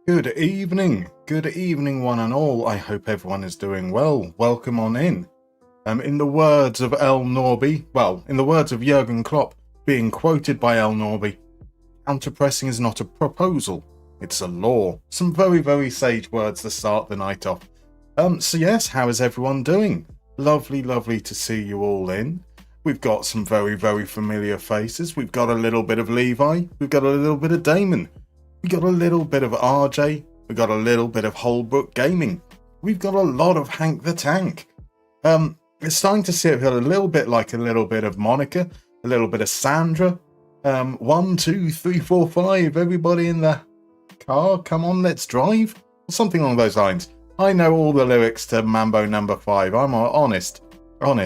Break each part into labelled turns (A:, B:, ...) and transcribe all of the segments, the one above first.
A: Good evening one and all. I hope everyone is doing well. Welcome on in. In the words of in the words of Jurgen Klopp, being quoted by El Norby, counter-pressing is not a proposal, it's a law. Some very, very sage words to start the night off. So yes, how is everyone doing? Lovely to see you all in. We've got some very, very familiar faces. We've got a little bit of Levi, we've got a little bit of Damon. We got a little bit of RJ, we got a little bit of Holbrook Gaming, we've got a lot of Hank the Tank. It's starting to see it a little bit like a little bit of Monica, a little bit of Sandra. 1, 2, 3, 4, 5, everybody in the car, come on, let's drive. Something along those lines. I know all the lyrics to Mambo number 5, I'm honest. What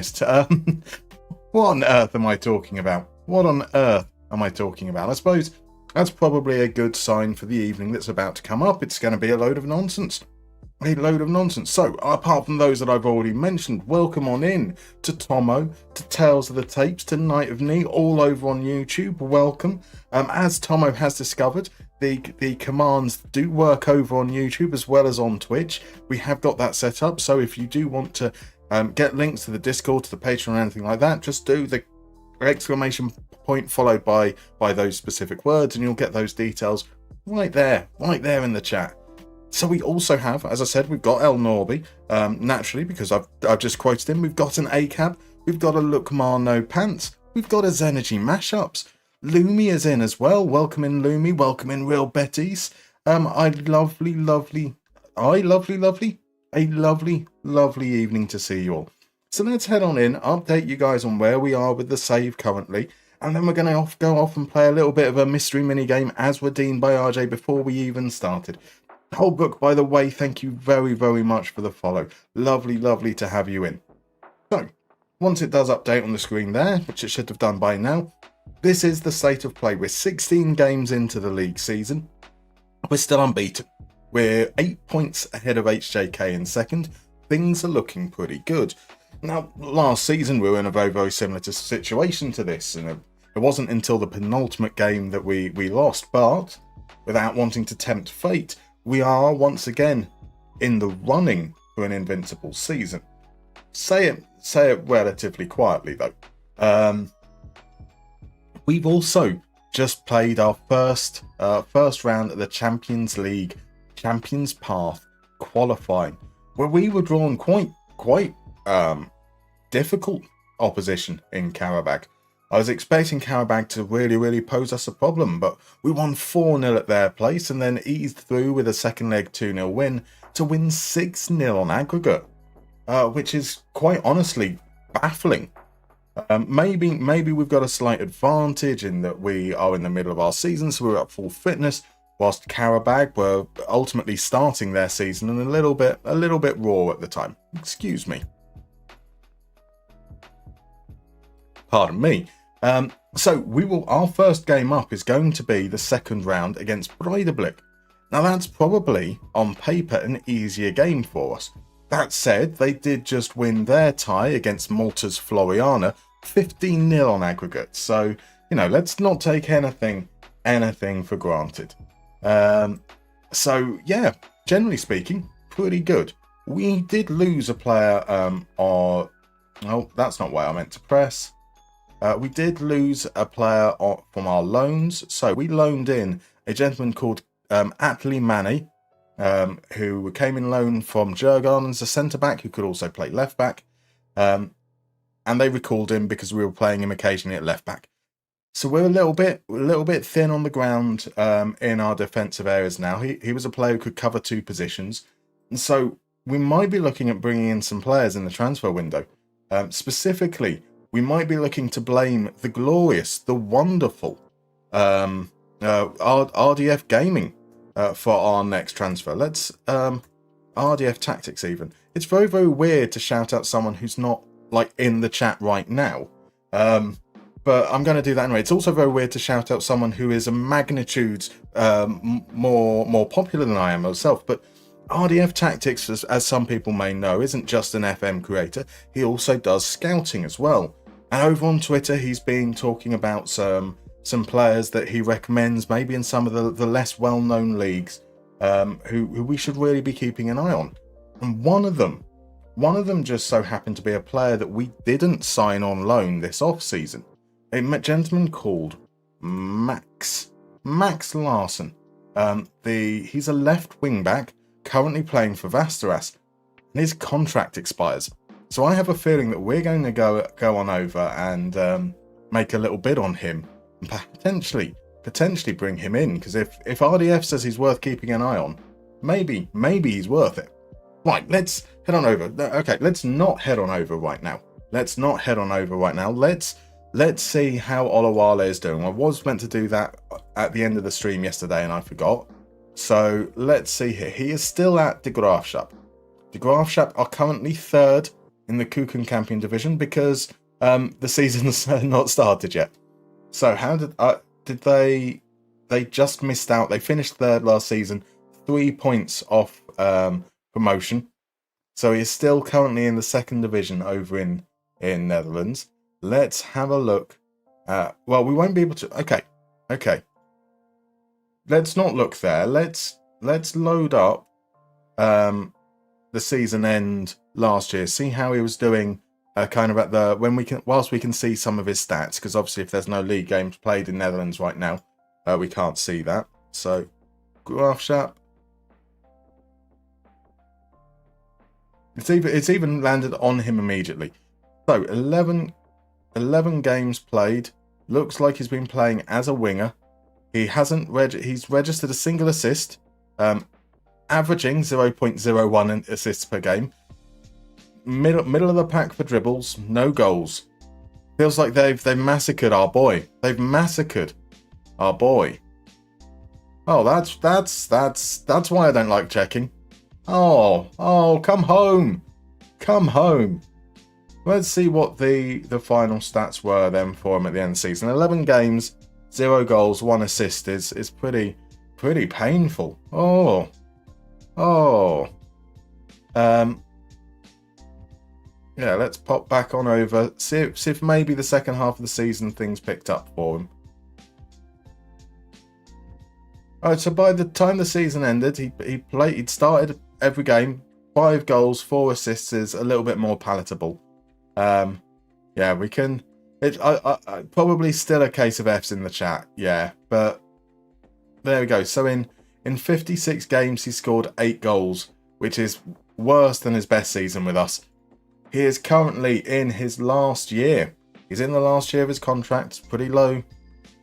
A: on earth am I talking about? I suppose that's probably a good sign for the evening that's about to come up. It's going to be a load of nonsense. So, apart from those that I've already mentioned, welcome on in to Tomo, to Tales of the Tapes, to Night of Knee, all over on YouTube. Welcome. As Tomo has discovered, the commands do work over on YouTube as well as on Twitch. We have got that set up, so if you do want to get links to the Discord, to the Patreon, or anything like that, just do the exclamation point followed by those specific words and you'll get those details right there in the chat. So we also have, as I said, we've got El Norby, naturally, because I've just quoted him. We've got an ACAB, we've got a Look Mar No Pants, we've got a Zenergy Mashups. Lumi is in as well. Welcome in Lumi, welcome in Real Betties. A lovely evening to see you all. So let's head on in, update you guys on where we are with the save currently, and then we're going to go off and play a little bit of a mystery minigame as we're deemed by RJ before we even started. Holbrook, by the way, thank you very, very much for the follow. Lovely to have you in. So, once it does update on the screen there, which it should have done by now, this is the state of play. We're 16 games into the league season. We're still unbeaten. We're 8 points ahead of HJK in second. Things are looking pretty good. Now, last season we were in a very, very similar situation to this, and it wasn't until the penultimate game that we lost, but without wanting to tempt fate, we are once again in the running for an invincible season. Say it relatively quietly though. We've also just played our first round of the Champions League Champions Path qualifying, where we were drawn quite difficult opposition in Karabag. I was expecting Karabag to really pose us a problem, but we won 4-0 at their place and then eased through with a second leg 2-0 win to win 6-0 on aggregate, which is quite honestly baffling. Maybe we've got a slight advantage in that we are in the middle of our season, so we're at full fitness, whilst Karabag were ultimately starting their season and a little bit raw at the time. Excuse me. Pardon me. So our first game up is going to be the second round against Breidablik. Now that's probably on paper an easier game for us. That said, they did just win their tie against Malta's Floriana 15-0 on aggregate. So, let's not take anything for granted. So yeah, generally speaking, pretty good. We did lose a player that's not why I meant to press. We did lose a player from our loans. So we loaned in a gentleman called Atlee Manneh, who came in loan from Djurgården as a centre-back who could also play left-back. And they recalled him because we were playing him occasionally at left-back. So we're a little bit thin on the ground in our defensive areas now. He was a player who could cover two positions. And so we might be looking at bringing in some players in the transfer window. Specifically, we might be looking to blame the glorious, the wonderful RDF Gaming for our next transfer. Let's RDF Tactics even. It's very, very weird to shout out someone who's not in the chat right now. But I'm going to do that anyway. It's also very weird to shout out someone who is a magnitude more popular than I am myself. But RDF Tactics, as some people may know, isn't just an FM creator. He also does scouting as well. And over on Twitter, he's been talking about some players that he recommends, maybe in some of the less well-known leagues, who we should really be keeping an eye on. And one of them just so happened to be a player that we didn't sign on loan this off-season. A gentleman called Max Larsson. He's a left wing back currently playing for Västerås, and his contract expires. So I have a feeling that we're going to go on over and make a little bid on him, and potentially bring him in, because if RDF says he's worth keeping an eye on, maybe he's worth it. Right, let's head on over. Okay, let's not head on over right now. Let's see how Olawale is doing. I was meant to do that at the end of the stream yesterday and I forgot. So let's see here. He is still at De Graafschap. De Graafschap are currently third in the Keukenkampioen division because the season's not started yet. So how did they just missed out. They finished third last season, 3 points off promotion. So he is still currently in the second division over in Netherlands. Let's have a look. Well, we won't be able to. Okay. Let's not look there. Let's load up the season end last year. See how he was doing. Kind of at the whilst we can see some of his stats, because obviously if there's no league games played in Netherlands right now, we can't see that. So, Graafschap. It's even landed on him immediately. So 11 games played. Looks like he's been playing as a winger. He's registered a single assist, averaging 0.01 assists per game. Middle of the pack for dribbles, no goals. Feels like they've massacred our boy. Oh, that's why I don't like checking. Oh, come home. Let's see what the final stats were then for him at the end of the season. 11 games, 0 goals, 1 assist is pretty painful. Yeah, let's pop back on over, see if maybe the second half of the season things picked up for him. Alright, so by the time the season ended, he'd started every game, 5 goals, 4 assists is a little bit more palatable. Yeah, we can. I probably still a case of F's in the chat. Yeah, but there we go. So in 56 games, he scored 8 goals, which is worse than his best season with us. He is currently in his last year. He's in the last year of his contract. Pretty low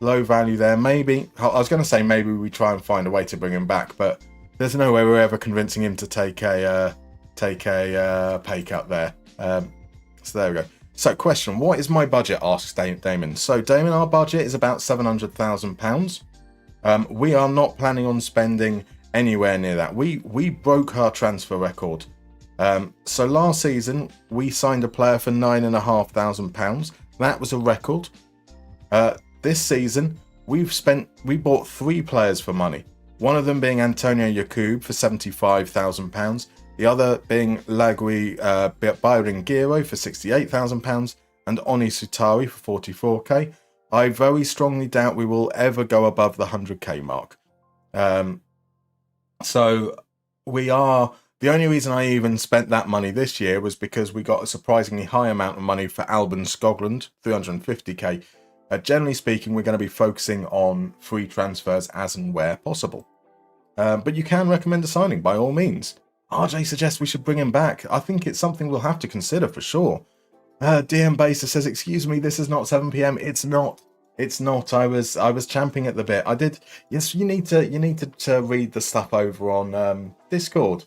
A: value there. Maybe I was going to say maybe we try and find a way to bring him back, but there's no way we're ever convincing him to take a pay cut there. So there we go. So question, what is my budget? Asks Damon. So Damon, our budget is about £700,000. We are not planning on spending anywhere near that. We broke our transfer record. So last season we signed a player for £9,500. That was a record. This season we bought 3 players for money. One of them being Antonio Jakub for £75,000. The other being Lagui Byron-Giro for £68,000 and Oni Sutari for £44k. I very strongly doubt we will ever go above the 100k mark. So we are. The only reason I even spent that money this year was because we got a surprisingly high amount of money for Albin Skoglund, 350k. Generally speaking, we're going to be focusing on free transfers as and where possible. But you can recommend a signing by all means. RJ suggests we should bring him back. I think it's something we'll have to consider for sure. DM Baser says, "Excuse me, this is not 7 p.m. It's not. I was champing at the bit. I did. Yes, you need to read the stuff over on Discord.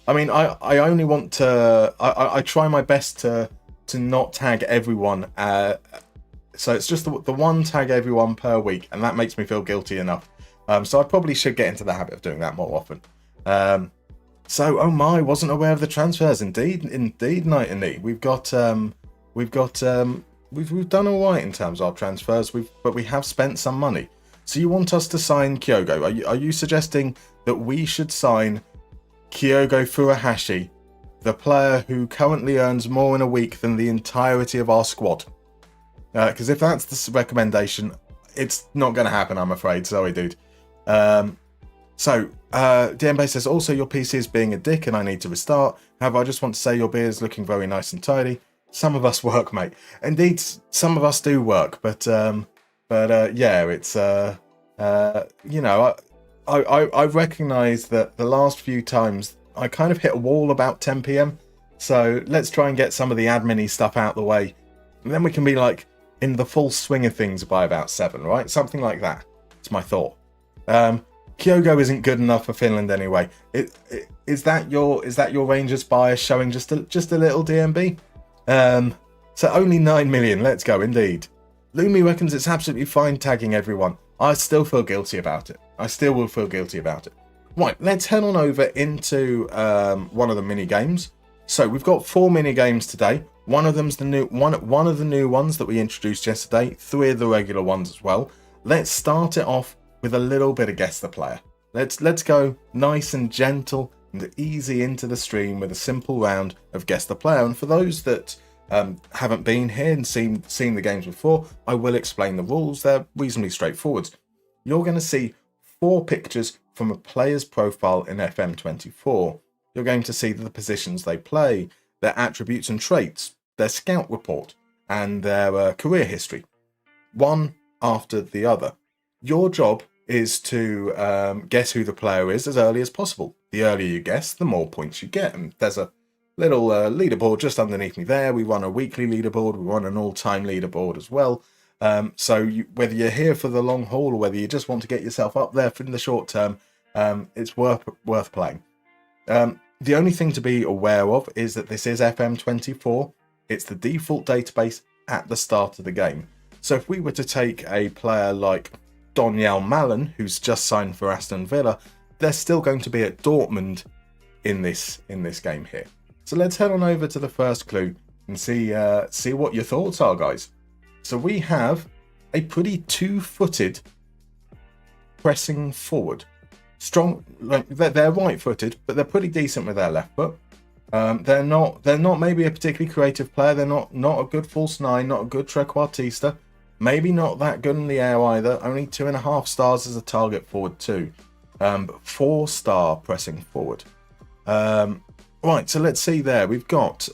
A: I mean, I only want to. I try my best to not tag everyone. So it's just the one tag everyone per week, and that makes me feel guilty enough. So I probably should get into the habit of doing that more often. So, oh my, wasn't aware of the transfers. Indeed, Night and Knee. We've done all right in terms of our transfers. But we have spent some money. So you want us to sign Kyogo? Are you suggesting that we should sign Kyogo Furuhashi, the player who currently earns more in a week than the entirety of our squad? Because if that's the recommendation, it's not going to happen, I'm afraid. Sorry, dude. So DMB says, also your PC is being a dick and I need to restart. However, I just want to say your beer is looking very nice and tidy. Some of us work, mate. Indeed, some of us do work, but yeah, it's you know, I recognise that the last few times I kind of hit a wall about 10 p.m. So let's try and get some of the admin-y stuff out the way, and then we can be like in the full swing of things by about 7, right? Something like that. It's my thought. Kyogo isn't good enough for Finland anyway. Is that your Rangers bias showing just a little DMB? So only 9 million. Let's go, indeed. Lumi reckons it's absolutely fine tagging everyone. I still feel guilty about it. I still will feel guilty about it. Right, let's head on over into one of the mini games. So we've got 4 mini games today. One of them's the new one of the new ones that we introduced yesterday. 3 of the regular ones as well. Let's start it off with a little bit of Guess the Player. Let's go nice and gentle and easy into the stream with a simple round of Guess the Player. And for those that haven't been here and seen the games before, I will explain the rules. They're reasonably straightforward. You're going to see 4 pictures from a player's profile in FM24. You're going to see the positions they play, their attributes and traits, their scout report, and their career history, one after the other. Your job is to guess who the player is as early as possible. The earlier you guess, the more points you get. And there's a little leaderboard just underneath me there. We run a weekly leaderboard. We run an all-time leaderboard as well. So whether you're here for the long haul or whether you just want to get yourself up there in the short term, it's worth playing. The only thing to be aware of is that this is FM24. It's the default database at the start of the game. So if we were to take a player like Donyell Malen, who's just signed for Aston Villa, they're still going to be at Dortmund in this game here. So let's head on over to the first clue and see what your thoughts are, guys. So we have a pretty 2-footed pressing forward. Strong, like they're right-footed, but they're pretty decent with their left foot. They're not maybe a particularly creative player. They're not a good false 9, not a good trequartista. Maybe not that good in the air either. Only 2.5 stars as a target forward too. But 4-star pressing forward. Right, so let's see there. We've got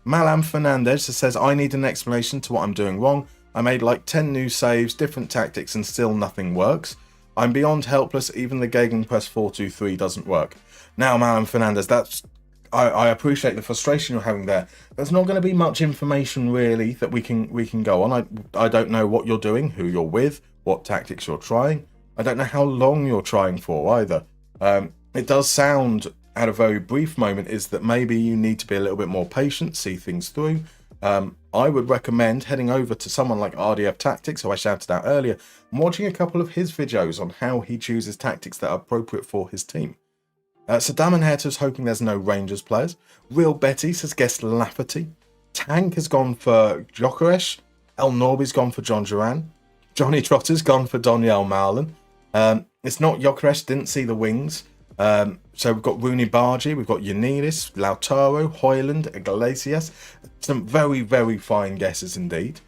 A: Malam Fernandez that says, I need an explanation to what I'm doing wrong. I made like 10 new saves, different tactics, and still nothing works. I'm beyond helpless. Even the Gegenpress 4-2-3 doesn't work. Now, Malam Fernandez, I appreciate the frustration you're having there. There's not going to be much information really that we can go on. I don't know what you're doing, who you're with, what tactics you're trying. I don't know how long you're trying for either. It does sound, at a very brief moment, is that maybe you need to be a little bit more patient, see things through. I would recommend heading over to someone like RDF Tactics, who I shouted out earlier, and watching a couple of his videos on how he chooses tactics that are appropriate for his team. Saddam and Herta's hoping there's no Rangers players. Real Betis has guessed Lafferty. Tank has gone for Gyökeres. El Norby's gone for John Duran. Johnny Trotter's gone for Donyell Malen. It's not Gyökeres, didn't see the wings. So we've got Rooney Bargy, we've got Yanidis, Lautaro, Hoyland, Iglesias. Some very, very fine guesses indeed.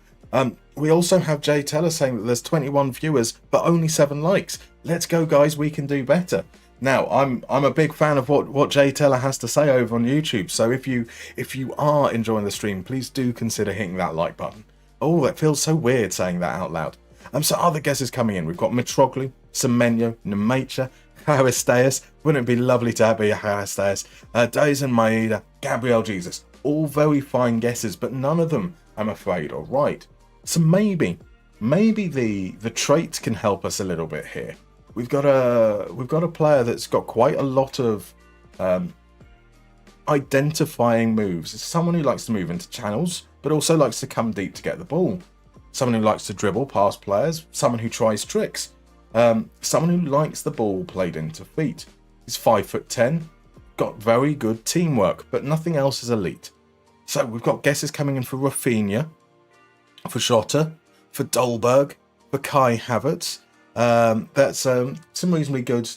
A: We also have Jay Teller saying that there's 21 viewers, but only 7 likes. Let's go, guys, we can do better. Now, I'm a big fan of what Jay Teller has to say over on YouTube. So if you are enjoying the stream, please do consider hitting that like button. Oh, it feels so weird saying that out loud. So other guesses coming in. We've got Mitroglou, Semenyo, Nemacha, Haristeas. Wouldn't it be lovely to be a Haristeas? Dazen Maeda, Gabriel Jesus. All very fine guesses, but none of them, I'm afraid, are right. So maybe the traits can help us a little bit here. We've got a player that's got quite a lot of identifying moves. It's someone who likes to move into channels, but also likes to come deep to get the ball. Someone who likes to dribble past players. Someone who tries tricks. Someone who likes the ball played into feet. He's 5'10", got very good teamwork, but nothing else is elite. So we've got guesses coming in for Rafinha, for Jota, for Dolberg, for Kai Havertz. That's some reasonably good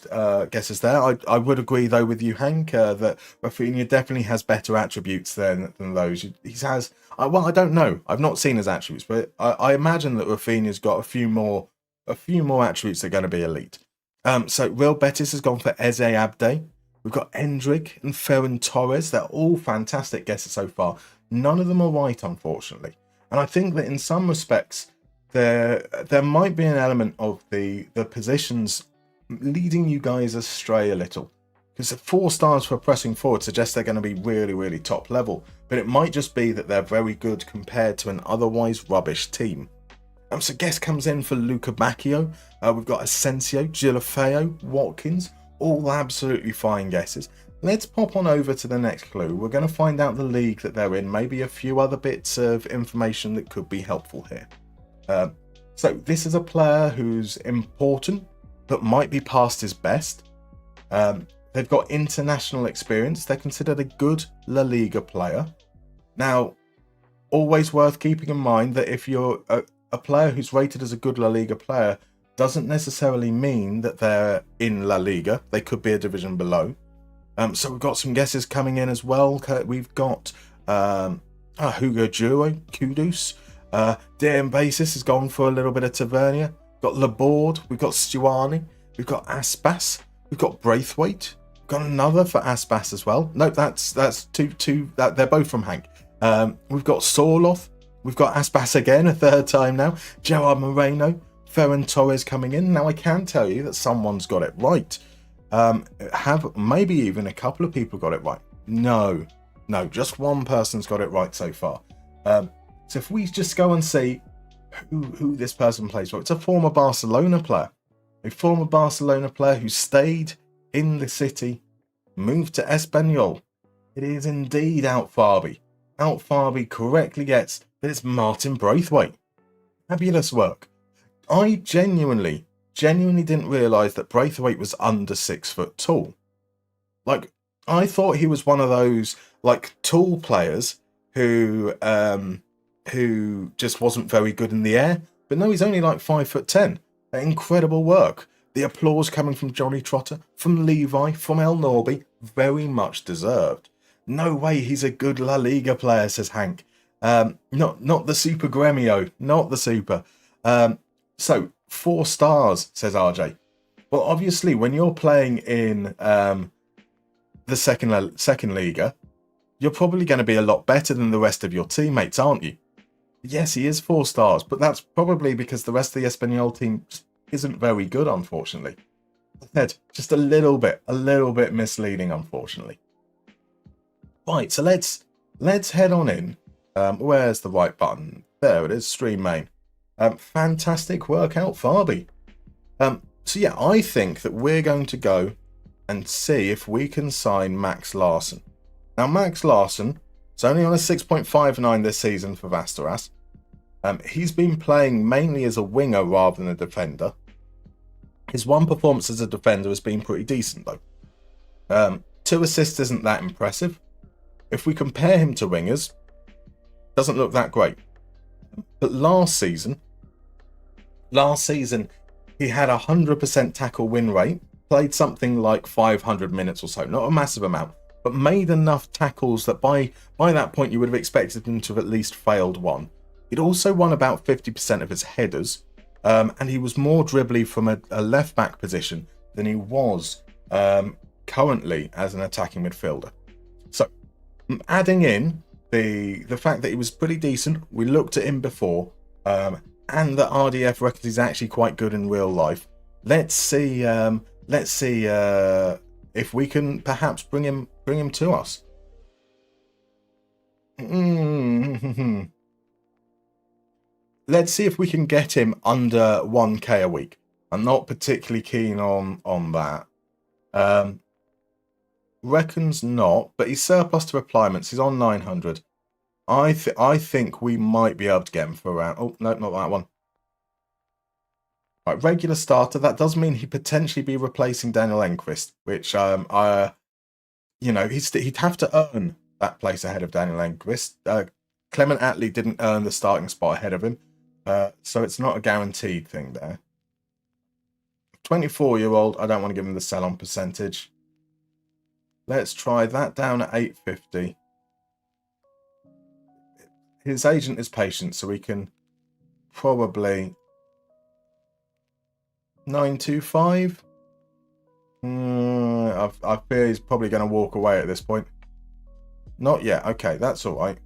A: guesses there. I would agree though with you, Hank, that Rafinha definitely has better attributes than those. He has. Well, I don't know. I've not seen his attributes, but I imagine that Rafinha's got a few more attributes that are going to be elite. So Real Betis has gone for Eze Abde. We've got Endrick and Ferran Torres. They're all fantastic guesses so far. None of them are right, unfortunately. And I think that in some respects, there might be an element of the positions leading you guys astray a little. Because 4 stars for pressing forward suggests they're going to be really, really top level. But it might just be that they're very good compared to an otherwise rubbish team. So guess comes in for Luca Bacchio. We've got Asensio, Gilafeo, Watkins. All absolutely fine guesses. Let's pop on over to the next clue. We're going to find out the league that they're in. Maybe a few other bits of information that could be helpful here. So this is a player who's important, but might be past his best. They've got international experience. They're considered a good La Liga player. Now, always worth keeping in mind that if you're a player who's rated as a good La Liga player, doesn't necessarily mean that they're in La Liga. They could be a division below. So we've got some guesses coming in as well. We've got Hugo Duro, Kudus. DM Basis has gone for a little bit of Tavernier. We've got Laborde. We've got Stuani. We've got Aspas. We've got Braithwaite. We've got another for Aspas as well. No, that's two. They're both from Hank. We've got Sorloth. We've got Aspas again, a third time now. Gerard Moreno, Ferran Torres coming in. Now I can tell you that someone's got it right. Have maybe even a couple of people got it right. No, just one person's got it right so far. So if we just go and see who this person plays for, it's a former Barcelona player. A former Barcelona player who stayed in the city, moved to Espanyol. It is indeed Outfarby. Outfarby correctly gets that it's Martin Braithwaite. Fabulous work. I genuinely didn't realise that Braithwaite was under 6 foot tall. Like, I thought he was one of those tall players who just wasn't very good in the air. But no, he's only 5'10". Incredible work. The applause coming from Johnny Trotter, from Levi, from El Norby, very much deserved. No way he's a good La Liga player, says Hank. Not the Super Gremio, not the Super. So 4 stars, says RJ. Well, obviously, when you're playing in the second Liga, you're probably going to be a lot better than the rest of your teammates, aren't you? Yes, he is 4 stars, but that's probably because the rest of the Espanyol team isn't very good, unfortunately. Just a little bit misleading, unfortunately. Right, so let's head on in. Where's the right button? There it is, stream main. Fantastic work out, Farby. So yeah, I think that we're going to go and see if we can sign Max Larsson. Now, Max Larsson is only on a 6.59 this season for Västerås. He's been playing mainly as a winger rather than a defender. His one performance as a defender has been pretty decent, though. 2 assists isn't that impressive. If we compare him to wingers, doesn't look that great. But last season, he had a 100% tackle win rate, played something like 500 minutes or so, not a massive amount, but made enough tackles that by that point you would have expected him to have at least failed one. He'd also won about 50% of his headers, and he was more dribbly from a left-back position than he was currently as an attacking midfielder. So, adding in the fact that he was pretty decent, we looked at him before, and that RDF reckons he's actually quite good in real life. Let's see if we can perhaps bring him to us. Let's see if we can get him under 1k a week. I'm not particularly keen on that. Reckons not, but he's surplus to replacements. He's on 900. I think we might be able to get him for around... Oh, no, not that one. Right, regular starter. That does mean he'd potentially be replacing Daniel Enqvist, which, he'd have to earn that place ahead of Daniel Enqvist. Clement Atlee didn't earn the starting spot ahead of him, so it's not a guaranteed thing there. 24-year-old, I don't want to give him the sell-on percentage. Let's try that down at 850. His agent is patient, so we can probably 925. I fear he's probably going to walk away at this point. Not yet. Okay, that's all right.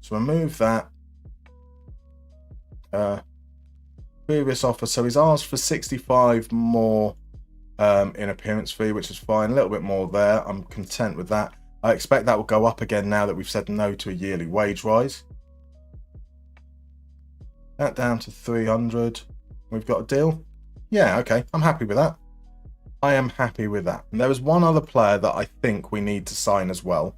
A: So remove that. Previous offer. So he's asked for 65 more in appearance fee, which is fine. A little bit more there. I'm content with that. I expect that will go up again now that we've said no to a yearly wage rise. That down to 300. We've got a deal. Yeah, okay. I'm happy with that. I am happy with that. And there is one other player that I think we need to sign as well.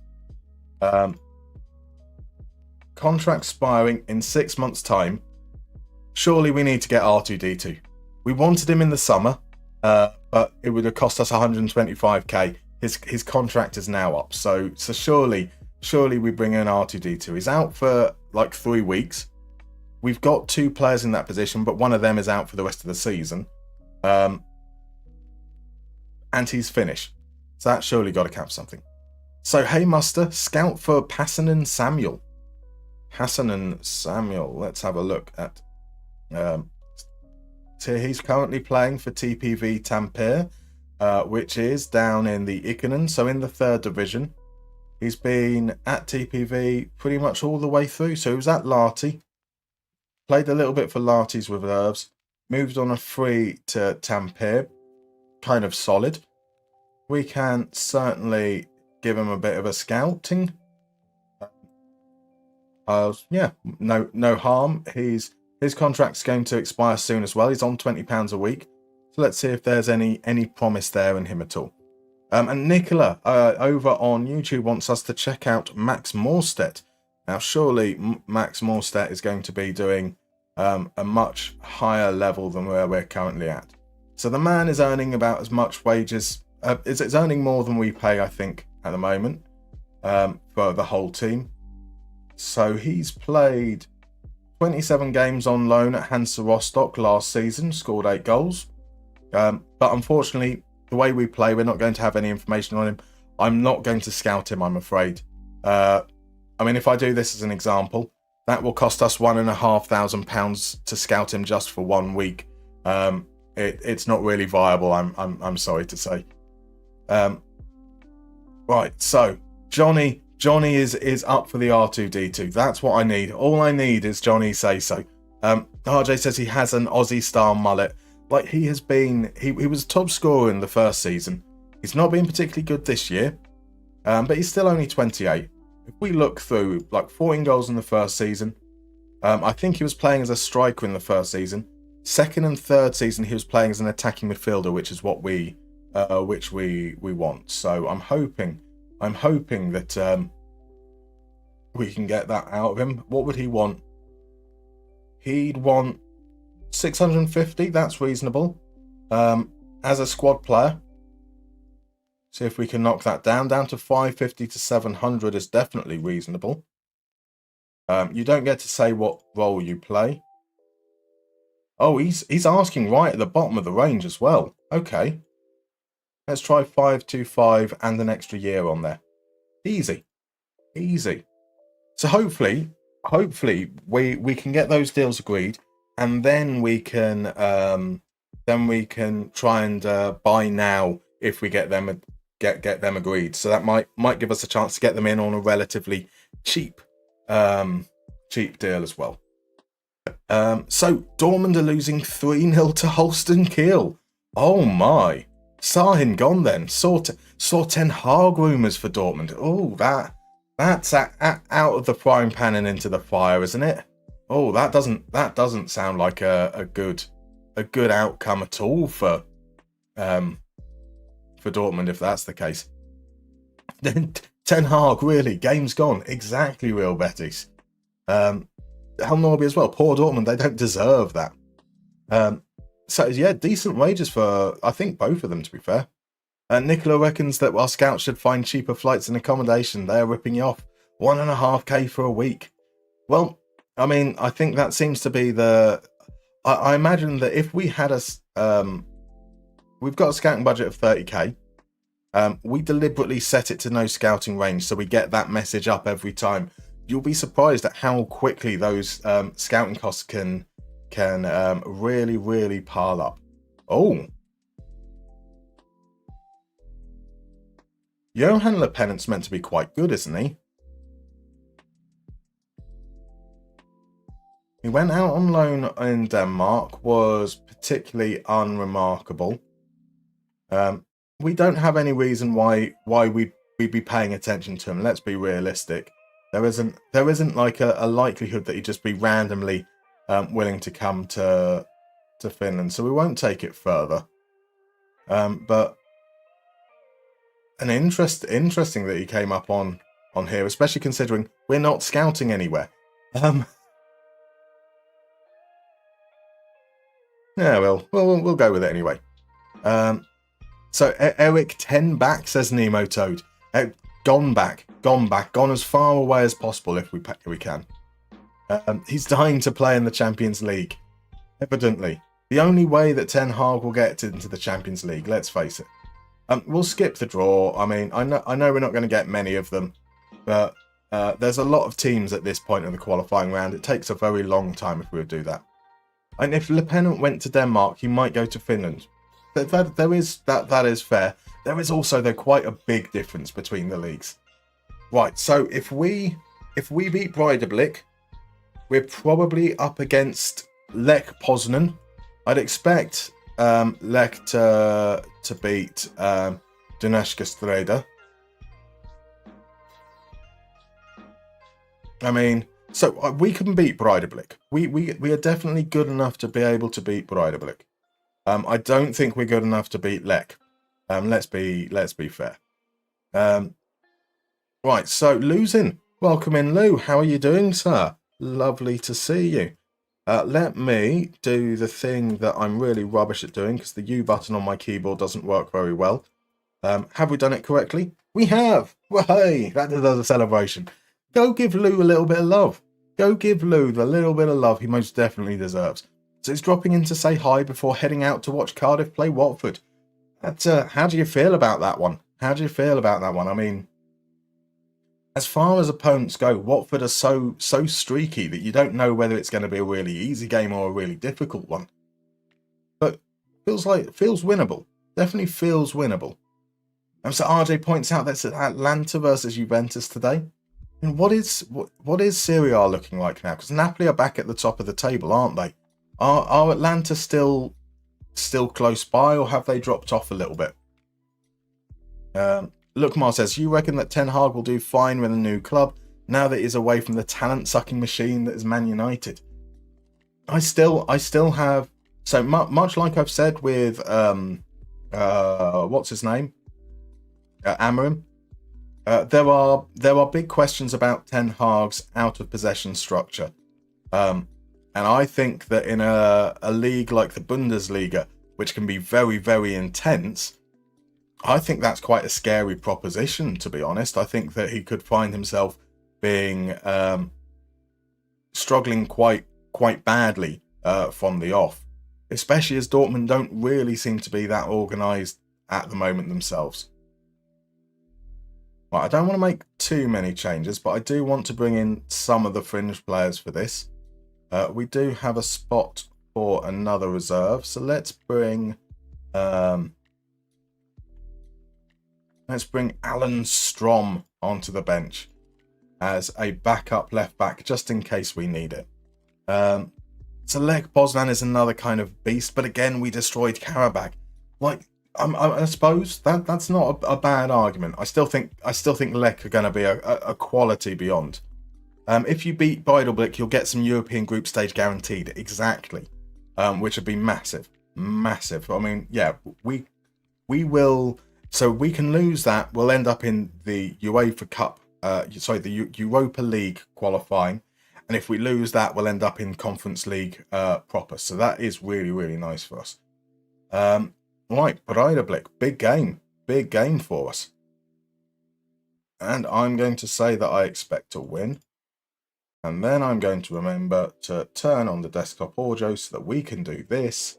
A: Contract expiring in 6 months' time. Surely we need to get R2D2. We wanted him in the summer, but it would have cost us 125k. His contract is now up, so surely we bring in R2D2. He's out for like 3 weeks. We've got 2 players in that position, but one of them is out for the rest of the season. And he's finished. So that's surely got to count something. So, hey, Muster, scout for Passanen Samuel. Passanen Samuel. Let's have a look at. So he's currently playing for TPV Tampere, which is down in the Ikonen, so in the 3rd division. He's been at TPV pretty much all the way through. So he was at Lahti. Played a little bit for Lahti's reserves. Moved on a free to Tampere. Kind of solid. We can certainly give him a bit of a scouting. Yeah, no harm. His contract's going to expire soon as well. He's on £20 a week. So let's see if there's any promise there in him at all. And Nicola over on YouTube wants us to check out Max Morstedt. Now, surely Max Morstedt is going to be doing a much higher level than where we're currently at. So the man is earning about as much wages. It's earning more than we pay, I think, at the moment for the whole team. So he's played 27 games on loan at Hansa Rostock last season, scored 8 goals. But unfortunately, the way we play, we're not going to have any information on him. I'm not going to scout him, I'm afraid. I mean, if I do this as an example, that will cost us £1,500 to scout him just for 1 week. It's not really viable, I'm sorry to say. Right, so Johnny is up for the R2D2. That's what I need. All I need is Johnny say so. RJ says he has an Aussie style mullet. Like he has been, he was top scorer in the first season. He's not been particularly good this year, but he's still only 28. If we look through, like 14 goals in the first season. I think he was playing as a striker in the first season. Second and third season, he was playing as an attacking midfielder, which is what we want. So I'm hoping that we can get that out of him. What would he want? He'd want 650. That's reasonable. As a squad player. See if we can knock that down to 550 to 700 is definitely reasonable. You don't get to say what role you play. Oh, he's asking right at the bottom of the range as well. Okay. Let's try 525 and an extra year on there. Easy. So hopefully we can get those deals agreed, and then we can try and buy now if we get them agreed. So that might give us a chance to get them in on a relatively cheap deal as well. So Dortmund are losing 3-0 to Holstein Kiel. Oh my. Sahin gone then. Saw Ten Hag rumours for Dortmund. Oh, that's out of the frying pan and into the fire, isn't it? Oh, that doesn't sound like a good outcome at all for Dortmund if that's the case. Then Ten Hag, really, game's gone. Exactly, Real Betis. Hell Norby as well. Poor Dortmund, they don't deserve that. So yeah, decent wages for I think both of them, to be fair. Nicola reckons that our scouts should find cheaper flights and accommodation. They are ripping you off. 1.5k for a week. Well, I mean, I think that seems to be the. I imagine that if we had we've got a scouting budget of 30k. We deliberately set it to no scouting range, so we get that message up every time. You'll be surprised at how quickly those scouting costs can really pile up. Oh, Johan Le Pennant's meant to be quite good, isn't he? He went out on loan in Denmark, was particularly unremarkable. We don't have any reason why we'd be paying attention to him. Let's be realistic. There isn't like a likelihood that he'd just be randomly willing to come to Finland, so we won't take it further. But an interesting that he came up on here, especially considering we're not scouting anywhere. Yeah, we'll go with it anyway. So Eric 10 back, says Nemo Toad. Gone back, gone as far away as possible if we can. He's dying to play in the Champions League. Evidently, the only way that Ten Hag will get into the Champions League. Let's face it. We'll skip the draw. I mean, I know we're not going to get many of them, but there's a lot of teams at this point in the qualifying round. It takes a very long time if we would do that. And if Le Pennant went to Denmark, he might go to Finland. That is fair. There is also though quite a big difference between the leagues. Right, so if we beat Breidablik, we're probably up against Lech Poznan. I'd expect Lech to beat Dunajska Streda. I mean, so we can beat Breidablik. We are definitely good enough to be able to beat Breidablik. I don't think we're good enough to beat Lech. Let's be fair. Right, so losing. Welcome in, Lou. How are you doing, sir? Lovely to see you. Let me do the thing that I'm really rubbish at doing because the U button on my keyboard doesn't work very well. Have we done it correctly? We have. Well, hey, that deserves a celebration. Go give Lou a little bit of love. Go give Lou the little bit of love he most definitely deserves. So he's dropping in to say hi before heading out to watch Cardiff play Watford. How do you feel about that one? How do you feel about that one? I mean, as far as opponents go, Watford are so streaky that you don't know whether it's going to be a really easy game or a really difficult one. But feels winnable. Definitely feels winnable. And so RJ points out that's Atlanta versus Juventus today. And what is Serie A looking like now? Because Napoli are back at the top of the table, aren't they? Are Atlanta still close by, or have they dropped off a little bit? Lookmar says, you reckon that Ten Hag will do fine with a new club now that he's away from the talent-sucking machine that is Man United? I still have, so much like I've said with what's his name, Amarim. There are big questions about Ten Hag's out of possession structure, and I think that in a league like the Bundesliga, which can be very, very intense, I think that's quite a scary proposition, to be honest. I think that he could find himself being struggling quite badly from the off, especially as Dortmund don't really seem to be that organised at the moment themselves. Right, I don't want to make too many changes, but I do want to bring in some of the fringe players for this. We do have a spot for another reserve, so let's bring Alan Strom onto the bench as a backup left back, just in case we need it. So Lech Poznan is another kind of beast, but again, we destroyed Karabakh. Like, I suppose that's not a bad argument. I still think Lech are going to be a quality beyond. If you beat Breidablik, you'll get some European group stage guaranteed. Exactly, which would be massive. I mean, yeah, we will. So we can lose that. We'll end up in the UEFA Cup. The Europa League qualifying, and if we lose that, we'll end up in Conference League proper. So that is really, really nice for us. Right, Breidablik, big game for us. And I'm going to say that I expect to win. And then I'm going to remember to turn on the desktop audio so that we can do this.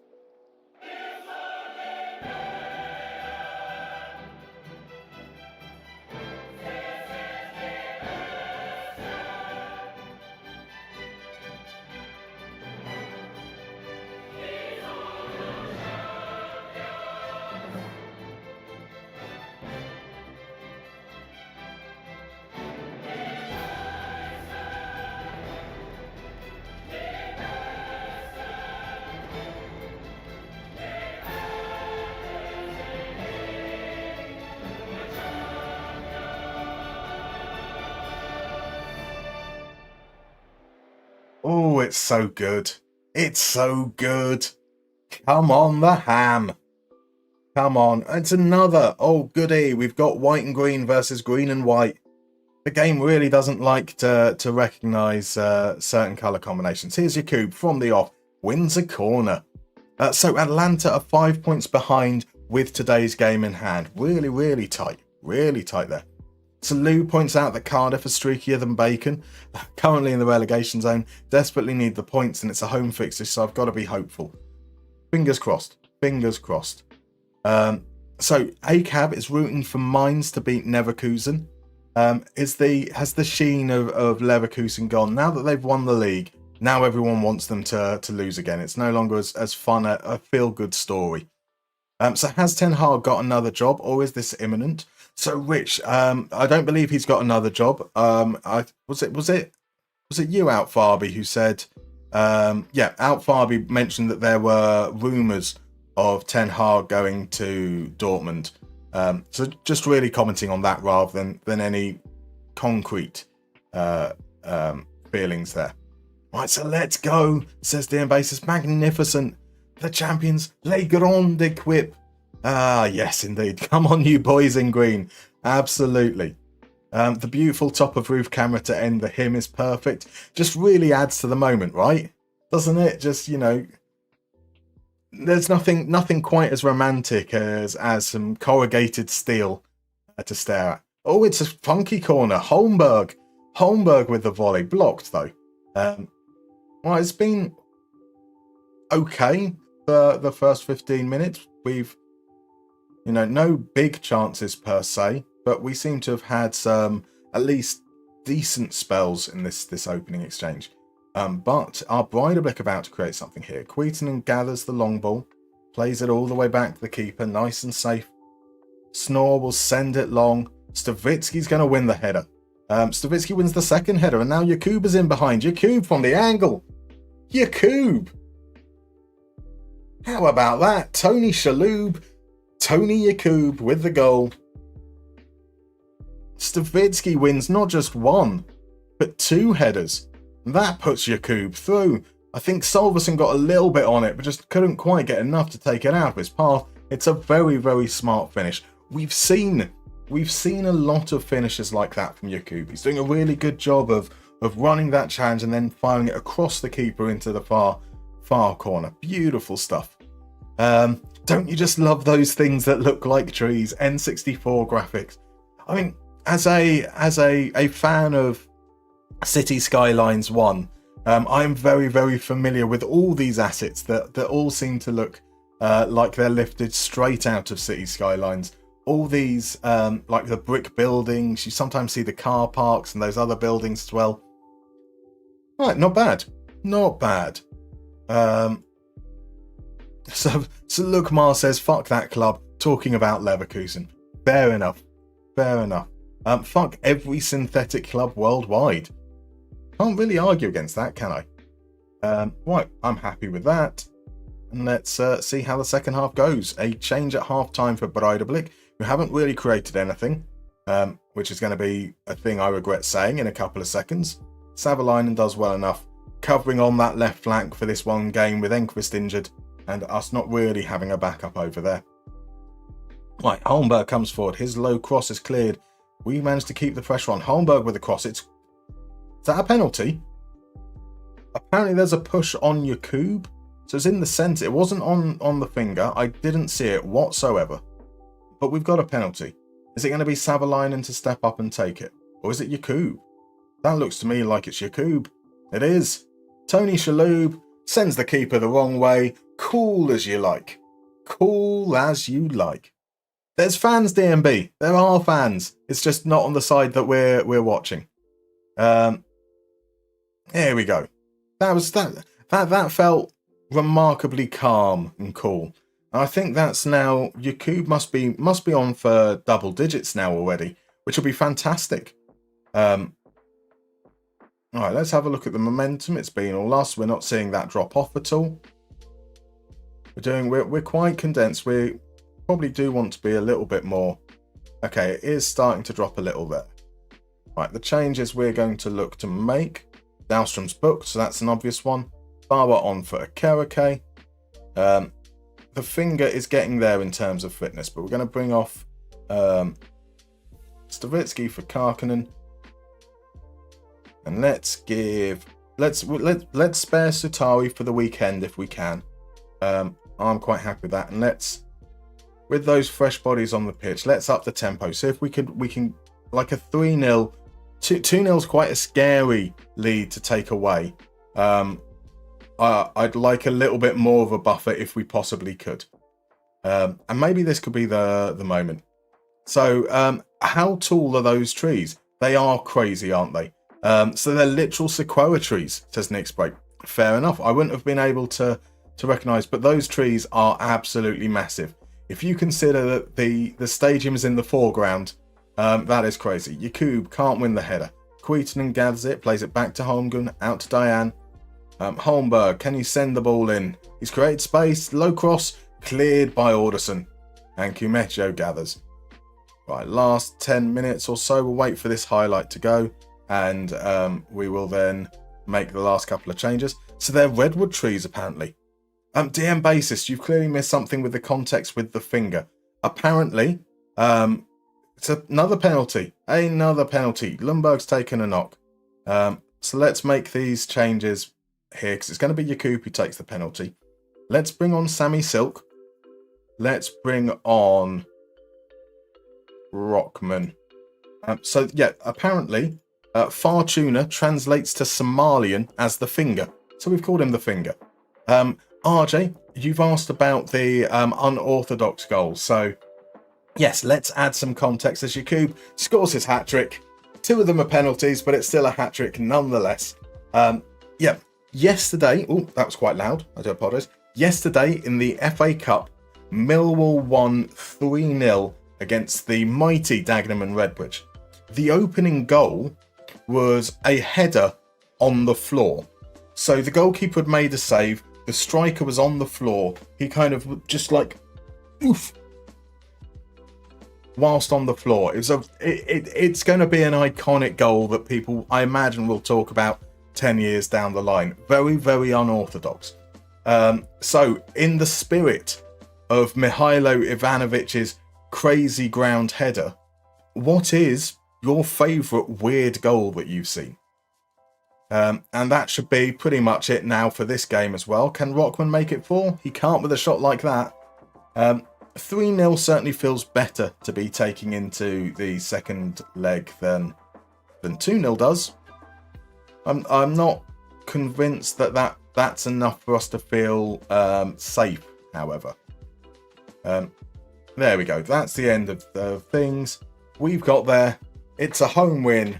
A: Oh, it's so good. It's so good. Come on, the ham. Come on. It's another. Oh, goody. We've got white and green versus green and white. The game really doesn't like to recognise certain colour combinations. Here's your cube from the off. Wins a corner. So Atlanta are 5 points behind with today's game in hand. Really, really tight. Really tight there. So Lou points out that Cardiff are streakier than Bacon. Currently in the relegation zone. Desperately need the points, and it's a home fixture, so I've got to be hopeful. Fingers crossed. Fingers crossed. So ACAB is rooting for Mainz to beat Leverkusen. Has the sheen of Leverkusen gone? Now that they've won the league, now everyone wants them to lose again. It's no longer as fun a feel-good story. So has Ten Hag got another job, or is this imminent? So Rich, I don't believe he's got another job. Was it you, Out Farby, who said? Out Farby mentioned that there were rumours of Ten Hag going to Dortmund. So just really commenting on that rather than any concrete feelings there. Right, so let's go, says the Enqvist. Magnificent. The champions, Les Grands Equipes. Ah, yes, indeed. Come on, you boys in green. Absolutely. The beautiful top of roof camera to end the hymn is perfect. Just really adds to the moment, right? Doesn't it? Just, there's nothing quite as romantic as some corrugated steel to stare at. Oh, it's a funky corner. Holmberg with the volley. Blocked, though. Well, it's been okay for the first 15 minutes. We've, no big chances per se, but we seem to have had some at least decent spells in this opening exchange. But our Breidablik about to create something here. Queaton gathers the long ball, plays it all the way back to the keeper, nice and safe. Snore will send it long. Stavitsky's going to win the header. Stavitsky wins the second header, and now Yakub is in behind. Yakub from the angle. Yakub. How about that? Tony Shalhoub. Tony Yakub with the goal. Stavitsky wins not just one, but two headers. That puts Yakub through. I think Solverson got a little bit on it, but just couldn't quite get enough to take it out of his path. It's a very, very smart finish. We've seen a lot of finishes like that from Yakub. He's doing a really good job of running that challenge and then firing it across the keeper into the far corner. Beautiful stuff. Don't you just love those things that look like trees? N64 graphics. I mean, as a fan of City Skylines 1, I'm very, very familiar with all these assets that all seem to look like they're lifted straight out of City Skylines. All these, like the brick buildings, you sometimes see the car parks and those other buildings as well. Right, not bad. Not bad. So Lukmar says, fuck that club, talking about Leverkusen. Fair enough. Fair enough. Fuck every synthetic club worldwide. Can't really argue against that, can I? Right, I'm happy with that. And let's see how the second half goes. A change at half-time for Breidablik, who haven't really created anything, which is going to be a thing I regret saying in a couple of seconds. Savalainen does well enough, covering on that left flank for this one game with Enqvist injured, and us not really having a backup over there. Right, Holmberg comes forward. His low cross is cleared. We managed to keep the pressure on. Holmberg with the cross. Is that a penalty? Apparently there's a push on Yakub. So it's in the centre. It wasn't on the finger. I didn't see it whatsoever. But we've got a penalty. Is it going to be Savalainen to step up and take it? Or is it Yakub? That looks to me like it's Yakub. It is. Tony Shalhoub sends the keeper the wrong way. Cool as you like. Cool as you like. There's fans, DMB. There are fans. It's just not on the side that we're watching. Here we go. That felt remarkably calm and cool. And I think that's now Yakub must be on for double digits now already, which will be fantastic. All right, let's have a look at the momentum. It's been all us. We're not seeing that drop off at all. We're quite condensed. We probably do want to be a little bit more. Okay, it is starting to drop a little there. Right, the changes we're going to look to make. Dahlstrom's booked, so that's an obvious one. Barber on for Akereke. The finger is getting there in terms of fitness, but we're going to bring off Stavitsky for Karkinen. And let's spare Sutari for the weekend if we can. I'm quite happy with that. And with those fresh bodies on the pitch, let's up the tempo. So if we can like a 3-0, 2-0 is quite a scary lead to take away. I'd like a little bit more of a buffer if we possibly could. And maybe this could be the moment. So how tall are those trees? They are crazy, aren't they? So they're literal sequoia trees, says Nick's Break. Fair enough. I wouldn't have been able to recognise, but those trees are absolutely massive. If you consider that the stadium is in the foreground, that is crazy. Jakub can't win the header. Queetonen gathers it, plays it back to Holmgren, out to Diane. Holmberg, can you send the ball in? He's created space, low cross, cleared by Alderson. And Kumetjo gathers. Right, last 10 minutes or so, we'll wait for this highlight to go. And we will then make the last couple of changes. So they're redwood trees, apparently. DM Basis, you've clearly missed something with the context with the finger. Apparently, it's another penalty. Another penalty. Lundberg's taken a knock. So let's make these changes here, because it's going to be Jakub who takes the penalty. Let's bring on Sammy Silk. Let's bring on Rockman. So, yeah, apparently, Fartuna translates to Somalian as the finger. So we've called him the finger. RJ, you've asked about the unorthodox goals. So, yes, let's add some context as Jakub scores his hat-trick. 2 of them are penalties, but it's still a hat-trick nonetheless. Yeah, yesterday... Oh, that was quite loud. I do apologise. Yesterday, in the FA Cup, Millwall won 3-0 against the mighty Dagenham and Redbridge. The opening goal was a header on the floor. So the goalkeeper had made a save. The striker was on the floor. He kind of just like, oof, whilst on the floor. It's going to be an iconic goal that people, I imagine, will talk about 10 years down the line. Very, very unorthodox. So in the spirit of Mihailo Ivanovic's crazy ground header, what is your favourite weird goal that you've seen? And that should be pretty much it now for this game as well. Can Rockman make it 4? He can't with a shot like that. 3-0 certainly feels better to be taking into the second leg than 2-0 does. I'm not convinced that's enough for us to feel safe, however. There we go. That's the end of the things. We've got there. It's a home win.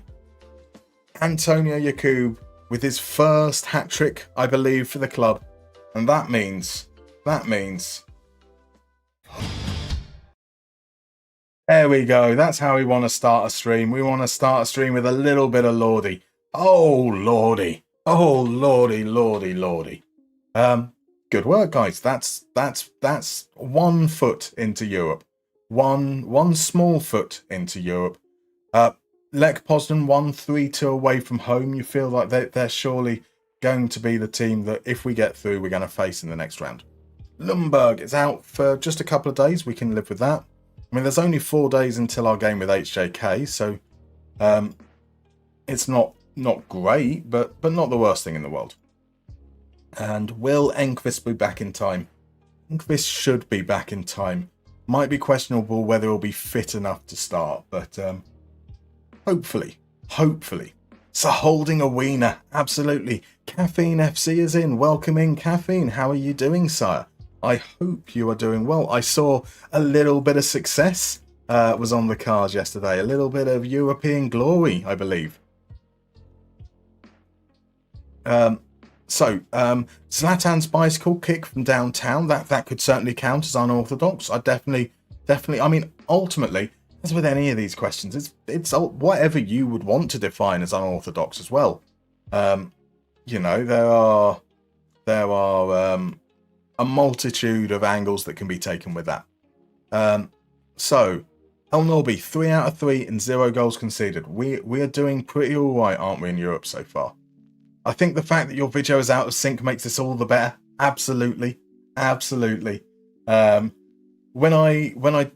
A: Antonio Jakub with his first hat-trick, I believe, for the club. And that means... There we go. That's how we want to start a stream. We want to start a stream with a little bit of Lordy. Oh, Lordy. Oh, Lordy, Lordy, Lordy. Good work, guys. That's 1 foot into Europe. One small foot into Europe. Lech Poznan 1-3-2 away from home. You feel like they're surely going to be the team that, if we get through, we're going to face in the next round. Lundberg is out for just a couple of days. We can live with that. I mean, there's only 4 days until our game with HJK, so it's not great, but not the worst thing in the world. And will Enqvist be back in time? Enqvist should be back in time. Might be questionable whether he'll be fit enough to start, but hopefully. So holding a wiener, absolutely. Caffeine FC is in. Welcome in, Caffeine. How are you doing, sire? I hope you are doing well. I saw a little bit of success was on the cards yesterday. A little bit of European glory, I believe. Zlatan's bicycle kick from downtown, that could certainly count as unorthodox. I definitely, I mean, ultimately, as with any of these questions, it's whatever you would want to define as unorthodox as well. You know, there are a multitude of angles that can be taken with that. So, El Norby, 3 out of 3 and 0 goals conceded. We are doing pretty all right, aren't we, in Europe so far? I think the fact that your video is out of sync makes this all the better. Absolutely. Absolutely. When I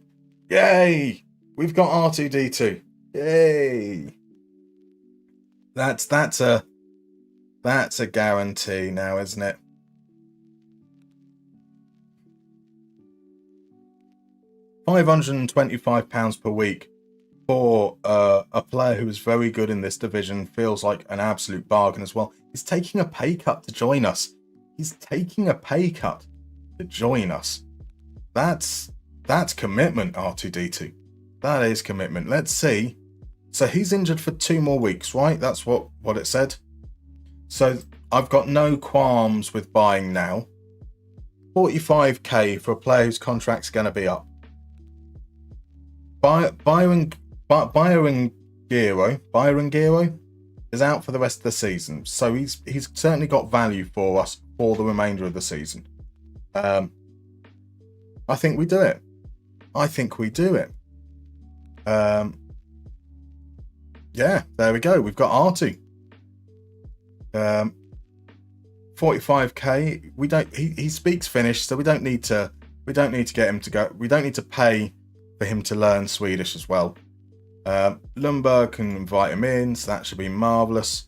A: yay! We've got R2D2. Yay! That's a guarantee now, isn't it? £525 per week for a player who is very good in this division feels like an absolute bargain as well. He's taking a pay cut to join us. He's taking a pay cut to join us. That's commitment, R2D2. That is commitment. Let's see. So he's injured for 2 more weeks, right? That's what it said. So I've got no qualms with buying now. 45k for a player whose contract's going to be up. Byron Giro is out for the rest of the season, so he's certainly got value for us for the remainder of the season. I think we do it. Yeah, there we go. We've got R2. 45k. He speaks Finnish, so we don't need to get him to go. We don't need to pay for him to learn Swedish as well. Lundberg can invite him in, so that should be marvellous.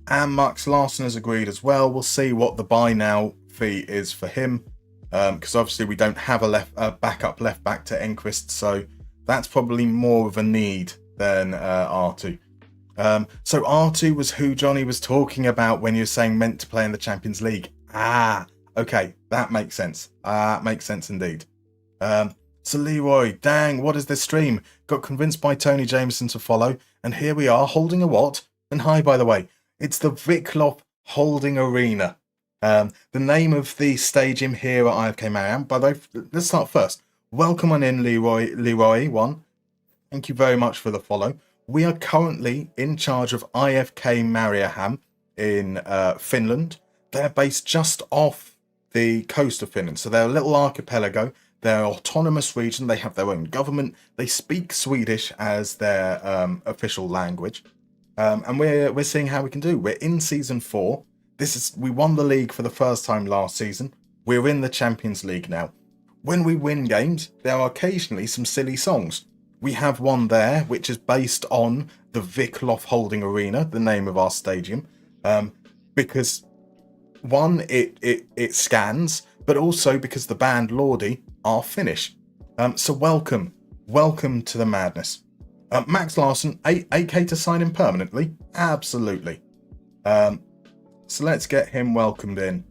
A: And Max Larsson has agreed as well. We'll see what the buy now fee is for him, because obviously we don't have a backup left back to Enqvist, so that's probably more of a need than R2. So R2 was who Johnny was talking about when you were saying meant to play in the Champions League. Okay, that makes sense. Makes sense indeed. So Leroy, dang, what is this stream? Got convinced by Tony Jameson to follow, and here we are holding a what? And hi, by the way, it's the Wicklow Holding Arena. The name of the stadium here at IFK Mariehamn. By the way, let's start first. Welcome on in, Leroy 1. Thank you very much for the follow. We are currently in charge of IFK Mariehamn in Finland. They're based just off the coast of Finland, so they're a little archipelago. They're an autonomous region. They have their own government. They speak Swedish as their official language. And we're seeing how we can do. We're in season 4. We won the league for the first time last season. We're in the Champions League now. When we win games, there are occasionally some silly songs. We have one there, which is based on the Wicklow Holding Arena, the name of our stadium, because one, it scans, but also because the band Lordi are Finnish. So welcome to the madness. Max Larsson, 8k to sign in permanently? Absolutely. So let's get him welcomed in.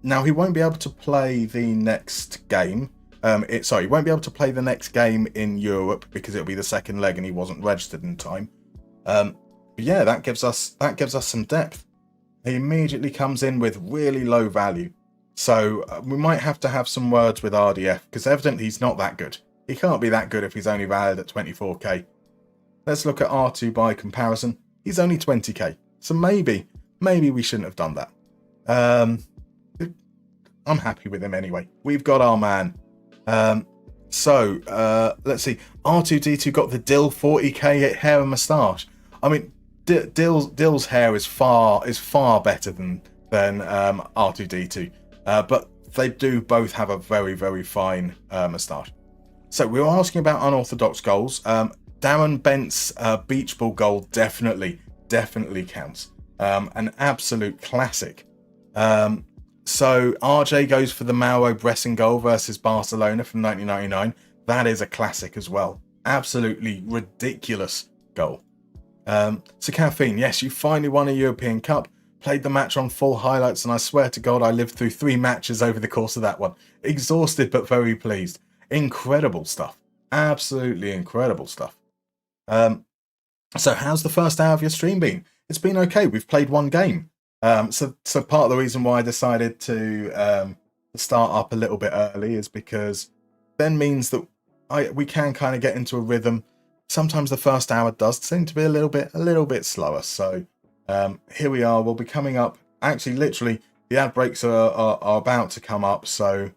A: Now he won't be able to play the next game. He won't be able to play the next game in Europe because it'll be the second leg and he wasn't registered in time. But yeah, that gives us some depth. He immediately comes in with really low value. So we might have to have some words with RDF because evidently he's not that good. He can't be that good if he's only valid at 24k. Let's look at R2 by comparison. He's only 20k. So maybe we shouldn't have done that. I'm happy with him anyway. We've got our man. So let's see. R2D2 got the Dill 40k hair and moustache. I mean, Dill's hair is far better than R2D2. But they do both have a very, very fine moustache. So we were asking about unorthodox goals. Darren Bent's beach ball goal definitely counts. An absolute classic. So RJ goes for the Mauro Bresson goal versus Barcelona from 1999. That is a classic as well. Absolutely ridiculous goal. So Caffeine, yes, you finally won a European Cup. Played the match on full highlights, and I swear to God, I lived through 3 matches over the course of that one. Exhausted, but very pleased. Incredible stuff. Absolutely incredible stuff. So how's the first hour of your stream been? It's been okay. We've played 1 game. So part of the reason why I decided to start up a little bit early is because then means that we can kind of get into a rhythm. Sometimes the first hour does seem to be a little bit slower. So here we are. We'll be coming up. Actually, literally, the ad breaks are about to come up. So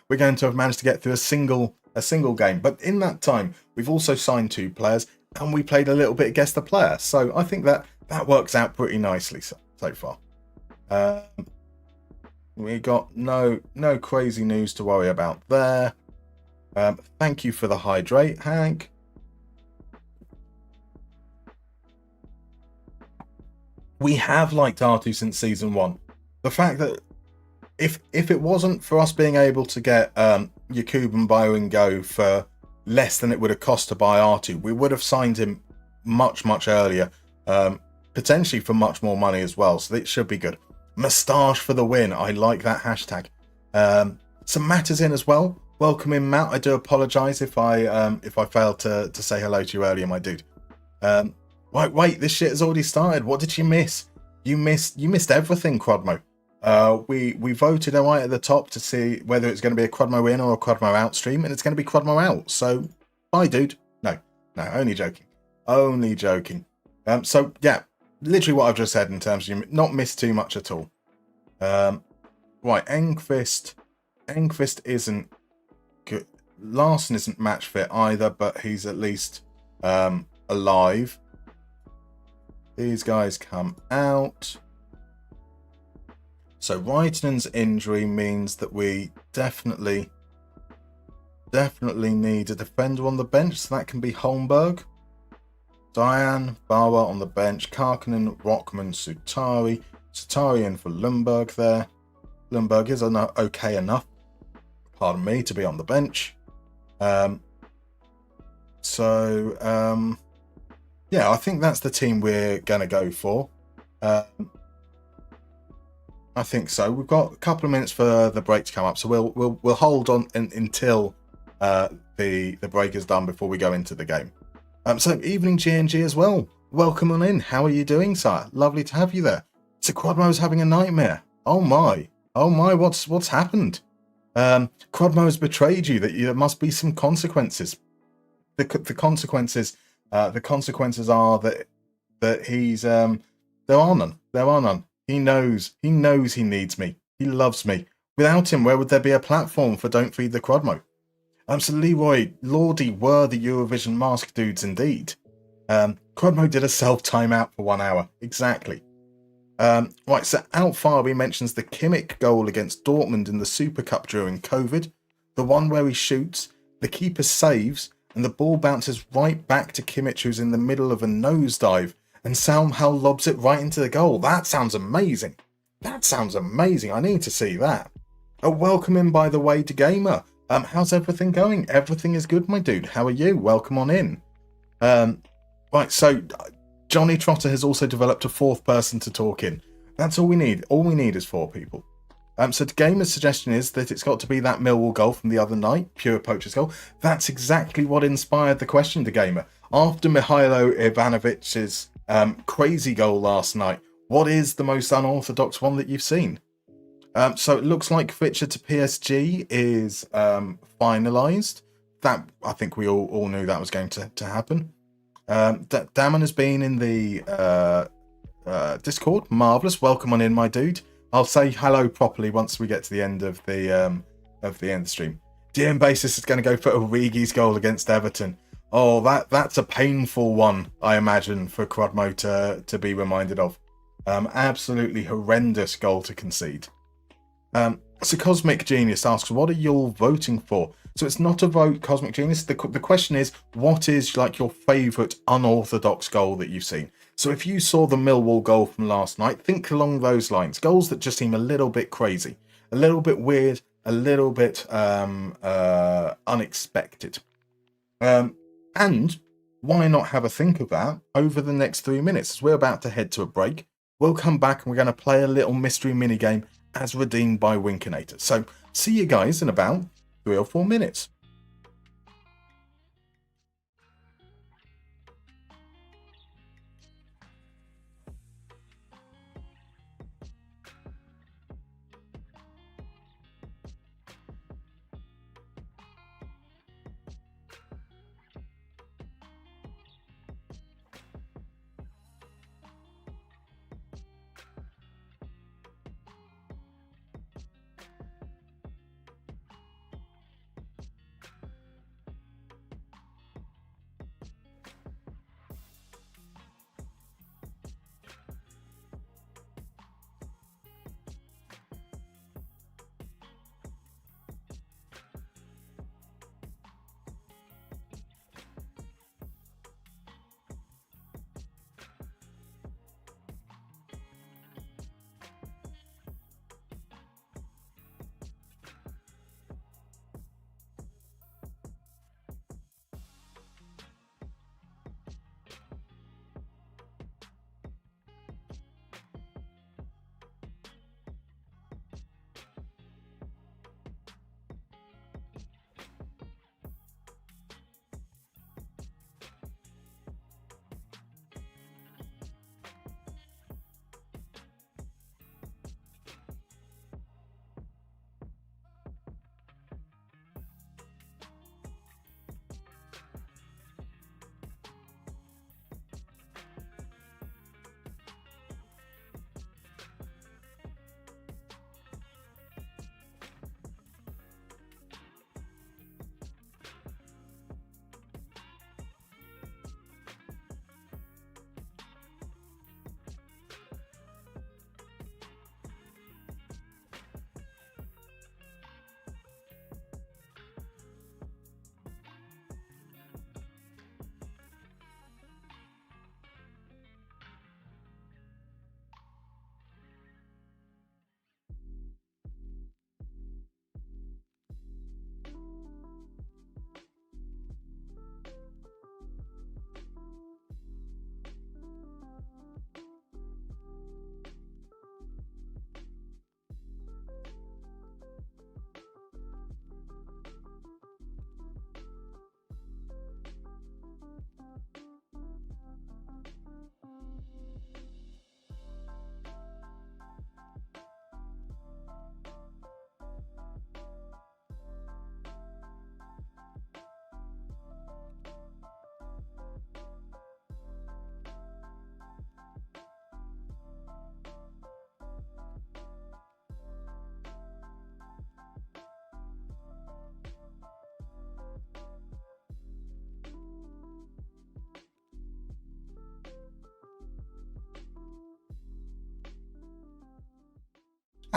A: we're going to have managed to get through a single game. But in that time, we've also signed 2 players, and we played a little bit against the player. So I think that that works out pretty nicely so far. We got no crazy news to worry about there. Thank you for the hydrate, Hank. We have liked R2 since season 1. The fact that if it wasn't for us being able to get Yakub and Byron Go for less than it would have cost to buy R2, we would have signed him much earlier, potentially for much more money as well, so it should be good. Moustache for the win. I like that hashtag. Some matters in as well. Welcome in, Matt. I do apologise if I failed to say hello to you earlier, my dude. Wait, this shit has already started. What did you miss? You missed everything, Crodmo. We voted right at the top to see whether it's going to be a Crodmo in or a Crodmo out stream, and it's going to be Crodmo out. So, bye, dude. No, only joking. So yeah, literally what I've just said in terms of you not missed too much at all. Right, Enqvist isn't good. Larson isn't match fit either, but he's at least alive. These guys come out. So Reitenen's injury means that we definitely need a defender on the bench. So that can be Holmberg, Diane, Bauer on the bench, Karkinen, Rockman, Sutari. Sutari in for Lundberg there. Lundberg is okay enough, pardon me, to be on the bench. Yeah, I think that's the team we're going to go for. I think so. We've got a couple of minutes for the break to come up, so we'll hold on until the break is done before we go into the game. So evening G&G as well. Welcome on in. How are you doing, sir? Lovely to have you there. So Quadmo's having a nightmare. Oh my, what's happened? Quadmo's betrayed you. There must be some consequences. The consequences are that he's there are none. He knows he needs me. He loves me. Without him, where would there be a platform for Don't Feed the Quadmo? So Leroy, Lordy were the Eurovision mask dudes indeed. Quadmo did a self timeout for 1 hour. Exactly. Right, so Outfarby mentions the Kimmich goal against Dortmund in the Super Cup during COVID. The one where he shoots, the keeper saves, and the ball bounces right back to Kimmich, who's in the middle of a nosedive, and somehow lobs it right into the goal. That sounds amazing. I need to see that. Welcome in, by the way, to Gamer. How's everything going? Everything is good, my dude. How are you? Welcome on in. Right, so Johnny Trotter has also developed a fourth person to talk in. That's all we need. All we need is 4 people. So the Gamer's suggestion is that it's got to be that Millwall goal from the other night, pure poacher's goal. That's exactly what inspired the question to Gamer. After Mihailo Ivanovic's crazy goal last night, what is the most unorthodox one that you've seen? So it looks like Fitcher to PSG is finalised. That, I think we all knew that was going to happen. Damon has been in the Discord. Marvellous. Welcome on in, my dude. I'll say hello properly once we get to the end of the stream. DM Basis is going to go for Origi's goal against Everton. Oh, that's a painful one, I imagine, for Quadmo to be reminded of. Absolutely horrendous goal to concede. So Cosmic Genius asks, what are you all voting for? So it's not a vote, Cosmic Genius. The question is, what is like your favourite unorthodox goal that you've seen? So if you saw the Millwall goal from last night, think along those lines. Goals that just seem a little bit crazy, a little bit weird, a little bit unexpected. And why not have a think of that over the next 3 minutes? As we're about to head to a break, we'll come back and we're going to play a little mystery minigame as redeemed by Winkinator. So see you guys in about 3 or 4 minutes.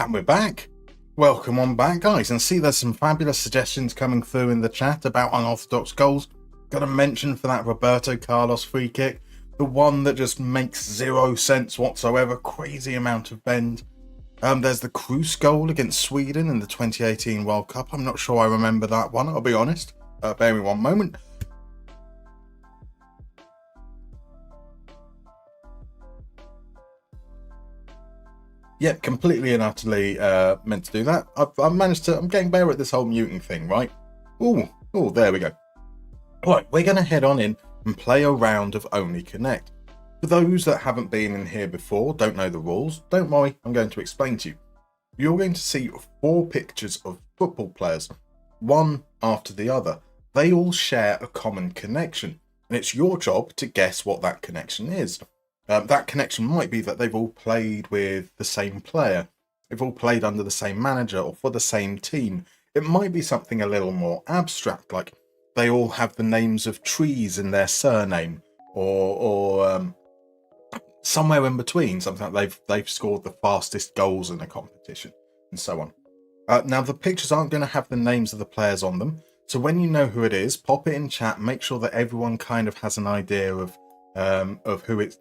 A: And we're back. Welcome on back, guys. And see, there's some fabulous suggestions coming through in the chat about unorthodox goals. Got a mention for that Roberto Carlos free kick. The one that just makes zero sense whatsoever. Crazy amount of bend. There's the Kroos goal against Sweden in the 2018 World Cup. I'm not sure I remember that one, I'll be honest. Bear me one moment. Yeah, completely and utterly meant to do that. I've managed to... I'm getting better at this whole muting thing, right? Oh, there we go. Right, we're going to head on in and play a round of Only Connect. For those that haven't been in here before, don't know the rules, don't worry, I'm going to explain to you. You're going to see 4 pictures of football players, one after the other. They all share a common connection, and it's your job to guess what that connection is. That connection might be that they've all played with the same player, they've all played under the same manager or for the same team. It might be something a little more abstract, like they all have the names of trees in their surname, or somewhere in between, something like they've scored the fastest goals in a competition, and so on. Now, the pictures aren't going to have the names of the players on them, so when you know who it is, pop it in chat, make sure that everyone kind of has an idea of who it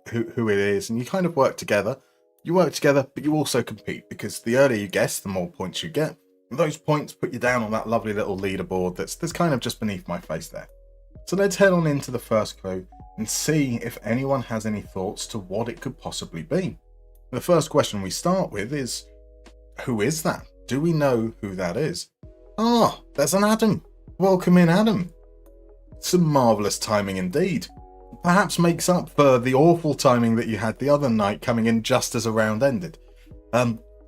A: is, and you kind of work together. You work together, but you also compete, because the earlier you guess, the more points you get. And those points put you down on that lovely little leaderboard that's kind of just beneath my face there. So let's head on into the first clue and see if anyone has any thoughts to what it could possibly be. The first question we start with is, who is that? Do we know who that is? Ah, there's an Adam. Welcome in, Adam. Some marvellous timing indeed. Perhaps makes up for the awful timing that you had the other night coming in just as a round ended.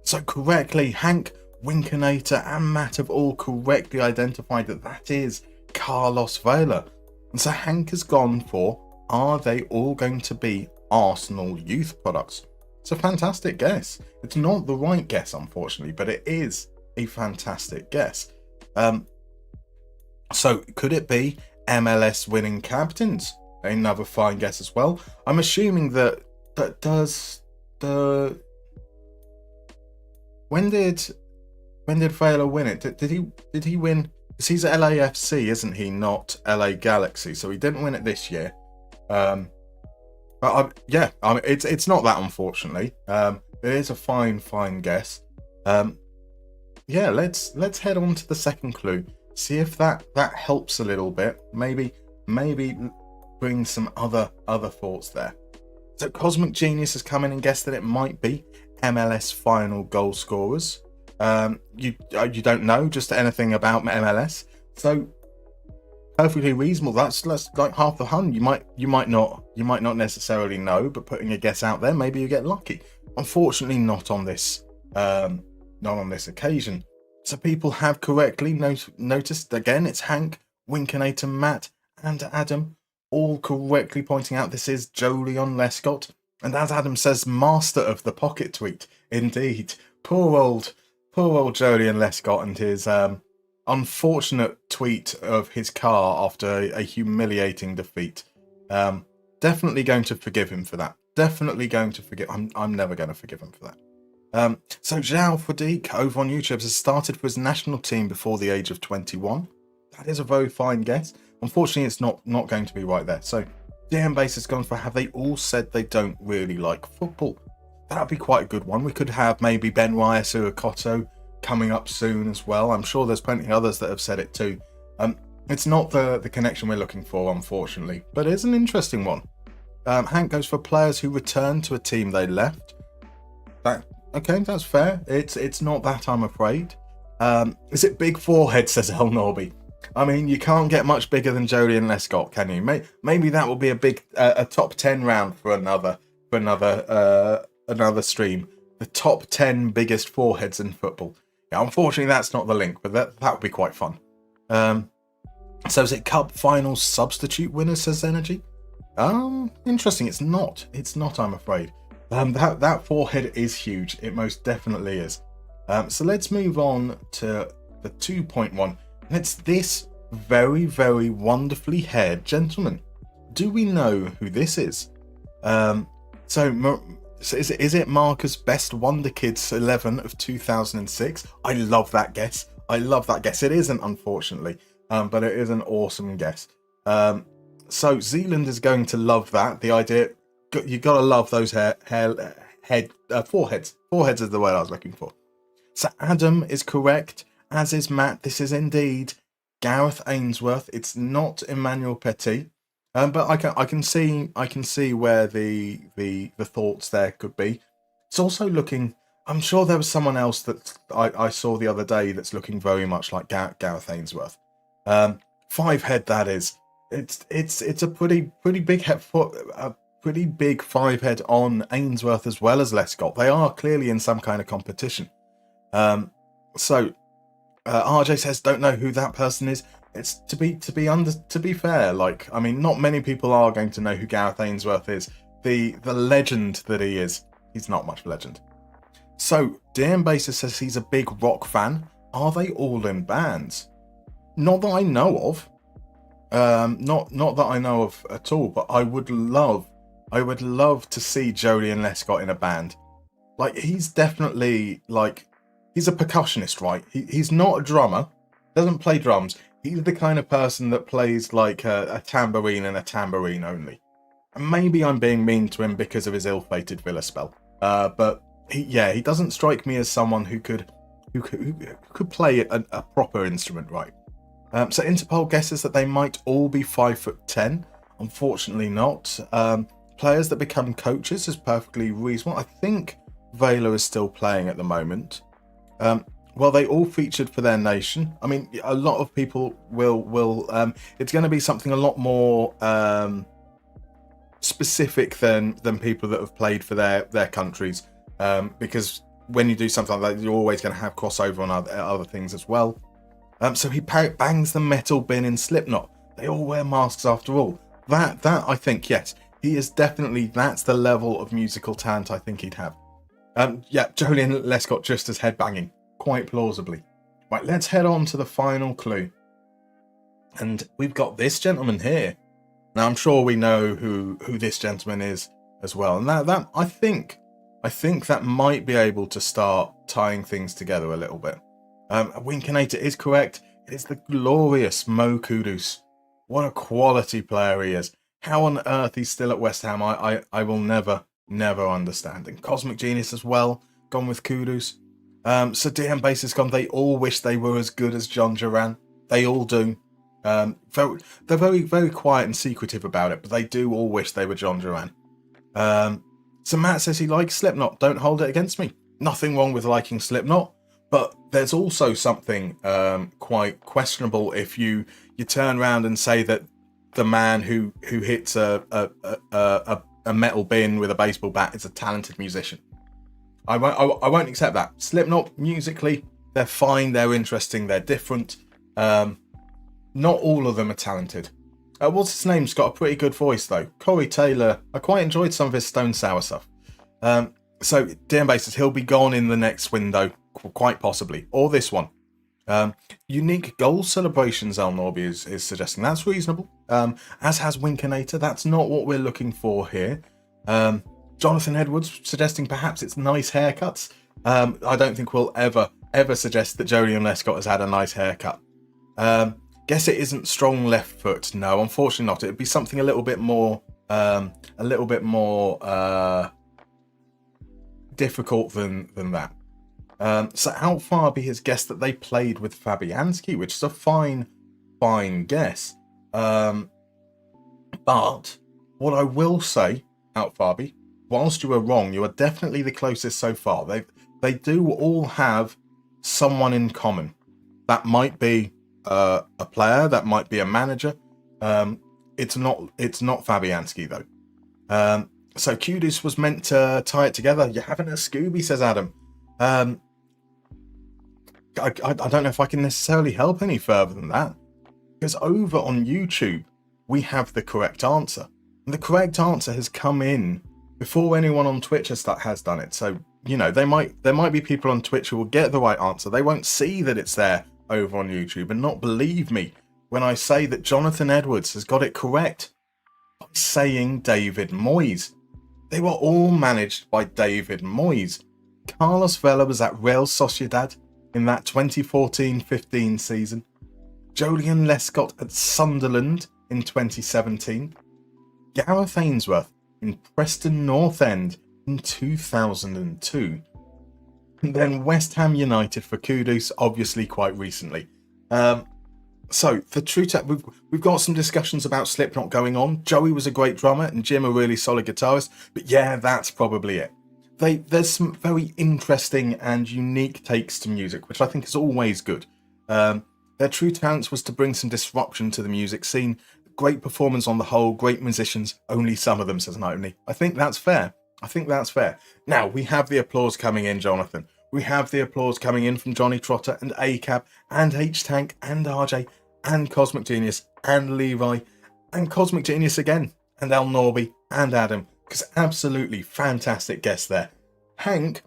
A: So correctly, Hank, Winkinator and Matt have all correctly identified that is Carlos Vela. And so Hank has gone for, are they all going to be Arsenal youth products? It's a fantastic guess. It's not the right guess, unfortunately, but it is a fantastic guess. So could it be MLS winning captains? Another fine guess as well. I'm assuming that does the... When did Vela win it? Did he win? Because he's at LAFC, isn't he? Not LA Galaxy. So he didn't win it this year. It's not that, unfortunately. It is a fine guess. Let's head on to the second clue. See if that helps a little bit. Maybe bring some other thoughts there. So Cosmic Genius has come in and guessed that it might be MLS final goal scorers. You don't know just anything about MLS, so perfectly reasonable. That's like half the fun. You might not necessarily know, but putting a guess out there, maybe you get lucky. Unfortunately, not on this occasion. So people have correctly noticed again. It's Hank, Winkinator, Matt, and Adam, all correctly pointing out this is Jolyon Lescott. And as Adam says, master of the pocket tweet. Indeed, poor old Jolyon Lescott and his unfortunate tweet of his car after a humiliating defeat. Definitely going to forgive him for that. Definitely going to forgive. I'm never going to forgive him for that. So João Fadique over on YouTube has started for his national team before the age of 21. That is a very fine guess. Unfortunately, it's not going to be right there. So DM Base has gone for, have they all said they don't really like football? That'd be quite a good one. We could have maybe Benwaya Suakoto coming up soon as well. I'm sure there's plenty of others that have said it too. It's not the connection we're looking for, unfortunately, but it's an interesting one. Hank goes for players who returned to a team they left. Okay, that's fair. It's not that, I'm afraid. Is it Big Forehead, says El Norby. I mean, you can't get much bigger than Jolyon Lescott, can you? Maybe that will be a top 10 round for another stream. The top 10 biggest foreheads in football. Yeah, unfortunately, that's not the link, but that would be quite fun. So is it Cup Finals substitute winner, says Energy? Interesting. It's not, I'm afraid. That forehead is huge. It most definitely is. So let's move on to the 2.1. And it's this very, very wonderfully haired gentleman. Do we know who this is? So So is it Marcus Best Wonder Kids 11 of 2006? I love that guess. It isn't, unfortunately, but it is an awesome guess. So Zealand is going to love that. The idea, you got to love those foreheads. Foreheads is the word I was looking for. So Adam is correct, as is Matt. This is indeed Gareth Ainsworth. It's not Emmanuel Petit. But I can see where the thoughts there could be. It's also looking. I'm sure there was someone else that I saw the other day that's looking very much like Gareth Ainsworth. 5 head, that is. It's a pretty big head for a pretty big 5 head on Ainsworth as well as Lescott. They are clearly in some kind of competition. So RJ says, don't know who that person is. It's to be fair, like, I mean, not many people are going to know who Gareth Ainsworth is. The legend that he is. He's not much of a legend. So DM Basis says he's a big rock fan. Are they all in bands? Not that I know of. Not that I know of at all. But I would love to see Jolien Lescott in a band. Like, he's definitely, like, he's a percussionist, right? He's not a drummer. Doesn't play drums. He's the kind of person that plays like a tambourine and a tambourine only. And maybe I'm being mean to him because of his ill-fated Villa spell. But he doesn't strike me as someone who could play a proper instrument right. So Interpol guesses that they might all be 5'10". Unfortunately not. Players that become coaches is perfectly reasonable. I think Vela is still playing at the moment. Well, they all featured for their nation. I mean, a lot of people will. It's going to be something a lot more specific than people that have played for their countries. Because when you do something like that, you're always going to have crossover on other things as well. So he bangs the metal bin in Slipknot. They all wear masks after all. That I think, yes, he is definitely. That's the level of musical talent I think he'd have. Jolien Lescott just as headbanging. Quite plausibly. Right, let's head on to the final clue. And we've got this gentleman here. Now, I'm sure we know who this gentleman is as well. And that I think that might be able to start tying things together a little bit. Winkinator is correct. It is the glorious Mo Kudus. What a quality player he is. How on earth he's still at West Ham, I will never understand. And Cosmic Genius as well, gone with Kudus. So DM Base has gone, they all wish they were as good as John Duran. They all do. They're very, very quiet and secretive about it, but they do all wish they were John Duran. So Matt says he likes Slipknot. Don't hold it against me. Nothing wrong with liking Slipknot, but there's also something quite questionable if you turn around and say that the man who hits a metal bin with a baseball bat is a talented musician. I won't accept that. Slipknot, musically, they're fine, they're interesting, they're different. Not all of them are talented. What's his name's got a pretty good voice, though. Corey Taylor, I quite enjoyed some of his Stone Sour stuff. So, DM Basis, he'll be gone in the next window, quite possibly. Or this one. Unique goal celebrations, Al Norby is suggesting. That's reasonable. As has Winkinator. That's not what we're looking for here. Jonathan Edwards suggesting perhaps it's nice haircuts. I don't think we'll ever suggest that Jolien Lescott has had a nice haircut. Guess it isn't strong left foot. No, unfortunately not. It'd be something a little bit more difficult than that. So Al Farby has guessed that they played with Fabianski, which is a fine guess. But what I will say, Al Farby, whilst you are wrong, you are definitely the closest so far. They do all have someone in common. That might be a player, that might be a manager. It's not Fabianski though. So Kudus was meant to tie it together. You're having a Scooby, says Adam. I don't know if I can necessarily help any further than that, because over on YouTube we have the correct answer, and the correct answer has come in before anyone on Twitch has done it. So there might be people on Twitch who will get the right answer. They won't see that it's there over on YouTube and not believe me when I say that Jonathan Edwards has got it correct by saying David Moyes. they were all managed by David Moyes. Carlos Vela was at Real Sociedad in that 2014-15 season. Jolyon Lescott at Sunderland in 2017. Gareth Ainsworth in Preston North End in 2002. And then West Ham United for Kudus, obviously quite recently. So, for True Tech, we've got some discussions about Slipknot going on. Joey was a great drummer and Jim a really solid guitarist. But yeah, that's probably it. There's some very interesting and unique takes to music, which I think is always good. Their true talents was to bring some disruption to the music scene. Great performance on the whole, great musicians, only some of them, says Nightly. I think that's fair. Now, we have the applause coming in, Jonathan. We have the applause coming in from Johnny Trotter and ACAB and H-Tank and RJ and Cosmic Genius and Levi and Cosmic Genius again and El Norby and Adam, because absolutely fantastic guests there. Hank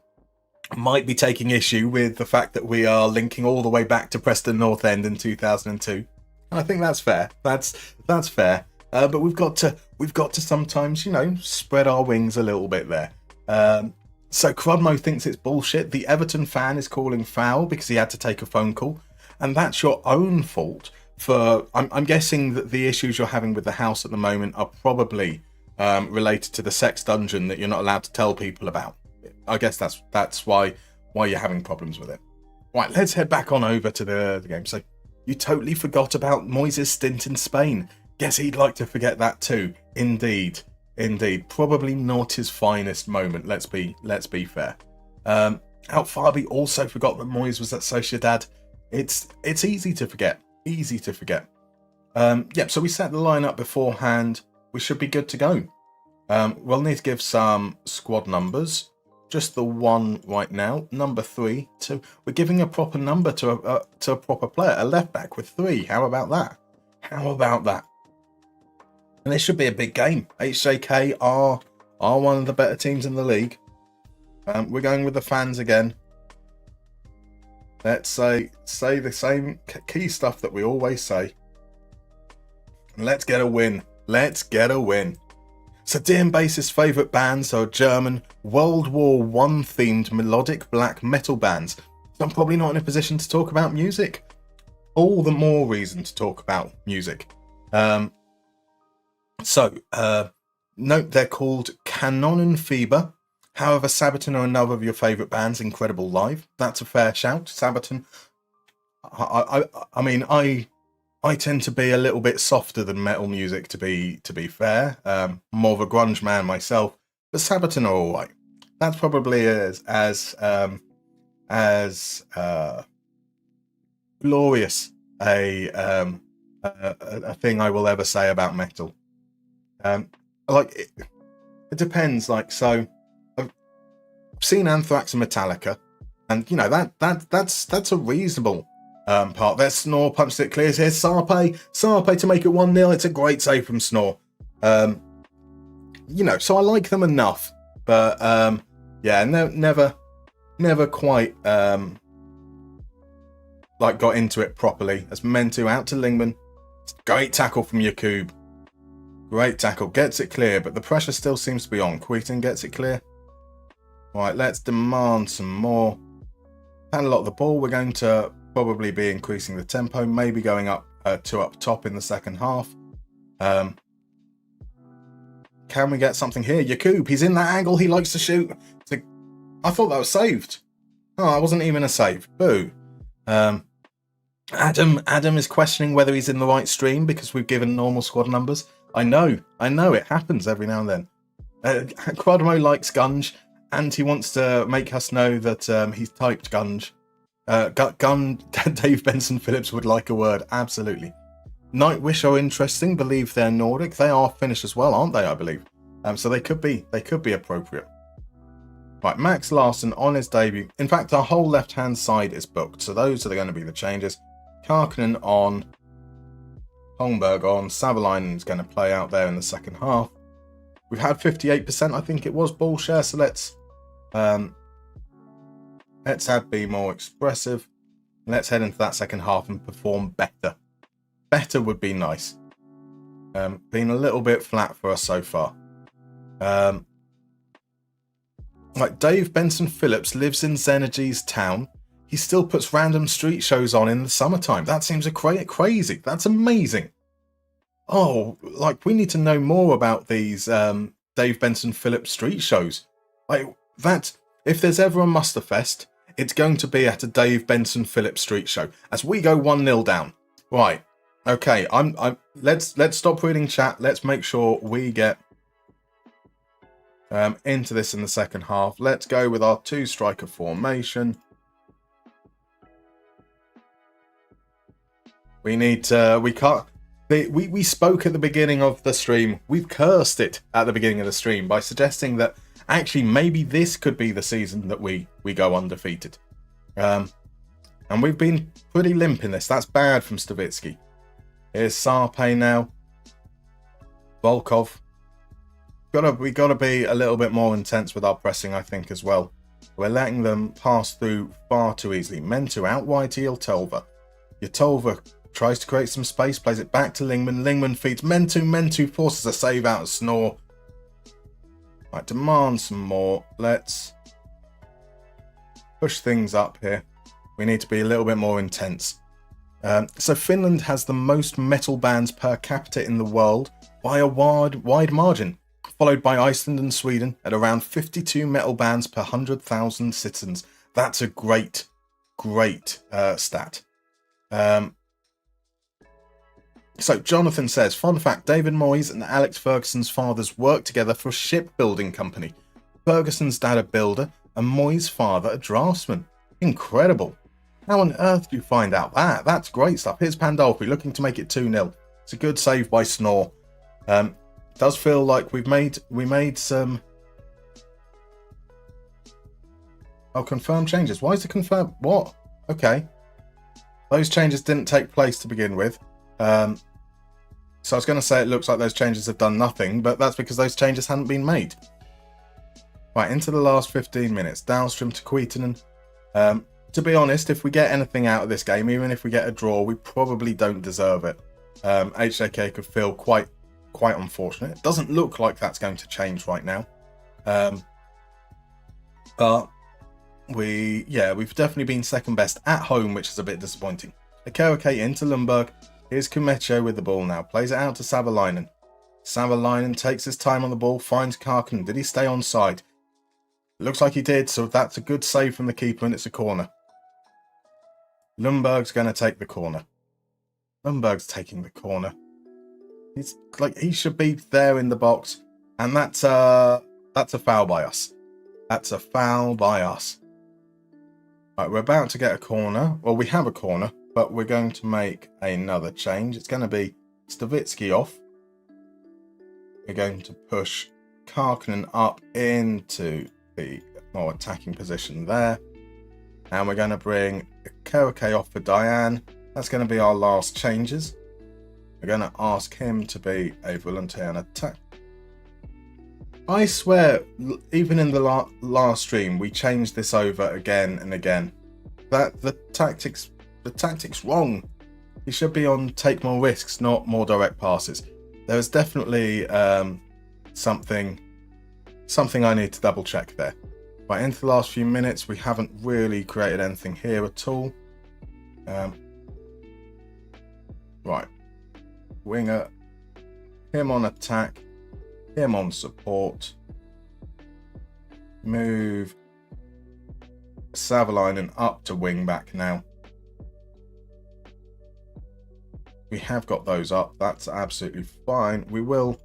A: might be taking issue with the fact that we are linking all the way back to Preston North End in 2002. And I think that's fair. That's fair. But we've got to sometimes, spread our wings a little bit there. So Crudmo thinks it's bullshit. The Everton fan is calling foul because he had to take a phone call. And that's your own fault for... I'm guessing that the issues you're having with the house at the moment are probably related to the sex dungeon that you're not allowed to tell people about. I guess that's why you're having problems with it. Right, let's head back on over to the game. So you totally forgot about Moyes' stint in Spain. Guess he'd like to forget that too. Indeed. Probably not his finest moment. Let's be fair. Out Farby also forgot that Moyes was at Sociedad. It's easy to forget. So we set the lineup beforehand. We should be good to go. We'll need to give some squad numbers. Just the one right now. Number 3. So we're giving a proper number to a proper player. A left back with 3. How about that? And this should be a big game. HJK are one of the better teams in the league. We're going with the fans again. Let's say the same key stuff that we always say. Let's get a win. So Dean Bass's favourite bands are German World War I themed melodic black metal bands. So I'm probably not in a position to talk about music. All the more reason to talk about music. Note they're called Kanonenfieber. However, Sabaton are another of your favourite bands, incredible live. That's a fair shout. Sabaton. I tend to be a little bit softer than metal music, to be fair. More of a grunge man myself, but Sabaton are all right. That's probably as glorious a thing I will ever say about metal. It depends. So I've seen Anthrax and Metallica, and that's a reasonable part. Their Snore punched it clear here. Sarpe to make it 1-0. It's a great save from Snore. So I like them enough, but never quite got into it properly. As meant to. Out to Lingman. Great tackle from Yakub. Great tackle. Gets it clear, but the pressure still seems to be on. Queaton gets it clear. Right, let's demand some more. Had a lot of the ball. We're going to probably be increasing the tempo, maybe going up to up top in the second half. Can we get something here? Yakub, he's in that angle. He likes to shoot. I thought that was saved. Oh, it wasn't even a save. Boo. Adam is questioning whether he's in the right stream because we've given normal squad numbers. I know, it happens every now and then. Quadmo likes Gunge, and he wants to make us know that he's typed Gunge. Dave Benson Phillips would like a word, absolutely. Nightwish are interesting, believe they're Nordic. They are Finnish as well, aren't they, I believe? So they could be appropriate. Right, Max Larson on his debut. In fact, our whole left-hand side is booked, so those are going to be the changes. Karkinen on, Holmberg on, Savalainen's going to play out there in the second half. We've had 58%, I think it was, ball share, so let's be more expressive. Let's head into that second half and perform better. Better would be nice. Been a little bit flat for us so far. Like, Dave Benson Phillips lives in Zenergy's town. He still puts random street shows on in the summertime. That seems crazy. That's amazing. Oh, like, we need to know more about these Dave Benson Phillips street shows. Like, that, if there's ever a Musterfest, it's going to be at a Dave Benson Phillips street show. As we go 1-0 down. Right. Okay, let's stop reading chat. Let's make sure we get into this in the second half. Let's go with our 2-striker formation. We spoke at the beginning of the stream. We've cursed it at the beginning of the stream by suggesting that actually maybe this could be the season that we go undefeated. And we've been pretty limp in this. That's bad from Stavitsky. Here's Sarpe now. Volkov. We gotta be a little bit more intense with our pressing, I think, as well. We're letting them pass through far too easily. Mentu out wide to Yeltova. Yeltova tries to create some space, plays it back to Lingman. Lingman feeds Mentu. Mentu forces a save out of Snore. Right, demand some more. Let's push things up here. We need to be a little bit more intense. So Finland has the most metal bands per capita in the world by a wide margin, followed by Iceland and Sweden at around 52 metal bands per 100,000 citizens. That's a great stat. So Jonathan says, fun fact, David Moyes and Alex Ferguson's fathers worked together for a shipbuilding company. Ferguson's dad a builder and Moyes' father a draftsman. Incredible. How on earth do you find out that? That's great stuff. Here's Pandolfi looking to make it 2-0. It's a good save by Snore. Does feel like we made some confirmed changes. Why is it confirmed? What? Okay. Those changes didn't take place to begin with. So I was going to say it looks like those changes have done nothing, but that's because those changes hadn't been made. Right, into the last 15 minutes. Dahlstrom to Kuitunen. To be honest, if we get anything out of this game, even if we get a draw, we probably don't deserve it. HJK could feel quite unfortunate. It doesn't look like that's going to change right now. But we've definitely been second best at home, which is a bit disappointing. Akerake into Lundberg. Here's Kumecho with the ball now. Plays it out to Savalainen. Savalainen takes his time on the ball, finds Karkin. Did he stay onside? Looks like he did, so that's a good save from the keeper and it's a corner. Lundberg's going to take the corner. Lundberg's taking the corner. He's like, he should be there in the box, and that's a foul by us. That's a foul by us. Right, we're about to get a corner. Well, we have a corner, but we're going to make another change. It's going to be Stavitsky off. We're going to push Karkinen up into the more attacking position there. And we're going to bring Kerake off for Diane. That's going to be our last changes. We're going to ask him to be a volunteer and attack. I swear, even in the last stream, we changed this over again and again. That the tactics wrong. He should be on take more risks, not more direct passes. There is definitely something I need to double check there. Right, into the last few minutes, we haven't really created anything here at all. Right, winger, him on attack, him on support. Move Savalainen up to wing back now. We have got those up. That's absolutely fine. We will.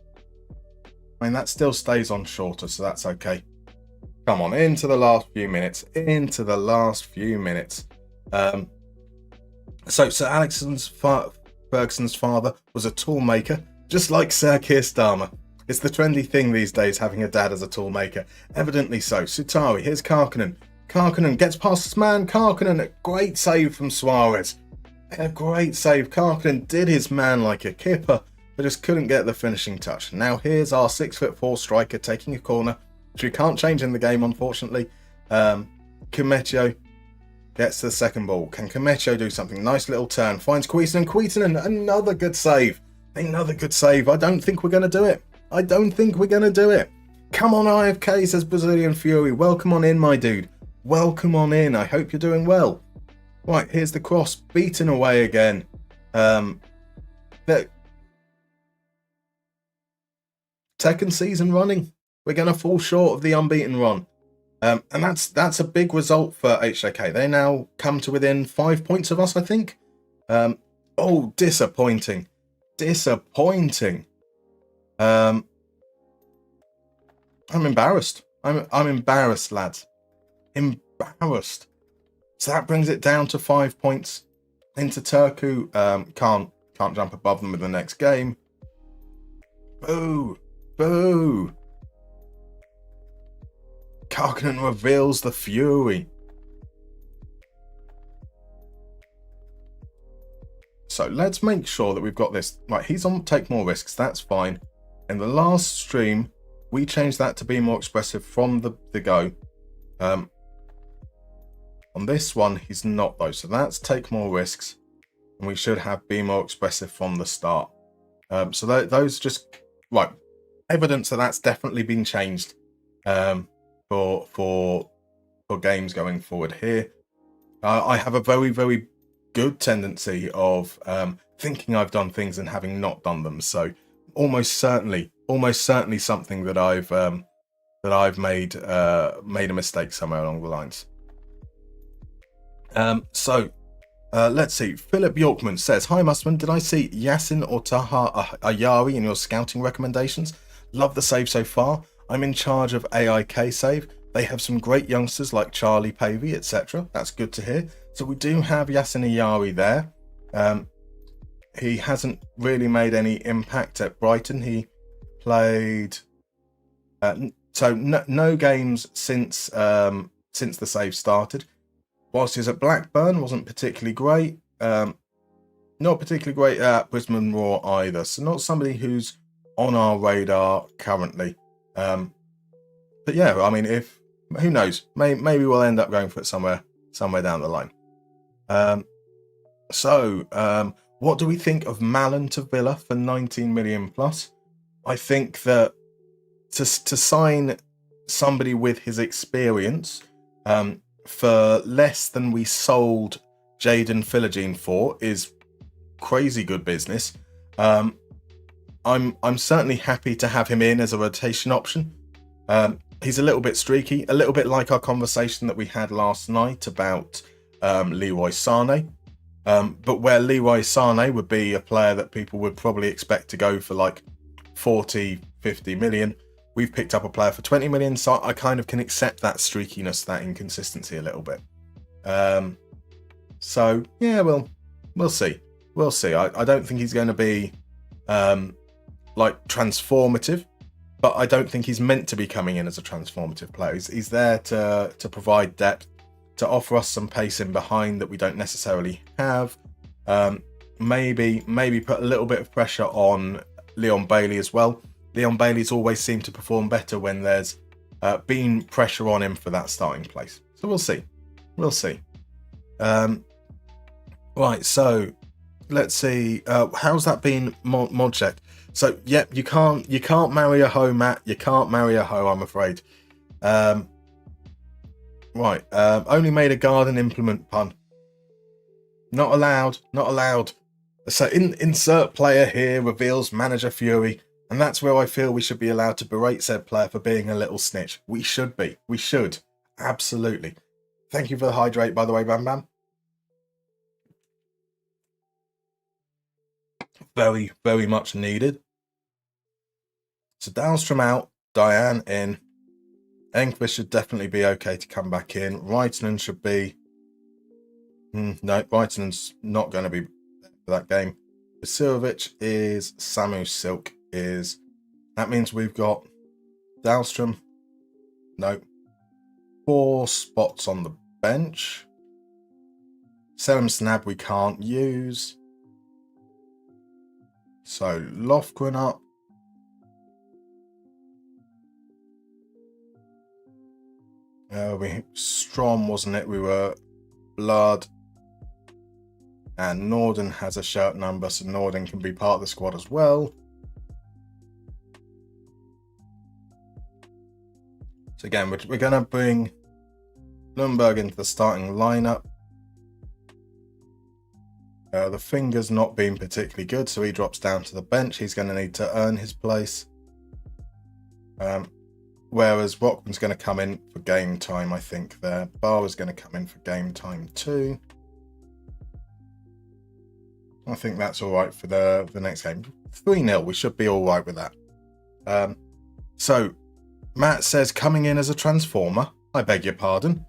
A: I mean, that still stays on shorter, so that's okay. Come on, into the last few minutes. Into the last few minutes. So Alex Ferguson's father was a tool maker, just like Sir Keir Starmer. It's the trendy thing these days, having a dad as a tool maker. Evidently so. Sutari, here's Karkinen. Karkinen gets past his man. Karkinen, a great save from Suarez. A great save. Karkinen did his man like a kipper, but just couldn't get the finishing touch. Now here's our 6'4" striker taking a corner, which we can't change in the game, unfortunately. Kumecho gets to the second ball. Can Kumecho do something? Nice little turn. Finds Kuitunen. Kuitunen, another good save. Another good save. I don't think we're going to do it. Come on, IFK, says Brazilian Fury. Welcome on in, my dude. Welcome on in. I hope you're doing well. Right, here's the cross, beaten away again. Second season running, we're going to fall short of the unbeaten run. And that's a big result for HJK. They now come to within 5 points of us, I think. Oh, disappointing. Disappointing. I'm embarrassed. I'm embarrassed, lads. Embarrassed. So that brings it down to 5 points. Into Turku, can't jump above them in the next game. Boo. Boo. Karkinen reveals the Fury. So let's make sure that we've got this. Right, he's on take more risks. That's fine. In the last stream, we changed that to be more expressive from the go. On this one, he's not though. So that's take more risks. And we should have be more expressive from the start. So those just, right. Evidence that that's definitely been changed for games going forward here. I have a very, very good tendency of thinking I've done things and having not done them. So almost certainly something that I've made a mistake somewhere along the lines. Let's see. Philip Yorkman says, "Hi Musterman, did I see Yasin or Taha Ayari in your scouting recommendations? Love the save so far. I'm in charge of AIK save. They have some great youngsters like Charlie Pavey, etc. That's good to hear. So we do have Yasin Ayari there. He hasn't really made any impact at Brighton. He played no games since the save started. Whilst he was at Blackburn, wasn't particularly great. Not particularly great at Brisbane Roar either. So not somebody who's on our radar currently. But yeah, I mean, who knows? Maybe we'll end up going for it somewhere down the line. What do we think of Mallon to Villa for 19 million plus? I think that to sign somebody with his experience for less than we sold Jaden Philogene for is crazy good business. I'm certainly happy to have him in as a rotation option. He's a little bit streaky, a little bit like our conversation that we had last night about Leroy Sané. But where Leroy Sané would be a player that people would probably expect to go for like 40, 50 million, we've picked up a player for 20 million, so I kind of can accept that streakiness, that inconsistency a little bit. So yeah, we'll see. We'll see. I don't think he's going to be like transformative, but I don't think he's meant to be coming in as a transformative player. He's there to provide depth, to offer us some pace in behind that we don't necessarily have. Maybe put a little bit of pressure on Leon Bailey as well. Leon Bailey's always seemed to perform better when there's been pressure on him for that starting place. So we'll see. We'll see. Right, so let's see. How's that been mod checked? So, yep, you can't marry a hoe, Matt. You can't marry a hoe, I'm afraid. Right, only made a garden implement pun. Not allowed. So, insert player here reveals manager Fury, and that's where I feel we should be allowed to berate said player for being a little snitch. We should be. We should. Absolutely. Thank you for the hydrate, by the way, Bam Bam. Very, very much needed. So Dahlstrom out, Diane in. Enqvist should definitely be okay to come back in. Reitinen should be... no, Reitinen's not going to be for that game. Vasilovic is... Samu Silk is... That means we've got Dahlstrom. No. 4 spots on the bench. Selim Snab we can't use. So Lofgren up. Strom, wasn't it? We were Blood. And Norden has a shirt number, so Norden can be part of the squad as well. So again, we're going to bring Lundberg into the starting lineup. The finger's not been particularly good, so he drops down to the bench. He's going to need to earn his place. Whereas Rockman's going to come in for game time, I think, there. Bauer's going to come in for game time too. I think that's all right for the next game. 3-0, we should be all right with that. So, Matt says, coming in as a transformer. I beg your pardon.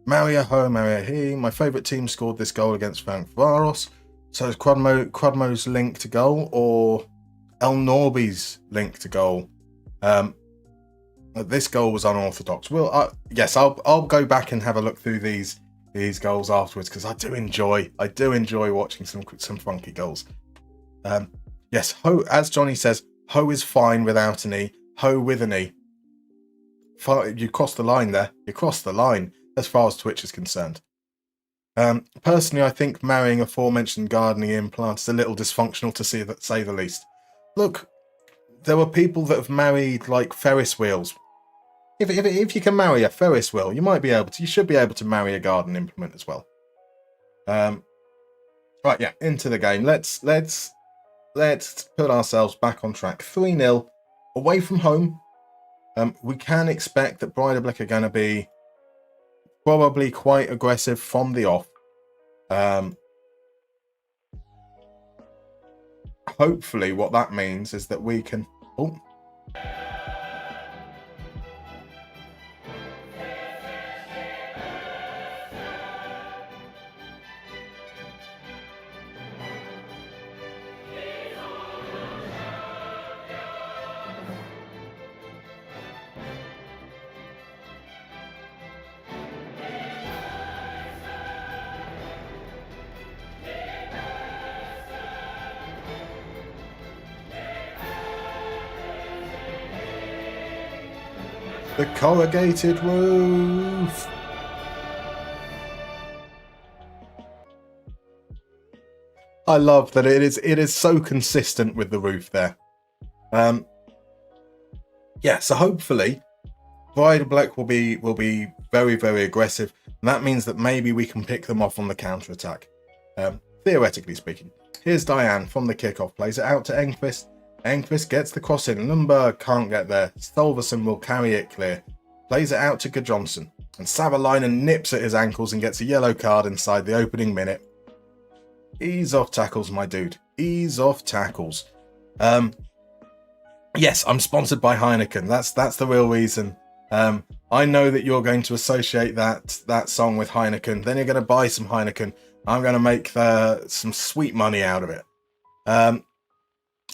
A: Mariehamn, my favourite team scored this goal against Ferencváros. So is Crudmo's link to goal or El Norby's link to goal? This goal was unorthodox. Well, yes, I'll go back and have a look through these goals afterwards because I do enjoy watching some funky goals. Yes, Ho, as Johnny says, Ho is fine without an E. Ho with an E. You crossed the line there. You crossed the line as far as Twitch is concerned. Personally, I think marrying aforementioned gardening implant is a little dysfunctional to say the least. Look, there were people that have married like Ferris wheels. If you can marry a Ferris wheel, you should be able to marry a garden implement as well. Right, yeah, into the game. Let's put ourselves back on track. 3-0 away from home. We can expect that Breidablik are going to be probably quite aggressive from the off. Hopefully what that means is that we can... Oh. The corrugated roof. I love that it is so consistent with the roof there. Yeah, so hopefully Breidablik will be very, very aggressive. And that means that maybe we can pick them off on the counter attack. Theoretically speaking. Here's Diane from the kickoff, plays it out to Enqvist. Enqvist gets the cross in. Lundberg can't get there. Stolverson will carry it clear. Plays it out to Johnson. And Savalainen nips at his ankles and gets a yellow card inside the opening minute. Ease off tackles, my dude. Ease off tackles. Yes, I'm sponsored by Heineken. That's the real reason. I know that you're going to associate that song with Heineken. Then you're going to buy some Heineken. I'm going to make some sweet money out of it.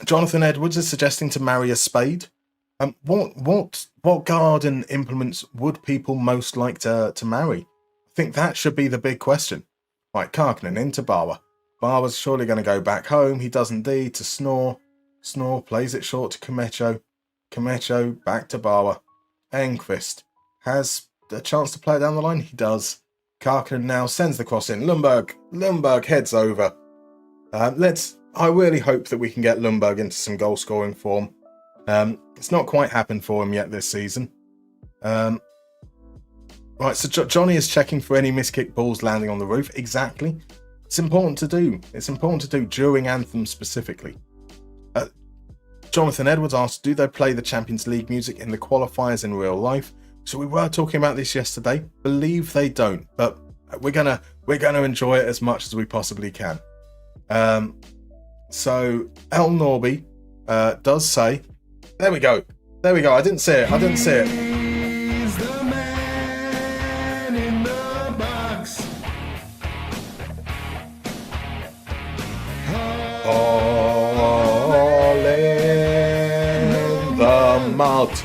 A: Jonathan Edwards is suggesting to marry a spade. What garden implements would people most like to marry? I think that should be the big question. Right, Karkinen into Bauer. Bauer's surely going to go back home. He does indeed to Snore. Snore plays it short to Kamecho. Kamecho back to Bauer. Enqvist has a chance to play it down the line. He does. Karkinen now sends the cross in. Lundberg heads over. I really hope that we can get Lundberg into some goal scoring form. It's not quite happened for him yet this season. Right, so Johnny is checking for any miskick balls landing on the roof. Exactly. It's important to do. It's important to do during Anthem specifically. Jonathan Edwards asked, do they play the Champions League music in the qualifiers in real life? So we were talking about this yesterday. Believe they don't, but we're gonna enjoy it as much as we possibly can. So El Norby does say, there we go. I didn't see it.
B: He's the man in the box.
A: All in the mouth.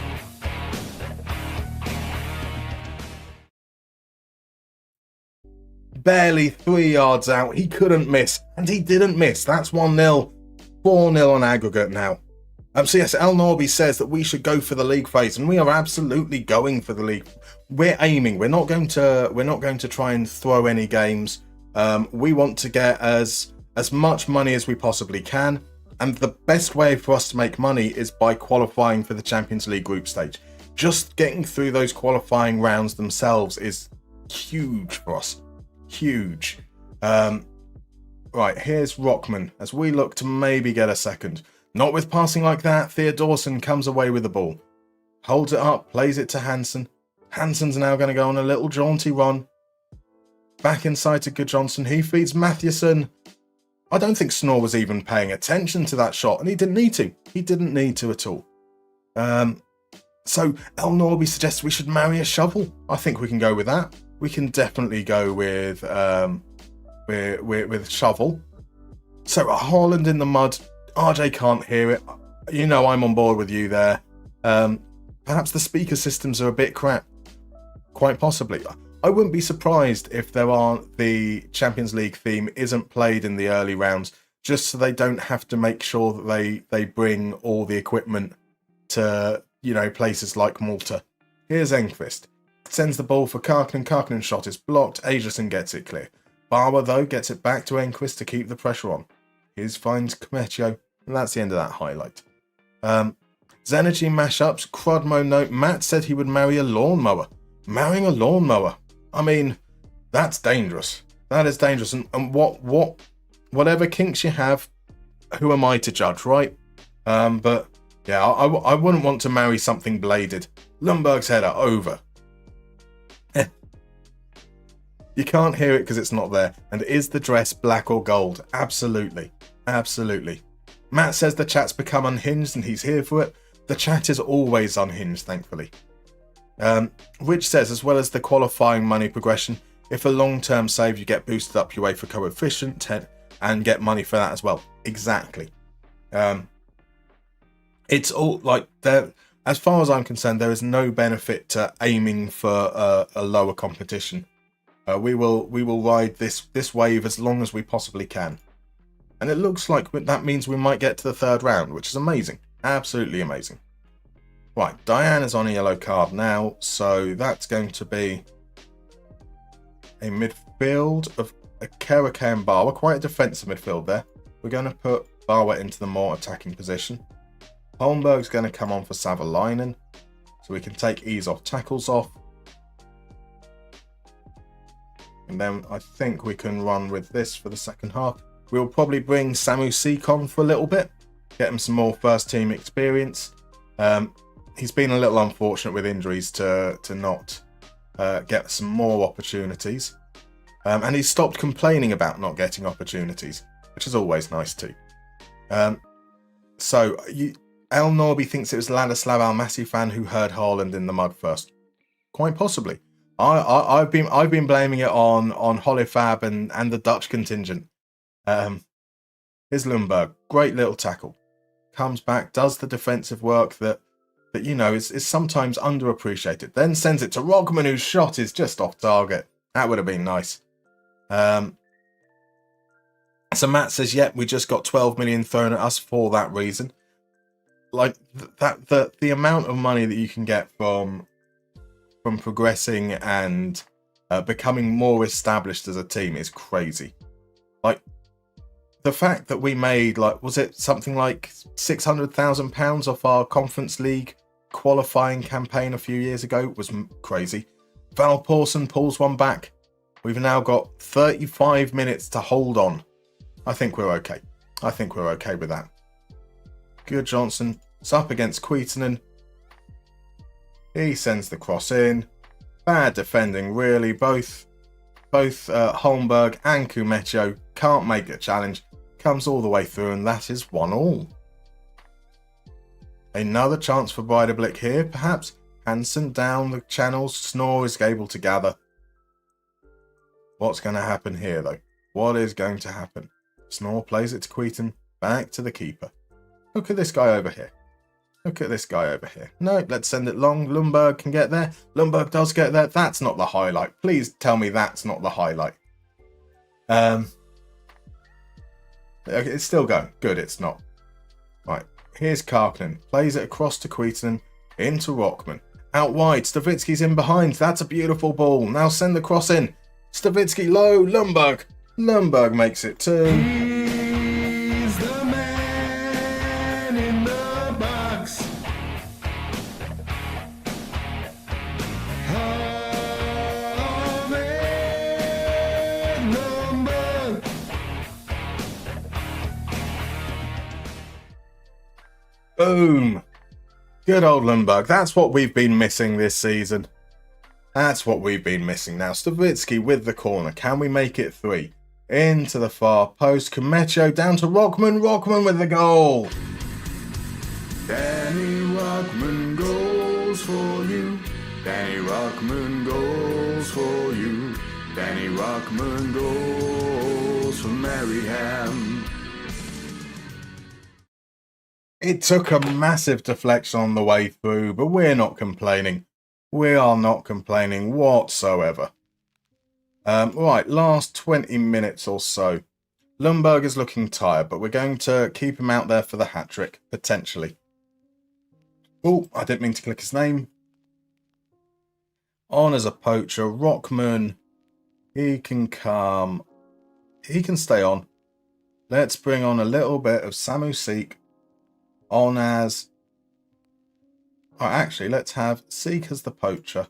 A: Barely 3 yards out. He couldn't miss. And he didn't miss. That's 1-0. 4-0 on aggregate now. So yes, El Norby says that we should go for the league phase, and we are absolutely going for the league. We're aiming. We're not going to try and throw any games. We want to get as much money as we possibly can, and the best way for us to make money is by qualifying for the Champions League group stage. just getting through those qualifying rounds themselves is huge for us. Huge. Right, here's Rockman as we look to maybe get a second. Not with passing like that. Theodorsson comes away with the ball. Holds it up, plays it to Hansen. Hansen's now going to go on a little jaunty run. Back inside to Gudjonsson. He feeds Mathieson. I don't think Snor was even paying attention to that shot, and he didn't need to. He didn't need to at all. So El Norby suggests we should marry a shovel. I think we can go with that. We can definitely go with shovel. So Haaland in the mud. RJ can't hear it. You know I'm on board with you there. Perhaps the speaker systems are a bit crap. Quite possibly. I wouldn't be surprised if the Champions League theme isn't played in the early rounds, just so they don't have to make sure that they bring all the equipment to, places like Malta. Here's Enqvist. Sends the ball for Karkinen. Karkinen's shot is blocked. Adrian gets it clear. Barber, though, gets it back to Enqvist to keep the pressure on. Here's finds Kmetio, and that's the end of that highlight. Zenergy mashups. Crudmo note. Matt said he would marry a lawnmower. Marrying a lawnmower. I mean, that's dangerous. That is dangerous. And whatever kinks you have, who am I to judge, right? But yeah, I wouldn't want to marry something bladed. Lundberg's header over. You can't hear it because it's not there. And is the dress black or gold? Absolutely. Absolutely. Matt says the chat's become unhinged and he's here for it. The chat is always unhinged, thankfully. Rich says, as well as the qualifying money progression, if a long-term save, you get boosted up your UEFA coefficient and get money for that as well. Exactly. It's all like there. As far as I'm concerned, there is no benefit to aiming for a lower competition. We will ride this wave as long as we possibly can, and it looks like that means we might get to the third round, which is amazing, absolutely amazing. Right, Diane is on a yellow card now, so that's going to be a midfield of Akerake and Barwa, quite a defensive midfield there. We're going to put Barwa into the more attacking position. Holmberg's going to come on for Savalainen, so we can take ease off tackles off. And then I think we can run with this for the second half. We'll probably bring Samu Sikon for a little bit, get him some more first team experience. He's been a little unfortunate with injuries to not get some more opportunities. And he's stopped complaining about not getting opportunities, which is always nice too. So El Norby thinks it was Ladislav Almassy-fan who heard Haaland in the mud first. Quite possibly. I've been blaming it on Holifab and the Dutch contingent. Here's Lundberg. Great little tackle. Comes back, does the defensive work that is sometimes underappreciated. Then sends it to Rockman, whose shot is just off target. That would have been nice. So Matt says, yep, we just got 12 million thrown at us for that reason. Like the amount of money that you can get from progressing and becoming more established as a team is crazy. Like the fact that we made, was it something like £600,000 off our Conference League qualifying campaign a few years ago was crazy. Val Pawson pulls one back. We've now got 35 minutes to hold on. I think we're okay. I think we're okay with that. Good Johnson. It's up against Kuitunen. He sends the cross in. Bad defending, really. Both Holmberg and Kumetio can't make the challenge. Comes all the way through, and that is 1-1. Another chance for Breidablik here, perhaps. Hansen down the channels. Snor is able to gather. What's going to happen here, though? What is going to happen? Snor plays it to Kuitunen. Back to the keeper. Look at this guy over here. Look at this guy over here. No, let's send it long. Lundberg can get there. Lundberg does get there. That's not the highlight. Please tell me that's not the highlight. Okay, it's still going. Good, it's not. Right, here's Karkinen. Plays it across to Kuitunen. Into Rockman. Out wide. Stavitsky's in behind. That's a beautiful ball. Now send the cross in. Stavitsky low. Lundberg. Lundberg makes it 2. Boom. Good old Lundberg. That's what we've been missing this season. That's what we've been missing. Now, Stavitsky with the corner. Can we make it 3? Into the far post. Kamecho down to Rockman. Rockman with the goal.
B: Danny Rockman goes for you. Danny Rockman goes for you. Danny Rockman goes for Mariehamn.
A: It took a massive deflection on the way through, but we're not complaining. We are not complaining whatsoever. Right, last 20 minutes or so. Lundberg is looking tired, but we're going to keep him out there for the hat-trick, potentially. Oh, I didn't mean to click his name. On as a poacher, Rockman. He can come. He can stay on. Let's bring on a little bit of Samu Seek. On as... Oh, actually, let's have Seek as the poacher.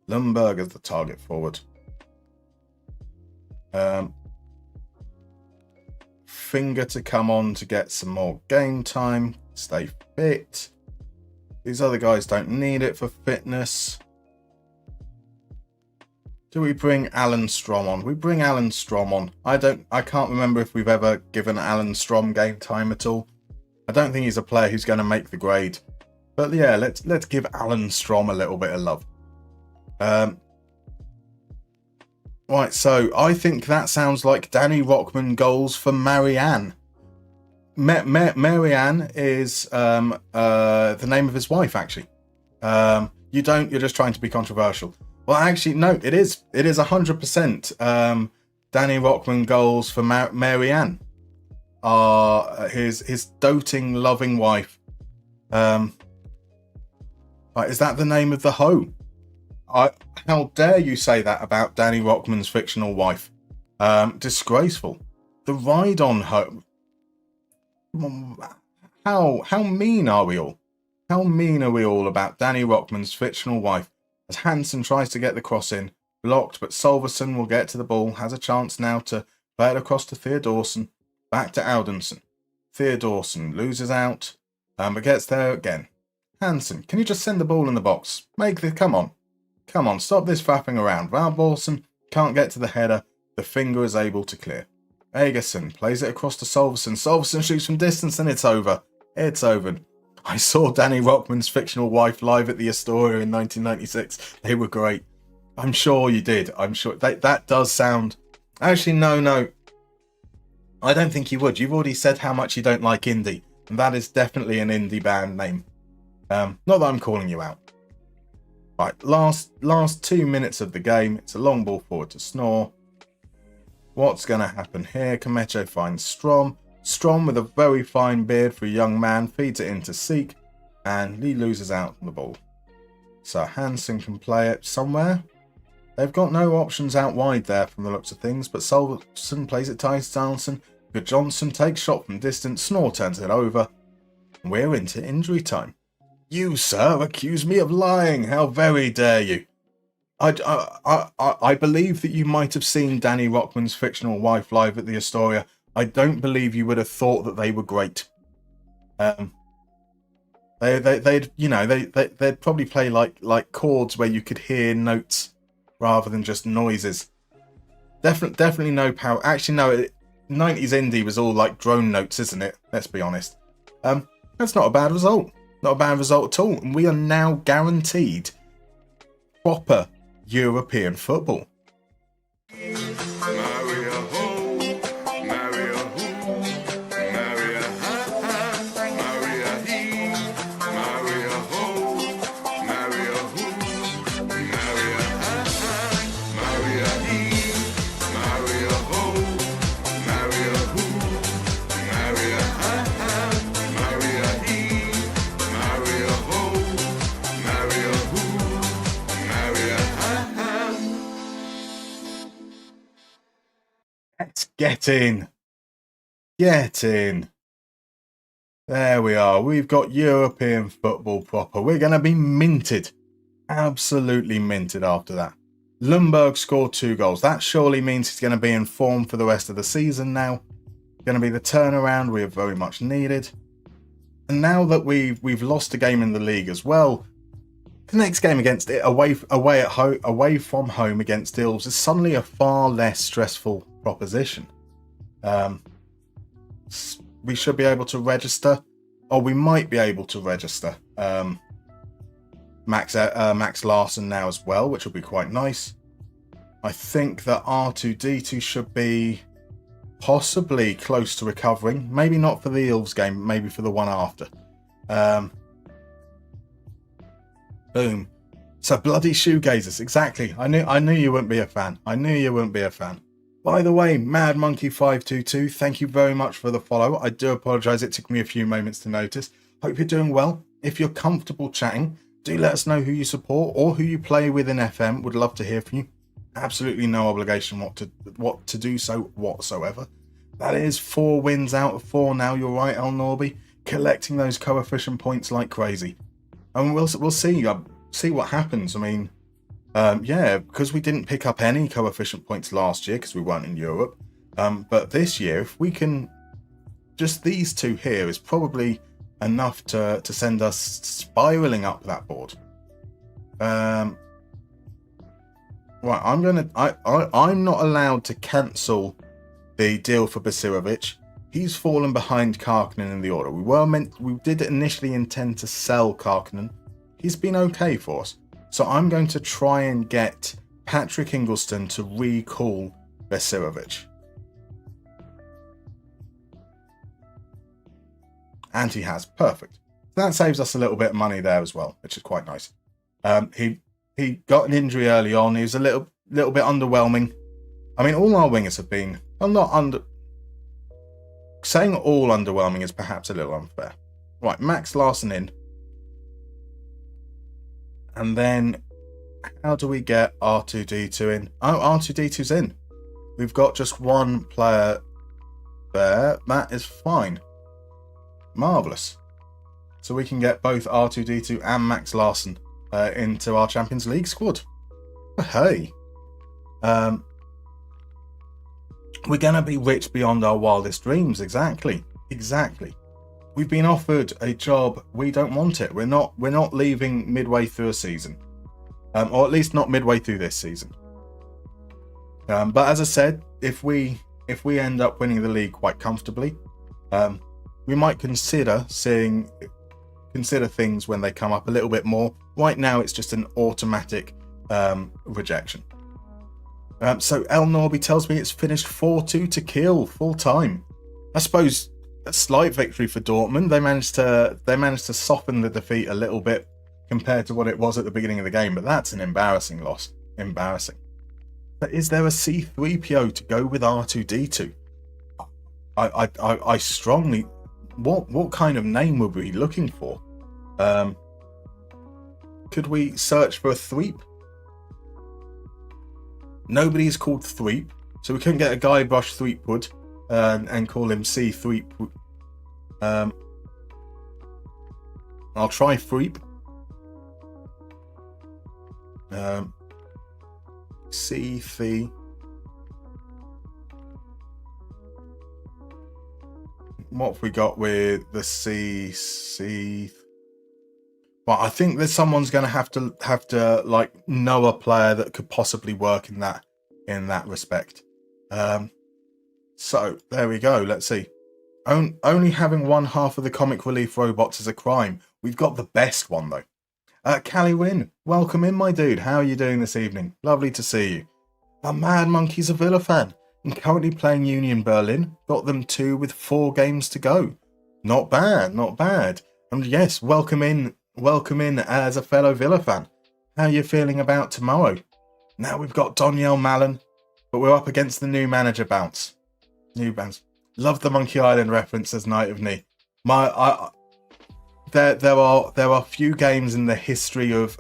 A: Lundberg as the target forward. Finger to come on to get some more game time. Stay fit. These other guys don't need it for fitness. Do we bring Alan Strom on? We bring Alan Strom on. I can't remember if we've ever given Alan Strom game time at all. I don't think he's a player who's going to make the grade. But yeah, let's give Alan Strom a little bit of love. Right, so I think that sounds like Danny Rockman goals for Mariehamn. Mariehamn is the name of his wife, actually. You're just trying to be controversial. Well, actually, no, it is 100% Danny Rockman goals for Mariehamn. His doting, loving wife. Right, is that the name of the hoe? How dare you say that about Danny Rockman's fictional wife? Disgraceful. The ride on home. How mean are we all? How mean are we all about Danny Rockman's fictional wife? As Hansen tries to get the cross in, blocked, but Solverson will get to the ball, has a chance now to play it across to Theodorson, back to Aldenson. Theodorson loses out, but gets there again. Hansen, can you just send the ball in the box? Come on, stop this faffing around. Valborson can't get to the header, the finger is able to clear. Egerson plays it across to Solverson. Solverson shoots from distance and it's over. It's over. I saw Danny Rockman's fictional wife live at the Astoria in 1996. They were great. I'm sure you did. I'm sure that does sound... Actually, no. I don't think you would. You've already said how much you don't like indie. And that is definitely an indie band name. Not that I'm calling you out. Right, last 2 minutes of the game. It's a long ball forward to Snore. What's going to happen here? Kamecho finds Strom. Strom, with a very fine beard for a young man, feeds it into Seek, and he loses out on the ball. So Hansen can play it somewhere. They've got no options out wide there from the looks of things, but Solverson plays it tight to Donaldson. Good Johnson takes shot from distance. Snore turns it over. We're into injury time. You, sir, accuse me of lying. How very dare you? I believe that you might have seen Danny Rockman's fictional wife live at the Astoria. I don't believe you would have thought that they were great. They'd probably play like chords where you could hear notes rather than just noises. Definitely no power. Actually, no. 90s indie was all like drone notes, isn't it? Let's be honest. That's not a bad result. Not a bad result at all. And we are now guaranteed proper European football. Let's get in. Get in. There we are. We've got European football proper. We're going to be minted. Absolutely minted after that. Lundberg scored 2 goals. That surely means he's going to be in form for the rest of the season now. Going to be the turnaround we have very much needed. And now that we've lost a game in the league as well, the next game against it away from home against Ilves is suddenly a far less stressful proposition. We should be able to register, or we might be able to register Max Larson now as well, which will be quite nice. I think that R2D2 should be possibly close to recovering. Maybe not for the Ilves game, maybe for the one after. Boom. So bloody shoegazers, exactly. I knew you wouldn't be a fan. By the way, MadMonkey522, thank you very much for the follow. I do apologise, it took me a few moments to notice. Hope you're doing well. If you're comfortable chatting, do let us know who you support or who you play with in FM. Would love to hear from you. Absolutely no obligation what to do so whatsoever. That is 4 wins out of 4 now. You're right, El Norby, collecting those coefficient points like crazy, and we'll see what happens. I mean, because we didn't pick up any coefficient points last year because we weren't in Europe. But this year, if we can, just these 2 here is probably enough to send us spiraling up that board. Right, I'm not allowed to cancel the deal for Basirovic. He's fallen behind Karkinen in the order. We did initially intend to sell Karkinen. He's been okay for us. So I'm going to try and get Patrick Ingelston to recall Basirovic. And he has. Perfect. That saves us a little bit of money there as well, which is quite nice. He got an injury early on. He was a little bit underwhelming. I mean, all our wingers have been... Saying all underwhelming is perhaps a little unfair. Right, Max Larson in. And then, how do we get R2D2 in? Oh, R2D2's in. We've got just one player there. That is fine. Marvellous. So we can get both R2D2 and Max Larson into our Champions League squad. Hey. We're going to be rich beyond our wildest dreams. Exactly. We've been offered a job. We don't want it. We're not leaving midway through a season. Or at least not midway through this season. But as I said, if we end up winning the league quite comfortably, we might consider things when they come up a little bit more. Right now, it's just an automatic rejection. So El Norby tells me it's finished 4-2 to Kiel full time. I suppose a slight victory for Dortmund. They managed to soften the defeat a little bit compared to what it was at the beginning of the game, but that's an embarrassing loss. Embarrassing. But is there a C3PO to go with R2D2? I strongly... What kind of name would we be looking for? Could we search for a Thweep? Nobody's called Thweep, so we couldn't get a Guybrush Threepwood and call him C Thweep. I'll try Thweep. C Thee. What have we got with the C? Well, I think that someone's going to have to like know a player that could possibly work in that respect. So there we go. Let's see. Only having one half of the comic relief robots is a crime. We've got the best one though. Callie Wynn, welcome in, my dude. How are you doing this evening? Lovely to see you. A Mad Monkey's a Villa fan and currently playing Union Berlin. Got them 2 with 4 games to go. Not bad. And yes, welcome in as a fellow Villa fan. How are you feeling about tomorrow? Now we've got Doniel Mallon, but we're up against the new manager bounce. New bounce. Love the Monkey Island reference as Night of Knee. There are few games in the history of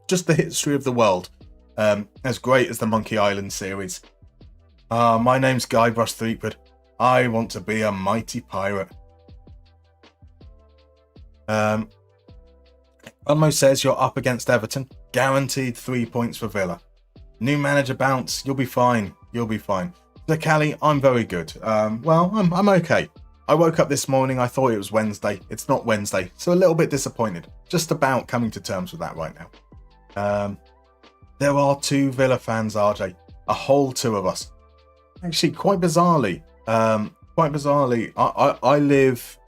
A: just the history of the world as great as the Monkey Island series. My name's Guybrush Threepwood. I want to be a mighty pirate. Unmo says you're up against Everton. Guaranteed 3 points for Villa. New manager bounce. You'll be fine. So Callie, I'm very good. Well, I'm okay. I woke up this morning, I thought it was Wednesday. It's not Wednesday, so a little bit disappointed. Just about coming to terms with that right now. There are 2 Villa fans, RJ. A whole 2 of us. Actually, quite bizarrely, I live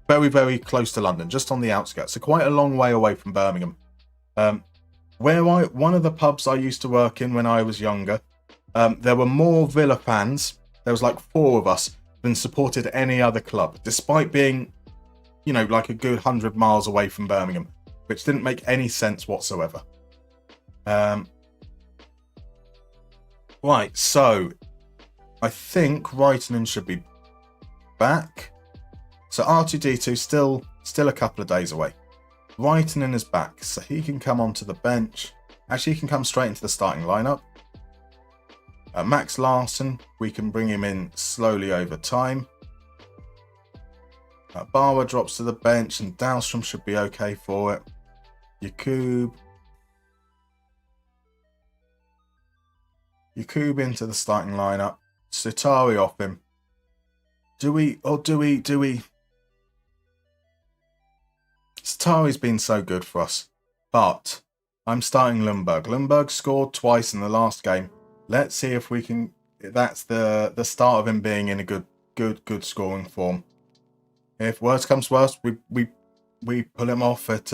A: very, very close to London, just on the outskirts, so quite a long way away from Birmingham. One of the pubs I used to work in when I was younger, there were more Villa fans. There was like 4 of us than supported any other club, despite being, like a good 100 miles away from Birmingham, which didn't make any sense whatsoever. Right, so I think Reitinen should be back. So R2D2 still a couple of days away. Reitinen is back, so he can come onto the bench. Actually, he can come straight into the starting lineup. Max Larsson, we can bring him in slowly over time. Bauer drops to the bench, and Dahlstrom should be okay for it. Yakub into the starting lineup. Sitari off him. Do we? Sitari's been so good for us, but I'm starting Lundberg. Lundberg scored twice in the last game. Let's see if we can. That's the start of him being in a good scoring form. If worse comes worse, we pull him off at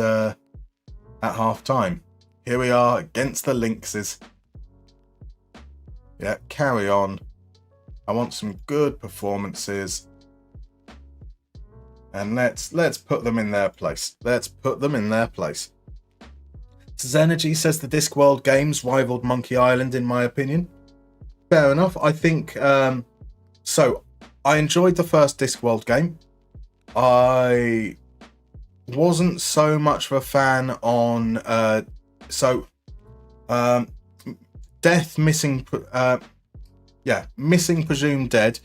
A: half time. Here we are against the Lynxes. Yeah, carry on. I want some good performances. And let's put them in their place. Zenergy says the Discworld games rivaled Monkey Island in my opinion. Fair enough. I think so I enjoyed the first Discworld game. I wasn't so much of a fan on Death Missing Presumed Dead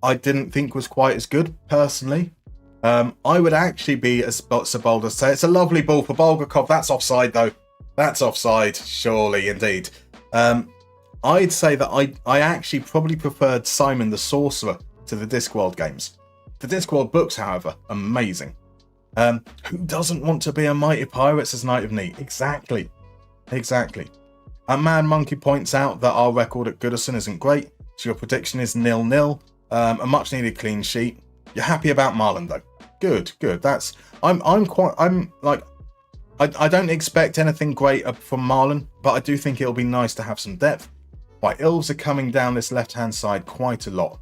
A: I didn't think was quite as good personally. I would actually be as so bold as say it's a lovely ball for Bulgakov. That's offside though. That's offside, surely indeed. I'd say that I actually probably preferred Simon the Sorcerer to the Discworld games. The Discworld books, however, amazing. Who doesn't want to be a Mighty Pirates as Knight of Neat? Exactly. A Man Monkey points out that our record at Goodison isn't great, so your prediction is 0-0. A much needed clean sheet. You're happy about Marlon though. Good. That's I don't expect anything great from Marlon, but I do think it'll be nice to have some depth. Right, Ilves are coming down this left-hand side quite a lot.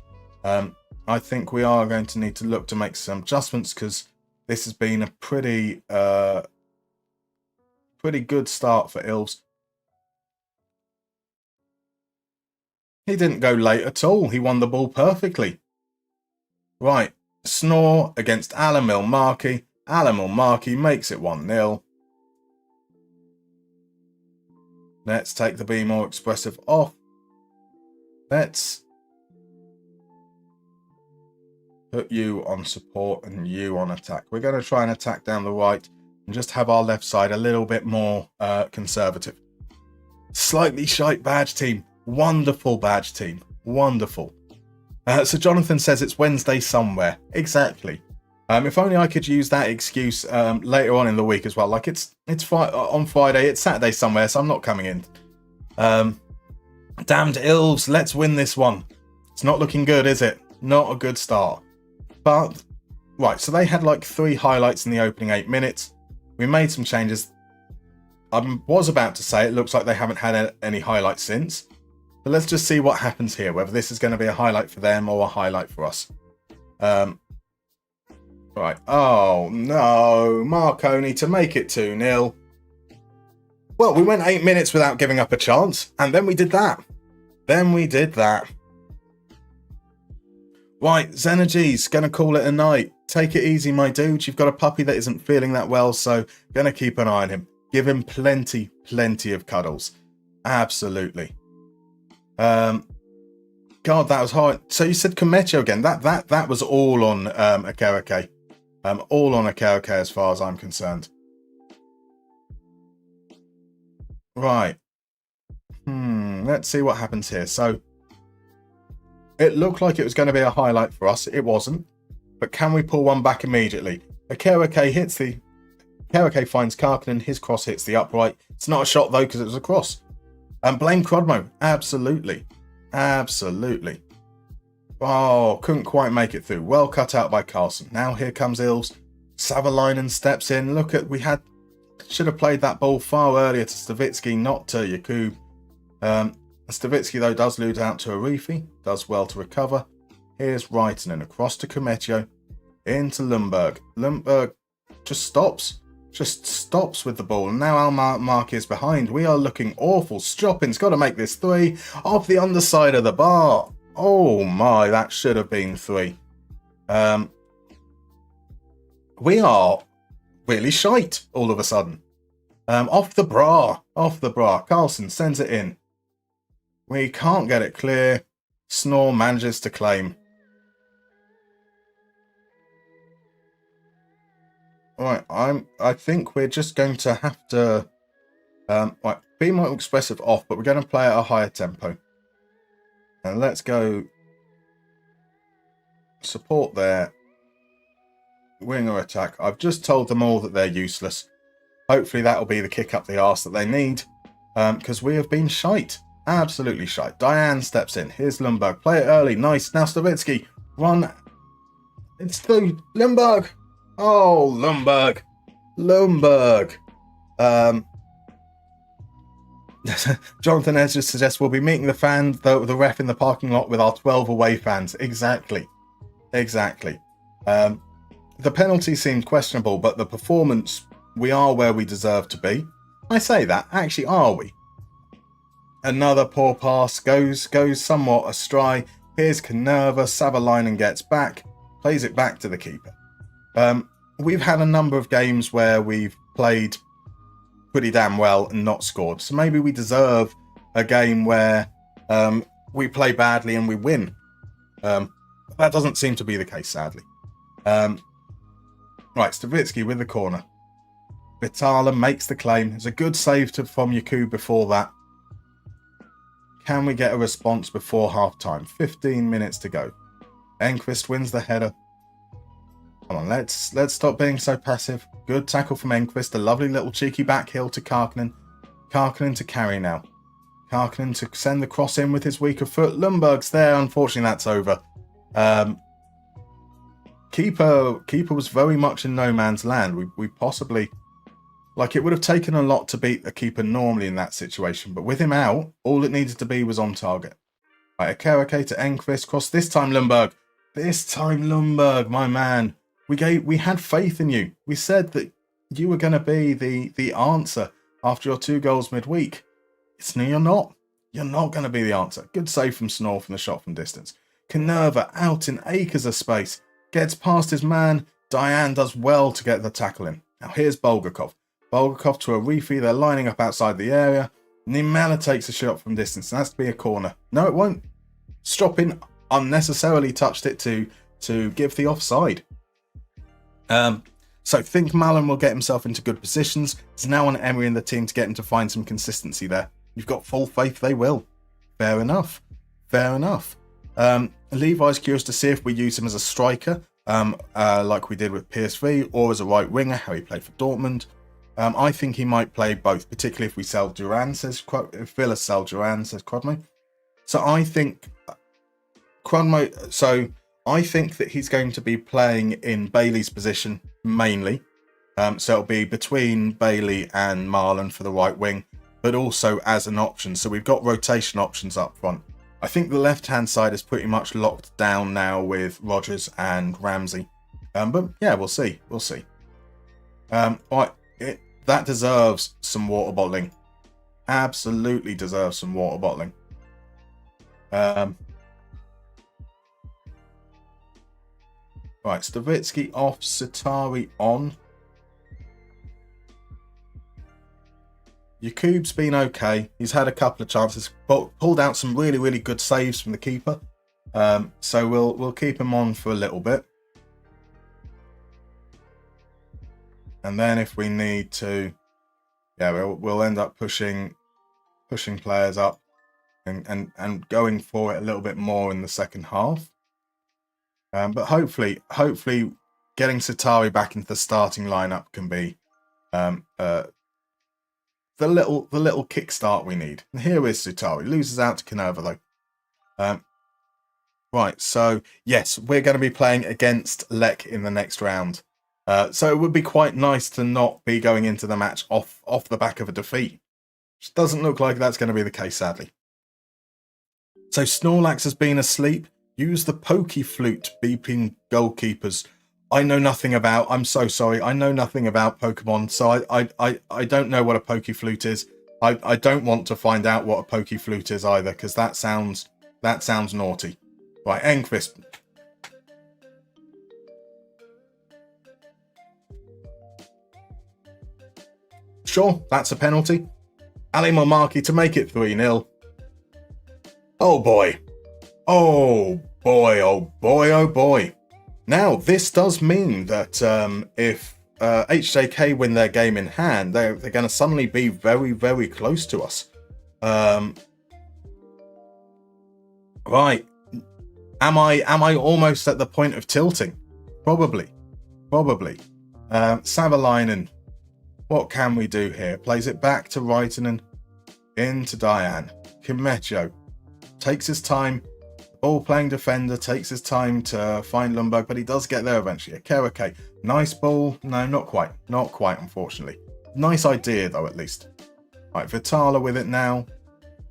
A: I think we are going to need to look to make some adjustments because this has been a pretty good start for Ilves. He didn't go late at all. He won the ball perfectly. Right, Snore against Alan Milmarkey. Alan Milmarkey makes it 1-0. Let's take the Be More Expressive off. Let's put you on support and you on attack. We're going to try and attack down the right and just have our left side a little bit more conservative. Slightly shite badge team. Wonderful badge team. Wonderful. So Jonathan says it's Wednesday somewhere. Exactly. If only I could use that excuse later on in the week as well. Like it's on Friday, it's Saturday somewhere, so I'm not coming in. Damned Ilves, let's win this one. It's not looking good, is it? Not a good start. But, right, so they had like 3 highlights in the opening 8 minutes. We made some changes. I was about to say it looks like they haven't had any highlights since. But let's just see what happens here, whether this is going to be a highlight for them or a highlight for us. Right. Oh, no. Marconi to make it 2-0. Well, we went 8 minutes without giving up a chance, and then we did that. Right, Zenergy's going to call it a night. Take it easy, my dude. You've got a puppy that isn't feeling that well, so going to keep an eye on him. Give him plenty of cuddles. Absolutely. God, that was hard. So you said Comecho again. That was all on Akereke. All on Akereke as far as I'm concerned. Right. Let's see what happens here. So It looked like it was going to be a highlight for us. It wasn't. But can we pull one back immediately? Kereke finds Karkinen. His cross hits the upright. It's not a shot, though, because it was a cross. And blame Crodmo. Absolutely. Absolutely. Oh, couldn't quite make it through. Well cut out by Carlson. Now here comes Ilves. Savalainen steps in. Should have played that ball far earlier to Stavitsky, not to Jakub. Stavitsky, though, does lose out to Arifi. Does well to recover. Here's Reitinen across to Kometio. Into Lundberg. Lundberg just stops with the ball. And now Almark is behind. We are looking awful. Stroppin's got to make this 3 off the underside of the bar. Oh my, that should have been 3. We are really shite all of a sudden. Off the bra. Carlson sends it in. We can't get it clear. Snore manages to claim. Right, I think we're just going to have to be more expressive off, but we're going to play at a higher tempo. And let's go support there. Winger attack. I've just told them all that they're useless. Hopefully that'll be the kick up the arse that they need. Because we have been shite. Absolutely shite. Diane steps in. Here's Lundberg. Play it early. Nice. Now Stavitsky. Run. It's through. Lundberg. Oh, Lundberg. Jonathan Ezra suggests we'll be meeting the ref in the parking lot with our 12 away fans. Exactly. The penalty seemed questionable, but the performance, we are where we deserve to be. I say that. Actually, are we? Another poor pass goes somewhat astray. Here's Kanerva. Savalainen gets back, plays it back to the keeper. We've had a number of games where we've played pretty damn well and not scored. So maybe we deserve a game where we play badly and we win. That doesn't seem to be the case, sadly. Right, Stavitsky with the corner. Vitala makes the claim. It's a good save from Jakub before that. Can we get a response before half-time? 15 minutes to go. Enqvist wins the header. Come on, let's stop being so passive. Good tackle from Enqvist. A lovely little cheeky back heel to Karkinen. Karkinen to carry now. Karkinen to send the cross in with his weaker foot. Lundberg's there. Unfortunately, that's over. Keeper was very much in no man's land. We possibly... it would have taken a lot to beat a keeper normally in that situation. But with him out, all it needed to be was on target. Right, a Kereke to Enqvist. Cross this time, Lundberg. My man. We had faith in you. We said that you were going to be the answer after your 2 goals midweek. You're not. You're not going to be the answer. Good save from Snore from the shot from distance. Kanerva out in acres of space. Gets past his man. Diane does well to get the tackle in. Now here's Bulgakov. Bulgakov to Arifi. They're lining up outside the area. Nimala takes a shot from distance. And that's to be a corner. No, it won't. Stroppin unnecessarily touched it to give the offside. So think Malin will get himself into good positions. It's now on Emery and the team to get him to find some consistency there. You've got full faith they will. Fair enough. Levi's curious to see if we use him as a striker, like we did with PSV, or as a right winger, how he played for Dortmund. I think he might play both, particularly if we sell Duran, if Villa sell Duran, says Crodmo. So I think that he's going to be playing in Bailey's position mainly. So it'll be between Bailey and Marlon for the right wing, but also as an option. So we've got rotation options up front. I think the left-hand side is pretty much locked down now with Rodgers and Ramsey. But yeah, we'll see. Right, that deserves some water bottling. Absolutely deserves some water bottling. Right, Stavitsky off, Sitari on. Jakub's been okay. He's had a couple of chances, pulled out some really, really good saves from the keeper. So we'll keep him on for a little bit. And then if we need to, we'll end up pushing players up. and going for it a little bit more in the second half. But hopefully getting Satari back into the starting lineup can be the little kickstart we need. And here is Satari. Loses out to Canova though. Right, so yes, we're going to be playing against Lek in the next round. So it would be quite nice to not be going into the match off the back of a defeat. Which doesn't look like that's going to be the case, sadly. So Snorlax has been asleep. Use the pokey flute beeping goalkeepers. I know nothing about, I'm so sorry, I know nothing about Pokemon, so I don't know what a pokey flute is. I don't want to find out what a pokey flute is either, because that sounds naughty. Right, Enqvist. Sure, that's a penalty. Atlee Manneh to make it 3-0. Oh boy. Oh boy, oh boy, oh boy. Now, this does mean that if HJK win their game in hand, they're going to suddenly be very, very close to us. Right. Am I almost at the point of tilting? Probably. Savalainen. What can we do here? Plays it back to Raitanen. Into Diane. Kimetcho. Takes his time. Ball playing defender. Takes his time to find Lundberg, but he does get there eventually. Akerake. Nice ball. No, not quite. Not quite, unfortunately. Nice idea, though, at least. Right, Vitala with it now.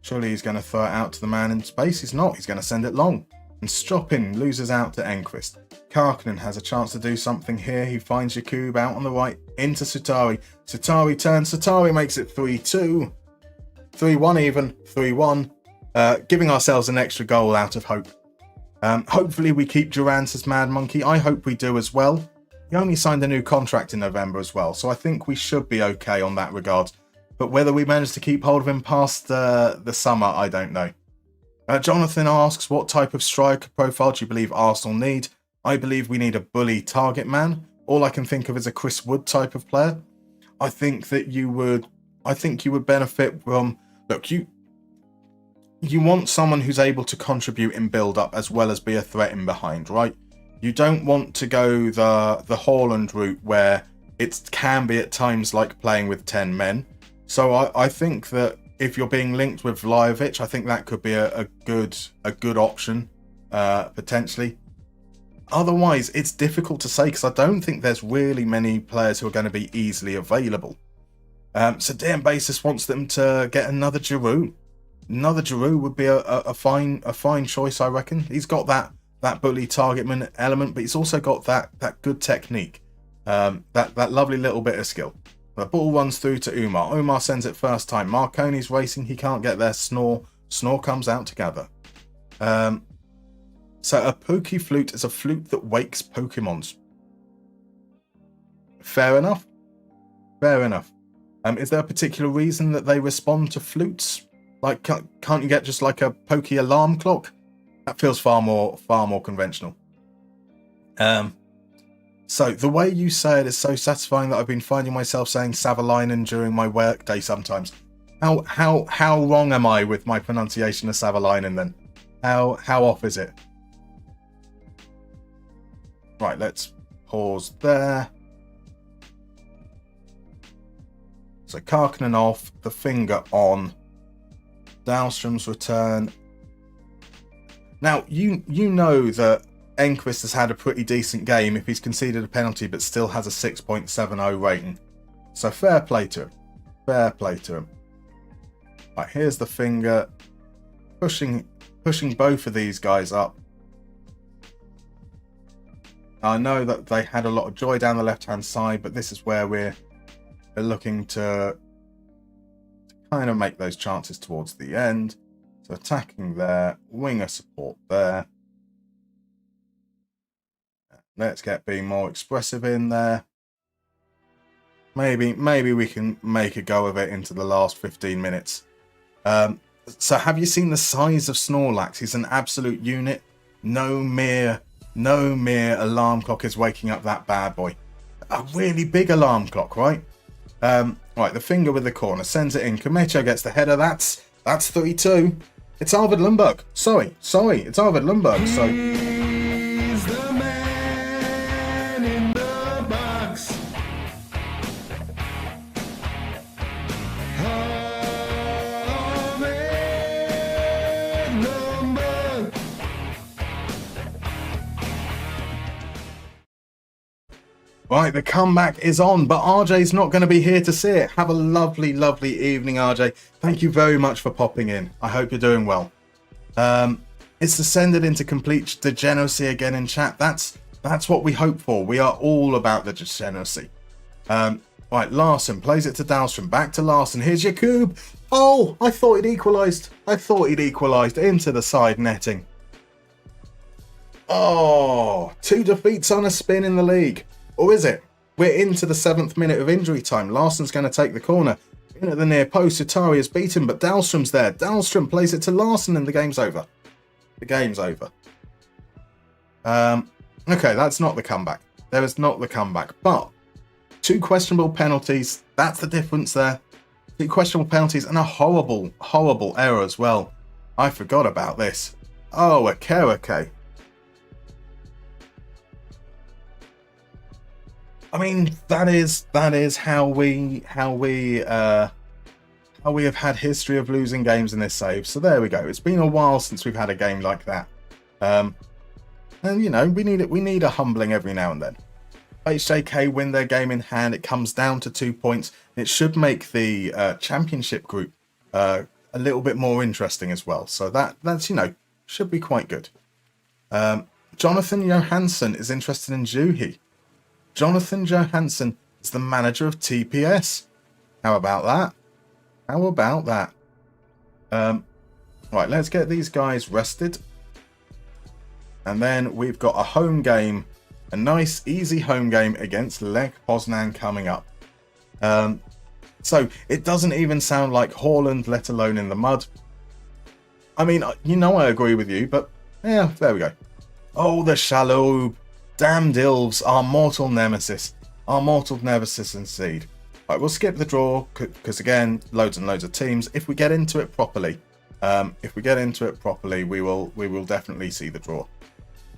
A: Surely he's going to throw it out to the man in space. He's not. He's going to send it long. And Stoppin loses out to Enqvist. Karkinen has a chance to do something here. He finds Jakub out on the right into Sutari. Sutari turns. Sutari makes it 3-2. 3-1 even. 3-1. Giving ourselves an extra goal out of hope. Hopefully we keep Durant as Mad Monkey. I hope we do as well. He only signed a new contract in November as well, so I think we should be okay on that regard. But whether we manage to keep hold of him past the summer, I don't know. Jonathan asks, what type of striker profile do you believe Arsenal need? I believe we need a bully target man. All I can think of is a Chris Wood type of player. I think you would benefit from, look, you want someone who's able to contribute in build up as well as be a threat in behind, right? You don't want to go the Haaland route where it can be at times like playing with 10 men. So I think that if you're being linked with Vlahovic, I think that could be a good option, potentially. Otherwise, it's difficult to say because I don't think there's really many players who are going to be easily available. So DM Basis wants them to get another Giroud. Another Giroud would be a fine choice, I reckon. He's got that bully targetman element, but he's also got that good technique, that lovely little bit of skill. The ball runs through to Umar. Umar sends it first time. Marconi's racing. He can't get there. Snore comes out to gather. So a Poke Flute is a flute that wakes Pokemons. Fair enough. Is there a particular reason that they respond to flutes? Like, can't you get just like a Poke alarm clock? That feels far more conventional. So the way you say it is so satisfying that I've been finding myself saying Savalainen during my work day sometimes. How wrong am I with my pronunciation of Savalainen then? How off is it? Right, let's pause there. So Karkinen off, the finger on. Dahlstrom's return. Now, you know that Enqvist has had a pretty decent game if he's conceded a penalty but still has a 6.70 rating. So fair play to him. Right, here's the finger. Pushing both of these guys up. I know that they had a lot of joy down the left-hand side, but this is where we're looking to kind of make those chances towards the end. So attacking there, winger support there. Let's get being more expressive in there. Maybe we can make a go of it into the last 15 minutes. So have you seen the size of Snorlax? He's an absolute unit. No mere alarm clock is waking up that bad boy. A really big alarm clock, right? Right, the finger with the corner sends it in. Kimetcho gets the header. That's 3-2. It's Arvid Lundberg. Sorry, it's Arvid Lundberg. So
B: He's the man in the box. Arvid Lundberg.
A: right, the comeback is on, but RJ's not going to be here to see it. Have a lovely, lovely evening, RJ. Thank you very much for popping in. I hope you're doing well. It's descended into complete degeneracy again in chat. That's what we hope for. We are all about the degeneracy. Right, Larson plays it to Dahlstrom. Back to Larson. Here's Jakub. Oh, I thought he'd equalised. Into the side netting. Oh, 2 defeats on a spin in the league. Or is it? We're into the 7th minute of injury time. Larson's going to take the corner. In at the near post, Utari is beaten, but Dahlstrom's there. Dahlstrom plays it to Larson and the game's over. Okay, that's not the comeback. There is not the comeback. But 2 questionable penalties. That's the difference there. 2 questionable penalties and a horrible, horrible error as well. I forgot about this. Oh, a Kereke. I mean, that is how we have had history of losing games in this save. So there we go. It's been a while since we've had a game like that. And you know, we need a humbling every now and then. HJK win their game in hand. It comes down to 2 points. It should make the championship group a little bit more interesting as well. So that's you know, should be quite good. Jonathan Johansson is interested in Juhi. Jonathan Johansson is the manager of TPS. How about that? Right, let's get these guys rested. And then we've got a home game. A nice, easy home game against Lech Poznan coming up. So it doesn't even sound like Haaland, let alone in the mud. I mean, you know I agree with you, but yeah, there we go. Oh, the Shalhoub. Damned Ilves, our mortal nemesis indeed. Right, we'll skip the draw because again, loads and loads of teams. If we get into it properly, we will definitely see the draw.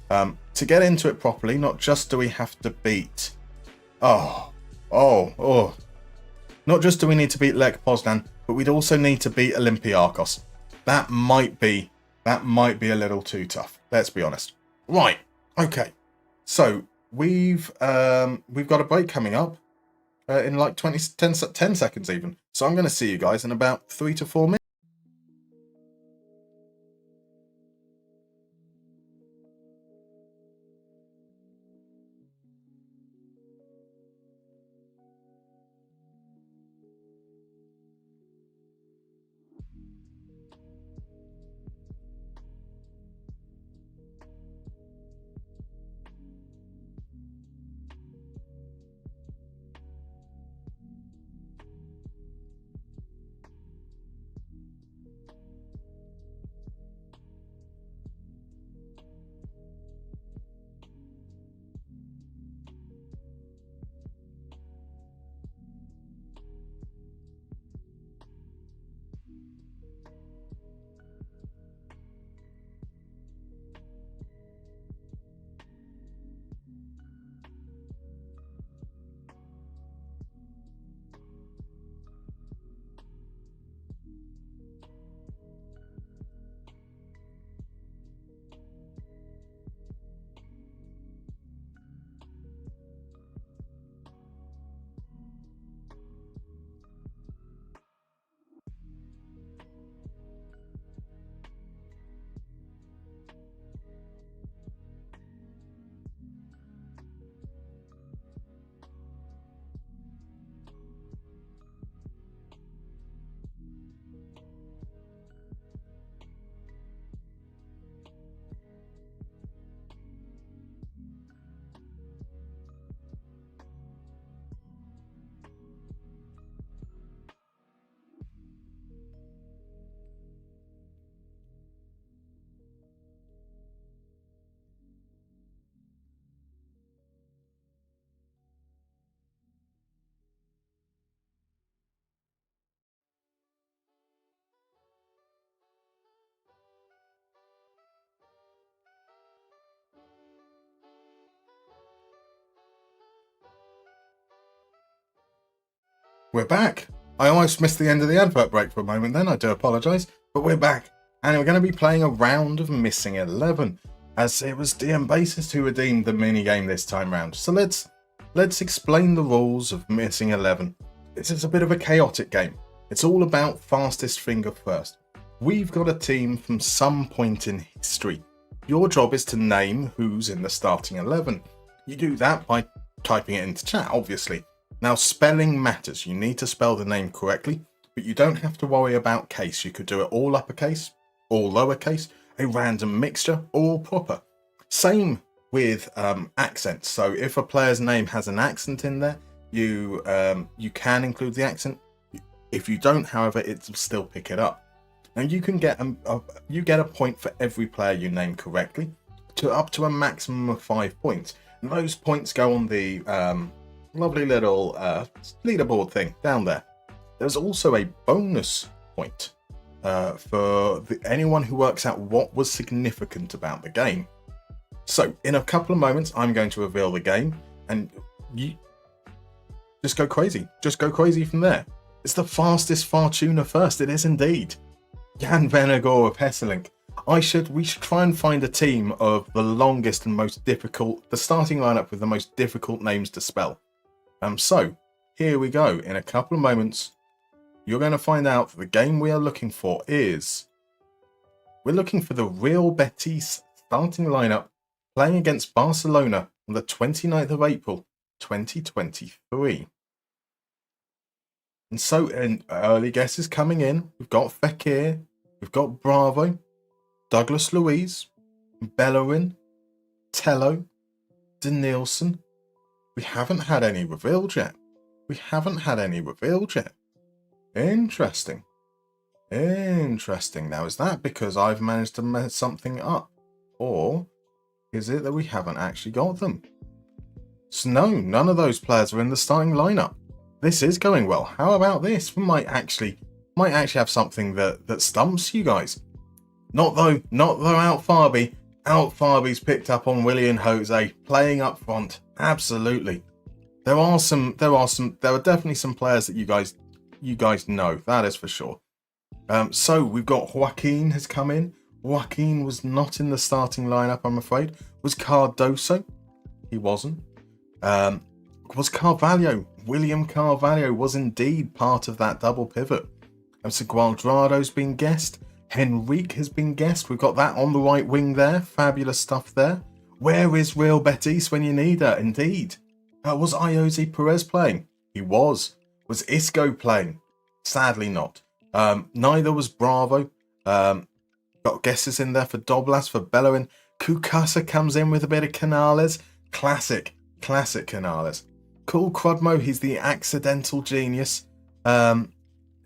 A: To get into it properly, not just do we have to beat, not just do we need to beat Lech Poznan, but we'd also need to beat Olympiacos. That might be a little too tough. Let's be honest. Right, okay. So we've got a break coming up in like 10 seconds even. So I'm going to see you guys in about 3 to 4 minutes. We're back. I almost missed the end of the advert break for a moment then, I do apologise, but we're back. And we're going to be playing a round of Missing 11, as it was DM Bassist who redeemed the minigame this time round. So let's explain the rules of Missing 11. This is a bit of a chaotic game. It's all about fastest finger first. We've got a team from some point in history. Your job is to name who's in the starting 11. You do that by typing it into chat, obviously. Now, spelling matters. You need to spell the name correctly, but you don't have to worry about case. You could do it all uppercase, all lowercase, a random mixture, or all proper. Same with accents. So if a player's name has an accent in there, you can include the accent. If you don't, however, it'll still pick it up. Now you can get a point for every player you name correctly, up to a maximum of 5 points. And those points go on the lovely little leaderboard thing down there. There's also a bonus point for anyone who works out what was significant about the game. So in a couple of moments, I'm going to reveal the game, and you just go crazy. Just go crazy from there. It's the fastest Fortuna first. It is indeed. Jan Venegor of Hesselink. We should try and find a team of the longest and most difficult, the starting lineup with the most difficult names to spell. So here we go. In a couple of moments, you're going to find out that the game we are looking for is, we're looking for the Real Betis starting lineup playing against Barcelona on the 29th of April, 2023. And so, early guesses coming in. We've got Fekir, we've got Bravo, Douglas Luiz, Bellerin, Tello, Denilson. We haven't had any revealed yet. Interesting. Now, is that because I've managed to mess something up? Or is it that we haven't actually got them? So no, none of those players are in the starting lineup. This is going well. How about this? We might actually have something that stumps you guys. Not though Out Farby. Out Farby's picked up on Willie and Jose playing up front. Absolutely. There are definitely some players that you guys know, that is for sure. So we've got Joaquin has come in. Joaquin was not in the starting lineup, I'm afraid. Was Cardoso? He wasn't. Was Carvalho? William Carvalho was indeed part of that double pivot. So Gualdrado's been guessed. Henrique has been guessed. We've got that on the right wing there. Fabulous stuff there. Where is Real Betis when you need her? Indeed. Was Iosi Perez playing? He was. Was Isco playing? Sadly not. Neither was Bravo. Got guesses in there for Doblas, for Bellerin. Kukasa comes in with a bit of Canales. Classic Canales. Cool Crudmo, he's the accidental genius.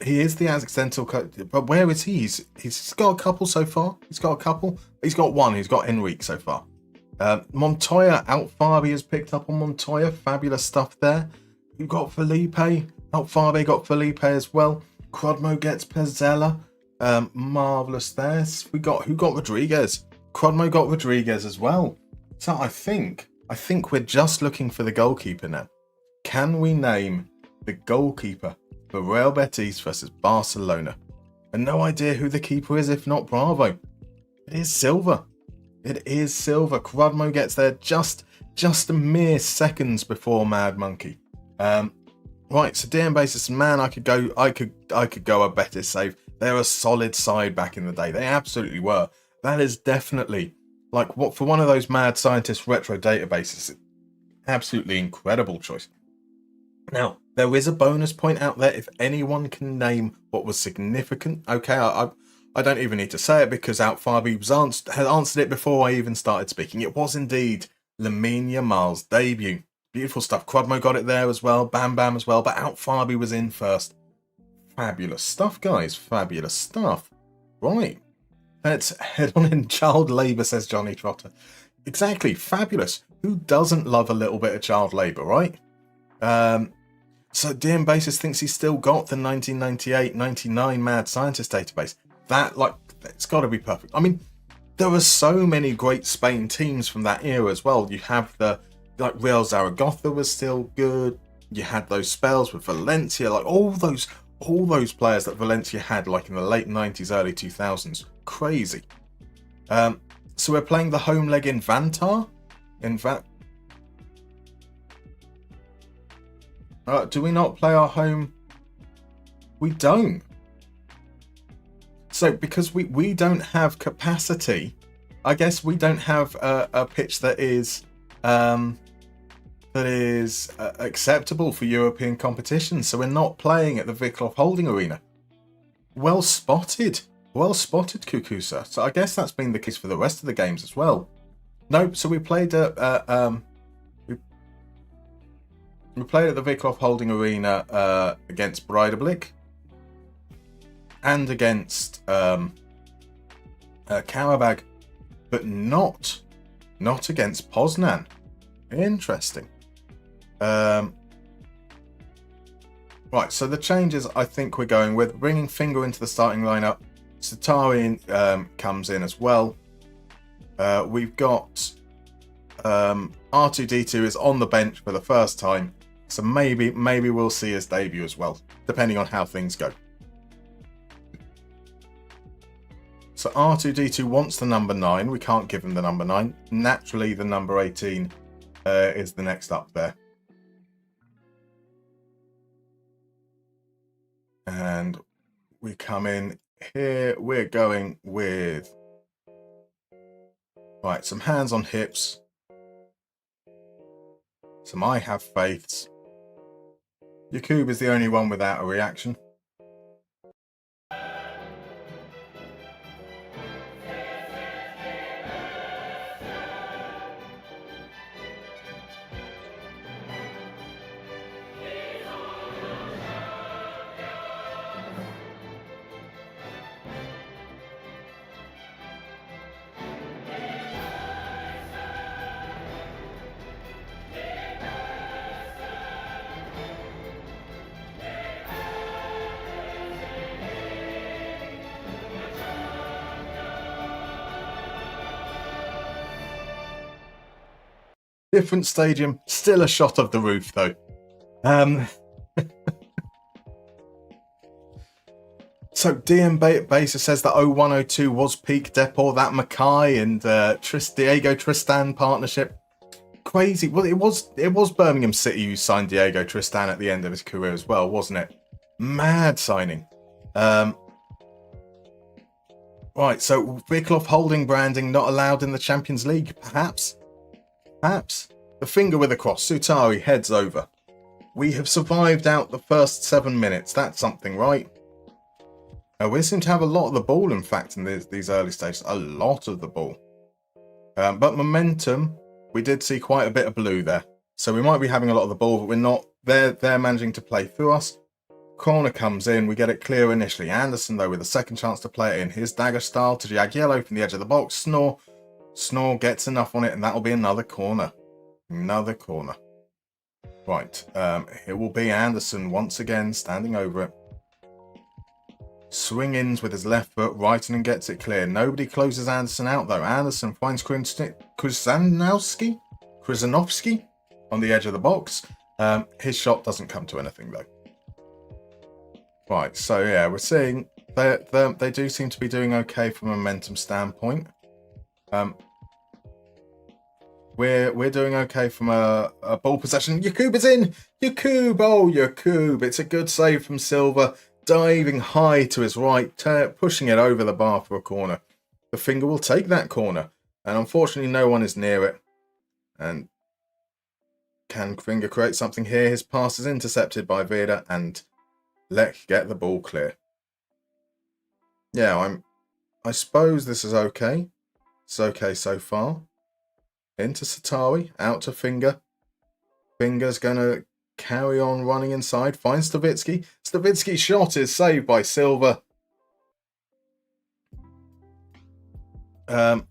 A: He is the accidental, but where is he? He's got a couple so far. He's got one. He's got Enrique so far. Montoya, Out Farby has picked up on Montoya. Fabulous stuff there. We've got Felipe. Out Farby got Felipe as well. Crudmo gets Pezzella. Marvellous there. Who got Rodriguez? Crudmo got Rodriguez as well. So I think we're just looking for the goalkeeper now. Can we name the goalkeeper for Real Betis versus Barcelona? And no idea who the keeper is if not Bravo. It is Silva. Crudmo gets there just a mere seconds before Mad Monkey. Right, so DM Basis, man, I could go a better save. They're a solid side back in the day. They absolutely were. That is definitely like what for one of those mad scientist retro databases. Absolutely incredible choice. Now, there is a bonus point out there if anyone can name what was significant. Okay, I don't even need to say it because Out Farby had answered it before I even started speaking. It was indeed Lamine Yamal's debut. Beautiful stuff. Crudmo got it there as well. Bam Bam as well. But Out Farby was in first. Fabulous stuff, guys. Fabulous stuff. Right. Let's head on in. Child labour, says Johnny Trotter. Exactly. Fabulous. Who doesn't love a little bit of child labour, right? So DM Basis thinks he's still got the 1998-99 Mad Scientist database. It's got to be perfect. I mean, there are so many great Spain teams from that era as well. You have Real Zaragoza was still good. You had those spells with Valencia, like all those players that Valencia had, like in the late 90s, early 2000s. Crazy. So we're playing the home leg in Vantar. Do we not play our home? We don't. So because we don't have capacity, I guess we don't have a pitch that is acceptable for European competition. So we're not playing at the Wicklow Holding Arena. Well spotted, Kukusa. So I guess that's been the case for the rest of the games as well. Nope. So we played at we played at the Wicklow Holding Arena against Breidablik and against Karabag, but not against Poznan. Interesting. Right, so the changes I think we're going with, bringing Finger into the starting lineup. Satari comes in as well. We've got R2D2 is on the bench for the first time, so maybe we'll see his debut as well, depending on how things go. So R2D2 wants the number 9. We can't give him the number 9. Naturally, the number 18 is the next up there. And we come in here. We're going with... Right, some hands on hips. Some I have faiths. Yakub is the only one without a reaction. Different stadium, still a shot of the roof though. So DM Baser says that 0102 was peak Depor, that Mackay and Diego Tristan partnership. Crazy. Well, it was Birmingham City who signed Diego Tristan at the end of his career as well, wasn't it? Mad signing. Right, so Wicklow Holding branding not allowed in the Champions League, perhaps. The Finger with a cross. Sutari heads over. We have survived out the first 7 minutes. That's something, right? We seem to have a lot of the ball, in fact, in these early stages. A lot of the ball. But momentum, we did see quite a bit of blue there. So we might be having a lot of the ball, but we're not. They're managing to play through us. Corner comes in. We get it clear initially. Anderson, though, with a second chance to play it in his dagger style to Jagiello from the edge of the box. Snore gets enough on it, and that'll be another corner. Another corner. Right. It will be Anderson once again standing over it. Swing ins with his left foot. Reitinen gets it clear. Nobody closes Anderson out, though. Anderson finds Krzyzanowski on the edge of the box. His shot doesn't come to anything, though. Right. So, yeah, we're seeing they do seem to be doing okay from a momentum standpoint. We're doing okay from a ball possession. Yakub is in. Yakub. It's a good save from Silva, diving high to his right, pushing it over the bar for a corner. The Finger will take that corner, and unfortunately, no one is near it. And can Finger create something here? His pass is intercepted by Vida, and Lek get the ball clear. Yeah, I suppose this is okay. It's okay so far. Into Satari, out to Finger. Finger's going to carry on running inside. Finds Stavitsky. Stavitsky's shot is saved by Silva.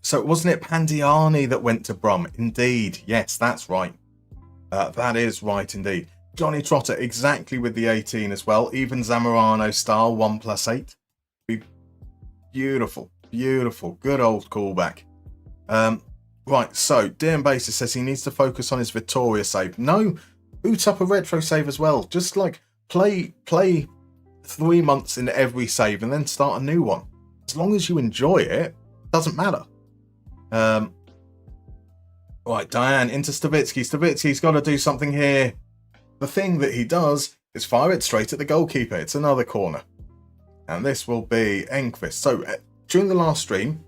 A: So wasn't it Pandiani that went to Brum? Indeed. Yes, that's right. That is right indeed. Johnny Trotter exactly with the 18 as well. Even Zamorano style 1+8. Be beautiful. Good old callback. Right, so DM Basis says he needs to focus on his Vittoria save. No, boot up a retro save as well. Just like play 3 months in every save and then start a new one. As long as you enjoy it, doesn't matter. Right, Diane into Stavitsky. Stavitsky's got to do something here. The thing that he does is fire it straight at the goalkeeper. It's another corner. And this will be Enqvist. So during the last stream,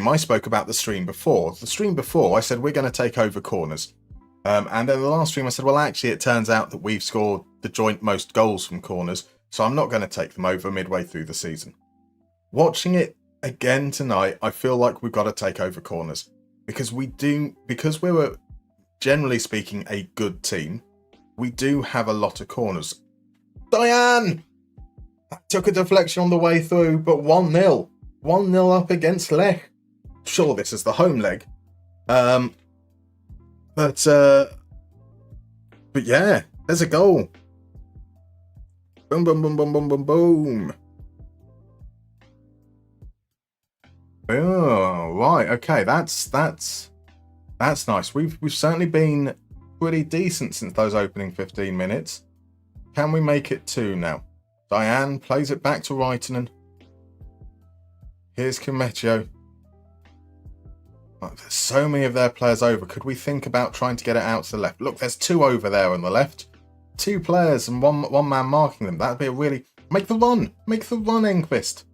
A: I spoke about the stream before. The stream before, I said we're going to take over corners. And then the last stream, I said, well, actually, it turns out that we've scored the joint most goals from corners, so I'm not going to take them over midway through the season. Watching it again tonight, I feel like we've got to take over corners. Because we're generally speaking a good team, we do have a lot of corners. Diane! That took a deflection on the way through, but 1-0. 1-0 up against Lech. Sure, this is the home leg. But yeah, there's a goal. Boom, boom, boom, boom, boom, boom, boom. Oh, right. Okay, that's nice. We've certainly been pretty decent since those opening 15 minutes. Can we make it 2 now? Diane plays it back to Reitinen. Here's Kumetio. There's so many of their players over. Could we think about trying to get it out to the left? Look, there's 2 over there on the left. 2 players and one man marking them. That'd be a really... Make the run, Enqvist.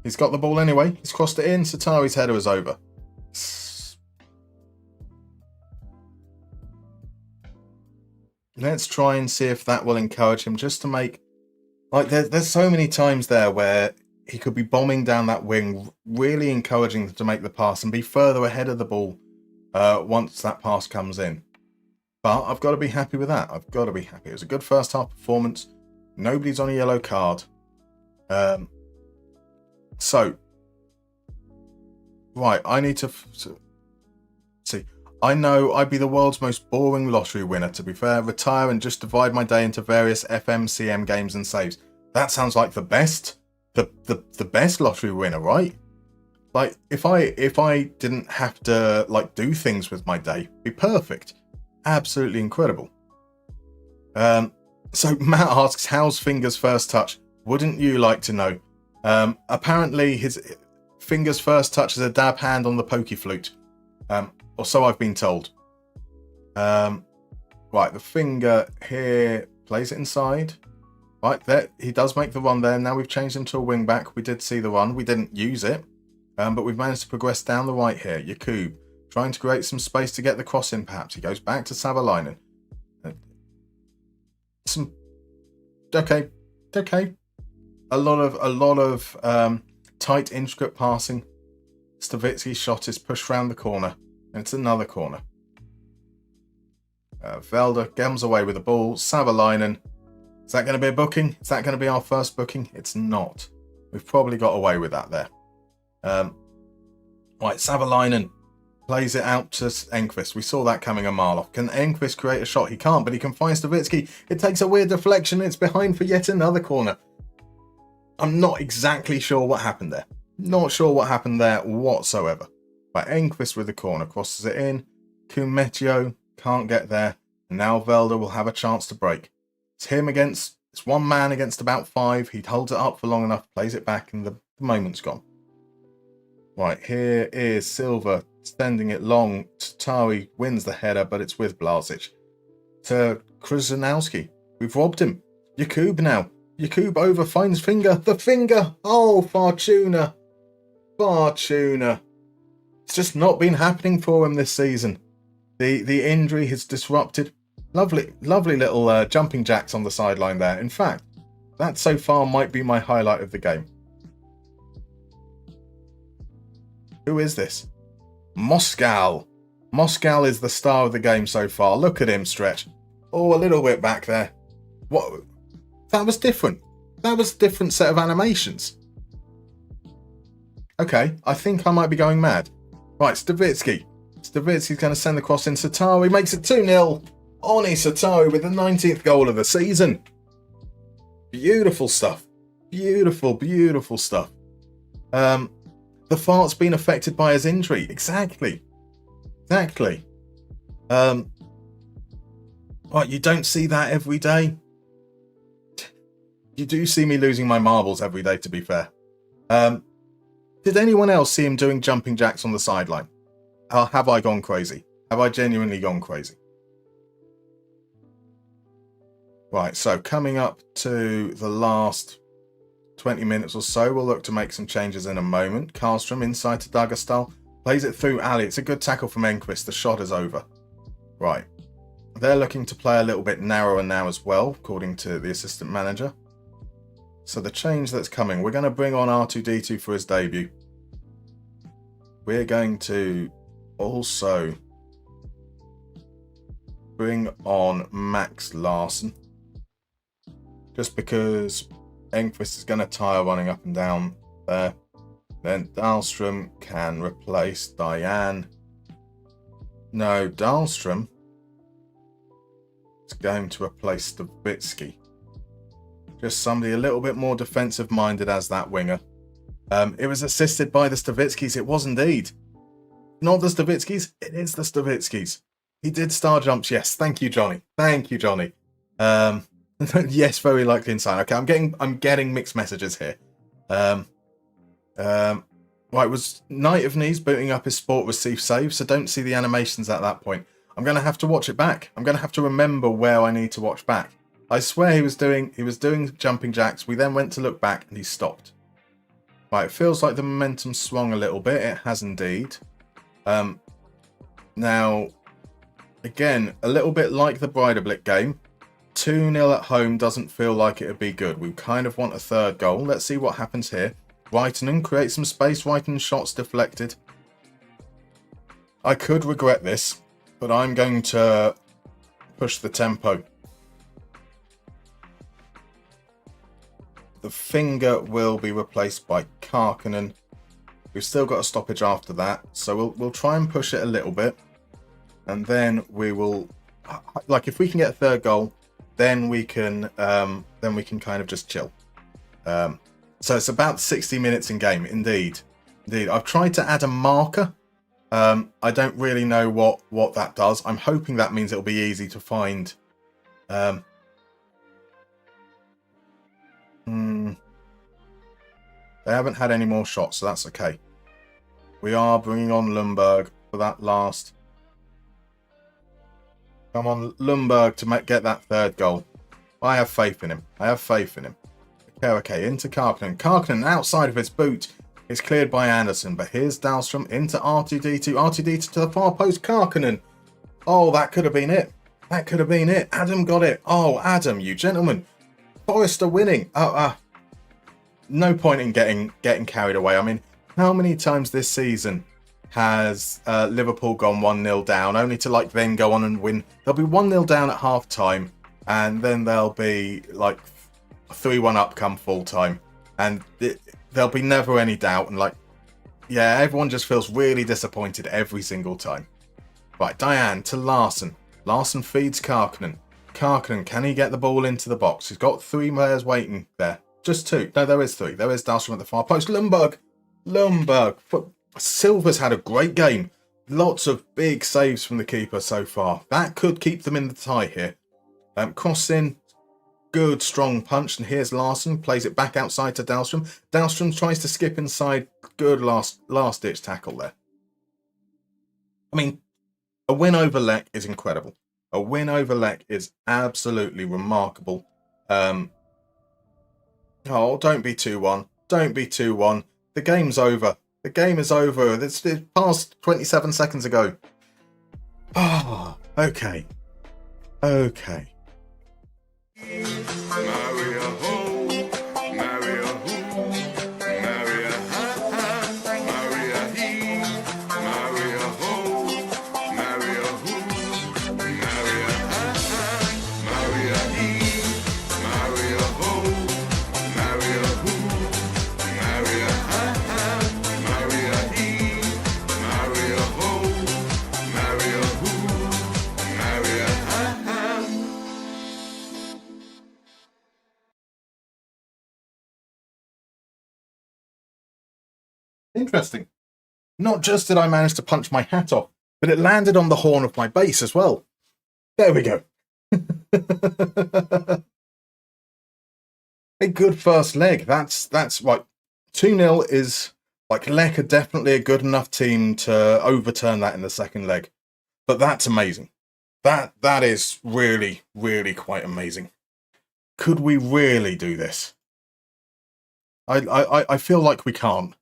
A: He's got the ball anyway. He's crossed it in. Satari's header is over. Let's try and see if that will encourage him just to make... Like, there's so many times there where he could be bombing down that wing, really encouraging them to make the pass and be further ahead of the ball once that pass comes in. But I've got to be happy with that. I've got to be happy. It was a good first half performance. Nobody's on a yellow card. So, right, I need to see. I know I'd be the world's most boring lottery winner, to be fair. Retire and just divide my day into various FMCM games and saves. That sounds like the best. The best lottery winner, right? Like, if I didn't have to, like, do things with my day, it'd be perfect. Absolutely incredible. So Matt asks, how's Finger's first touch? Wouldn't you like to know? Apparently his Finger's first touch is a dab hand on the pokey flute. Or so I've been told. Right, the Finger here plays it inside. Right, there, he does make the run there. Now we've changed him to a wing back. We did see the run. We didn't use it. But we've managed to progress down the right here. Jakub trying to create some space to get the cross in, perhaps. He goes back to Savalainen. Okay. A lot of tight, intricate passing. Stavitsky's shot is pushed round the corner. And it's another corner. Velda gams away with the ball. Savalainen. Is that going to be a booking? Is that going to be our first booking? It's not. We've probably got away with that there. Right, Savalainen plays it out to Enqvist. We saw that coming a mile off. Can Enqvist create a shot? He can't, but he can find Stavitsky. It takes a weird deflection. It's behind for yet another corner. I'm not exactly sure what happened there. Not sure what happened there whatsoever. But Enqvist with the corner crosses it in. Kumetio can't get there. And now Velda will have a chance to break. It's one man against about 5. He holds it up for long enough, plays it back, and the moment's gone. Right, here is Silva sending it long. Tatari wins the header, but it's with Blasic. To Krzyzanowski. We've robbed him. Jakub now. Jakub over, finds Finger. The Finger! Oh, Fortuna. It's just not been happening for him this season. The injury has disrupted. Lovely little jumping jacks on the sideline there. In fact, that so far might be my highlight of the game. Who is this? Moscow. Moscow is the star of the game so far. Look at him stretch. Oh, a little bit back there. What? That was different. That was a different set of animations. Okay, I think I might be going mad. Right, Stavitsky. Stavitsky's going to send the cross in. Satari makes it 2-0. Oni Satari with the 19th goal of the season. Beautiful stuff. Beautiful stuff. The fart's been affected by his injury. Exactly. What, you don't see that every day? You do see me losing my marbles every day, to be fair. Did anyone else see him doing jumping jacks on the sideline? Have I gone crazy? Have I genuinely gone crazy? Right, so coming up to the last 20 minutes or so, we'll look to make some changes in a moment. Karlstrom inside to Dagerstal. Plays it through Ali. It's a good tackle from Enqvist. The shot is over. Right. They're looking to play a little bit narrower now as well, according to the assistant manager. So the change that's coming, we're going to bring on R2D2 for his debut. We're going to also bring on Max Larsson. Just because Enqvist is going to tire running up and down there. Then Dahlstrom can replace Diane. No, Dahlstrom is going to replace Stavitsky. Just somebody a little bit more defensive-minded as that winger. It was assisted by the Stavitskis. It was indeed. Not the Stavitskis. It is the Stavitskis. He did star jumps. Yes. Thank you, Johnny. Thank you, Johnny. Yes, very likely inside. Okay, I'm getting mixed messages here. Right, was Knight of Knees booting up his sport receive save, so don't see the animations at that point. I'm going to have to watch it back. I'm going to have to remember where I need to watch back. I swear he was doing jumping jacks. We then went to look back and he stopped. Right, it feels like the momentum swung a little bit. It has indeed. Now, again, a little bit like the Breidablik game, 2-0 at home doesn't feel like it would be good. We kind of want a third goal. Let's see what happens here. Reitinen creates some space. Reitinen shots deflected. I could regret this, but I'm going to push the tempo. The finger will be replaced by Karkinen. We've still got a stoppage after that, so we'll try and push it a little bit, and then we will, like, if we can get a third goal, then we can kind of just chill. So it's about 60 minutes in game, indeed. I've tried to add a marker. I don't really know what that does. I'm hoping that means it'll be easy to find. They haven't had any more shots, so that's okay. We are bringing on Lundberg for that last. Come on, Lundberg, to get that third goal. I have faith in him. Okay, into Karkinen. Karkinen outside of his boot is cleared by Anderson, but here's Dahlstrom into R2D2. R2D2 to the far post. Karkinen. Oh, that could have been it. Adam got it. Oh, Adam, you gentleman. Forrester winning. No point in getting carried away. I mean, how many times this season has Liverpool gone 1-0 down, only to then go on and win? They'll be 1-0 down at half time, and then they'll be 3-1 up come full time, and there'll be never any doubt. And everyone just feels really disappointed every single time. Right, Diane to Larsson. Larsson feeds Karkinen. Karkinen, can he get the ball into the box? He's got 3 players waiting there. Just 2. No, there is 3. There is Dahlstrom at the far post. Lundberg. Silva's had a great game. Lots of big saves from the keeper so far. That could keep them in the tie here. Cross in. Good, strong punch. And here's Larsson. Plays it back outside to Dahlstrom. Dahlstrom tries to skip inside. Good last-ditch tackle there. I mean, a win over Lech is incredible. A win over Lech is absolutely remarkable. Oh, don't be 2-1. Don't be 2-1. The game's over. The game is over. It's past 27 seconds ago. Oh, okay. Okay. Interesting. Not just did I manage to punch my hat off, But it landed on the horn of my base as well. There we go. A good first leg. That's right. 2-0 is like Lech are definitely a good enough team to overturn that in the second leg. But that's amazing. That is really, really quite amazing. Could we really do this? I feel like we can't.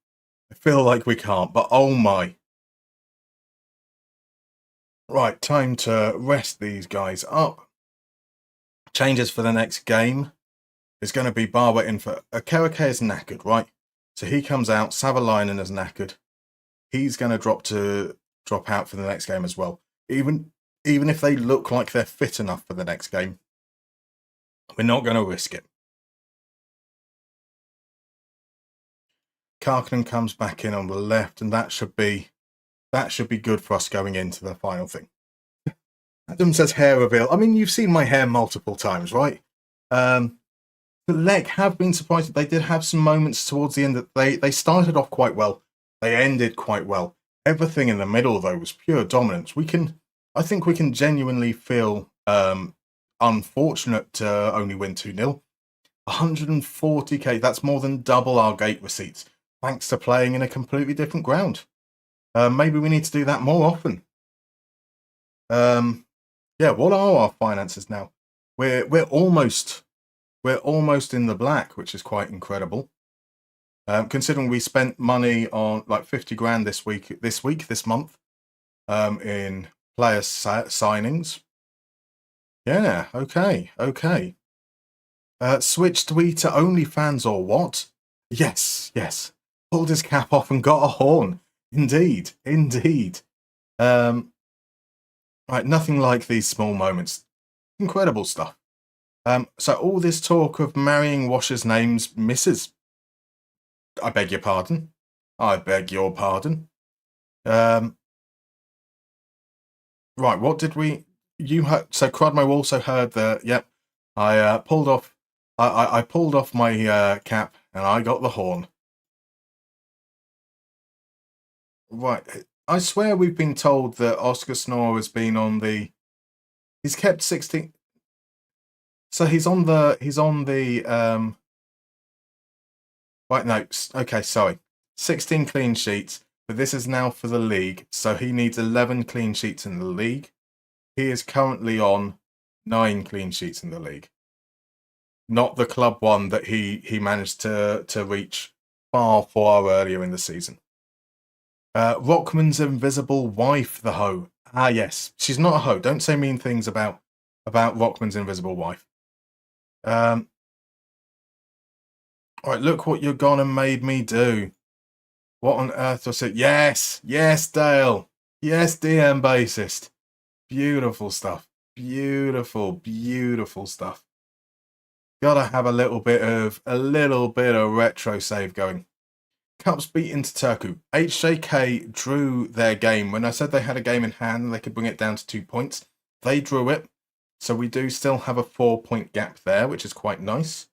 A: I feel like we can't, but oh my. Right, time to rest these guys up. Changes for the next game is going to be Barber in for... Kerike is knackered, right? So he comes out, Savalainen is knackered. He's going to drop out for the next game as well. Even if they look like they're fit enough for the next game, we're not going to risk it. Karkinen comes back in on the left, and that should be good for us going into the final thing. Adam says hair reveal. I mean, you've seen my hair multiple times, right? The Lech have been surprised. They did have some moments towards the end that they started off quite well. They ended quite well. Everything in the middle, though, was pure dominance. I think we can genuinely feel unfortunate to only win 2-0. 140k, that's more than double our gate receipts, thanks to playing in a completely different ground. Maybe we need to do that more often. Yeah, what are our finances now? We're almost in the black, which is quite incredible. Considering we spent money on like 50 grand this month, in player signings. Yeah, okay. Switched we to OnlyFans or what? Yes. Pulled his cap off and got a horn. Indeed. Right, nothing like these small moments. Incredible stuff. So all this talk of marrying washers' names misses. I beg your pardon. Right, what did we... So Crodmo also heard that, yep, I pulled off my cap and I got the horn. Right, I swear we've been told that Oscar Snore has been on the... He's kept 16... So he's on the... Right, no, okay, sorry. 16 clean sheets, but this is now for the league, so he needs 11 clean sheets in the league. He is currently on 9 clean sheets in the league. Not the club one that he managed to reach far earlier in the season. Rockman's invisible wife, the hoe. Ah, yes. She's not a hoe. Don't say mean things about Rockman's invisible wife. Alright, look what you're gone and made me do. What on earth was it? Yes, Dale. Yes, DM bassist. Beautiful stuff. Beautiful stuff. Gotta have a little bit of retro save going. Cups beat into Turku. HJK drew their game. When I said they had a game in hand and they could bring it down to 2 points, they drew it. So we do still have a 4-point gap there, which is quite nice.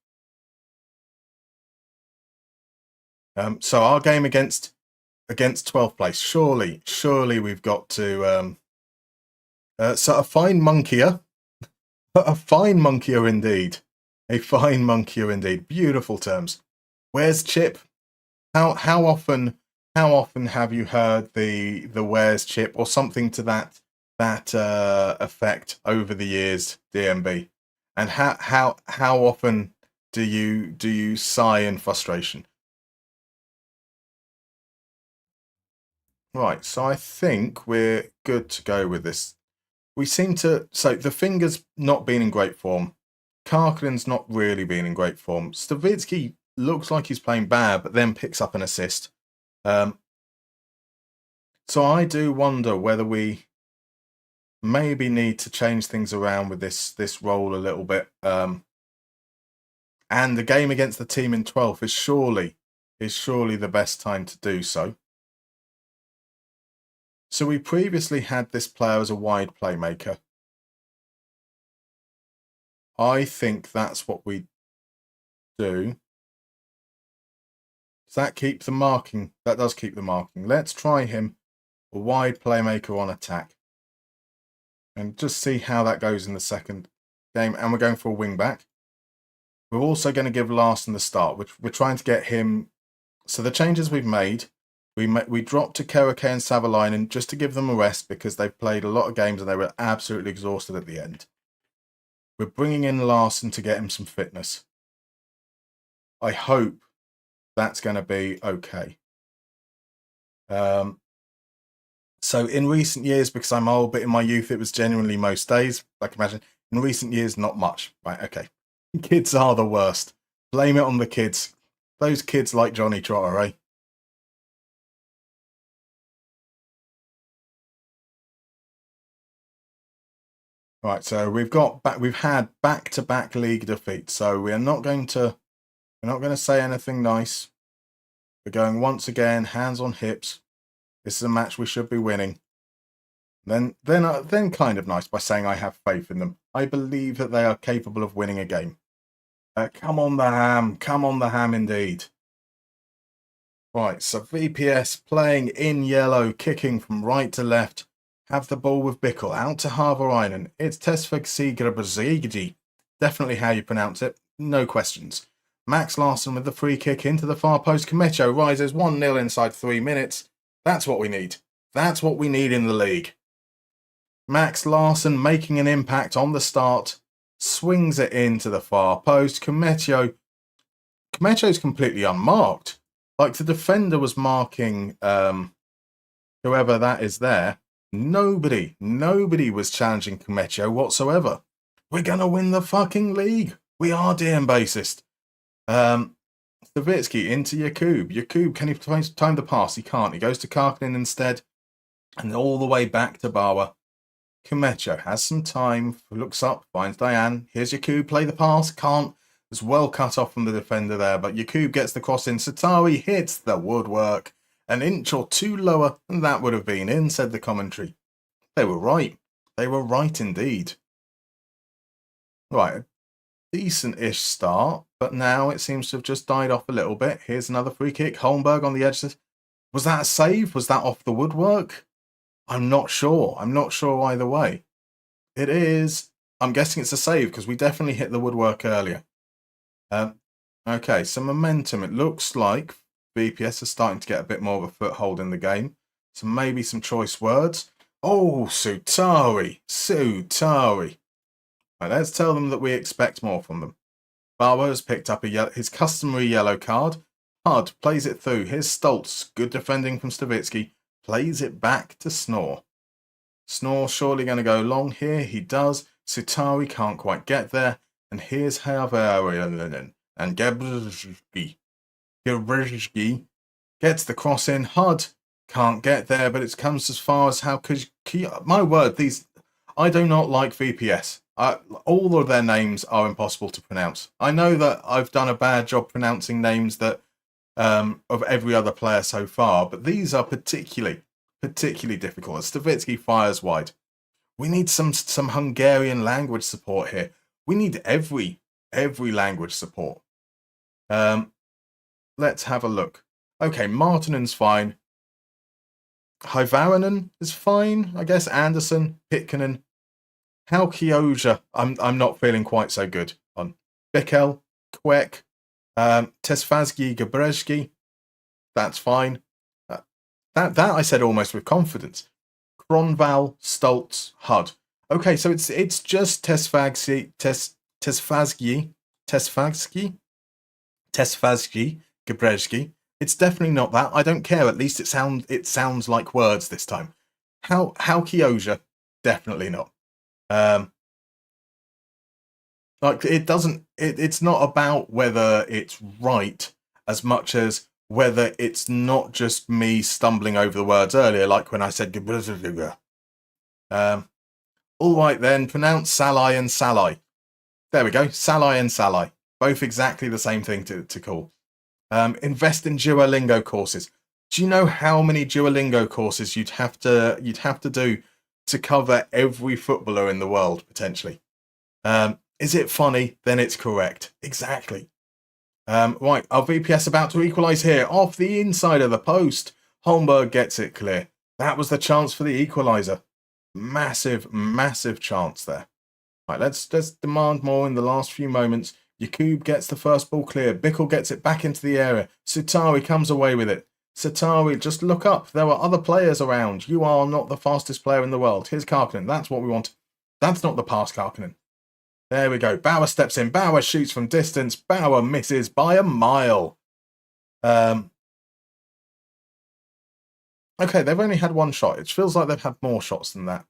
A: So our game against 12th place. Surely we've got to... so a fine monkeyer. A fine monkeyer indeed. A fine monkeyer indeed. Beautiful terms. Where's Chip? How often have you heard the where's Chip or something to that effect over the years, DMB? And how often do you sigh in frustration? Right, so I think we're good to go with this. We seem to... So the Finger's not been in great form. Karkinen's not really been in great form. Stavitsky looks like he's playing bad, but then picks up an assist. So I do wonder whether we maybe need to change things around with this role a little bit. And the game against the team in 12th is surely the best time to do so. So we previously had this player as a wide playmaker. I think that's what we do. Does that keep the marking? That does keep the marking. Let's try him a wide playmaker on attack. And just see how that goes in the second game. And we're going for a wing back. We're also going to give Larson the start, which we're trying to get him. So the changes we've made, we dropped to Kerake and Savalainen just to give them a rest because they've played a lot of games and they were absolutely exhausted at the end. We're bringing in Larson to get him some fitness. I hope that's going to be okay. So in recent years, because I'm old, but in my youth it was genuinely most days. I can imagine. In recent years, not much. Right, okay. Kids are the worst. Blame it on the kids. Those kids like Johnny Trotter, eh? Right, so we've had back-to-back league defeats, so we're not going to say anything nice. We're going once again, hands on hips. This is a match we should be winning. Then kind of nice by saying I have faith in them. I believe that they are capable of winning a game. Come on the ham. Come on the ham indeed. Right, so VPS playing in yellow, kicking from right to left. Have the ball with Bickle. Out to Harvarainen. It's Tesfagsigi. Definitely how you pronounce it. No questions. Max Larson with the free kick into the far post. Kmecho rises 1-0 inside 3 minutes. That's what we need. That's what we need in the league. Max Larson making an impact on the start. Swings it into the far post. Kmecho's completely unmarked. Like the defender was marking whoever that is there. Nobody was challenging Kmecho whatsoever. We're going to win the fucking league. We are DM bassist. Savitsky into Jakub. Jakub, can he time the pass? He can't. He goes to Karkinen instead. And all the way back to Bauer. Kmecho has some time. Looks up, finds Diane. Here's Jakub. Play the pass. Can't. It's well cut off from the defender there. But Jakub gets the cross in. Satari hits the woodwork. An inch or two lower than that would have been in, said the commentary. They were right. They were right indeed. Right. Decent-ish start. But now it seems to have just died off a little bit. Here's another free kick. Holmberg on the edge. Was that a save? Was that off the woodwork? I'm not sure. I'm not sure either way. It is. I'm guessing it's a save because we definitely hit the woodwork earlier. Okay, so momentum. It looks like VPS are starting to get a bit more of a foothold in the game. So maybe some choice words. Oh, Sutari. Sutari. Right, let's tell them that we expect more from them. Bauer has picked up his customary yellow card. Hud plays it through. Here's Stoltz. Good defending from Stavitsky. Plays it back to Snore. Snore surely going to go long here. He does. Sutari can't quite get there. And here's Havarianen. And Gebrzycki gets the cross in. Hud can't get there, but it comes as far as how could my word, these I do not like VPS. All of their names are impossible to pronounce. I know that I've done a bad job pronouncing names that of every other player so far, but these are particularly difficult. Stavitsky fires wide. We need some Hungarian language support here. We need every language support. Let's have a look. Okay, Martinen's fine. Hyvaranen is fine, I guess. Anderson, Pitkanen, Halkioja. I'm not feeling quite so good on. Bikel, Kwek, Tesfazgi, Gabrezhki. That's fine. That I said almost with confidence. Kronval, Stoltz, Hud. Okay, so it's just Tesfazgi, Gabrezhki. It's definitely not that. I don't care. At least it sounds like words this time. Halkioja, definitely not. Like it doesn't. It's not about whether it's right as much as whether it's not just me stumbling over the words earlier, like when I said all right then, pronounce Salai and Salai. There we go, Salai and Salai. Both exactly the same thing to call. Invest in Duolingo courses. Do you know how many Duolingo courses you'd have to do to cover every footballer in the world, potentially? Is it funny? Then it's correct. Exactly. Right, our VPS about to equalise here. Off the inside of the post. Holmberg gets it clear. That was the chance for the equaliser. Massive, massive chance there. Right, let's demand more in the last few moments. Yakub gets the first ball clear. Bickle gets it back into the area. Sutawi comes away with it. Sutawi, just look up. There are other players around. You are not the fastest player in the world. Here's Karkinen. That's what we want. That's not the pass, Karkinen. There we go. Bauer steps in. Bauer shoots from distance. Bauer misses by a mile. Okay, they've only had one shot. It feels like they've had more shots than that.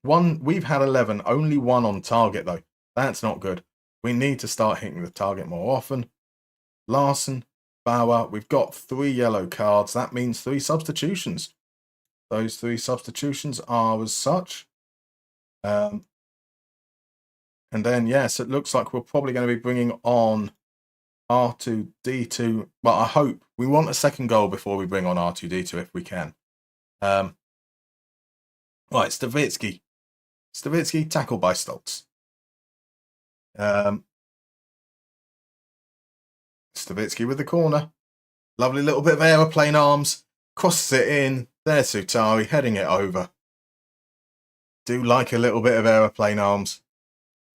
A: We've had 11, only one on target though. That's not good. We need to start hitting the target more often. Larson, Bauer, we've got 3 yellow cards. That means 3 substitutions. Those 3 substitutions are as such. And then, yes, it looks like we're probably going to be bringing on R2-D2. Well, I hope. We want a second goal before we bring on R2-D2 if we can. Right, Stavitsky. Stavitsky, tackled by Stoltz. Stavitsky with the corner. Lovely little bit of aeroplane arms. Crosses it in. There's Sutari heading it over. Do like a little bit of aeroplane arms.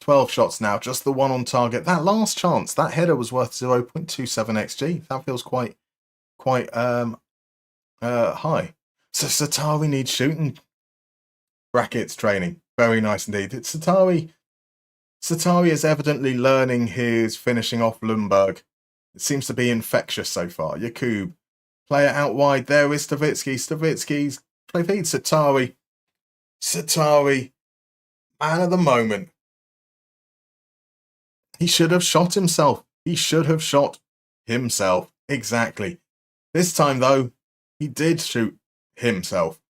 A: 12 shots now, just the one on target. That last chance, that header was worth 0.27 xg. That feels quite high. So Satari needs shooting brackets training. Very nice indeed. It's Satari is evidently learning his finishing off Lundberg. It seems to be infectious so far. Yakub, play it out wide. There is Stavitsky. Stavitsky's play feed. Satari, man of the moment. He should have shot himself. Exactly. This time, though, he did shoot himself.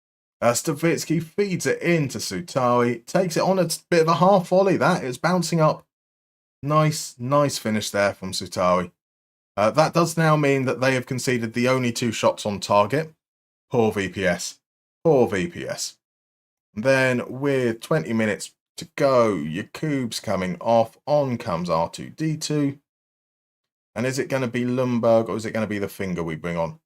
A: Stavitsky feeds it into Sutari. Takes it on a bit of a half volley. That is bouncing up. Nice finish there from Sutari. That does now mean that they have conceded the only 2 shots on target. Poor VPS. Then with 20 minutes to go, Yakub's coming off. On comes R2-D2. And is it going to be Lundberg or is it going to be the finger we bring on?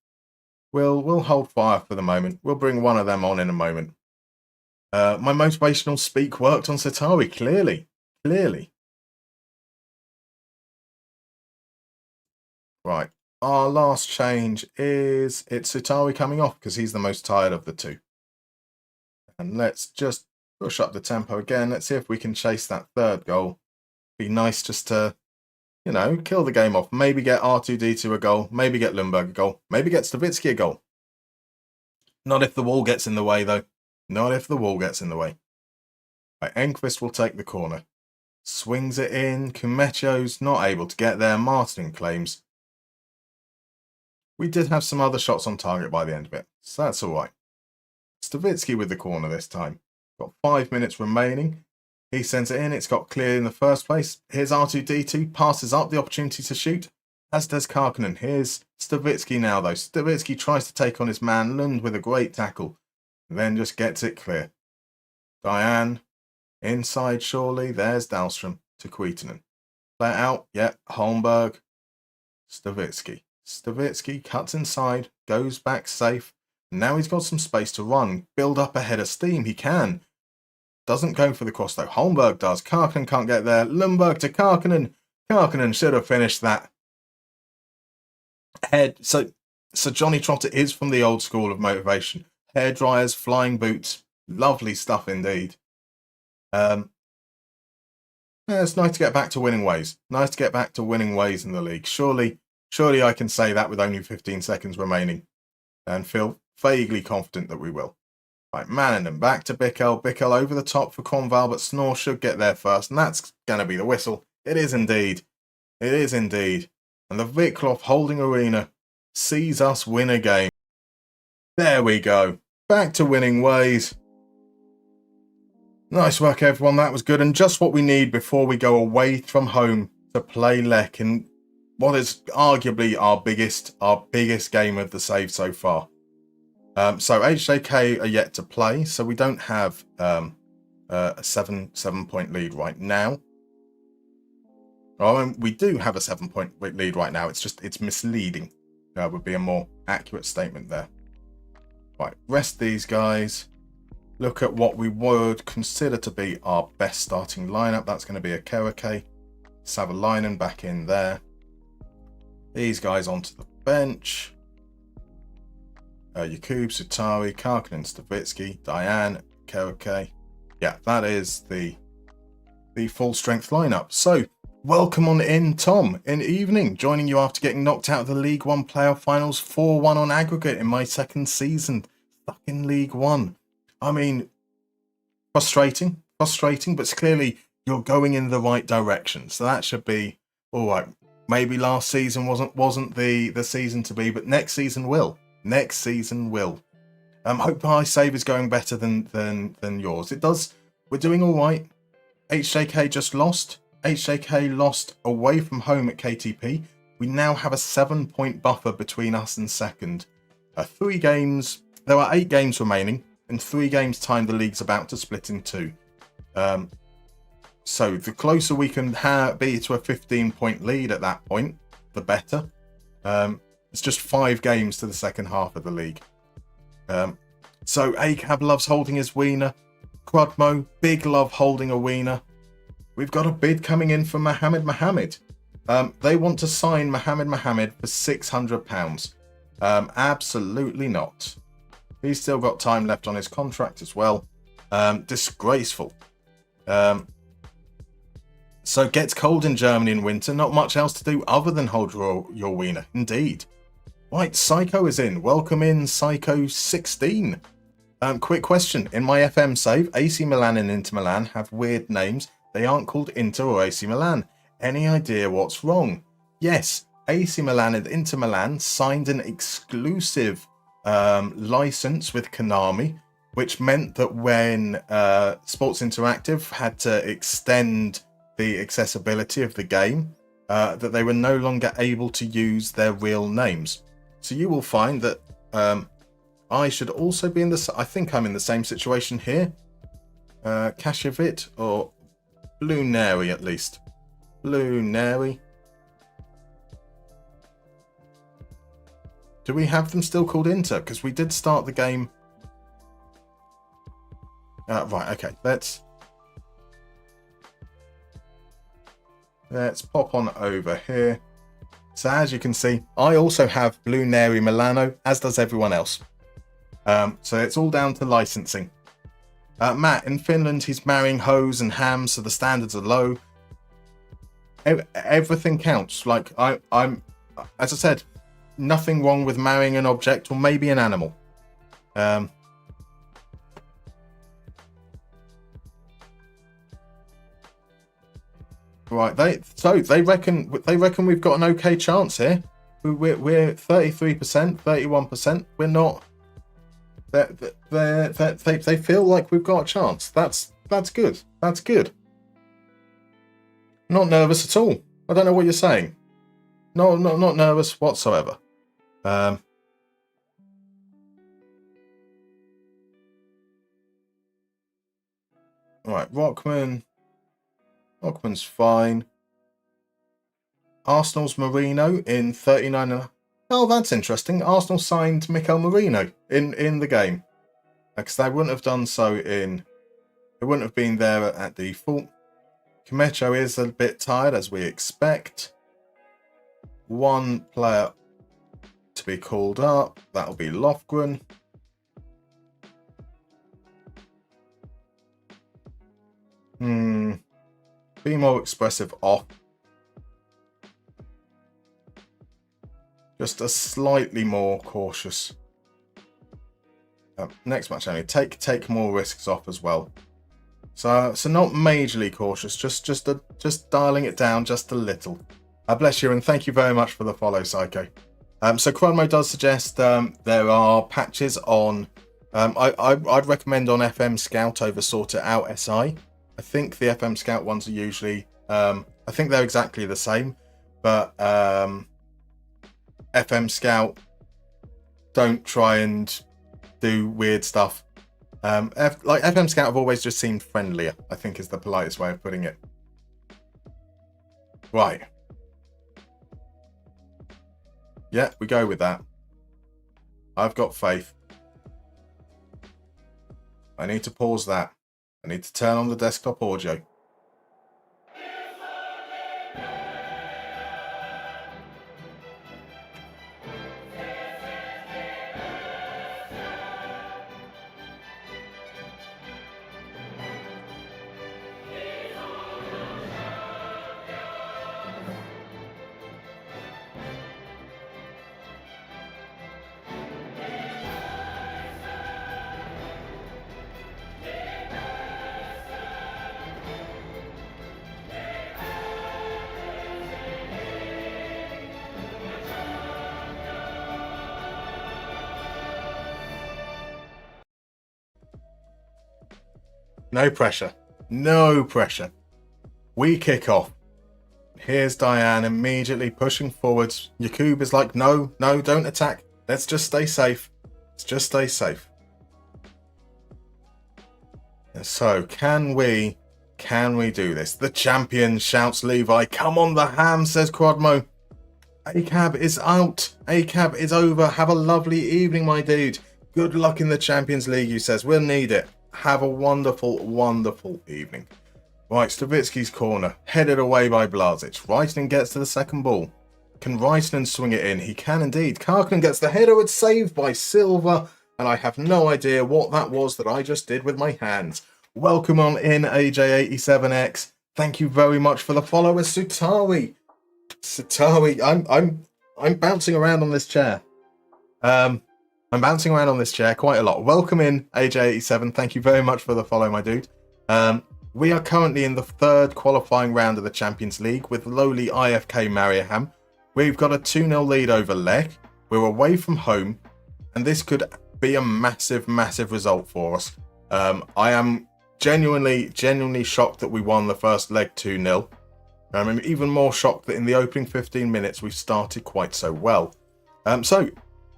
A: We'll hold fire for the moment. We'll bring one of them on in a moment. My motivational speak worked on Satari, clearly. Right. Our last change is it's Satari coming off because he's the most tired of the 2. And let's just push up the tempo again. Let's see if we can chase that 3rd goal. Be nice just to, kill the game off. Maybe get R2-D2 a goal. Maybe get Lundberg a goal. Maybe get Stavitsky a goal. Not if the wall gets in the way, though. Right, Enqvist will take the corner. Swings it in. Kumecho's not able to get there. Martin claims. We did have some other shots on target by the end of it, so that's all right. Stavitsky with the corner this time. Got 5 minutes remaining. He sends it in. It's got clear in the first place. Here's R2-D2. Passes up the opportunity to shoot, as does Karkinen. Here's Stavitsky now, though. Stavitsky tries to take on his man Lund with a great tackle. Then just gets it clear. Diane. Inside, surely. There's Dahlstrom to Kuitinen. Play it out. Yeah, Holmberg. Stavitsky. Stavitsky cuts inside. Goes back safe. Now he's got some space to run. Build up a head of steam. He can. Doesn't go for the cross though. Holmberg does. Karkinen can't get there. Lundberg to Karkinen. Karkinen should have finished that. So Johnny Trotter is from the old school of motivation. Hair dryers, flying boots. Lovely stuff indeed. It's nice to get back to winning ways. In the league. Surely I can say that with only 15 seconds remaining. And feel vaguely confident that we will. Right, Manningham back to Bickel. Bickel over the top for Conval, but Snore should get there first. And that's going to be the whistle. It is indeed. And the Vikloff holding arena sees us win a game. There we go. Back to winning ways. Nice work, everyone. That was good. And just what we need before we go away from home to play Lech in what is arguably our biggest game of the save so far. So HJK are yet to play, so we don't have a 7-point lead right now. Well, we do have a 7-point lead right now. It's misleading. Would be a more accurate statement there. Right, rest these guys. Look at what we would consider to be our best starting lineup. That's going to be a Kereke. Savalainen back in there. These guys onto the bench. Jakub, Sutari, Karkinen, Stavitsky, Diane, Kereke. Yeah, that is the full strength lineup. So, welcome on in, Tom, in evening, joining you after getting knocked out of the League One playoff finals 4-1 on aggregate in my second season. Fucking League One. I mean, frustrating, but clearly you're going in the right direction. So that should be all right. Maybe last season wasn't the season to be, but next season will. Next season will. Hope my save is going better than yours. It does. We're doing all right. HJK just lost. HJK lost away from home at KTP. We now have a 7-point buffer between us and second. 3 games. There are 8 games remaining. In 3 games' time, the league's about to split in 2. So the closer we can be to a 15-point lead at that point, the better. It's just 5 games to the second half of the league. So Acab loves holding his wiener. Crudmo, big love holding a wiener. We've got a bid coming in for Mohammed. They want to sign Mohammed for £600. Absolutely not. He's still got time left on his contract as well. Disgraceful. So gets cold in Germany in winter. Not much else to do other than hold your wiener. Indeed. Right, Psycho is in. Welcome in, Psycho16. Quick question. In my FM save, AC Milan and Inter Milan have weird names. They aren't called Inter or AC Milan. Any idea what's wrong? Yes, AC Milan and Inter Milan signed an exclusive license with Konami, which meant that when Sports Interactive had to extend the accessibility of the game, that they were no longer able to use their real names. So you will find that I should also be in this. I think I'm in the same situation here. Kashevit or Lunari at least. Lunari. Do we have them still called Inter? Because we did start the game. Right, okay. Let's pop on over here. So as you can see, I also have Lunari Milano, as does everyone else. So it's all down to licensing. Matt, in Finland, he's marrying hoes and hams, so the standards are low. Everything counts. Like, I'm, as I said, nothing wrong with marrying an object or maybe an animal. Right, they reckon we've got an okay chance here. We're 33%, 31%. We're not. They feel like we've got a chance. That's good. That's good. Not nervous at all. I don't know what you're saying. No, not nervous whatsoever. Right, Rockman's fine. Arsenal's Marino in 39. Oh, that's interesting. Arsenal signed Mikel Marino in the game. Because they wouldn't have done so it wouldn't have been there at default. Kimecho is a bit tired, as we expect. One player to be called up. That'll be Lofgren. Be more expressive off. Just a slightly more cautious. Next match only. Take more risks off as well. So not majorly cautious. Just dialing it down just a little. Bless you, and thank you very much for the follow, Psycho. So Chromo does suggest there are patches on. I'd recommend on FM Scout over Sort It Out SI. I think the FM Scout ones are usually. I think they're exactly the same, but FM Scout don't try and do weird stuff. Like FM Scout have always just seemed friendlier, I think is the politest way of putting it. Right. Yeah, we go with that. I've got faith. I need to pause that. I need to turn on the desktop audio. No pressure. No pressure. We kick off. Here's Diane immediately pushing forwards. Jakub is like, no, don't attack. Let's just stay safe. Let's just stay safe. And so, can we do this? The champion, shouts Levi. Come on, the ham, says Quadmo. ACAB is out. ACAB is over. Have a lovely evening, my dude. Good luck in the Champions League, you says. We'll need it. Have a wonderful, wonderful evening. Right, Stavitsky's corner. Headed away by Blazic. Reitinen gets to the second ball. Can Reitinen swing it in? He can indeed. Karkinen gets the header. It's saved by Silva. And I have no idea what that was that I just did with my hands. Welcome on in, AJ87X. Thank you very much for the follow. Sutawi. I'm bouncing around on this chair. I'm bouncing around on this chair quite a lot. Welcome in, AJ87. Thank you very much for the follow, my dude. We are currently in the third qualifying round of the Champions League with lowly IFK Mariehamn. We've got a 2-0 lead over Lech. We're away from home, and this could be a massive, massive result for us. I am genuinely shocked that we won the first leg 2-0. I'm even more shocked that in the opening 15 minutes we've started quite so well. So,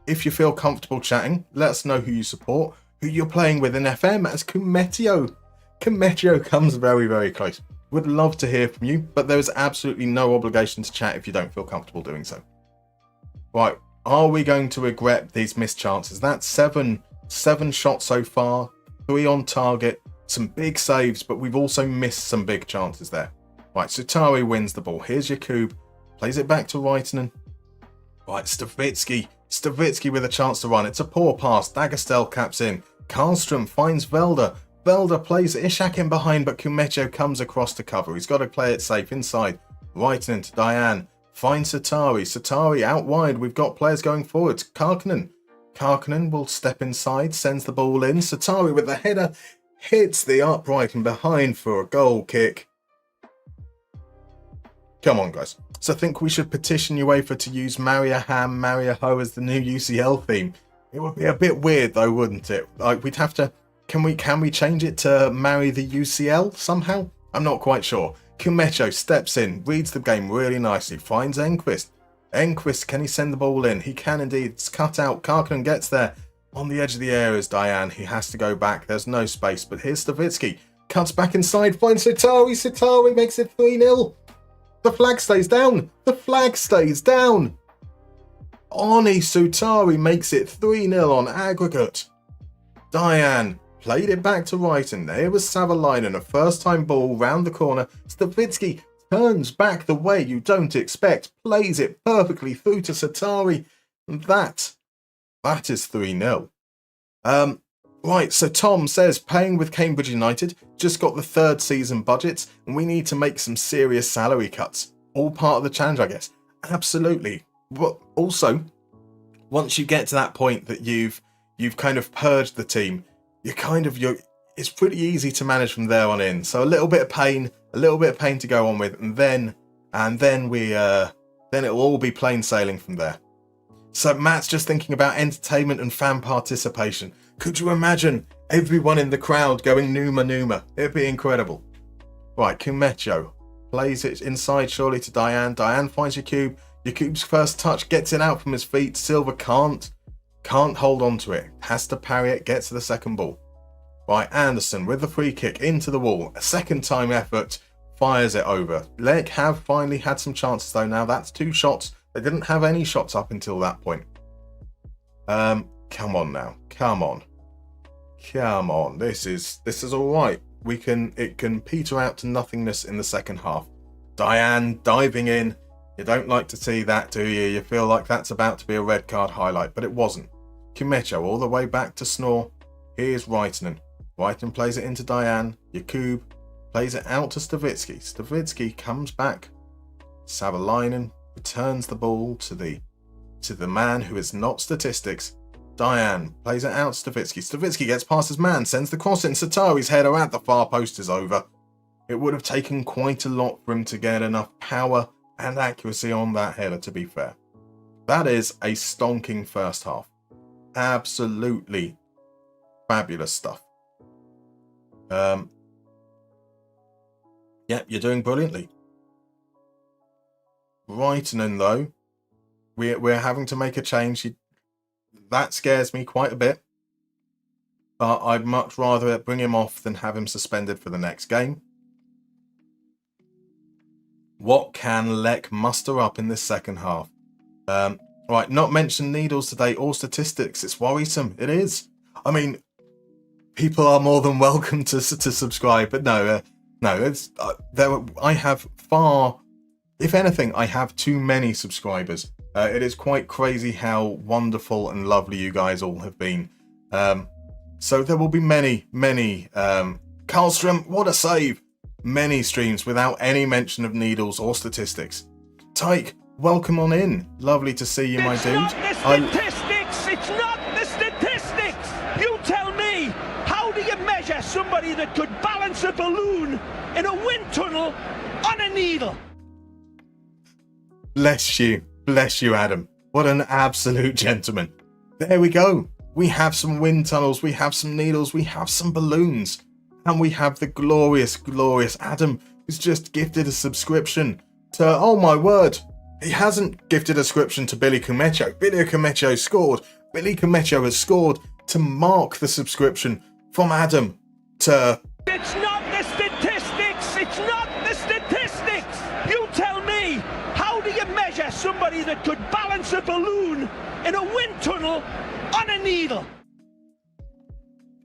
A: if you feel comfortable chatting, let us know who you support, who you're playing with in FM as Kumetio. Kumetio comes very, very close. Would love to hear from you, but there is absolutely no obligation to chat if you don't feel comfortable doing so. Right, are we going to regret these missed chances? That's seven shots so far, 3 on target, some big saves, but we've also missed some big chances there. Right, Sutari wins the ball. Here's Jakub, plays it back to Reitinen. Right, Stavitsky with a chance to run. It's a poor pass. Dagestel caps in. Karlström finds Velda. Velda plays Ishak in behind, but Kumetio comes across to cover. He's got to play it safe inside. Reitinen to Diane. Finds Satari. Satari out wide. We've got players going forward. Karkinen. Karkinen will step inside, sends the ball in. Satari with the header. Hits the upright and behind for a goal kick. Come on, guys. So I think we should petition UEFA to use Mariehamn, Marieho as the new UCL theme. It would be a bit weird though, wouldn't it? Like we'd have to. Can we change it to marry the UCL somehow? I'm not quite sure. Kumetio steps in, reads the game really nicely, finds Enqvist. Enqvist, can he send the ball in? He can indeed. It's cut out. Karkinen gets there. On the edge of the area is Diane. He has to go back. There's no space. But here's Stavitsky. Cuts back inside. Finds Sitari. Sitari makes it 3-0. The flag stays down. The flag stays down. Oni Sutari makes it 3-0 on aggregate. Diane played it back to Reitinen. There was Savalainen. A first-time ball round the corner. Stavitsky turns back the way you don't expect. Plays it perfectly through to Satari. And that is 3-0. Right, so Tom says, paying with Cambridge United, just got the third season budgets, and we need to make some serious salary cuts. All part of the challenge, I guess. Absolutely. But also, once you get to that point that you've kind of purged the team, it's pretty easy to manage from there on in. So a little bit of pain to go on with, and then it will all be plain sailing from there. So Matt's just thinking about entertainment and fan participation. Could you imagine everyone in the crowd going Numa Numa? It'd be incredible. Right, Kumetio plays it inside surely to Diane. Diane finds Jakub. Jakub's first touch gets it out from his feet. Silva can't hold on to it. Has to parry it, gets to the second ball. Right, Anderson with the free kick into the wall. A second time effort, fires it over. Lech have finally had some chances though now. That's 2 shots. They didn't have any shots up until that point. Come on now. Come on. Come on, this is all right. It can peter out to nothingness in the second half. Diane diving in. You don't like to see that, do you? You feel like that's about to be a red card highlight, but it wasn't. Kimecho all the way back to Snore. Here's Reitinen. Reitinen plays it into Diane. Jakub plays it out to Stavitsky. Stavitsky comes back. Savalainen returns the ball to the man who is not statistics. Diane plays it out to Stavitsky. Stavitsky gets past his man, sends the cross in. Satari's header at the far post is over. It would have taken quite a lot for him to get enough power and accuracy on that header, to be fair. That is a stonking first half. Absolutely fabulous stuff. Yeah, you're doing brilliantly. Reitinen, though, we're having to make a change. That scares me quite a bit. But I'd much rather bring him off than have him suspended for the next game. What can Lech muster up in this second half? Right, not mention needles today or statistics. It's worrisome. It is. I mean, people are more than welcome to subscribe, but no, it's I have far. If anything, I have too many subscribers. It is quite crazy how wonderful and lovely you guys all have been. So there will be many. Karlstrom, what a save! Many streams without any mention of needles or statistics. Tyke, welcome on in. Lovely to see you, my dude.
C: It's not the statistics! It's not the statistics! You tell me! How do you measure somebody that could balance a balloon in a wind tunnel on a needle?
A: Bless you, Adam. What an absolute gentleman. There we go. We have some wind tunnels, we have some needles, we have some balloons. And we have the glorious Adam, who's just gifted a subscription to, oh my word, he hasn't gifted a subscription to Billy Kimecho. Billy Kimecho scored. Billy Kimecho has scored to mark the subscription from Adam to...
C: It's not the statistics! It's not the statistics! You tell me! How do you measure somebody that could balance a balloon in a wind tunnel on a needle?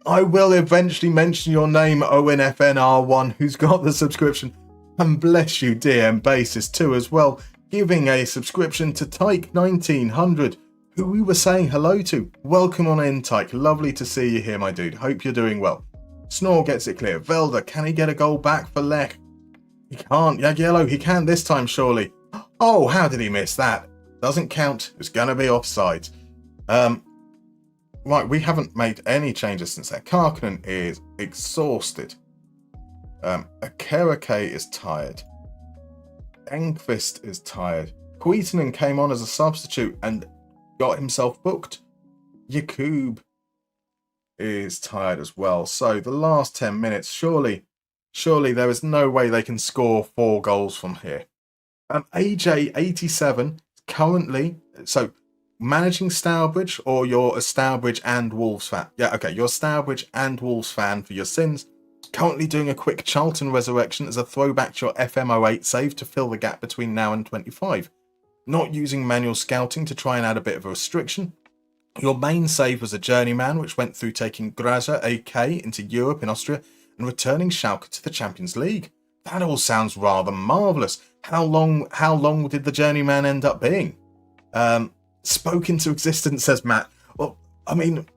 A: I will eventually mention your name, ONFNR1, who's got the subscription. And bless you, DM Basis too, as well, giving a subscription to Tyke1900, who we were saying hello to. Welcome on in, Tyke. Lovely to see you here, my dude. Hope you're doing well. Snore gets it clear. Velda, can he get a goal back for Lech? He can't. Jagiello, he can this time, surely. Oh, how did he miss that? Doesn't count. It's going to be offside. Right, we haven't made any changes since then. Karkinen is exhausted. Akerake is tired. Enqvist is tired. Kuitunen came on as a substitute and got himself booked. Jakub is tired as well. So the last 10 minutes, surely there is no way they can score 4 goals from here. AJ87 currently, so managing Stourbridge, or you're a Stourbridge and Wolves fan? Yeah, okay, you're a Stourbridge and Wolves fan for your sins. Currently doing a quick Charlton resurrection as a throwback to your FM08 save to fill the gap between now and 25. Not using manual scouting to try and add a bit of a restriction. Your main save was a journeyman, which went through taking Graza AK into Europe in Austria and returning Schalke to the Champions League. That all sounds rather marvellous. How long did the journeyman end up being? Spoke into existence, says Matt. Well, I mean,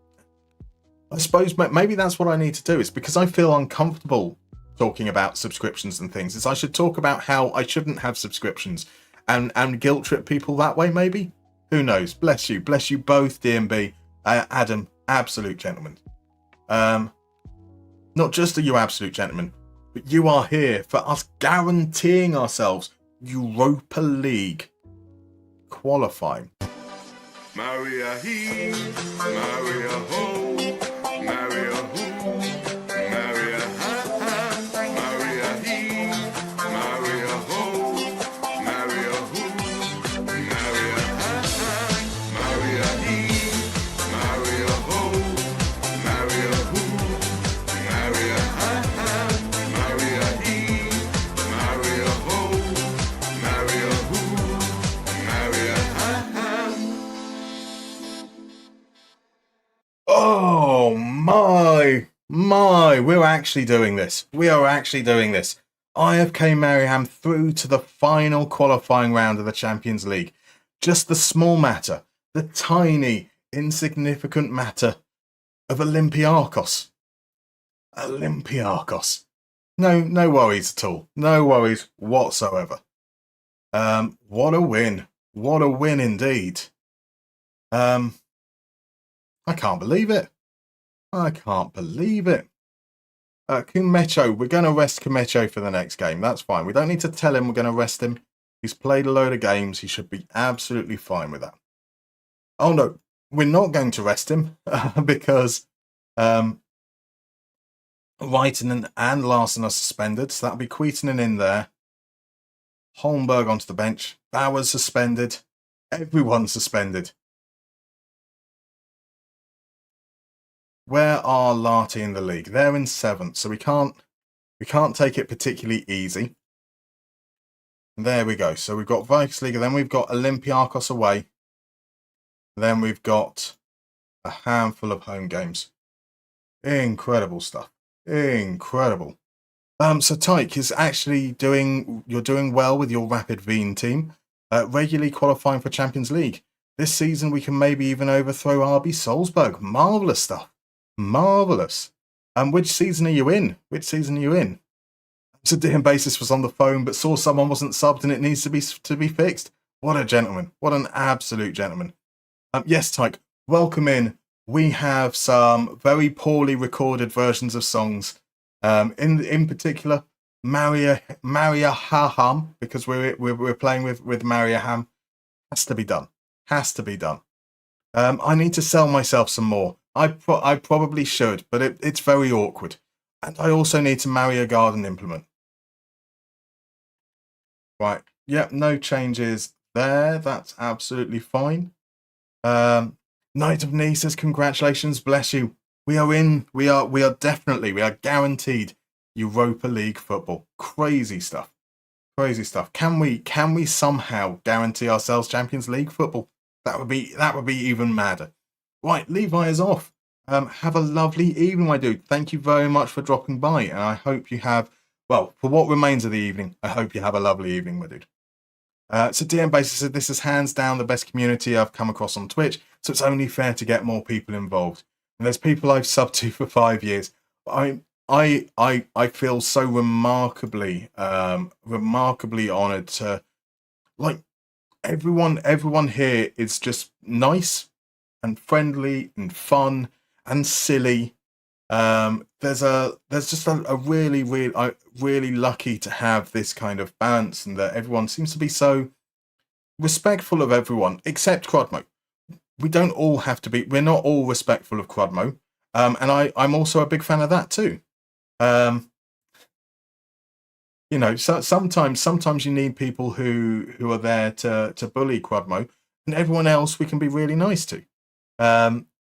A: I suppose maybe that's what I need to do. It's because I feel uncomfortable talking about subscriptions and things. Is I should talk about how I shouldn't have subscriptions and guilt trip people that way, maybe? Who knows? Bless you both, DMB. Adam, absolute gentleman. Not just are you absolute gentlemen, but you are here for us guaranteeing ourselves Europa League qualifying.
B: Maria he, Maria ho, Maria who, Maria ha, Maria he, Maria ho, Maria who, Maria ha, Maria he, Maria ho, Maria who, Maria ha, Maria he, Maria ho, Maria who, Maria ha.
A: we're actually doing this. We are actually doing this. IFK Mariehamn through to the final qualifying round of the Champions League. Just the small matter, the tiny, insignificant matter of Olympiacos. Olympiacos. No worries at all. No worries whatsoever. What a win. What a win indeed. I can't believe it. I can't believe it. Kumecho, we're going to rest Kumecho for the next game. That's fine. We don't need to tell him we're going to rest him. He's played a load of games. He should be absolutely fine with that. Oh, no. We're not going to rest him because Reitinen and Larson are suspended. So that'll be Kuitinen in there. Holmberg onto the bench. Bauer's suspended. Everyone's suspended. Where are Lahti in the league? They're in 7th, so we can't take it particularly easy. There we go. So we've got Vikesliga, then we've got Olympiacos away. Then we've got a handful of home games. Incredible stuff. Incredible. So Tyke is actually you're doing well with your Rapid Wien team, regularly qualifying for Champions League. This season we can maybe even overthrow RB Salzburg. Marvellous stuff. Marvellous. Which season are you in? Which season are you in? So DM Basis was on the phone but saw someone wasn't subbed and it needs to be fixed. What a gentleman. What an absolute gentleman. Yes, Tyke, welcome in. We have some very poorly recorded versions of songs. In particular, Mariehamn, because we're playing with Mariehamn. Has to be done. Has to be done. I need to sell myself some more. I probably should, but it's very awkward. And I also need to marry a garden implement. Right. Yep, no changes there. That's absolutely fine. Knight of Knee says, congratulations, bless you. We are guaranteed Europa League football. Crazy stuff. Crazy stuff. Can we somehow guarantee ourselves Champions League football? That would be even madder. Right, Levi is off. Have a lovely evening, my dude. Thank you very much for dropping by, and I hope you have, well, for what remains of the evening, I hope you have a lovely evening, my dude. So DM Basis said, this is hands down the best community I've come across on Twitch, so it's only fair to get more people involved. And there's people I've subbed to for 5 years. I feel so remarkably honoured to, like, everyone here is just nice and friendly and fun and silly. There's just a really lucky to have this kind of balance, and that everyone seems to be so respectful of everyone except Crodmo. We don't all have to be. We're not all respectful of Crodmo, and I'm also a big fan of that too. You know, so sometimes you need people who are there to bully Crodmo, and everyone else we can be really nice to.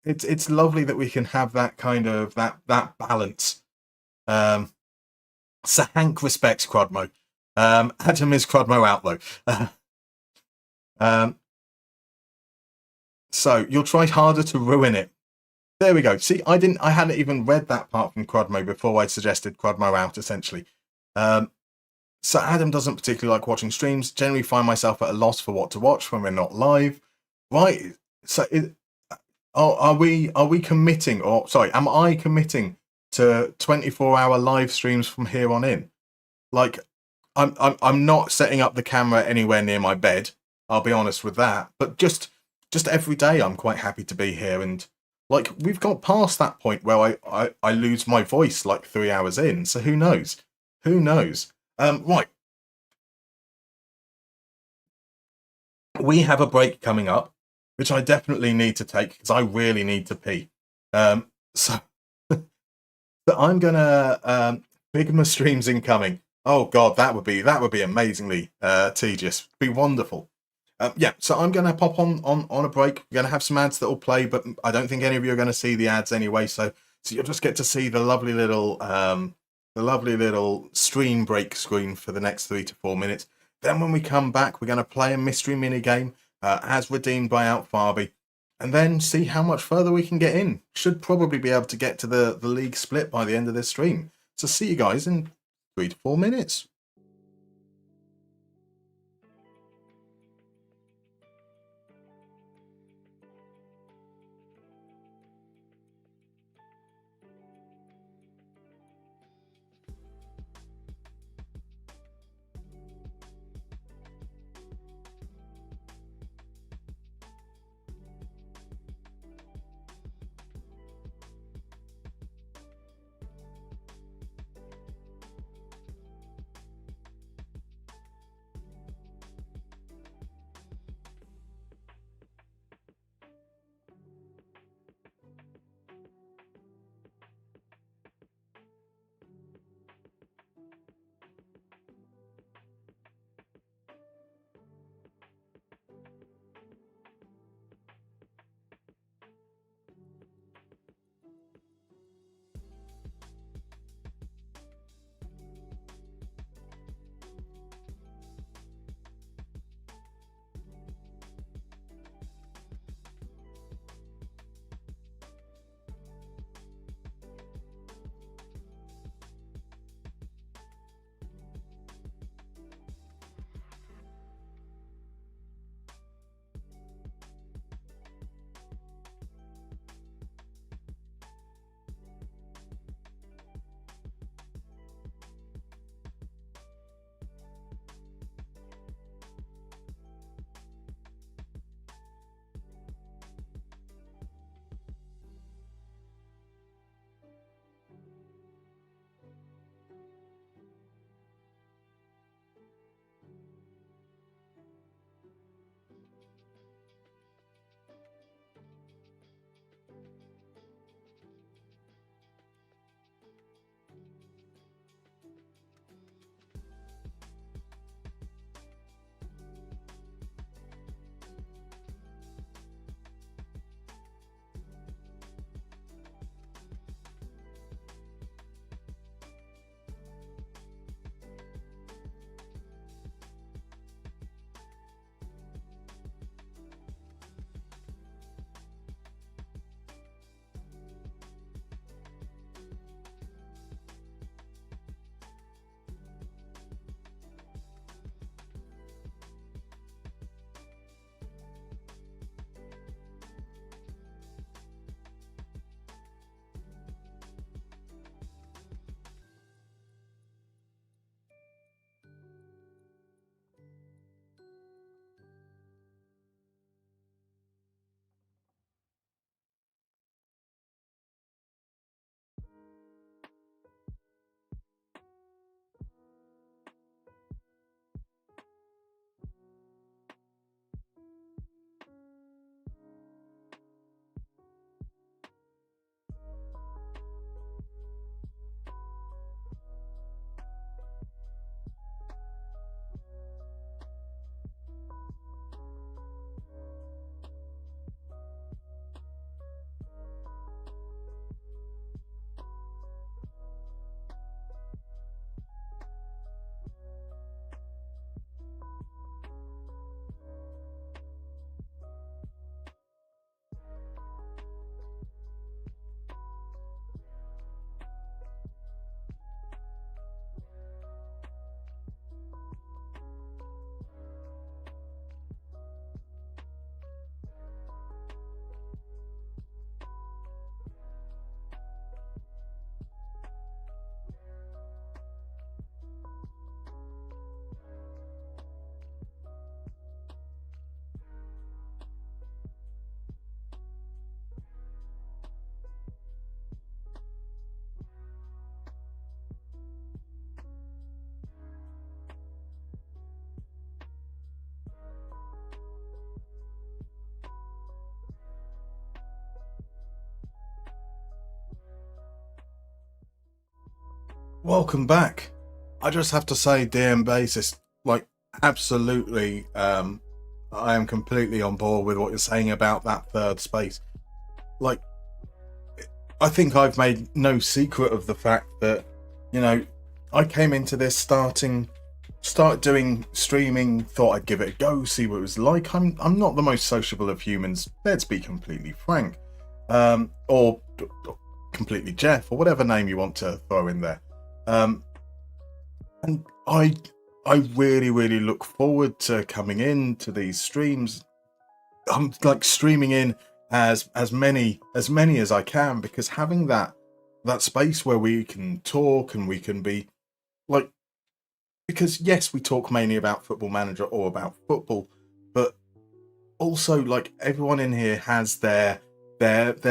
A: It's lovely that we can have that kind of that balance. Sir Hank respects Crodmo. Adam is Crodmo out though. So you'll try harder to ruin it. There we go. See, I hadn't even read that part from Crodmo before I suggested Crodmo out, essentially. So Adam doesn't particularly like watching streams. Generally find myself at a loss for what to watch when we're not live. Right. So are we committing, or sorry, am I committing to 24-hour live streams from here on in? Like, I'm not setting up the camera anywhere near my bed. I'll be honest with that. But just every day I'm quite happy to be here, and like we've got past that point where I lose my voice like 3 hours in, so who knows? Who knows? Right. We have a break coming up, which I definitely need to take because I really need to pee. So I'm gonna Bigma streams incoming. Oh god, that would be amazingly tedious. Be wonderful. Yeah, so I'm gonna pop on a break. We're gonna have some ads that will play, but I don't think any of you are gonna see the ads anyway. So you'll just get to see the lovely little stream break screen for the next 3 to 4 minutes. Then when we come back, we're gonna play a mystery mini game as redeemed by Out Farby. and then see how much further we can get in. Should probably be able to get to the league split by the end of this stream. So see you guys in 3 to 4 minutes. Welcome back. I just have to say, DM Basis, like, absolutely, I am completely on board with what you're saying about that third space. Like, I think I've made no secret of the fact that, you know, I came into this starting started doing streaming, thought I'd give it a go, see what it was like. I'm not the most sociable of humans, let's be completely frank. Or completely Jeff, or whatever name you want to throw in there. And I really, really look forward to coming in to these streams. I'm like streaming in as many as I can, because having that space where we can talk and we can be like, because yes, we talk mainly about Football Manager or about football, but also like everyone in here has their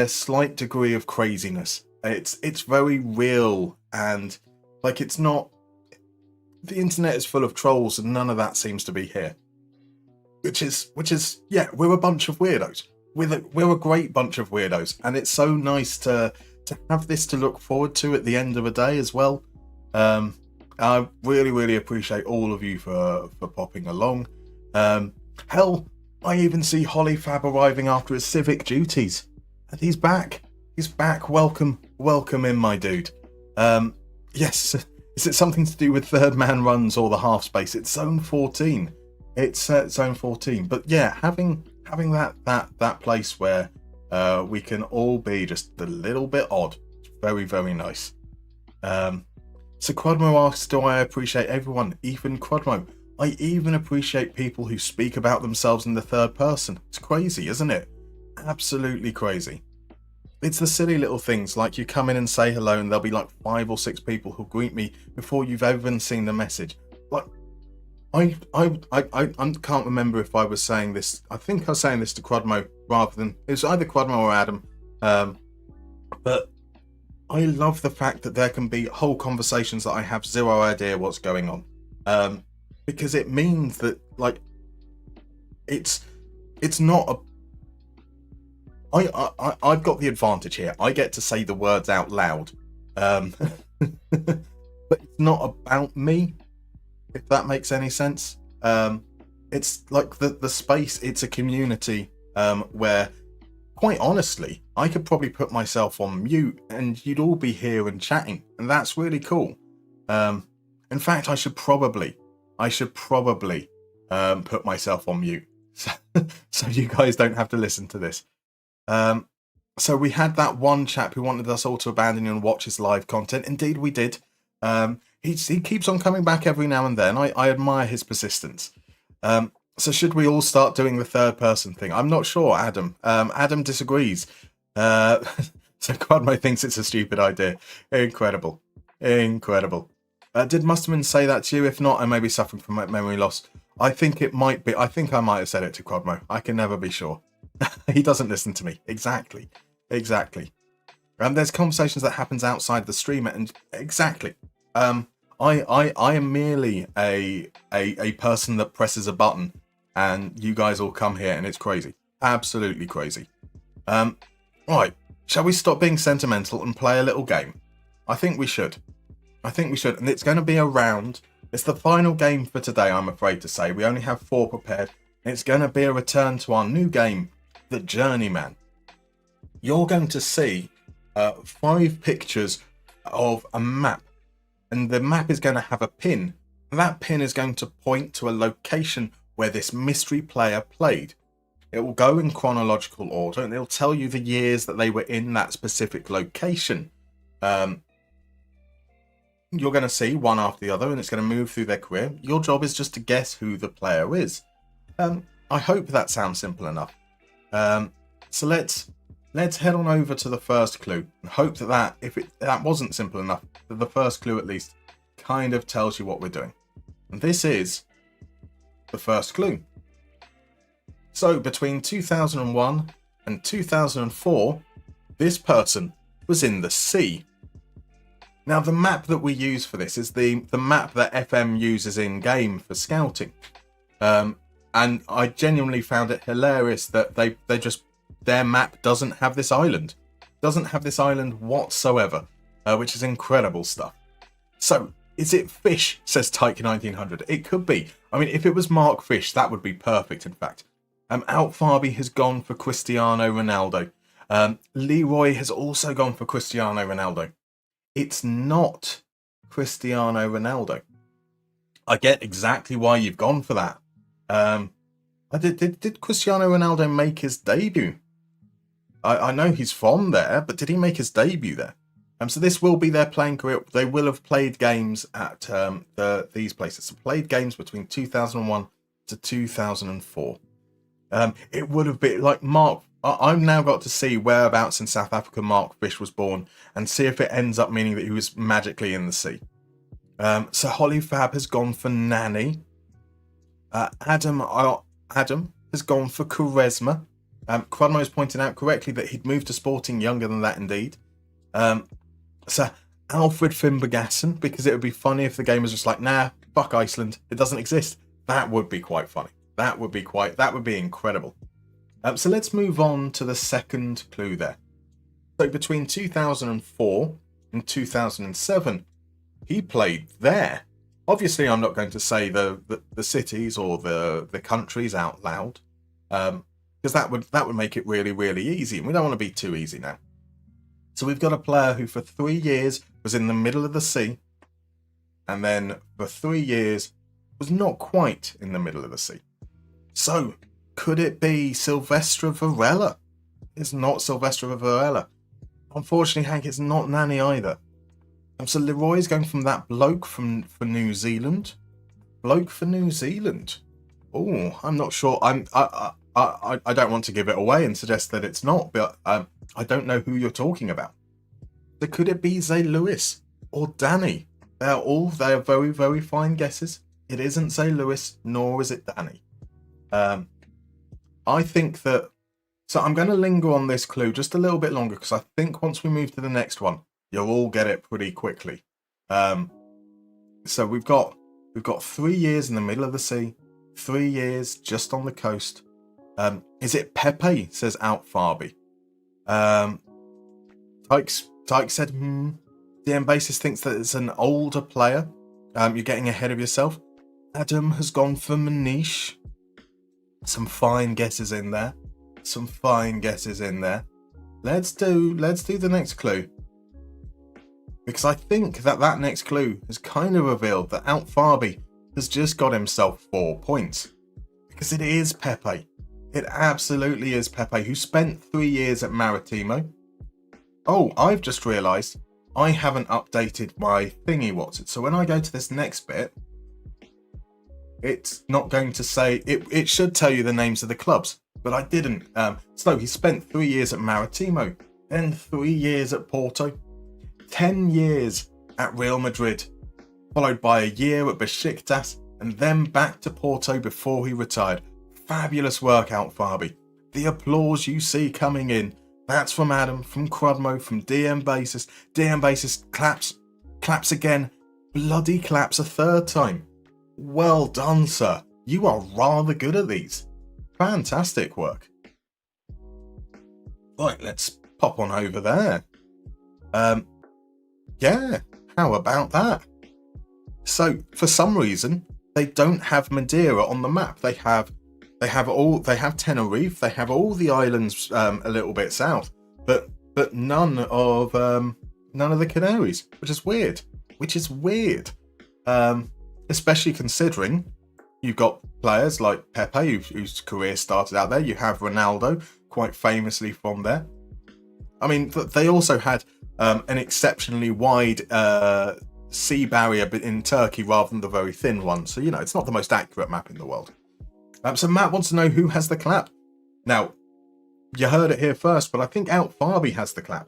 A: slight degree of craziness. It's very real, and like it's not. The internet is full of trolls, and none of that seems to be here. Which is yeah, we're a bunch of weirdos. We're a great bunch of weirdos, and it's so nice to have this to look forward to at the end of a day as well. I really, really appreciate all of you for popping along. Hell, I even see Holly Fab arriving after his civic duties, and he's back. He's back. Welcome in, my dude. Yes. Is it something to do with third man runs or the half space? It's zone 14. It's zone 14. But yeah, having that place where we can all be just a little bit odd. It's very, very nice. So Quadmo asks, do I appreciate everyone? Even Quadmo. I even appreciate people who speak about themselves in the third person. It's crazy, isn't it? Absolutely crazy. It's the silly little things, like you come in and say hello and there'll be like 5 or 6 people who greet me before you've even seen the message. Like, I can't remember if I was saying this. I think I was saying this to Quadmo rather than, it was either Quadmo or Adam. But I love the fact that there can be whole conversations that I have zero idea what's going on. Because it means that like it's not a. I've got the advantage here. I get to say the words out loud. But it's not about me, if that makes any sense. It's like the space, it's a community where, quite honestly, I could probably put myself on mute and you'd all be here and chatting, and that's really cool. In fact, I should probably put myself on mute so you guys don't have to listen to this. So we had that one chap who wanted us all to abandon and watch his live content. Indeed, we did. He keeps on coming back every now and then. I admire his persistence. So should we all start doing the third person thing? I'm not sure, Adam. Adam disagrees. So Quadmo thinks it's a stupid idea. Incredible. Did Musterman say that to you? If not, I may be suffering from memory loss. I think it might be. I think I might have said it to Quadmo. I can never be sure. He doesn't listen to me. Exactly. And there's conversations that happens outside the stream, and exactly. I am merely a person that presses a button, and you guys all come here, and it's crazy. Absolutely crazy. Right. Shall we stop being sentimental and play a little game? I think we should. And it's going to be a round. It's the final game for today, I'm afraid to say. We only have 4 prepared. And it's going to be a return to our new game, The Journeyman. You're going to see 5 pictures of a map. And the map is going to have a pin. That pin is going to point to a location where this mystery player played. It will go in chronological order, and it'll tell you the years that they were in that specific location. You're going to see one after the other, and it's going to move through their career. Your job is just to guess who the player is. I hope that sounds simple enough. So let's head on over to the first clue, and hope that if that wasn't simple enough, that the first clue at least kind of tells you what we're doing. And this is the first clue. So between 2001 and 2004, this person was in the sea. Now, the map that we use for this is the map that FM uses in game for scouting. And I genuinely found it hilarious that their map doesn't have this island. Doesn't have this island whatsoever, which is incredible stuff. So, is it Fish, says Tyke1900? It could be. I mean, if it was Mark Fish, that would be perfect, in fact. Outfarby has gone for Cristiano Ronaldo. Leroy has also gone for Cristiano Ronaldo. It's not Cristiano Ronaldo. I get exactly why you've gone for that. Did Cristiano Ronaldo make his debut? I know he's from there, but did he make his debut there? So this will be their playing career. They will have played games at these places. So played games between 2001 to 2004. It would have been like Mark. I've now got to see whereabouts in South Africa Mark Fish was born and see if it ends up meaning that he was magically in the sea. So Holly Fab has gone for Nanny. Adam has gone for Charisma. Crudmo has pointed out correctly that he'd moved to Sporting younger than that indeed. So Alfred Fimbagassen, because it would be funny if the game was just like, nah, fuck Iceland, it doesn't exist. That would be quite funny. That would be incredible. So let's move on to the second clue there. So between 2004 and 2007, he played there. Obviously, I'm not going to say the cities or the countries out loud, because that would make it really, really easy, and we don't want to be too easy now. So we've got a player who for 3 years was in the middle of the sea, and then for 3 years was not quite in the middle of the sea. So, could it be Silvestre Varela? It's not Silvestre Varela. Unfortunately, Hank, it's not Nanny either. So Leroy's going from that bloke for New Zealand. Bloke for New Zealand. Oh, I'm not sure. I don't want to give it away and suggest that it's not, but I don't know who you're talking about. So could it be Zay Lewis or Danny? They are very, very fine guesses. It isn't Zay Lewis, nor is it Danny. I think that... So I'm going to linger on this clue just a little bit longer, because I think once we move to the next one, you'll all get it pretty quickly. So we've got 3 years in the middle of the sea, 3 years just on the coast. Is it Pepe? Says Out Farby. Tyke said, DM Basis thinks that it's an older player. You're getting ahead of yourself. Adam has gone for Manish. Some fine guesses in there. Let's do the next clue. Because I think that next clue has kind of revealed that Out Farby has just got himself 4 points. Because it is Pepe. It absolutely is Pepe, who spent 3 years at Mariehamn. Oh, I've just realised I haven't updated my thingy what's. So when I go to this next bit, it's not going to say... It should tell you the names of the clubs, but I didn't. So he spent 3 years at Mariehamn, then 3 years at Porto, 10 years at Real Madrid, followed by a year at Besiktas, and then back to Porto before he retired. Fabulous work, Out Farby. The applause you see coming in, that's from Adam, from Crudmo, from DM Basis. DM Basis claps again, bloody claps a third time. Well done, sir. You are rather good at these. Fantastic work. Right, let's pop on over there. Yeah, how about that? So, for some reason, they don't have Madeira on the map. They have Tenerife. They have all the islands a little bit south, but none of the Canaries, which is weird. Especially considering you've got players like Pepe, whose career started out there. You have Ronaldo, quite famously from there. I mean, they also had an exceptionally wide sea barrier in Turkey rather than the very thin one. So, it's not the most accurate map in the world. So Matt wants to know who has the clap. Now, you heard it here first, but I think Out Farby has the clap.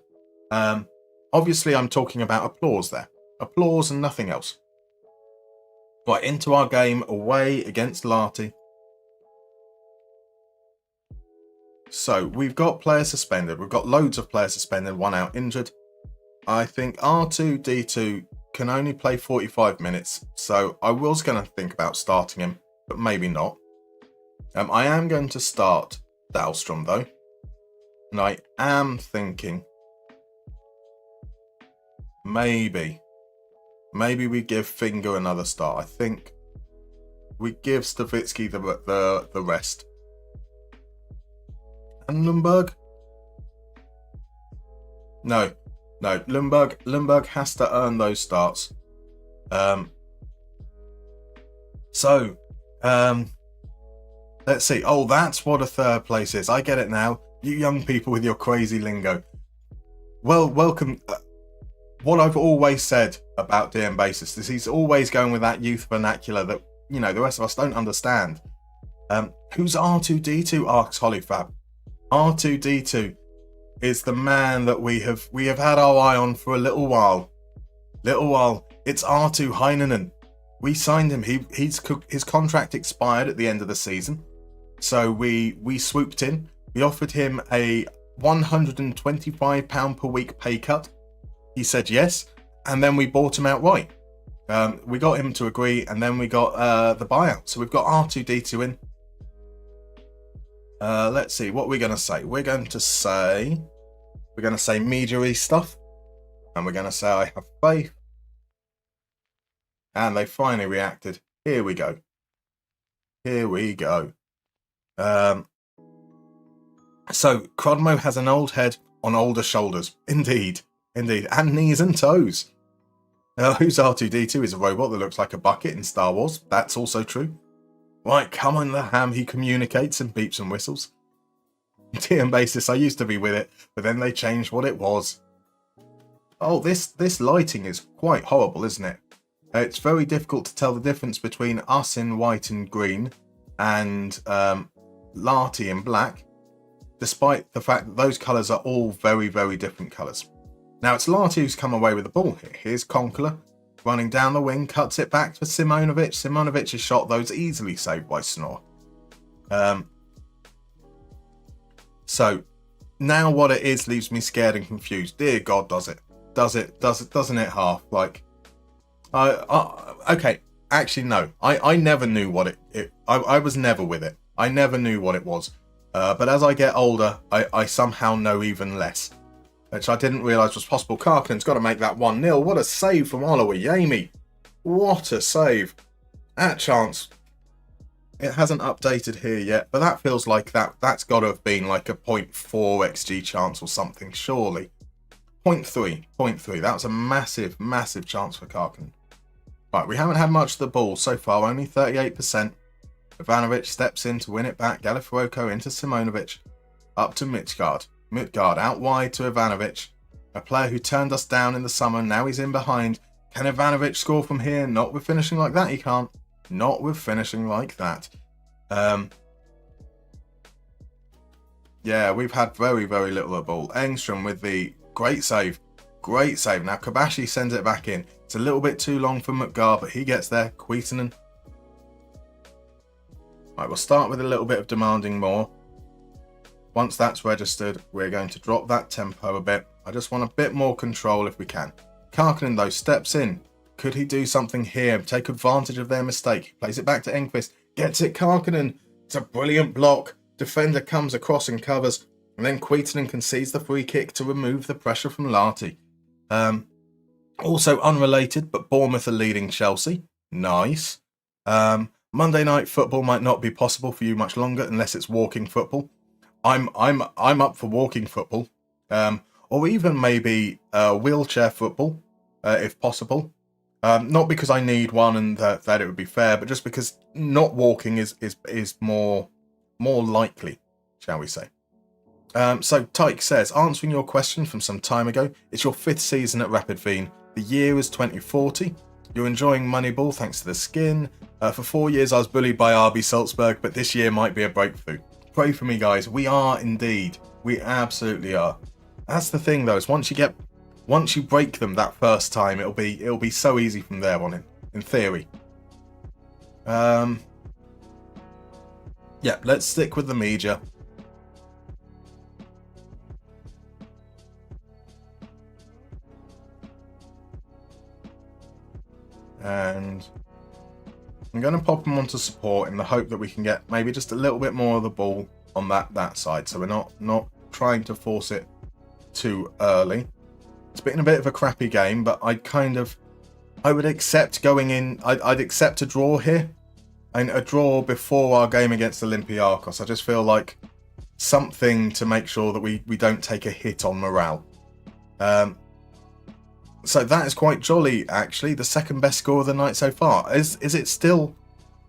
A: Obviously, I'm talking about applause there. Applause and nothing else. Right, into our game away against Lati. So, we've got players suspended. We've got loads of players suspended, 1 out injured. I think R2-D2 can only play 45 minutes, so I was going to think about starting him, but maybe not. I am going to start Dahlstrom, though. And I am thinking maybe we give Finger another start. I think we give Stavitsky the rest. And Lundberg? No. Lundberg has to earn those starts. So, let's see. Oh, that's what a third place is. I get it now. You young people with your crazy lingo. Well, welcome. What I've always said about DM Bassist is he's always going with that youth vernacular that, you know, the rest of us don't understand. Who's R2D2? Asks Hollyfab. R2D2 is the man that we have had our eye on for a little while. It's R2 Heinonen. We signed him. His contract expired at the end of the season, so we swooped in. We offered him a £125 per week pay cut. He said yes, and then we bought him outright. We got him to agree, and then we got the buyout. So we've got R2D2 in. Let's see, what we're going to say. We're going to say media-y stuff, and we're going to say I have faith. And they finally reacted. Here we go. So Crodmo has an old head on older shoulders. Indeed. And knees and toes. Who's R2D2 is a robot that looks like a bucket in Star Wars. That's also true. Right, come on the ham. He communicates and beeps and whistles. TM Basis, I used to be with it, but then they changed what it was. Oh, this lighting is quite horrible, isn't it? It's very difficult to tell the difference between us in white and green and Larty in black, despite the fact that those colours are all very, very different colours. Now it's Larty who's come away with the ball here. Here's Conkler running down the wing, cuts it back to Simonovic. Simonovic's shot, those easily saved by Snore. So now what it is leaves me scared and confused. Dear God, doesn't it half? Like, okay, actually no, I never knew what I was never with it. I never knew what it was. But as I get older, I somehow know even less, which I didn't realise was possible. Karkinen's got to make that 1-0. What a save from Oluwayemi. What a save. At chance. It hasn't updated here yet, but that feels like that's got to have been like a 0.4 XG chance or something, surely. 0.3. That was a massive, massive chance for Karkinen. Right, we haven't had much of the ball so far, only 38%. Ivanovic steps in to win it back. Galifiroco into Simonovic. Up to Midtgaard. Midtgaard out wide to Ivanovic. A player who turned us down in the summer, now he's in behind. Can Ivanovic score from here? Not with finishing like that, he can't. Not with finishing like that. Yeah, we've had very, very little of the ball. Engstrom with the great save. Great save. Now Kabashi sends it back in. It's a little bit too long for McGar, but he gets there. Kuitunen. Right, we'll start with a little bit of demanding more. Once that's registered, we're going to drop that tempo a bit. I just want a bit more control if we can. Karkinen, though, steps in. Could he do something here? Take advantage of their mistake. Plays it back to Enqvist. Gets it, Karkinen. It's a brilliant block. Defender comes across and covers. And then Kuitunen concedes the free kick to remove the pressure from Larty. Also unrelated, but Bournemouth are leading Chelsea. Nice. Monday night football might not be possible for you much longer unless it's walking football. I'm up for walking football. Or even maybe wheelchair football, if possible. Not because I need one and that it would be fair, but just because not walking is more likely, shall we say. So Tyke says, answering your question from some time ago, it's your 5th season at Rapid Wien. The year is 2040. You're enjoying Moneyball thanks to the skin. For 4 years I was bullied by RB Salzburg, but this year might be a breakthrough. Pray for me, guys. We are indeed. We absolutely are. That's the thing, though, is once you break them that first time, it'll be so easy from there on in theory. Yeah, let's stick with the media. And I'm going to pop them onto support in the hope that we can get maybe just a little bit more of the ball on that side, so we're not trying to force it too early. It's been a bit of a crappy game, but I would accept going in. I'd accept a draw here, and a draw before our game against Olympiacos. I just feel like something to make sure that we don't take a hit on morale. So that is quite jolly, actually. The second best score of the night so far. Is it still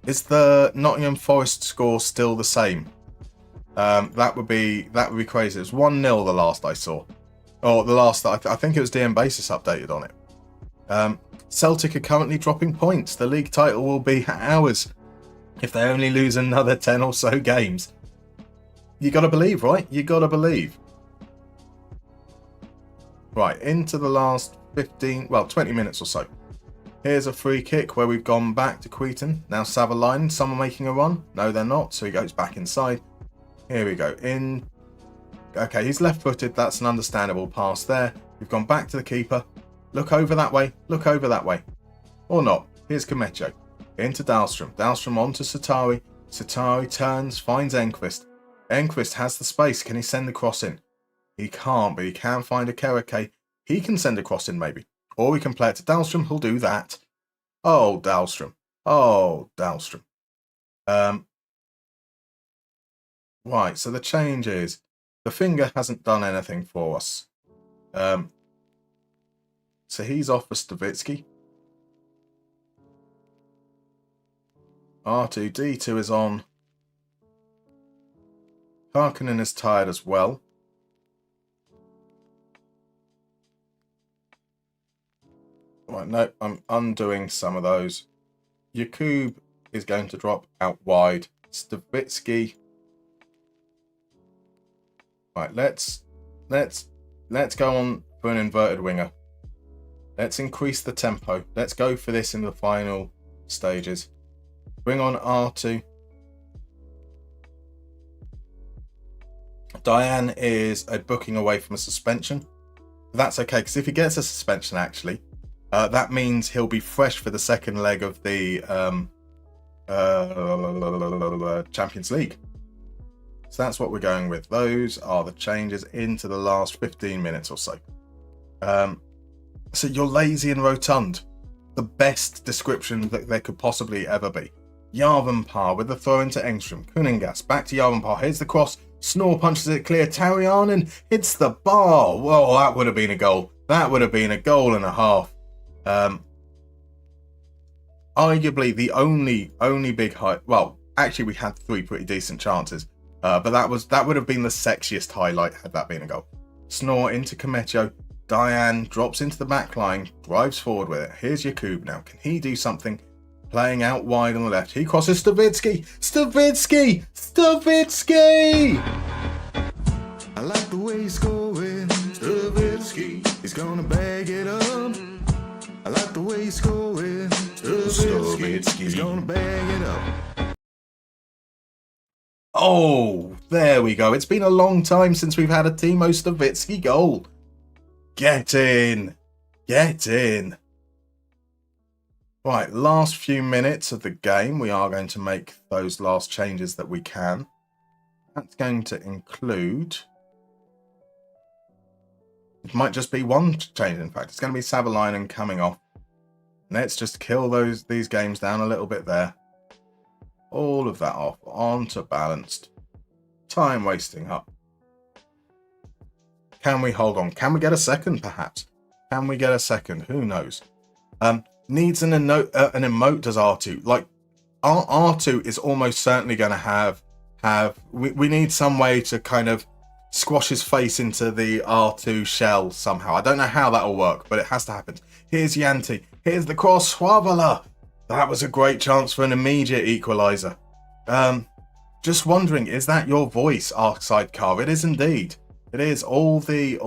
A: Is the Nottingham Forest score still the same? That would be crazy. It was 1-0 the last I saw. Or the last, I think it was DM Basis updated on it. Celtic are currently dropping points. The league title will be ours if they only lose another 10 or so games. You got to believe, right? You got to believe. Right, into the last 20 minutes or so. Here's a free kick where we've gone back to Queaton. Now Savalainen, someone making a run? No, they're not, so he goes back inside. Here we go. In. Okay, he's left-footed. That's an understandable pass there. We've gone back to the keeper. Look over that way. Look over that way. Or not. Here's Kamecho. Into Dahlstrom. Dahlstrom onto Satari. Satari turns, finds Enqvist. Enqvist has the space. Can he send the cross in? He can't, but he can find a Kereke. He can send a cross in, maybe. Or we can play it to Dahlstrom. He'll do that. Oh, Dahlstrom. Oh, Dahlstrom. Right, so the change is the finger hasn't done anything for us. So he's off for Stavitsky. R2-D2 is on. Harkonnen is tired as well. Right, no, I'm undoing some of those. Yakub is going to drop out wide. Stavitsky. Right, let's go on for an inverted winger. Let's increase the tempo. Let's go for this in the final stages. Bring on R2. Diane is a booking away from a suspension. That's okay, because if he gets a suspension, actually, that means he'll be fresh for the second leg of the Champions League. So that's what we're going with. Those are the changes into the last 15 minutes or so. So you're lazy and rotund. The best description that there could possibly ever be. Järvenpää with the throw into Engström. Kuningas back to Järvenpää. Here's the cross. Snore punches it clear. Tarjanen hits the bar. Whoa, that would have been a goal. That would have been a goal and a half. Arguably the only big height. Well, actually we had 3 pretty decent chances. But that would have been the sexiest highlight had that been a goal. Snore into Kamecho. Diane drops into the back line, drives forward with it. Here's Yakub now. Can he do something? Playing out wide on the left. He crosses Stavitsky. Stavitsky! Stavitsky!
B: I like the way he's scoring. Stavitsky, he's gonna bag it up. I like the way he's scoring. Stavitsky, he's gonna bag it up.
A: Oh, there we go. It's been a long time since we've had a Timo Stavitsky goal. Get in. Get in. Right, last few minutes of the game. We are going to make those last changes that we can. That's going to include... It might just be one change, in fact. It's going to be Savalainen coming off. Let's just kill these games down a little bit there. All of that off. On to balanced. Time wasting up. Can we hold on? Can we get a second, perhaps? Can we get a second? Who knows? Needs an emote does R2. Like, R2 is almost certainly going to have... We need some way to kind of squash his face into the R2 shell somehow. I don't know how that'll work, but it has to happen. Here's Yanti. Here's the cross. Schwabala. That was a great chance for an immediate equaliser. Just wondering, is that your voice, Arc Sidecar? It is indeed. It is. All the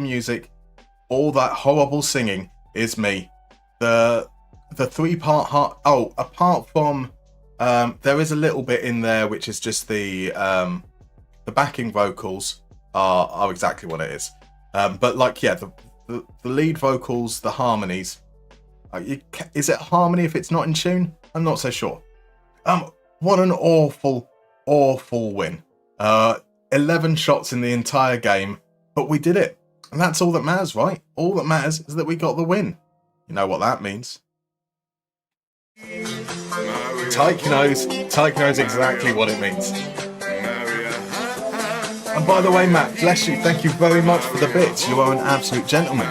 A: music, all that horrible singing is me. The 3-part heart. Oh, apart from there is a little bit in there which is just the backing vocals are exactly what it is. But like, yeah, the lead vocals, the harmonies. Is it harmony if it's not in tune? I'm not so sure. What an awful win. 11 shots in the entire game, but we did it. And that's all that matters, right? All that matters is that we got the win. You know what that means. Tyke knows exactly what it means. And by the way, Matt, bless you, thank you very much for the bits. You are an absolute gentleman.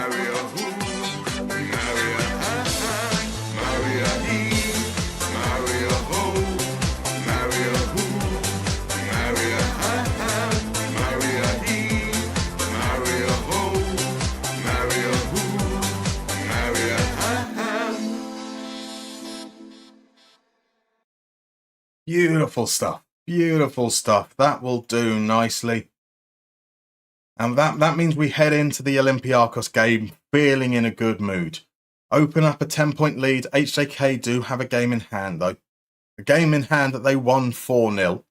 A: Beautiful stuff. Beautiful stuff. That will do nicely. And that means we head into the Olympiacos game feeling in a good mood. Open up a 10-point lead. HJK do have a game in hand, though. A game in hand that they won 4-0.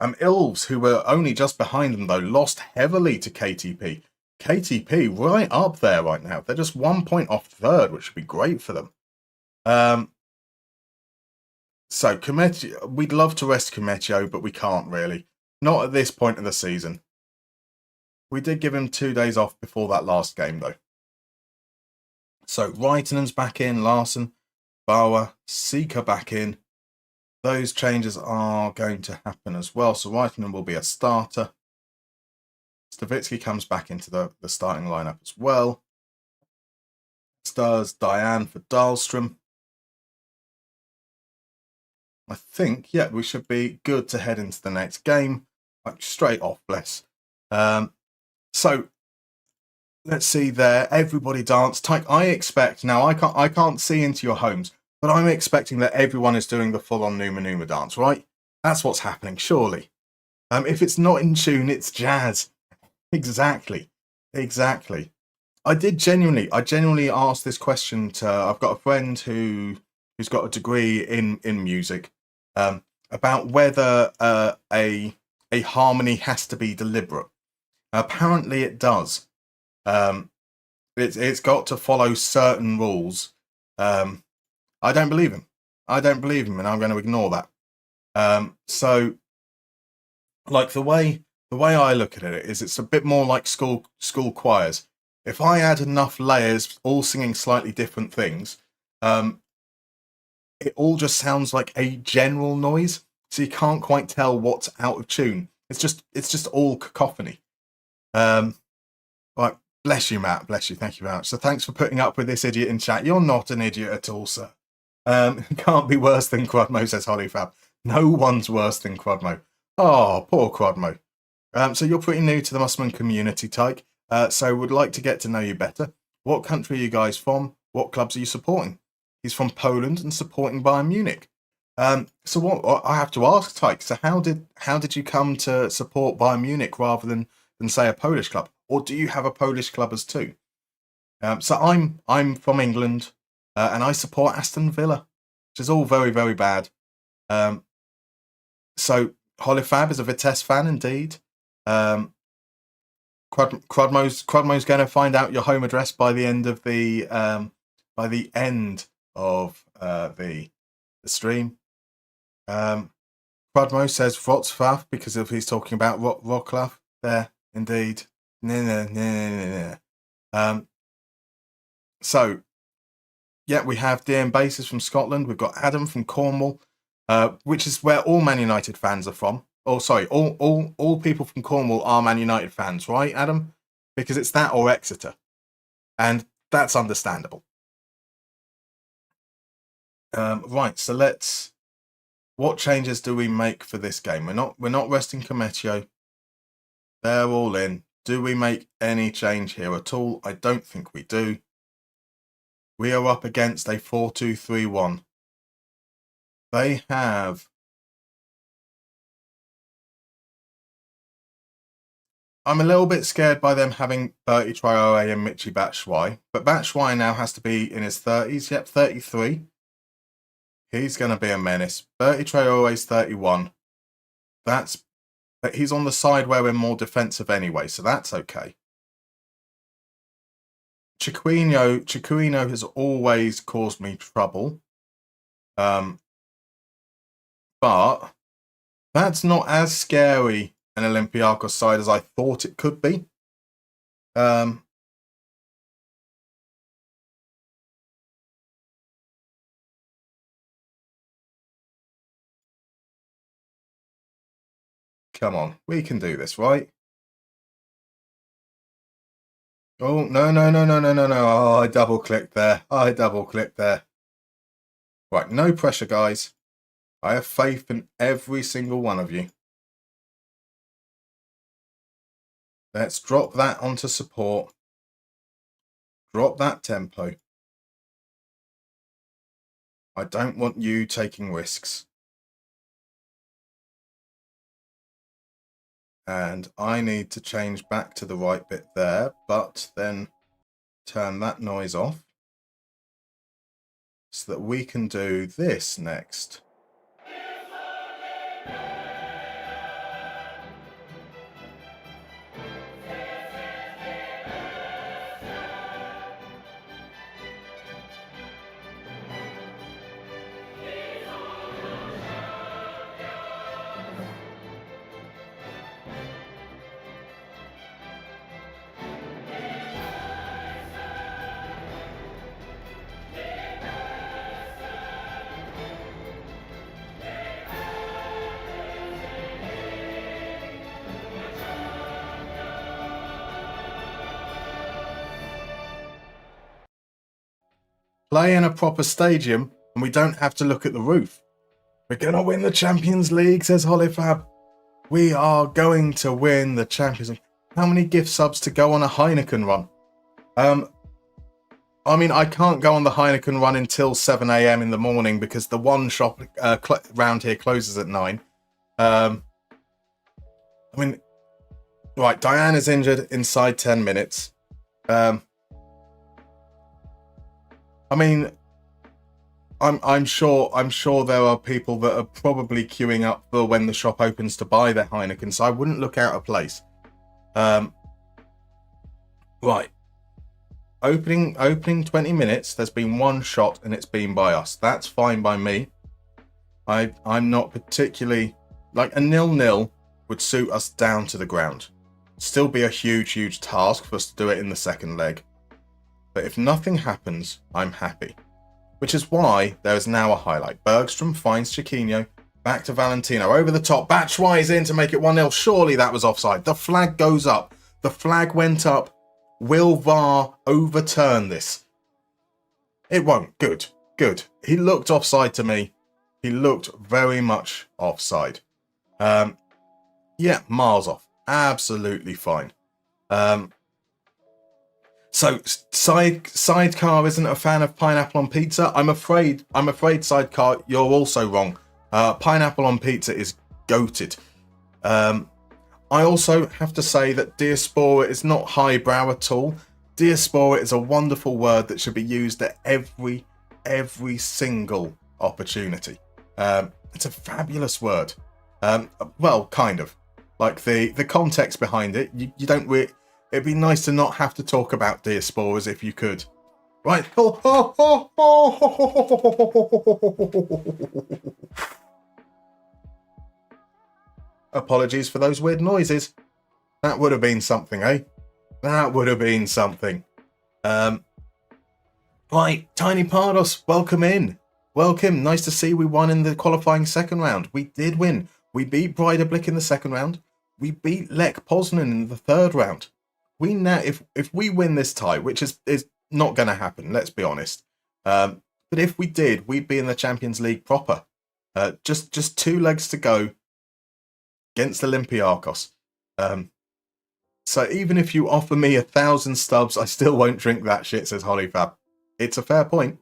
A: Ilves, who were only just behind them, though, lost heavily to KTP. KTP right up there right now. They're just 1 point off third, which would be great for them. So, we'd love to rest Comecchio, but we can't really. Not at this point of the season. We did give him 2 days off before that last game, though. So, Reitinen's back in, Larson, Bauer, Sika back in. Those changes are going to happen as well. So, Reitinen will be a starter. Stavitsky comes back into the starting lineup as well. As does Diane for Dahlstrom. I think, yeah, we should be good to head into the next game. Like straight off, bless. So let's see there. Everybody dance. I expect now. I can't see into your homes, but I'm expecting that everyone is doing the full-on Numa Numa dance, right? That's what's happening, surely. If it's not in tune, it's jazz. Exactly. I genuinely asked this question to. I've got a friend who's got a degree in music. About whether a harmony has to be deliberate. Apparently it does. It's got to follow certain rules. I don't believe him. And I'm going to ignore that. So, like the way I look at it is, it's a bit more like school choirs. If I add enough layers, all singing slightly different things, it all just sounds like a general noise, so you can't quite tell what's out of tune. It's just all cacophony. Right, bless you, Matt. Bless you. Thank you very much. So thanks for putting up with this idiot in chat. You're not an idiot at all, sir. Can't be worse than Quadmo, says Hollyfab. No one's worse than Quadmo. Oh, poor Quadmo. So you're pretty new to the Mustermann community, Tyke. So would like to get to know you better. What country are you guys from? What clubs are you supporting? He's from Poland and supporting Bayern Munich. So what I have to ask, Tyke, so how did you come to support Bayern Munich rather than say a Polish club? Or do you have a Polish club as too? So I'm from England, and I support Aston Villa, which is all very, very bad. So Holifab is a Vitesse fan indeed. Crudmo's going to find out your home address by the end of the stream. Crudmo says Wrocław because of he's talking about Wrocław there indeed. So yeah, we have DM Bases from Scotland. We've got Adam from Cornwall, which is where all Man United fans are from. Oh, sorry, all people from Cornwall are Man United fans, right, Adam? Because it's that or Exeter, and that's understandable. Right, so what changes do we make for this game? We're not resting Comecchio. They're all in. Do we make any change here at all? I don't think we do. We are up against a 4-2-3-1. They have. I'm a little bit scared by them having Bertie Traore and Michy Batshuayi, but Batshuayi now has to be in his 30s. Yep, 33. He's going to be a menace. Bertie Traore's 31. But he's on the side where we're more defensive anyway, so that's okay. Chiquinho has always caused me trouble. But that's not as scary an Olympiacos side as I thought it could be. Come on, we can do this, right? Oh, no. Oh, I double-clicked there. Right, no pressure, guys. I have faith in every single one of you. Let's drop that onto support. Drop that tempo. I don't want you taking risks. And I need to change back to the right bit there, but then turn that noise off so that we can do this next. Play in a proper stadium and we don't have to look at the roof. We're going to win the Champions League, says Hollyfab. We are going to win the Champions League. How many gift subs to go on a Heineken run? I mean, I can't go on the Heineken run until 7 a.m. in the morning because the one shop round here closes at 9. I mean, right, Diane is injured inside 10 minutes. I mean, I'm sure there are people that are probably queuing up for when the shop opens to buy their Heineken, so I wouldn't look out of place. Right. Opening 20 minutes, there's been one shot and it's been by us. That's fine by me. I'm not particularly... Like, a 0-0 would suit us down to the ground. Still be a huge task for us to do it in the second leg. But if nothing happens, I'm happy. Which is why there is now a highlight. Bergstrom finds Chiquinho. Back to Valentino. Over the top. Batshuayi's in to make it 1-0. Surely that was offside. The flag goes up. The flag went up. Will VAR overturn this? It won't. Good. He looked offside to me. He looked very much offside. Yeah, miles off. Absolutely fine. So Sidecar isn't a fan of pineapple on pizza. I'm afraid Sidecar, you're also wrong. Pineapple on pizza is goated. I also have to say that diaspora is not highbrow at all. Diaspora is a wonderful word that should be used at every single opportunity. It's a fabulous word. Well, kind of. Like the context behind it, you don't really... It'd be nice to not have to talk about diasporas if you could. Right. Apologies for those weird noises. That would have been something, eh? That would have been something. Right, Tiny Pardos, welcome in. Welcome. Nice to see we won in the qualifying second round. We did win. We beat Breidablik in the second round. We beat Lech Poznan in the third round. We now, if we win this tie, which is not going to happen, let's be honest. But if we did, we'd be in the Champions League proper. Just 2 legs to go against Olympiacos. So even if you offer me 1,000 stubs, I still won't drink that shit, says Hollyfab. It's a fair point.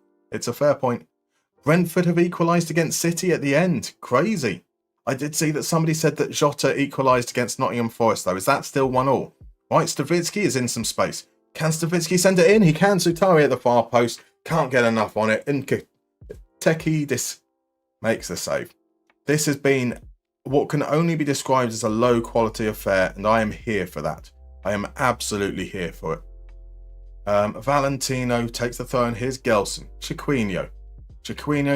A: Brentford have equalised against City at the end. Crazy. I did see that somebody said that Jota equalised against Nottingham Forest, though. Is that still 1-1? Right, Stavitsky is in some space. Can Stavitsky send it in? He can. Sutari at the far post. Can't get enough on it. And Tekidis makes the save. This has been what can only be described as a low quality affair, and I am here for that. I am absolutely here for it. Valentino takes the throw, and here's Gelson. Chiquinho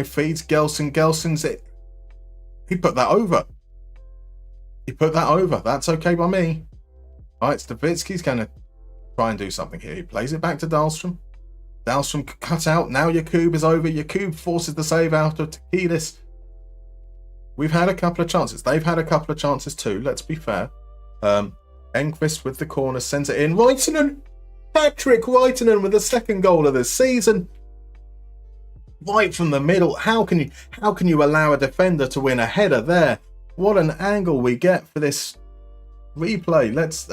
A: feeds Gelson. Gelson's it. He put that over. That's okay by me. Alright, Stavitsky's going to try and do something here. He plays it back to Dahlstrom. Dahlstrom cut out. Now Jakub is over. Jakub forces the save out of Tekidis. We've had a couple of chances. They've had a couple of chances too, let's be fair. Enqvist with the corner sends it in. Reitinen! Patrick Reitinen with the second goal of the season. Right from the middle. How can you allow a defender to win a header there? What an angle we get for this replay. Let's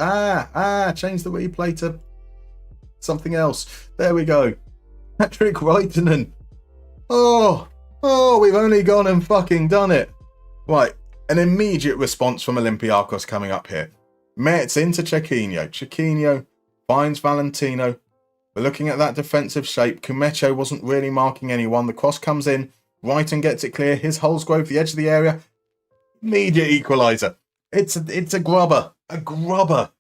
A: change the replay to something else. There we go. Patrick Reitinen. Oh, we've only gone and fucking done it. Right, an immediate response from Olympiacos coming up here. Metz into Cecchino. Cecchino finds Valentino. We're looking at that defensive shape. Kumecho wasn't really marking anyone. The cross comes in. Wrighton gets it clear. Here's Holsgrove, the edge of the area. Immediate equaliser. It's a grubber. A grubber.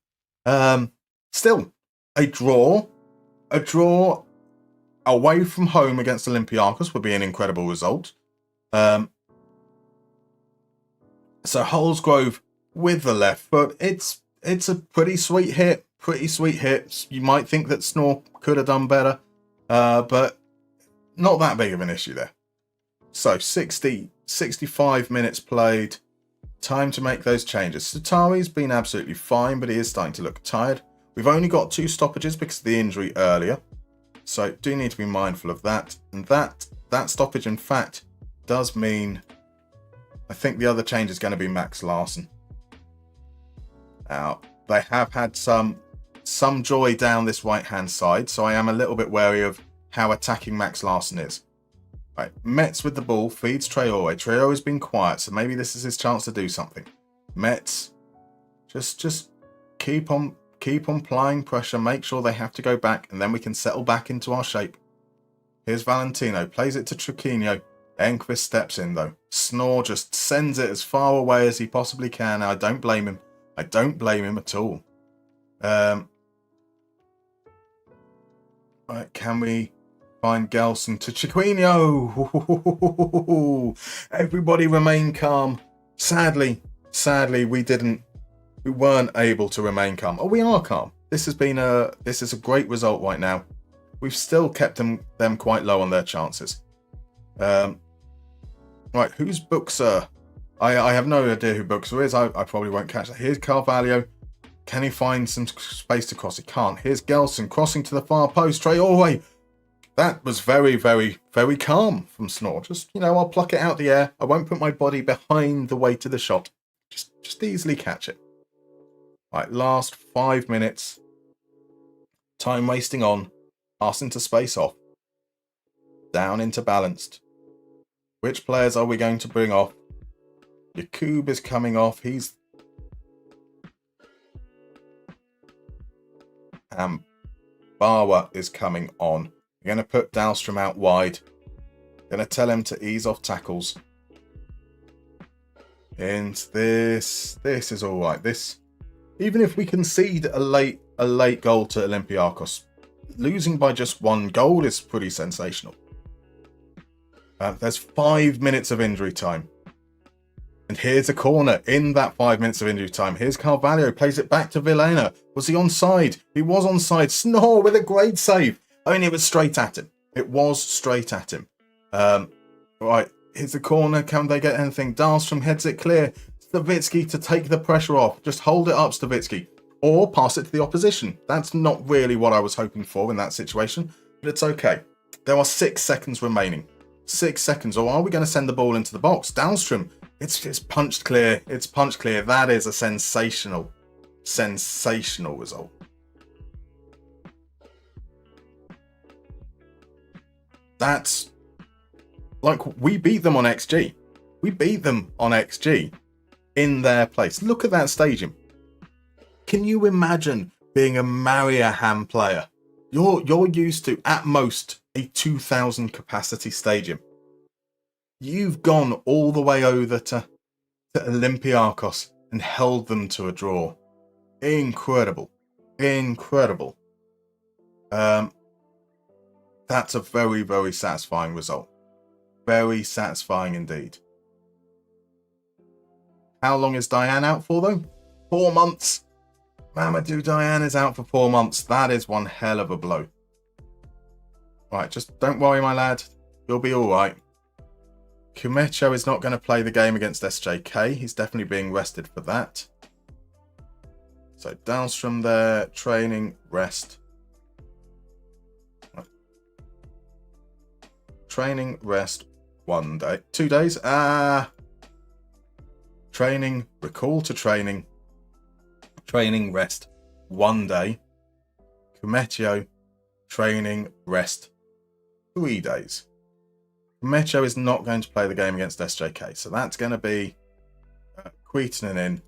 A: Still, a draw. A draw away from home against Olympiacos would be an incredible result. So Holsgrove with the left foot. It's a pretty sweet hit. Pretty sweet hit. You might think that Snore could have done better. But not that big of an issue there. So 65 minutes played. Time to make those changes. Satari's been absolutely fine, but he is starting to look tired. We've only got 2 stoppages because of the injury earlier. So do need to be mindful of that. And that stoppage, in fact, does mean I think the other change is going to be Max Larsen. Now, they have had some joy down this right-hand side, so I am a little bit wary of how attacking Max Larsen is. Right, Metz with the ball, feeds Traore. Traore has been quiet, so maybe this is his chance to do something. Metz, just keep on applying pressure, make sure they have to go back, and then we can settle back into our shape. Here's Valentino, plays it to Truquinho. Enqvist steps in though. Snore just sends it as far away as he possibly can. I don't blame him. I don't blame him at all. Right, can we find Gelson to Chiquinho? Everybody remain calm. Sadly, we weren't able to remain calm. Oh, we are calm. This is a great result right now. We've still kept them quite low on their chances. Right, who's Buxer? I have no idea who Buxer is. I probably won't catch that. Here's Carvalho. Can he find some space to cross? He can't. Here's Gelson crossing to the far post. Traore. That was very, very, very calm from Snore. Just, I'll pluck it out the air. I won't put my body behind the weight of the shot. Just easily catch it. Right, last 5 minutes. Time wasting on. Pass into space off. Down into balanced. Which players are we going to bring off? Yakub is coming off. And Bawa is coming on. We're going to put Dahlstrom out wide. Going to tell him to ease off tackles. And this is all right. This, even if we concede a late goal to Olympiacos, losing by just 1 goal is pretty sensational. There's 5 minutes of injury time. And here's a corner in that 5 minutes of injury time. Here's Carvalho, plays it back to Villena. Was he onside? He was onside. Snore with a great save. I mean, it was straight at him. It was straight at him. Right, here's the corner. Can they get anything? Dahlstrom heads it clear. Stavitsky to take the pressure off. Just hold it up, Stavitsky. Or pass it to the opposition. That's not really what I was hoping for in that situation. But it's okay. There are 6 seconds remaining. 6 seconds. Or are we going to send the ball into the box? Dahlstrom. It's punched clear. It's punched clear. That is a sensational result. That's like, we beat them on XG. We beat them on XG in their place. Look at that stadium. Can you imagine being a Mariehamn player? You're used to, at most, a 2,000 capacity stadium. You've gone all the way over to Olympiacos and held them to a draw. Incredible. Incredible. That's a very, very satisfying result. Very satisfying indeed. How long is Diane out for, though? 4 months. Mamadou Diane is out for 4 months. That is one hell of a blow. Right, just don't worry, my lad. You'll be all right. Kumecho is not going to play the game against SJK. He's definitely being rested for that. So Dahlstrom there, training, rest. Right. Training, rest, 1 day. 2 days? Training, recall to training. Training, rest, 1 day. Kumecho, training, rest, 3 days. Kumecho is not going to play the game against SJK, so that's going to be Queetonen in.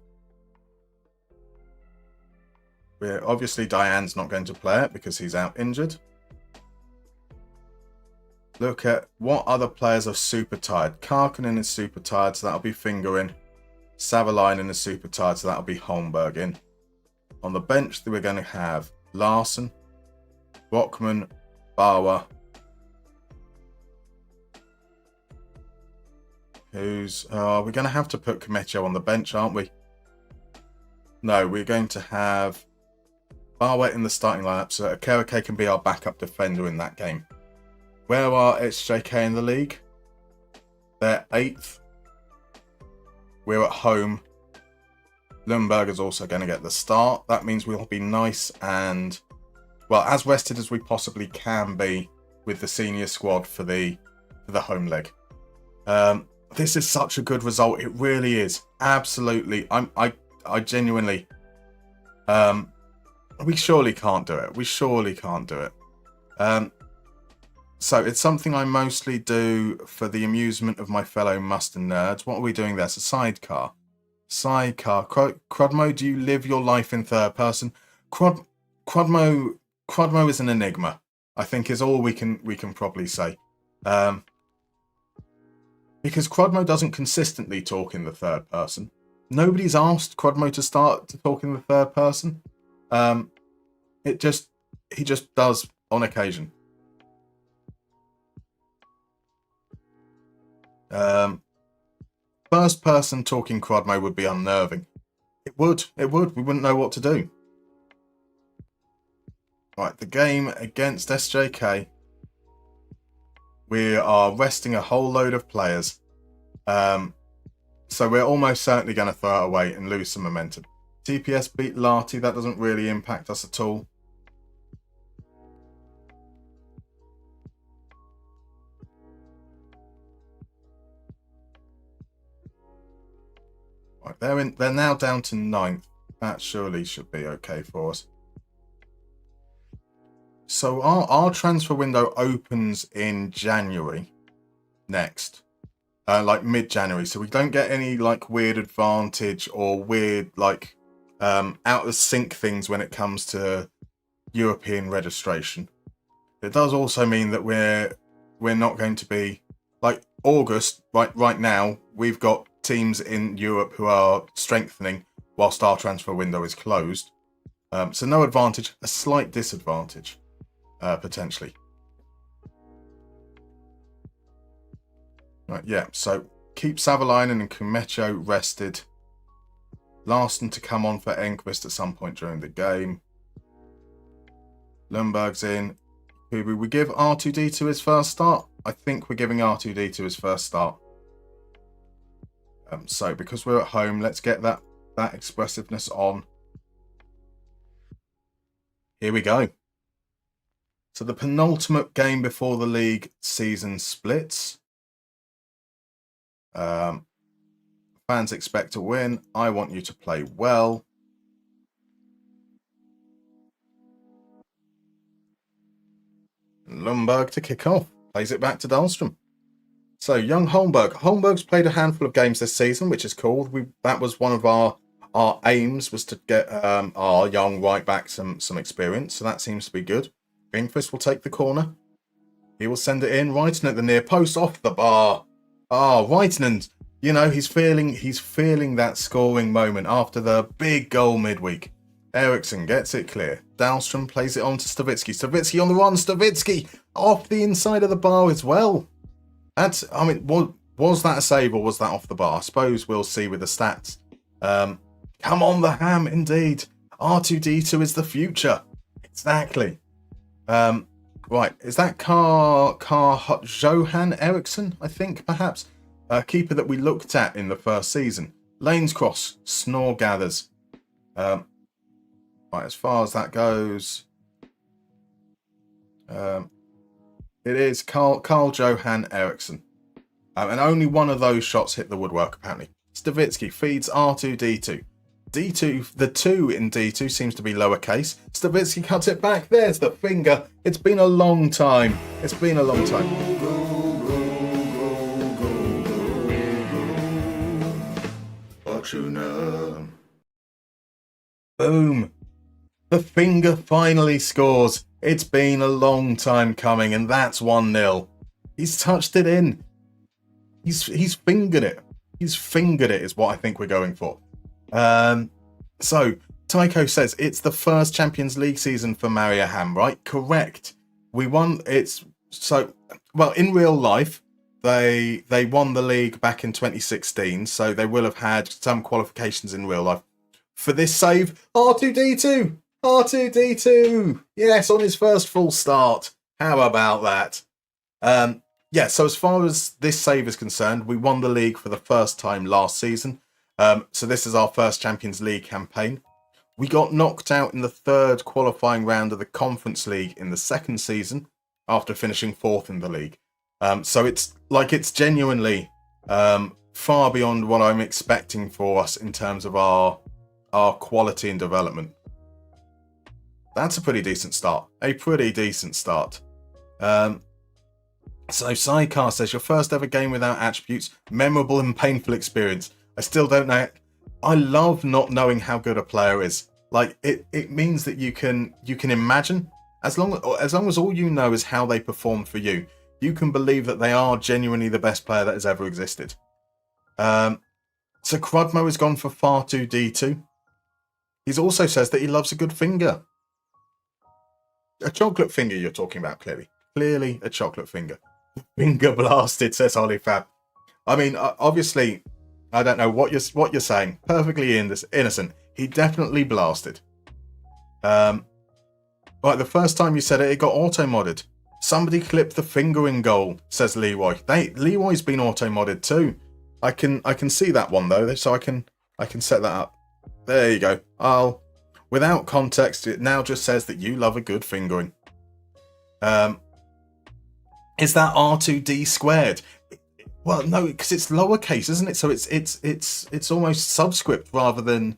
A: We're obviously Diane's not going to play it because he's out injured. Look at what other players are super tired. Karkinen is super tired, so that'll be Finger in. Savalainen is super tired, so that'll be Holmberg in. On the bench, we're going to have Larson, Brockman, Bauer. We're going to have to put Kmetjo on the bench, aren't we? No, we're going to have Bauer in the starting lineup, so Akereke can be our backup defender in that game. Where are SJK in the league? They're 8th. We're at home. Lundberg is also going to get the start. That means we'll be nice and, well, as rested as we possibly can be with the senior squad for the home leg. This is such a good result. It really is. Absolutely. I genuinely. We surely can't do it. We surely can't do it. So it's something I mostly do for the amusement of my fellow Muster nerds. What are we doing there? It's a sidecar. Sidecar. Crudmo, do you live your life in third person? Crudmo is an enigma, I think, is all we can probably say. Because Crudmo doesn't consistently talk in the third person. Nobody's asked Crudmo to start to talk in the third person. He just does on occasion. First person talking Crudmo would be unnerving. It would. We wouldn't know what to do. Right, the game against SJK. We are resting a whole load of players. So we're almost certainly going to throw it away and lose some momentum. TPS beat Lati. That doesn't really impact us at all. Right, they're now down to 9th. That surely should be okay for us. So our transfer window opens in January next. Like mid-January. So we don't get any like weird advantage or weird like out of sync things when it comes to European registration. It does also mean that we're not going to be like August right now. We've got teams in Europe who are strengthening whilst our transfer window is closed. So no advantage, a slight disadvantage potentially. Right, yeah, so keep Savalainen and Kmetjo rested. Larson to come on for Enqvist at some point during the game. Lundberg's in. We give R2D2 his first start? I think we're giving R2D2 his first start. So because we're at home, let's get that expressiveness on. Here we go. So the penultimate game before the league season splits. Fans expect to win. I want you to play well. Lundberg to kick off. Plays it back to Dahlstrom. So young Holmberg. Holmberg's played a handful of games this season, which is cool. That was one of our aims, was to get our young right back some experience. So that seems to be good. Enqvist will take the corner. He will send it in. Right at the near post, off the bar. Reitinen, you know, he's feeling that scoring moment after the big goal midweek. Eriksson gets it clear. Dahlstrom plays it on to Stavitsky. Stavitsky on the run. Stavitsky off the inside of the bar as well. Was that a save or was that off the bar? I suppose we'll see with the stats. Come on, the ham, indeed. R2D2 is the future. Exactly. Right, is that Johan Eriksson, I think, perhaps? A keeper that we looked at in the first season. Lanes cross, Snore gathers. Right, as far as that goes, it is Carl Johan Eriksson. And only one of those shots hit the woodwork, apparently. Stavitsky feeds R2D2. D2, the 2 in D2 seems to be lowercase. Stavitsky cuts it back. There's the finger. It's been a long time. It's been a long time.
B: Fortuna.
A: Boom. The finger finally scores. It's been a long time coming, and that's 1-0. He's touched it in. He's fingered it. He's fingered it is what I think we're going for. So Tycho says it's the first Champions League season for Mariehamn, right? Correct. We won. In real life, they won the league back in 2016, so they will have had some qualifications in real life. For this save, R2D2. R2D2. Yes, on his first full start. How about that? So as far as this save is concerned, we won the league for the first time last season. So this is our first Champions League campaign. We got knocked out in the third qualifying round of the Conference League in the second season after finishing fourth in the league. So it's genuinely far beyond what I'm expecting for us in terms of our quality and development. That's a pretty decent start. So Sidecar says, your first ever game without attributes, memorable and painful experience. I still don't know. I love not knowing how good a player is. Like it means that you can imagine, as long as all you know is how they perform for you, you can believe that they are genuinely the best player that has ever existed. So Crudmo has gone for far 2D2. He also says that he loves a good finger. A chocolate finger you're talking about, clearly. Clearly a chocolate finger. Finger blasted, says Hollyfab. I mean, obviously, I don't know what you're saying. Perfectly innocent. He definitely blasted. Right, the first time you said it got auto-modded. Somebody clipped the fingering goal, says Leroy. Leroy's been auto-modded too. I can see that one though, so I can set that up. There you go. Without context, it now just says that you love a good fingering. Is that R2D squared? Well, no, because it's lowercase, isn't it? So it's almost subscript rather than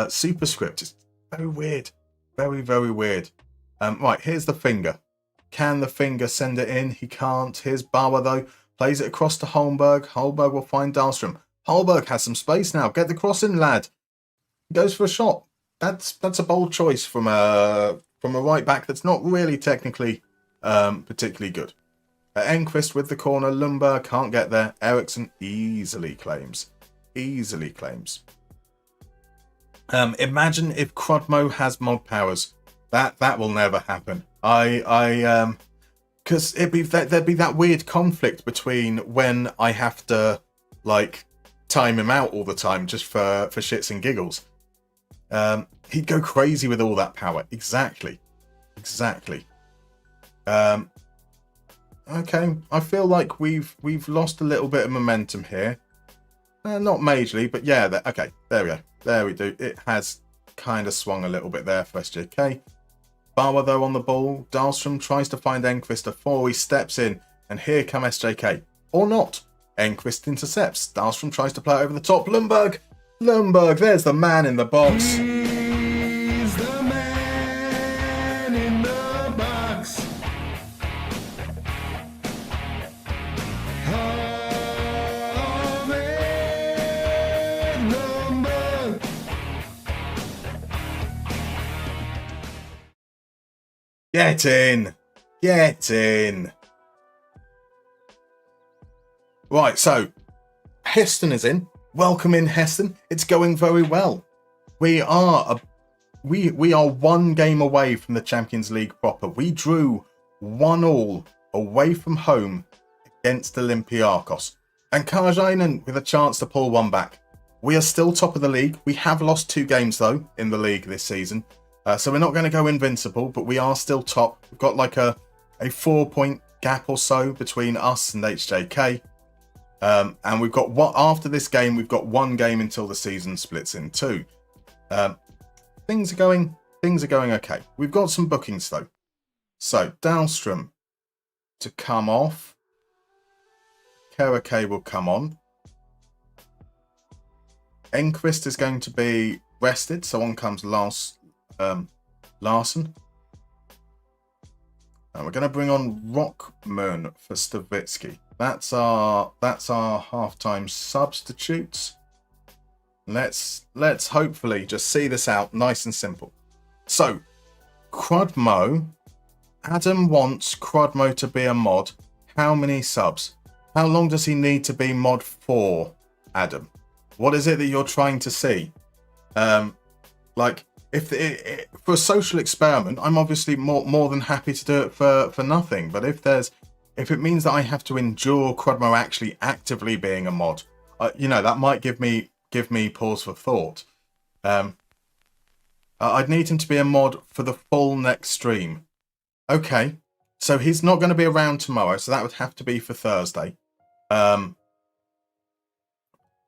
A: superscript. It's very weird. Very, very weird. Right, here's the finger. Can the finger send it in? He can't. Here's Bauer, though. Plays it across to Holmberg. Holmberg will find Dahlstrom. Holmberg has some space now. Get the cross in, lad. Goes for a shot. That's a bold choice from a right back that's not really technically particularly good. Enqvist with the corner. Lundberg can't get there. Eriksson easily claims. Imagine if Crudmo has mod powers. That will never happen. Because there'd be that weird conflict between when I have to time him out all the time just for shits and giggles. He'd go crazy with all that power. Exactly. Okay, I feel like we've lost a little bit of momentum here. Not majorly, but yeah. Okay, there we go. There we do. It has kind of swung a little bit there for SJK. Bauer, though, on the ball. Dahlstrom tries to find Enqvist a 4. He steps in, and here come SJK. Or not. Enqvist intercepts. Dahlstrom tries to play it over the top. Lundberg, there's the man in the box.
B: He's the man in the box. Lundberg.
A: Get in. Right, so Heston is in. Welcome in, Heston. It's going very well. We are one game away from the Champions League proper. We drew 1-1 away from home against Olympiacos. And Karjainen with a chance to pull one back. We are still top of the league. We have lost 2 games, though, in the league this season. So we're not going to go invincible, but we are still top. We've got a 4-point gap or so between us and HJK. And we've got after this game, we've got 1 game until the season splits in 2. Things are going okay. We've got some bookings though. So Dahlstrom to come off. Kerake will come on. Enqvist is going to be rested, so on comes Larson. And we're going to bring on Rockman for Stavitsky. That's our halftime substitutes. Let's hopefully just see this out nice and simple. So, Crudmo. Adam wants Crudmo to be a mod. How many subs? How long does he need to be mod for, Adam? What is it that you're trying to see? Like, for a social experiment, I'm obviously more than happy to do it for nothing. But if it means that I have to endure Crudmo actually actively being a mod, that might give me pause for thought. I'd need him to be a mod for the full next stream. Okay, so he's not going to be around tomorrow, so that would have to be for Thursday.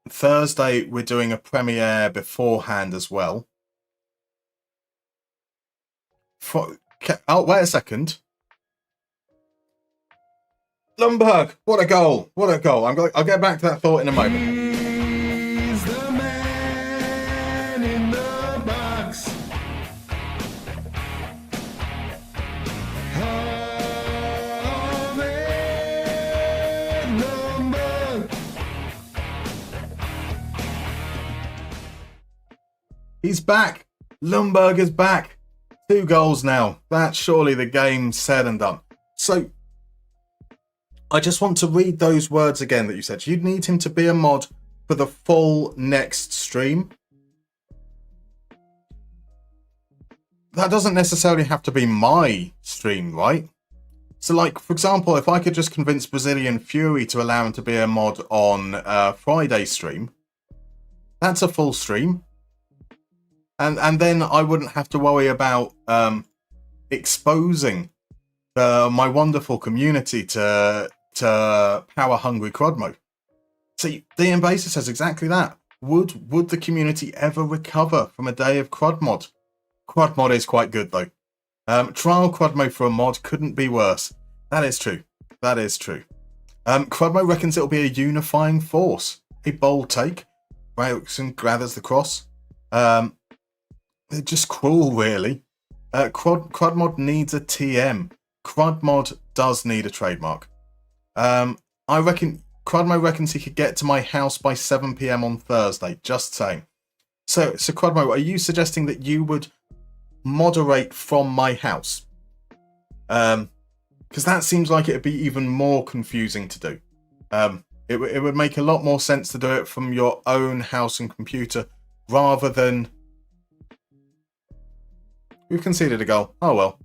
A: Thursday, we're doing a premiere beforehand as well. Wait a second. Lundberg, what a goal! What a goal! I'll get back to that thought in a moment.
B: He's the man in the box.
A: He's back. Lundberg is back. 2 goals now. That's surely the game said and done. So, I just want to read those words again that you said. You'd need him to be a mod for the full next stream. That doesn't necessarily have to be my stream, right? So, like, for example, if I could just convince Brazilian Fury to allow him to be a mod on Friday's stream, that's a full stream. And then I wouldn't have to worry about exposing my wonderful community to power-hungry Crudmo. See, DM Baser says exactly that. Would the community ever recover from a day of Crudmod? Crudmod is quite good, though. Trial Crudmo for a mod couldn't be worse. That is true. That is true. Crudmo reckons it'll be a unifying force. A bold take. Railson gathers the cross. They're just cruel, really. Crudmod needs a TM. Crudmod does need a trademark. I reckon Crudmo reckons he could get to my house by 7 PM on Thursday. Just saying. So Crudmo, are you suggesting that you would moderate from my house? Because that seems like it'd be even more confusing to do. It would make a lot more sense to do it from your own house and computer rather than... We've conceded a goal. Oh well.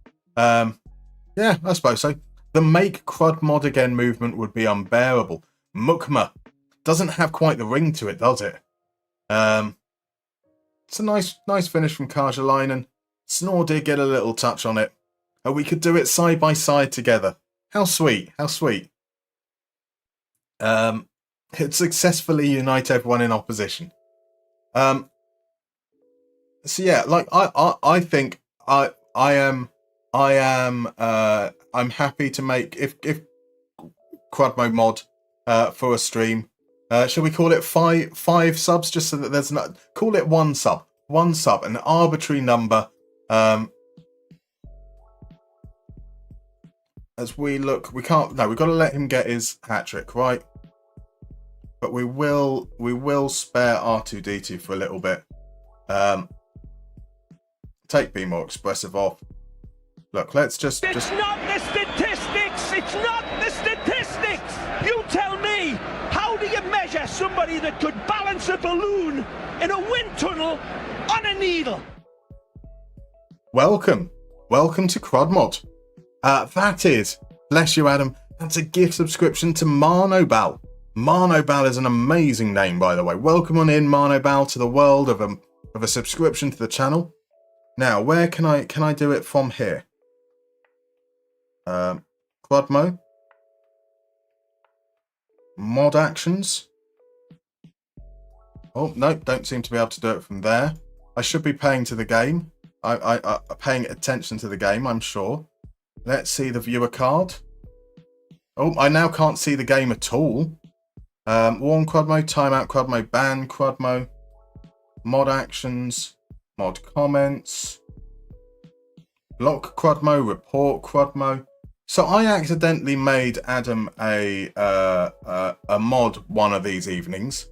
A: Yeah, I suppose so. The make Crud mod again movement would be unbearable. Mukma doesn't have quite the ring to it, does it? It's a nice finish from Karjalainen. Snore did get a little touch on it. We could do it side by side together. How sweet, how sweet. It'd successfully unite everyone in opposition. So yeah, like I think I'm happy to make if Crudmo mod for a stream. Shall we call it five subs just so that there's not, call it one sub, an arbitrary number. As we look, we've got to let him get his hat trick, right? But we will spare R2D2 for a little bit. Take Be More Expressive off. Look, let's just...
C: It's not the statistics! It's not the statistics! You tell me! How do you measure somebody that could balance a balloon in a wind tunnel on a needle?
A: Welcome to Crudmod. That is, bless you Adam, that's a gift subscription to Marnobal. Marnobal is an amazing name, by the way. Welcome on in, Marnobal, to the world of a subscription to the channel. Now, where can I do it from here? Crudmo. Mod actions. Oh, no, don't seem to be able to do it from there. I should be paying to the game. I paying attention to the game, I'm sure. Let's see the viewer card. Oh, I now can't see the game at all. Warn Crudmo, timeout Crudmo, ban Crudmo, mod actions, mod comments, block Crudmo, report Crudmo. So I accidentally made Adam a mod one of these evenings.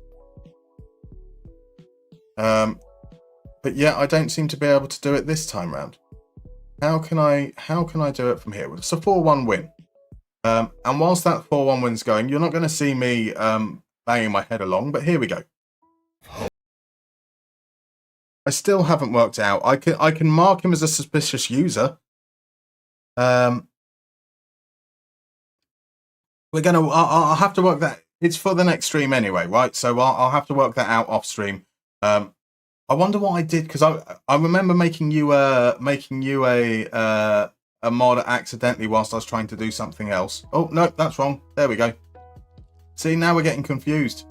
A: But But yeah, I don't seem to be able to do it this time round. How can I do it from here? Well, it's a 4-1 win. And whilst that 4-1 win's going, you're not going to see me banging my head along, but here we go. I still haven't worked out. I can mark him as a suspicious user. I'll have to work that. It's for the next stream anyway, right? So I'll have to work that out off stream. I wonder what I did, because I remember making you a mod accidentally whilst I was trying to do something else. Oh no, that's wrong. There we go. See, now we're getting confused.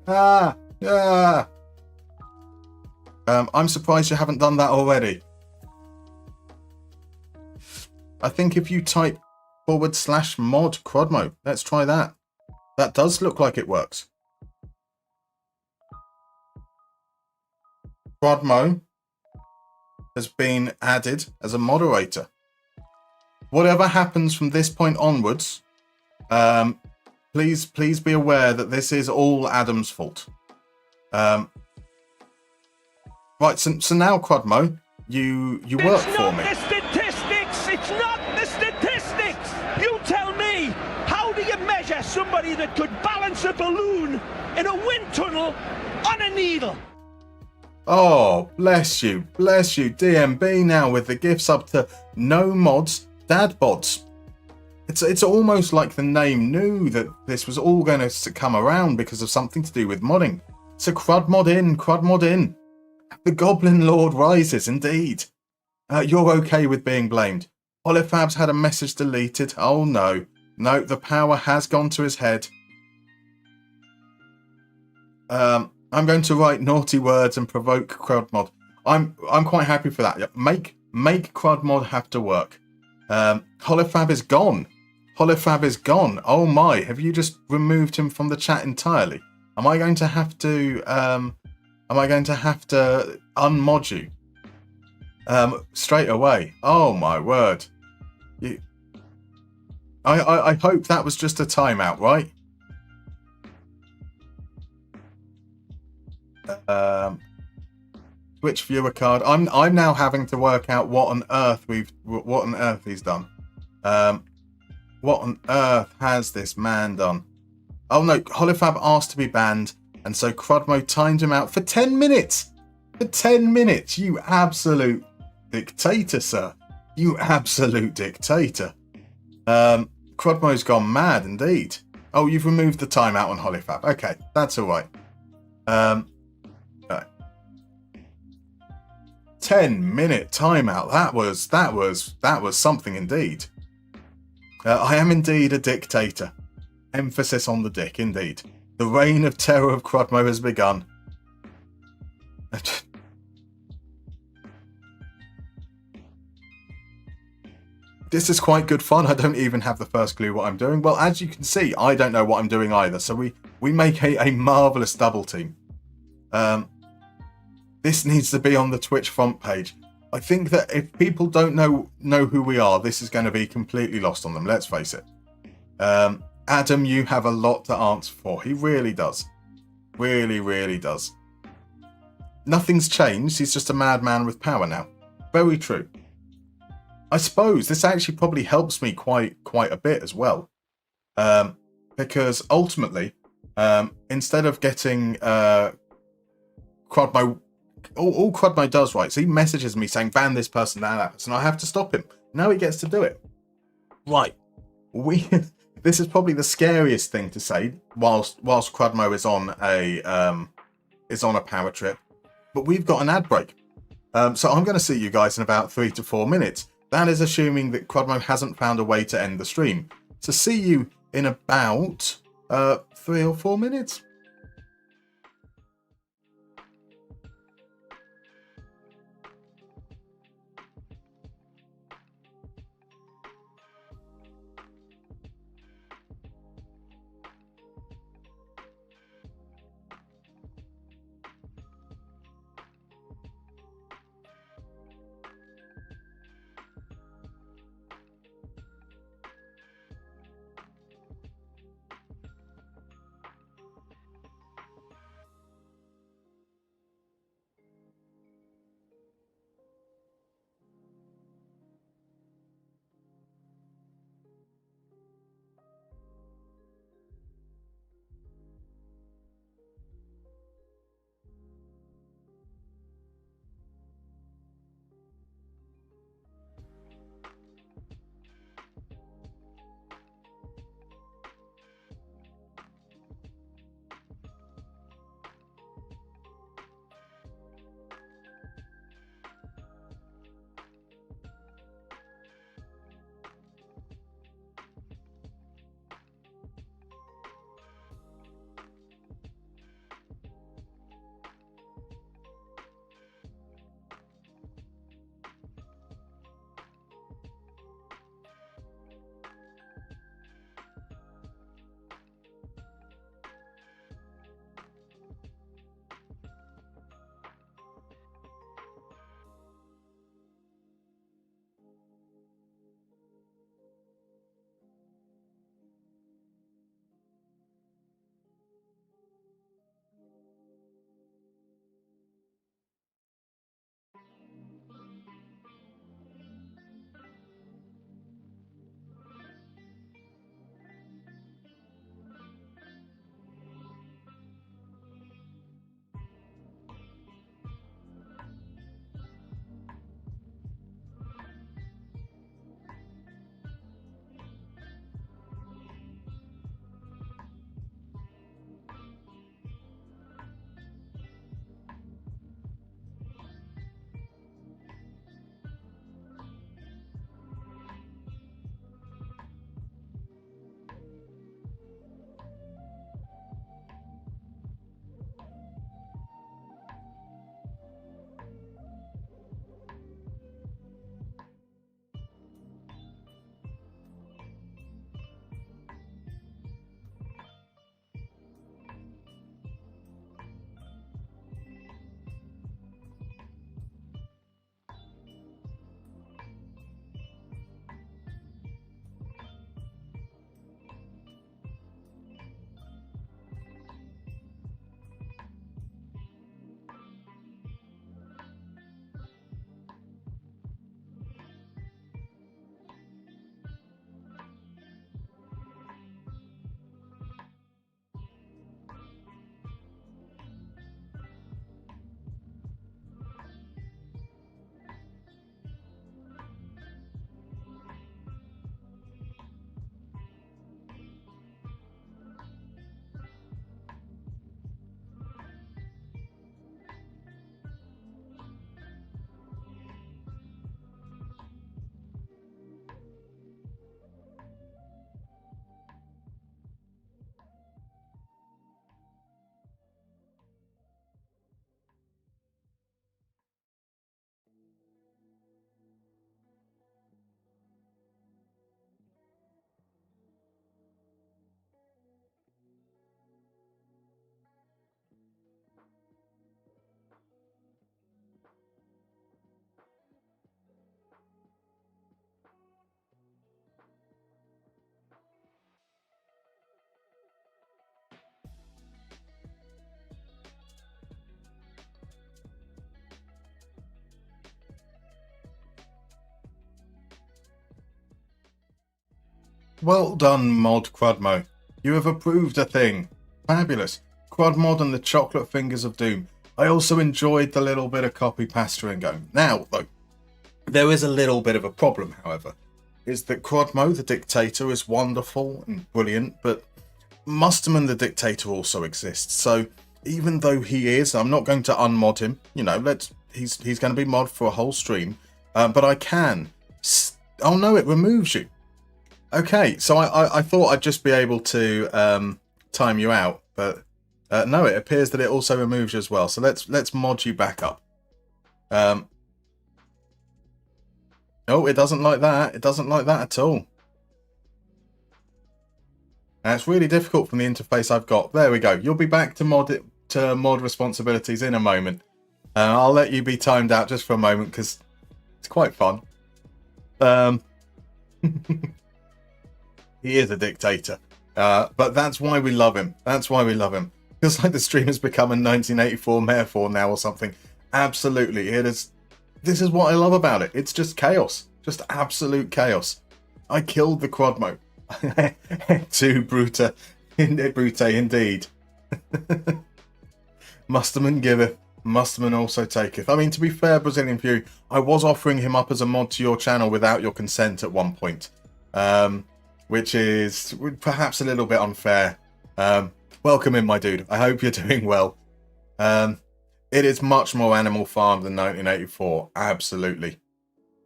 A: I'm surprised you haven't done that already. I think if you type /mod Crodmo, let's try that. That does look like it works. Crodmo has been added as a moderator. Whatever happens from this point onwards, please be aware that this is all Adam's fault. Right, so now, Crodmo, you work for me.
C: It's not the statistics! It's not the statistics! You tell me, how do you measure somebody that could balance a balloon in a wind tunnel on a needle?
A: Oh, bless you. DMB now with the gifts up to no mods, dad bods. It's almost like the name knew that this was all going to come around because of something to do with modding. So crud mod in. The Goblin Lord rises, indeed. You're okay with being blamed. Olifab's had a message deleted. Oh no. No, the power has gone to his head. I'm going to write naughty words and provoke CrudMod. I'm quite happy for that. Make CrudMod have to work. Holifab is gone. Oh my, have you just removed him from the chat entirely? Am I going to have to unmod you? Straight away. Oh my word. I hope that was just a timeout, right? Twitch viewer card. I'm now having to work out what on earth he's done. What on earth has this man done? Oh no, Holifab asked to be banned, and so Crodmo timed him out for 10 minutes. For 10 minutes, you absolute dictator, sir. You absolute dictator. Crodmo's gone mad indeed. Oh, you've removed the timeout on Holifab. Okay, that's all right. 10-minute timeout. That was something indeed. I am indeed a dictator. Emphasis on the dick, indeed. The reign of terror of Crodmo has begun. This is quite good fun. I don't even have the first clue what I'm doing. Well, as you can see, I don't know what I'm doing either. So we make a marvellous double team. This needs to be on the Twitch front page. I think that if people don't know who we are, this is going to be completely lost on them. Let's face it. Adam, you have a lot to answer for. He really does. Really, really does. Nothing's changed. He's just a madman with power now. Very true. I suppose this actually probably helps me quite a bit as well. Because ultimately, instead of getting Crodmo, all Crodmo does, right, so he messages me saying, ban this person, that person, I have to stop him. Now he gets to do it. Right. This is probably the scariest thing to say whilst Crodmo is on a power trip. But we've got an ad break. So I'm going to see you guys in about 3 to 4 minutes. That is assuming that Crodmo hasn't found a way to end the stream. So see you in about 3 or 4 minutes. Well done, Mod Crudmo. You have approved a thing. Fabulous. Crudmod and the chocolate fingers of doom. I also enjoyed the little bit of copy pasturing going. Now, though, there is a little bit of a problem, however, is that Crudmo, the dictator, is wonderful and brilliant, but Musterman, the dictator, also exists. So even though he is, I'm not going to unmod him. You know, he's going to be mod for a whole stream, but I can. Oh no, it removes you. Okay, so I thought I'd just be able to time you out, but no, it appears that it also removes you as well. So let's mod you back up. No, it doesn't like that. It doesn't like that at all. And it's really difficult from the interface I've got. There we go. You'll be back to mod responsibilities in a moment. I'll let you be timed out just for a moment because it's quite fun. He is a dictator. But that's why we love him. That's why we love him. Feels like the stream has become a 1984 metaphor now or something. Absolutely. It is. This is what I love about it. It's just chaos. Just absolute chaos. I killed the Crudmo. Too brute indeed. Musterman giveth, Musterman also taketh. I mean, to be fair, Brazilian View, I was offering him up as a mod to your channel without your consent at one point, which is perhaps a little bit unfair. Welcome in, my dude. I hope you're doing well. It is much more Animal Farm than 1984, absolutely.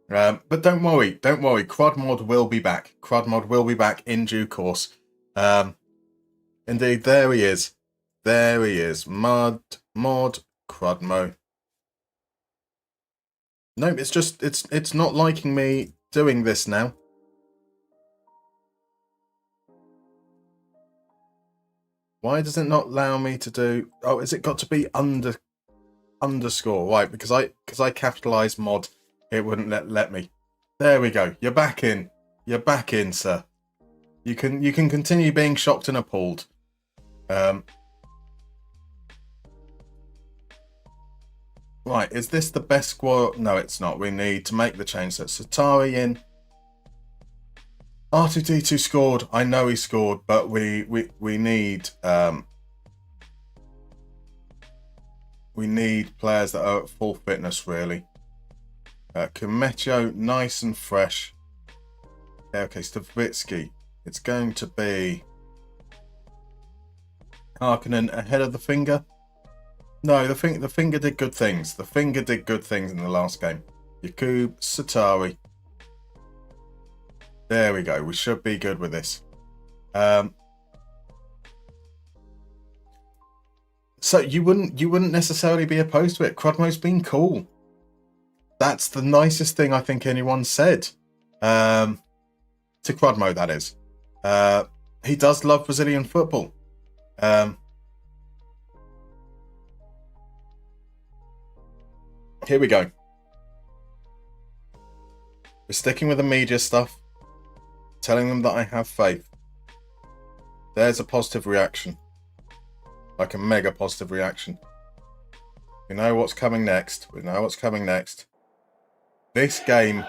A: But don't worry, Crudmod will be back. Crudmod will be back in due course. Indeed, there he is. There he is. Mod Crudmo. No, it's just it's not liking me doing this now. Why does it not allow me to do? Oh, is it got to be underscore? Right, because I capitalized mod, it wouldn't let me. There we go. You're back in. You're back in, sir. You can continue being shocked and appalled. Right, is this the best squad? No, it's not. We need to make the change. So Satari in. R2D2 scored. I know he scored, but we need players that are at full fitness, really. Kumetio, nice and fresh. Okay, Stavitsky. It's going to be Harkonnen ahead of the finger. No, the finger did good things. The finger did good things in the last game. Yakub, Satari. There we go. We should be good with this. So you wouldn't necessarily be opposed to it. Crudmo's been cool. That's the nicest thing I think anyone said. To Crudmo, that is. He does love Brazilian football. Here we go. We're sticking with the media stuff. Telling them that I have faith. There's a positive reaction. Like a mega positive reaction. We know what's coming next. We know what's coming next. This game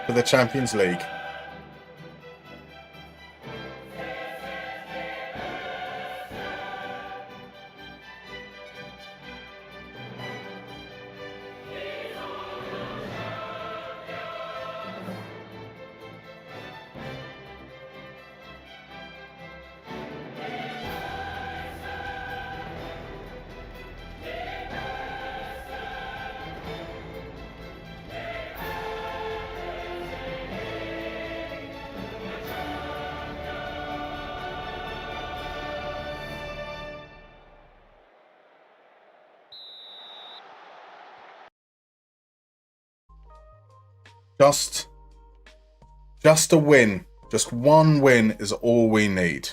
A: for the Champions League. Just a win. Just one win is all we need.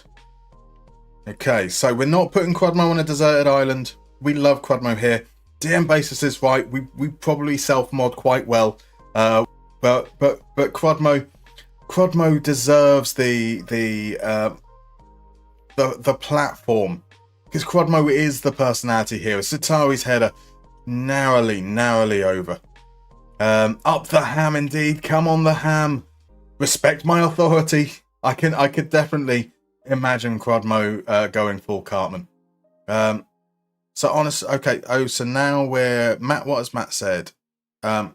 A: Okay, so we're not putting Crudmo on a deserted island. We love Crudmo here. DM Basis is right. We probably self-mod quite well. But Crudmo deserves the platform. Because Crudmo is the personality here. Satari's header narrowly over. Up the ham indeed. Come on the ham. Respect my authority. I could definitely imagine Crodmo going full Cartman. So honestly, okay. Oh, so now we're Matt. What has Matt said? Oh,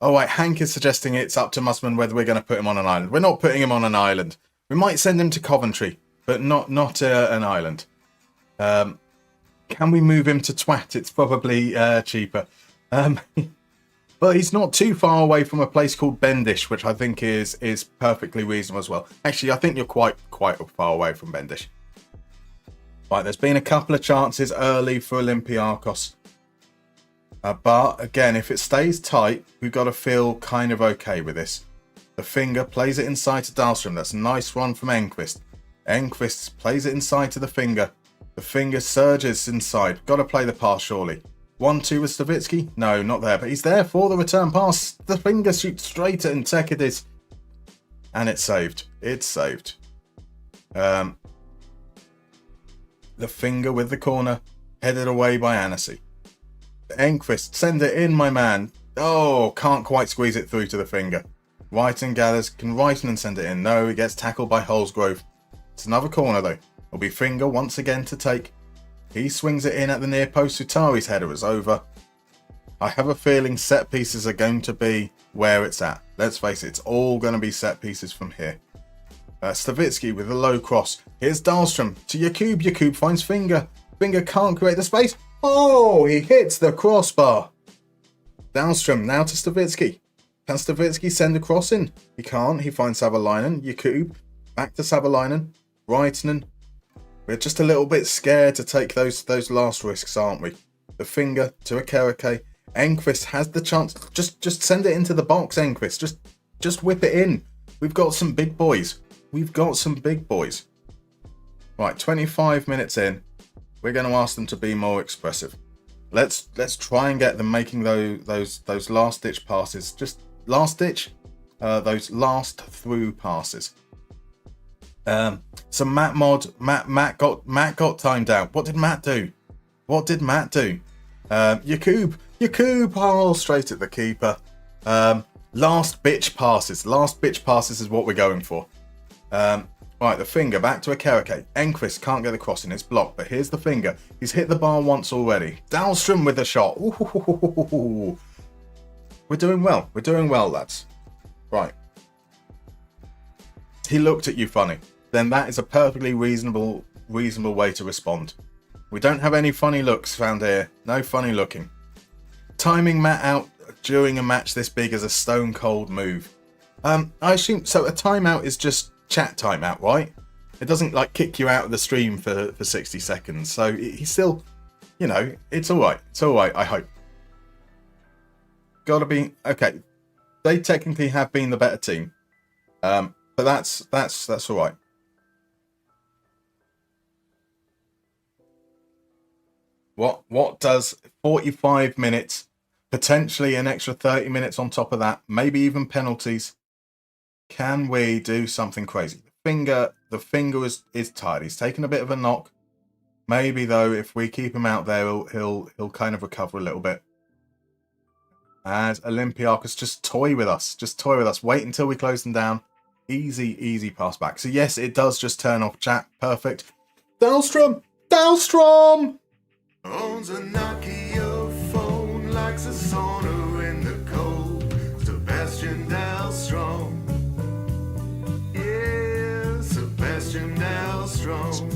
A: right. Hank is suggesting it's up to Musterman whether we're going to put him on an island. We're not putting him on an island. We might send him to Coventry, but not an island. Can we move him to Twat? It's probably cheaper. But he's not too far away from a place called Bendish, which I think is perfectly reasonable as well. Actually, I think you're quite far away from Bendish. Right, there's been a couple of chances early for Olympiacos. But again, if it stays tight, we've got to feel kind of okay with this. The finger plays it inside to Dahlstrom. That's a nice run from Enqvist. Enqvist plays it inside to the finger. The finger surges inside. Got to play the pass, surely. 1-2 with Stavitsky? No, not there. But he's there for the return pass. The finger shoots straight at Intekidis. And it's saved. It's saved. The finger with the corner. Headed away by Annecy. Enqvist, send it in, my man. Oh, can't quite squeeze it through to the finger. Whiten gathers. Can Whiten send it in? No, he gets tackled by Holsgrove. It's another corner, though. It'll be finger once again to take. He swings it in at the near post. Sutari's header is over. I have a feeling set pieces are going to be where it's at. Let's face it, it's all going to be set pieces from here. Stavitsky with a low cross. Here's Dahlstrom to Jakub. Jakub finds Finger. Finger can't create the space. Oh, he hits the crossbar. Dahlstrom now to Stavitsky. Can Stavitsky send a cross in? He can't. He finds Savalainen. Jakub back to Savalainen. Reitinen. We're just a little bit scared to take those last risks, aren't we? The finger to a Akereke. Enqvist has the chance. Just send it into the box, Enqvist. Just whip it in. We've got some big boys. We've got some big boys. Right, 25 minutes in. We're going to ask them to be more expressive. Let's try and get them making those last ditch passes. Just last ditch. Those last through passes. So Matt got timed out. What did Matt do? Jakub, oh, straight at the keeper. Last bitch passes. Last bitch passes is what we're going for. Right, the finger back to Akereke. Enqvist can't get the cross in. It's blocked, but here's the finger. He's hit the bar once already. Dahlstrom with a shot. Ooh. We're doing well. We're doing well, lads. Right. He looked at you funny. Then that is a perfectly reasonable way to respond. We don't have any funny looks found here. No funny looking. Timing Matt out during a match this big is a stone cold move. I assume so. A timeout is just chat timeout, right? It doesn't like kick you out of the stream for 60 seconds. So he's still, it's all right. It's all right. I hope. Gotta be okay. They technically have been the better team, but that's all right. What does 45 minutes, potentially an extra 30 minutes on top of that, maybe even penalties? Can we do something crazy? The finger is tired. He's taken a bit of a knock. Maybe though, if we keep him out there, he'll kind of recover a little bit. As Olympiacos just toy with us. Wait until we close them down. Easy pass back. So yes, it does just turn off chat. Perfect. Dahlstrom!
B: Owns a Nokia phone, likes a sauna in the cold. Sebastian Dahlstrom. Yeah, Sebastian Dahlstrom.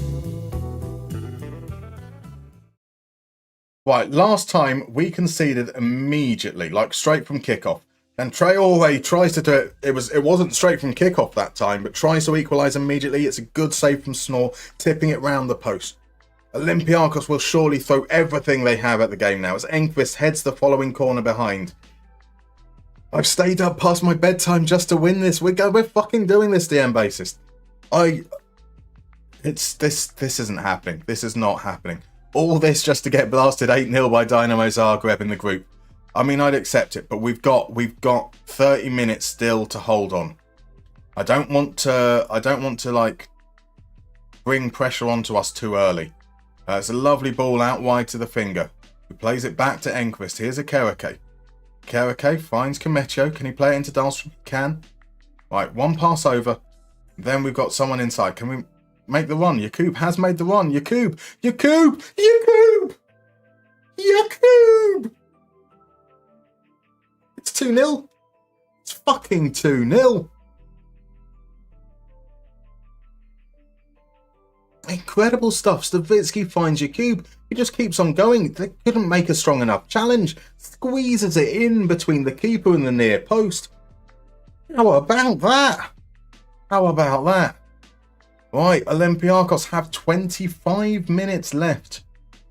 A: Right, last time we conceded immediately, like straight from kickoff. And Traore tries to do it. It wasn't straight from kickoff that time, but tries to equalise immediately. It's a good save from Snore, tipping it round the post. Olympiacos will surely throw everything they have at the game now as Enqvist heads the following corner behind. I've stayed up past my bedtime just to win this. We're fucking doing this, DM bassist. This isn't happening. This is not happening. All this just to get blasted 8-0 by Dynamo Zagreb in the group. I mean, I'd accept it, but we've got 30 minutes still to hold on. I don't want to like bring pressure onto us too early. It's a lovely ball out wide to the finger. He plays it back to Enqvist. Here's Akereke. Akereke finds Kametio. Can he play it into Dahlstrom? He can. Right, one pass over. Then we've got someone inside. Can we make the run? Yakub has made the run. Yakub! Yakub! Yakub! Yakub! It's 2-0. It's fucking 2-0. Incredible stuff. Stavitsky finds Yakub. He just keeps on going. They couldn't make a strong enough challenge. Squeezes it in between the keeper and the near post. How about that? How about that? Right, Olympiacos have 25 minutes left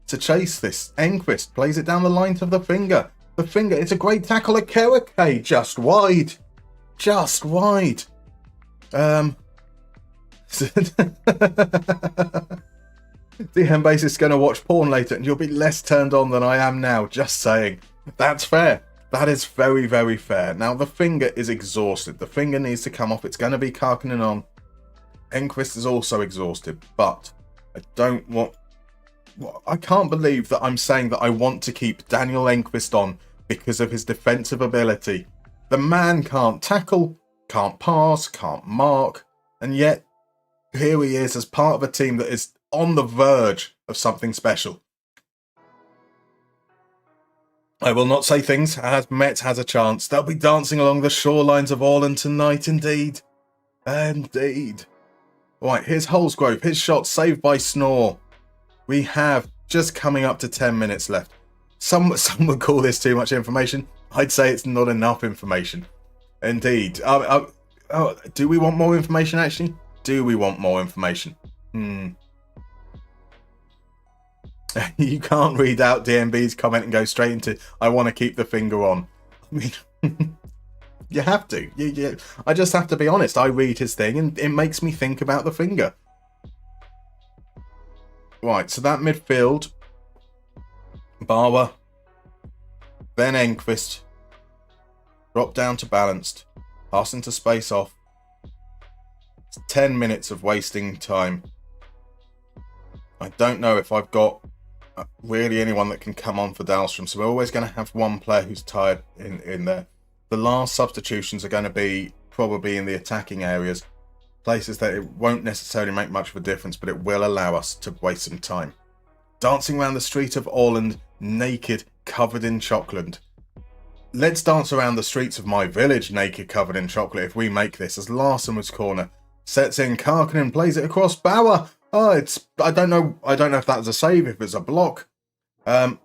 A: to chase this. Enqvist plays it down the line to the finger. The finger, it's a great tackle. A Kereke just wide. Just wide. DM Base is going to watch porn later and you'll be less turned on than I am now. Just saying. That's fair. That is very, very fair. Now, the finger is exhausted. The finger needs to come off. It's going to be Karkinen on. Enqvist is also exhausted, but I don't want... I can't believe that I'm saying that I want to keep Daniel Enqvist on because of his defensive ability. The man can't tackle, can't pass, can't mark, and yet here he is as part of a team that is on the verge of something special. I will not say things as Met has a chance. They'll be dancing along the shorelines of Åland tonight, indeed. Indeed. Right, here's Holsgrove. His shot saved by Snore. We have just coming up to 10 minutes left. Some would call this too much information. I'd say it's not enough information. Indeed. Do we want more information, actually? Do we want more information? You can't read out DMB's comment and go straight into, I want to keep the finger on. I mean, you have to. I just have to be honest. I read his thing and it makes me think about the finger. Right, so that midfield. Bauer. Then Enqvist. Drop down to balanced. Pass into space off. It's 10 minutes of wasting time. I don't know if I've got really anyone that can come on for Dahlstrom, so we're always going to have one player who's tired in there. The last substitutions are going to be probably in the attacking areas, places that it won't necessarily make much of a difference, but it will allow us to waste some time. Dancing around the street of Åland, naked, covered in chocolate. Let's dance around the streets of my village, naked, covered in chocolate, if we make this, as Larsson was corner. Sets in, Karkinen plays it across, Bauer. I don't know if that's a save, if it's a block.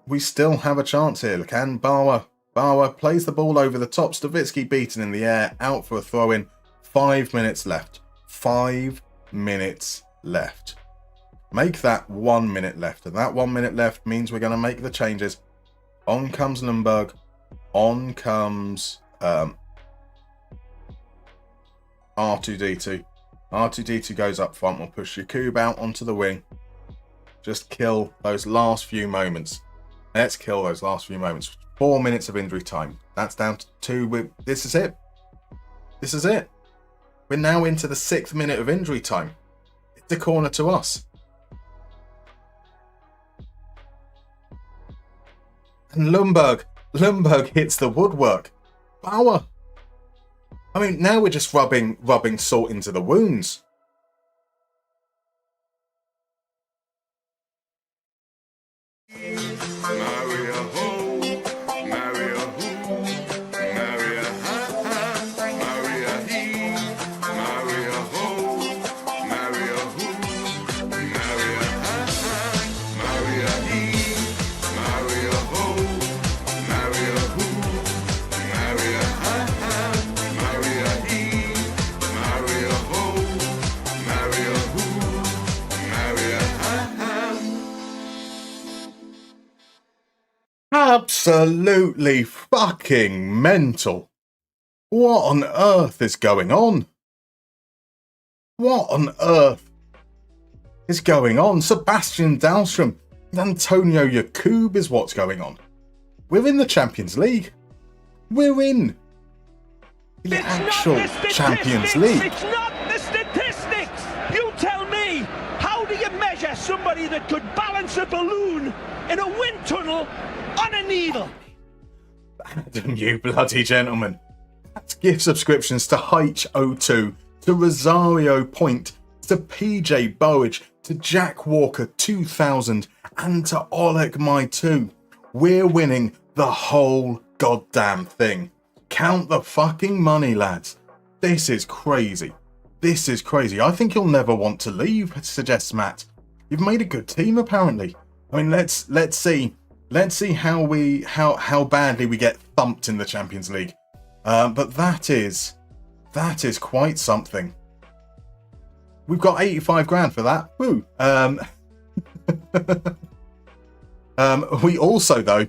A: We still have a chance here. Can Bauer plays the ball over the top. Stavitsky beaten in the air, out for a throw-in. 5 minutes left. 5 minutes left. Make that 1 minute left, and that 1 minute left means we're going to make the changes. On comes Lundberg. On comes R2D2. R2D2 goes up front. We'll push Yakub out onto the wing. Just kill those last few moments. Let's kill those last few moments. 4 minutes of injury time. That's down to 2. This is it. This is it. We're now into the 6th minute of injury time. It's a corner to us. And Lundberg hits the woodwork. Bauer. I mean, now we're just rubbing salt into the wounds. Absolutely fucking mental. What on earth is going on? What on earth is going on? Sebastian Dahlstrom, Antonio Yakub is what's going on. We're in the Champions League. We're in the actual Champions League.
C: It's not the statistics. You tell me, how do you measure somebody that could balance a balloon in a wind tunnel on a needle?
A: Adam, you bloody gentleman. That's gift subscriptions to H02, to Rosario Point, to PJ Bowage, to Jack Walker 2000, and to Oleg My 2. We're winning the whole goddamn thing. Count the fucking money, lads. This is crazy. This is crazy. I think you'll never want to leave, suggests Matt. You've made a good team, apparently. I mean, let's see how badly we get thumped in the Champions League. But that is quite something. We've got 85 grand for that. Woo. We also got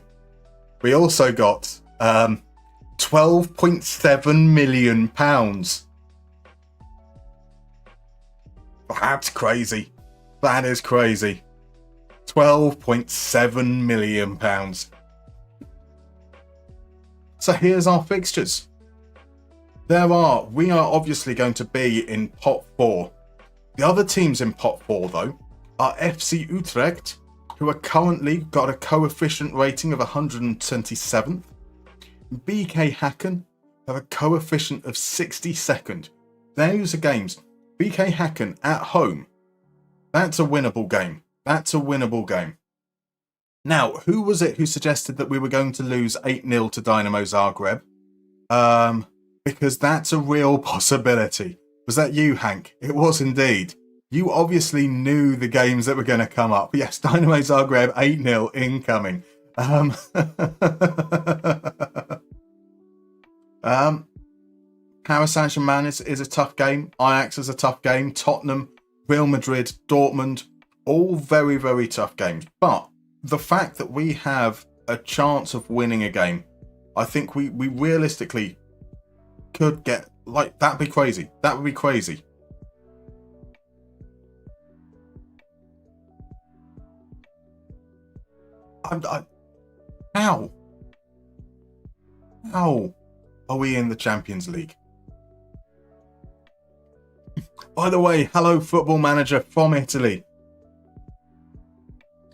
A: 12.7 million pounds. That's crazy. That is crazy. 12.7 million pounds. So here's our fixtures. We are obviously going to be in pot 4. The other teams in pot 4 though are FC Utrecht, who are currently got a coefficient rating of 127th. BK Häcken have a coefficient of 62nd. Those are games. BK Häcken at home. That's a winnable game. That's a winnable game. Now, who was it who suggested that we were going to lose 8-0 to Dynamo Zagreb? Because that's a real possibility. Was that you, Hank? It was indeed. You obviously knew the games that were going to come up. Yes, Dynamo Zagreb 8-0 incoming. Paris Saint-Germain is a tough game. Ajax is a tough game. Tottenham, Real Madrid, Dortmund, all very, very tough games. But the fact that we have a chance of winning a game, I think we realistically could get, like, that'd be crazy. That would be crazy. How are we in the Champions League? By the way, hello, Football Manager from Italy.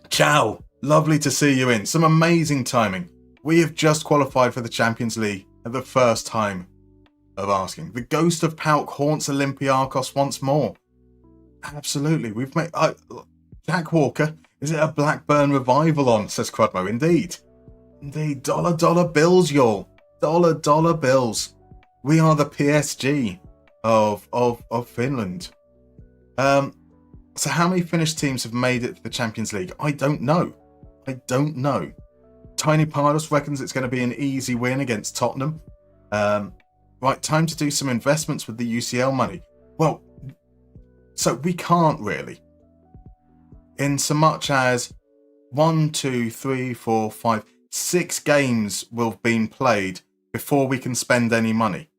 A: Ciao. Lovely to see you in. Some amazing timing. We have just qualified for the Champions League at the first time of asking. The ghost of Pauk haunts Olympiacos once more. Absolutely. We've made... Jack Walker, is it a Blackburn revival on, says Crudmo. Indeed. Indeed. Dollar bills, y'all. Dollar bills. We are the PSG of Finland. So how many Finnish teams have made it to the Champions League? I don't know. Tiny Pardos reckons it's going to be an easy win against Tottenham. Right, time to do some investments with the UCL money. Well, so we can't really. In so much as 1, 2, 3, 4, 5, 6 games will have been played before we can spend any money.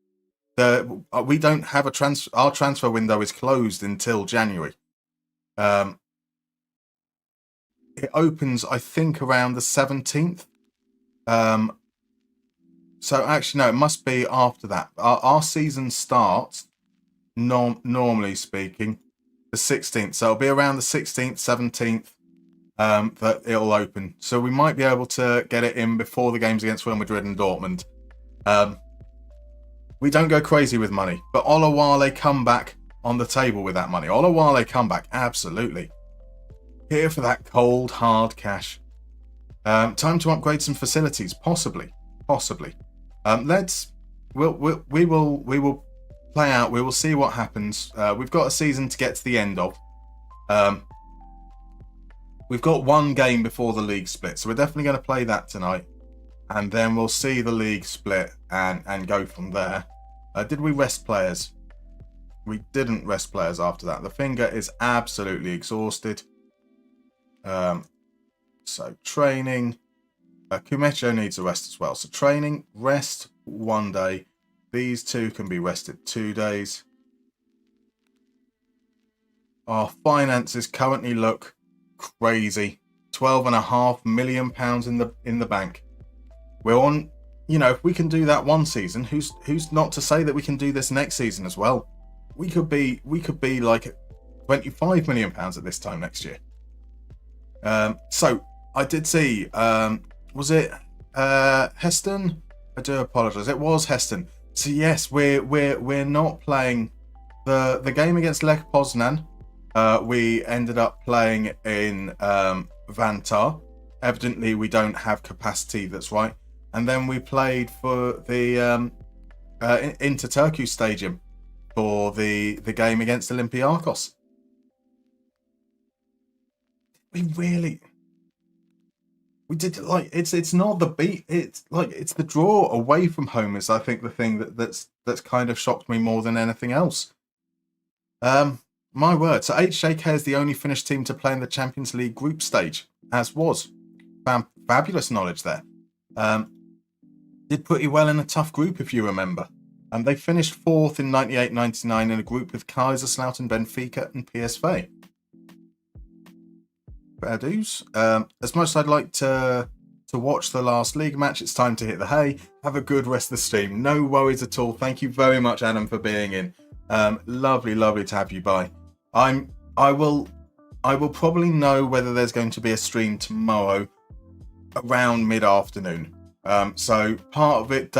A: We don't have a transfer. Our transfer window is closed until January. It opens, I think, around the 17th. So actually, no, it must be after that. Our season starts, normally speaking, the 16th. So it'll be around the 16th, 17th that it'll open. So we might be able to get it in before the games against Real Madrid and Dortmund. We don't go crazy with money, but Olawale come back on the table with that money. Olawale come back, absolutely. Here for that cold, hard cash. Time to upgrade some facilities, possibly. We will play out. We will see what happens. We've got a season to get to the end of. We've got one game before the league split, so we're definitely going to play that tonight, and then we'll see the league split and go from there. Did we rest players? We didn't rest players after that. The finger is absolutely exhausted. So training. Kumecho needs a rest as well. So training, rest 1 day. These two can be rested 2 days. Our finances currently look crazy. £12.5 million in the bank. We're on, if we can do that one season, who's not to say that we can do this next season as well? We could be like £25 million at this time next year. So I did see, was it Heston? I do apologise. It was Heston. So yes, we're not playing the game against Lech Poznan. We ended up playing in Vantar. Evidently, we don't have capacity. That's right. And then we played for the Inter Turku Stadium for the game against Olympiacos. We did, like, it's not the beat. It's like it's the draw away from home is, I think, the thing that's kind of shocked me more than anything else. My word. So HJK is the only Finnish team to play in the Champions League group stage, as was. Fabulous knowledge there. Did pretty well in a tough group, if you remember. They finished fourth in 98-99 in a group with Kaiserslautern, Benfica, and PSV. Fair dues. As much as I'd like to watch the last league match, it's time to hit the hay. Have a good rest of the stream. No worries at all. Thank you very much, Adam, for being in. Lovely to have you by. I will probably know whether there's going to be a stream tomorrow around mid-afternoon. So part of it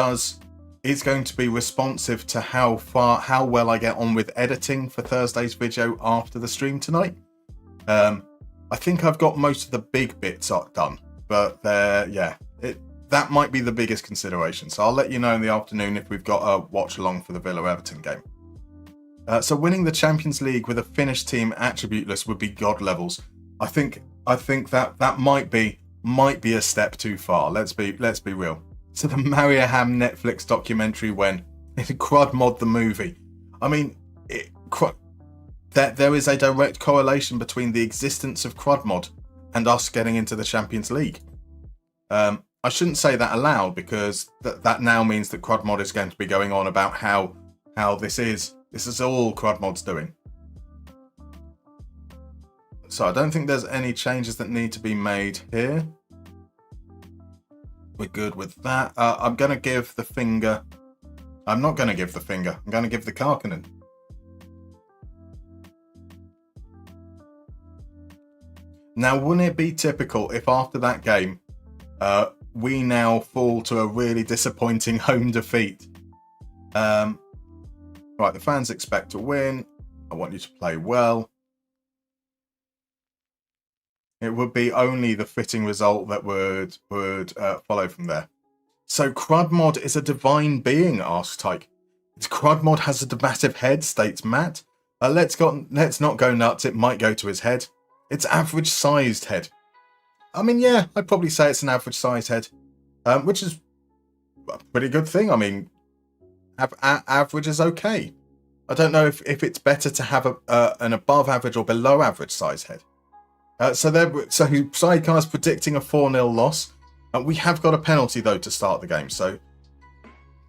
A: is going to be responsive to how well I get on with editing for Thursday's video after the stream tonight. I think I've got most of the big bits done, but that might be the biggest consideration. So I'll let you know in the afternoon if we've got a watch along for the Villa-Everton game. So winning the Champions League with a Finnish team attributeless would be god levels. I think that might be a step too far. Let's be real. So the Mariehamn Netflix documentary when Crud Mod the movie. I mean, there is a direct correlation between the existence of Crud Mod and us getting into the Champions League. I shouldn't say that aloud because that now means that Crud Mod is going to be going on about how this is all Crud Mod's doing. So I don't think there's any changes that need to be made here. We're good with that. I'm going to give the finger. I'm not going to give the finger. I'm going to give the Karkinen. Now, wouldn't it be typical if after that game, we now fall to a really disappointing home defeat? Right, the fans expect to win. I want you to play well. It would be only the fitting result that would follow from there. So Crudmod is a divine being, asks Tyke. Crudmod has a debative head, states Matt. Let's not go nuts, it might go to his head. It's average-sized head. I mean, yeah, I'd probably say it's an average-sized head, which is a pretty good thing. I mean, average is okay. I don't know if it's better to have an above-average or below-average size head. So Sidecar's predicting a 4-0 loss. We have got a penalty, though, to start the game. So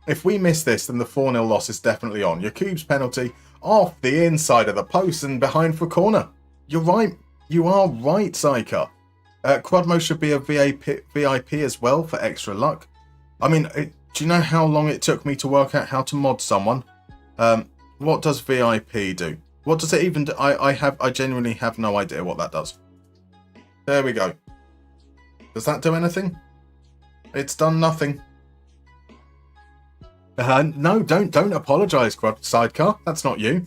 A: if we miss this, then the 4-0 loss is definitely on. Yakub's penalty off the inside of the post and behind for a corner. You're right. You are right, Sidecar. Crudmo should be a VIP as well for extra luck. I mean, do you know how long it took me to work out how to mod someone? What does VIP do? What does it even do? I genuinely have no idea what that does. There we go. Does that do anything? It's done nothing. No, don't apologise, Sidecar. That's not you.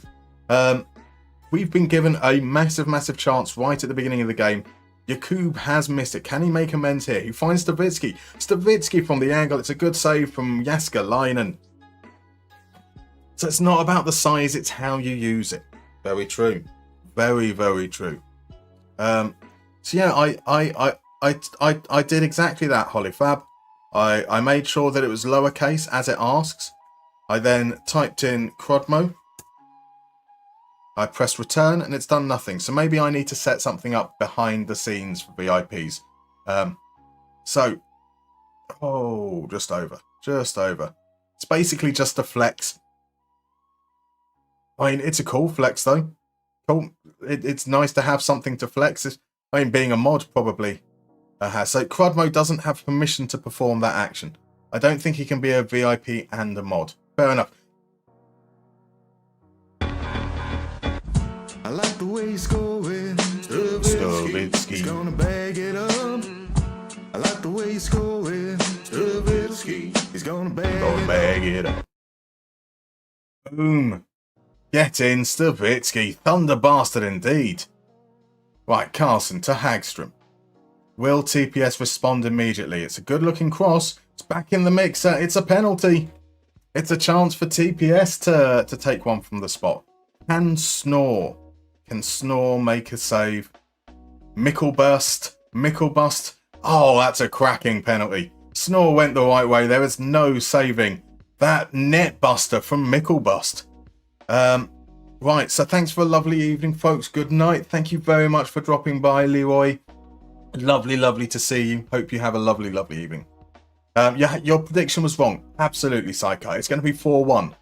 A: We've been given a massive chance right at the beginning of the game. Jakub has missed it. Can he make amends here? He finds Stavitsky. Stavitsky from the angle. It's a good save from Jaska Leinen. So it's not about the size, it's how you use it. Very true. Very true. So yeah, I did exactly that, Hollyfab. I made sure that it was lowercase as it asks. I then typed in Crudmo. I pressed return and it's done nothing. So maybe I need to set something up behind the scenes for VIPs. Just over. It's basically just a flex. I mean, it's a cool flex though. Cool. It's nice to have something to flex. I mean, being a mod probably has. So Crudmo doesn't have permission to perform that action. I don't think he can be a VIP and a mod. Fair enough.
B: I like the way he's going. Stavitsky. He's gonna bag it up. I like the way he's going. Stavitsky. He's gonna bag it up.
A: Boom. Get in, Stavitsky. Thunder bastard indeed. Right, Carson to Hagstrom. Will TPS respond immediately? It's a good-looking cross. It's back in the mixer. It's a penalty. It's a chance for TPS to take one from the spot. Can Snore make a save? Micklebust. Oh, that's a cracking penalty. Snore went the right way. There is no saving that net buster from Micklebust. Right, so thanks for a lovely evening, folks. Good night. Thank you very much for dropping by, Leroy. Lovely to see you. Hope you have a lovely evening. Yeah, your prediction was wrong. Absolutely, Psycho. It's going to be 4-1.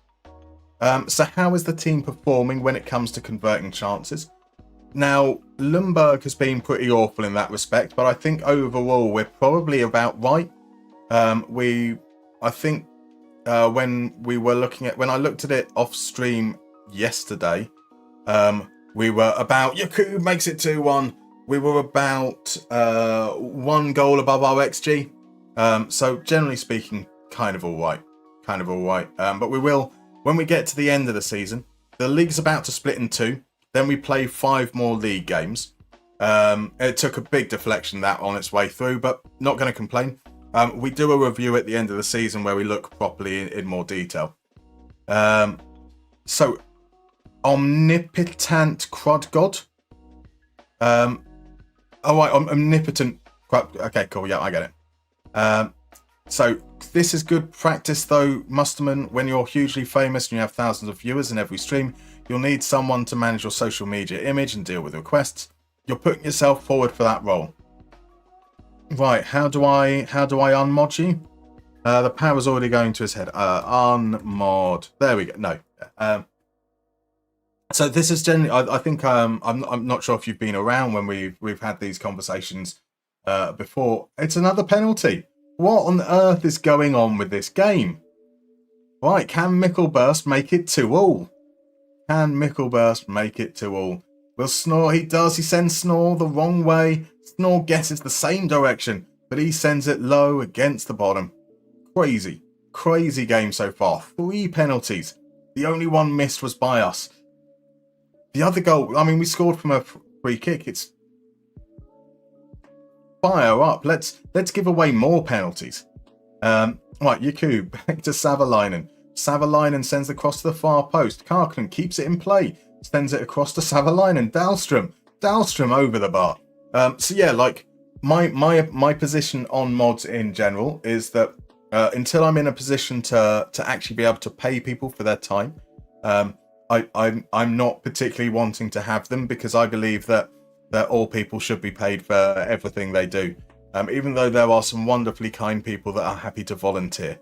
A: So how is the team performing when it comes to converting chances? Now, Lundberg has been pretty awful in that respect, but I think overall we're probably about right. I think when I looked at it off stream yesterday, we were about, Yakub makes it 2-1. We were about 1 goal above our XG. So generally speaking, kind of all right. But we will, when we get to the end of the season, the league's about to split in 2. Then we play 5 more league games. It took a big deflection that on its way through, but not going to complain. We do a review at the end of the season where we look properly in more detail. So, Omnipotent Crud God. Omnipotent Crud. Okay, cool. Yeah, I get it. So, this is good practice though, Musterman. When you're hugely famous and you have thousands of viewers in every stream, you'll need someone to manage your social media image and deal with requests. You're putting yourself forward for that role. Right, how do I unmod you? The power's already going to his head. Unmod. There we go. No. So this is generally, I think I'm not sure if you've been around when we've had these conversations before. It's another penalty. What on earth is going on with this game? Right, can Micklebust make it 2-all? Can Micklebust make it 2-all? Will Snore? He does. He sends Snore the wrong way. Snore guesses the same direction, but he sends it low against the bottom. Crazy game so far. 3 penalties. The only one missed was by us. The other goal, I mean, we scored from a free kick. It's fire up. Let's give away more penalties. Right, Yakub back to Savalainen. Savalainen sends the cross to the far post. Karkman keeps it in play. Sends it across to Savalainen. Dahlstrom over the bar. So yeah, like my position on mods in general is that until I'm in a position to actually be able to pay people for their time, I'm not particularly wanting to have them, because I believe that all people should be paid for everything they do. Even though there are some wonderfully kind people that are happy to volunteer.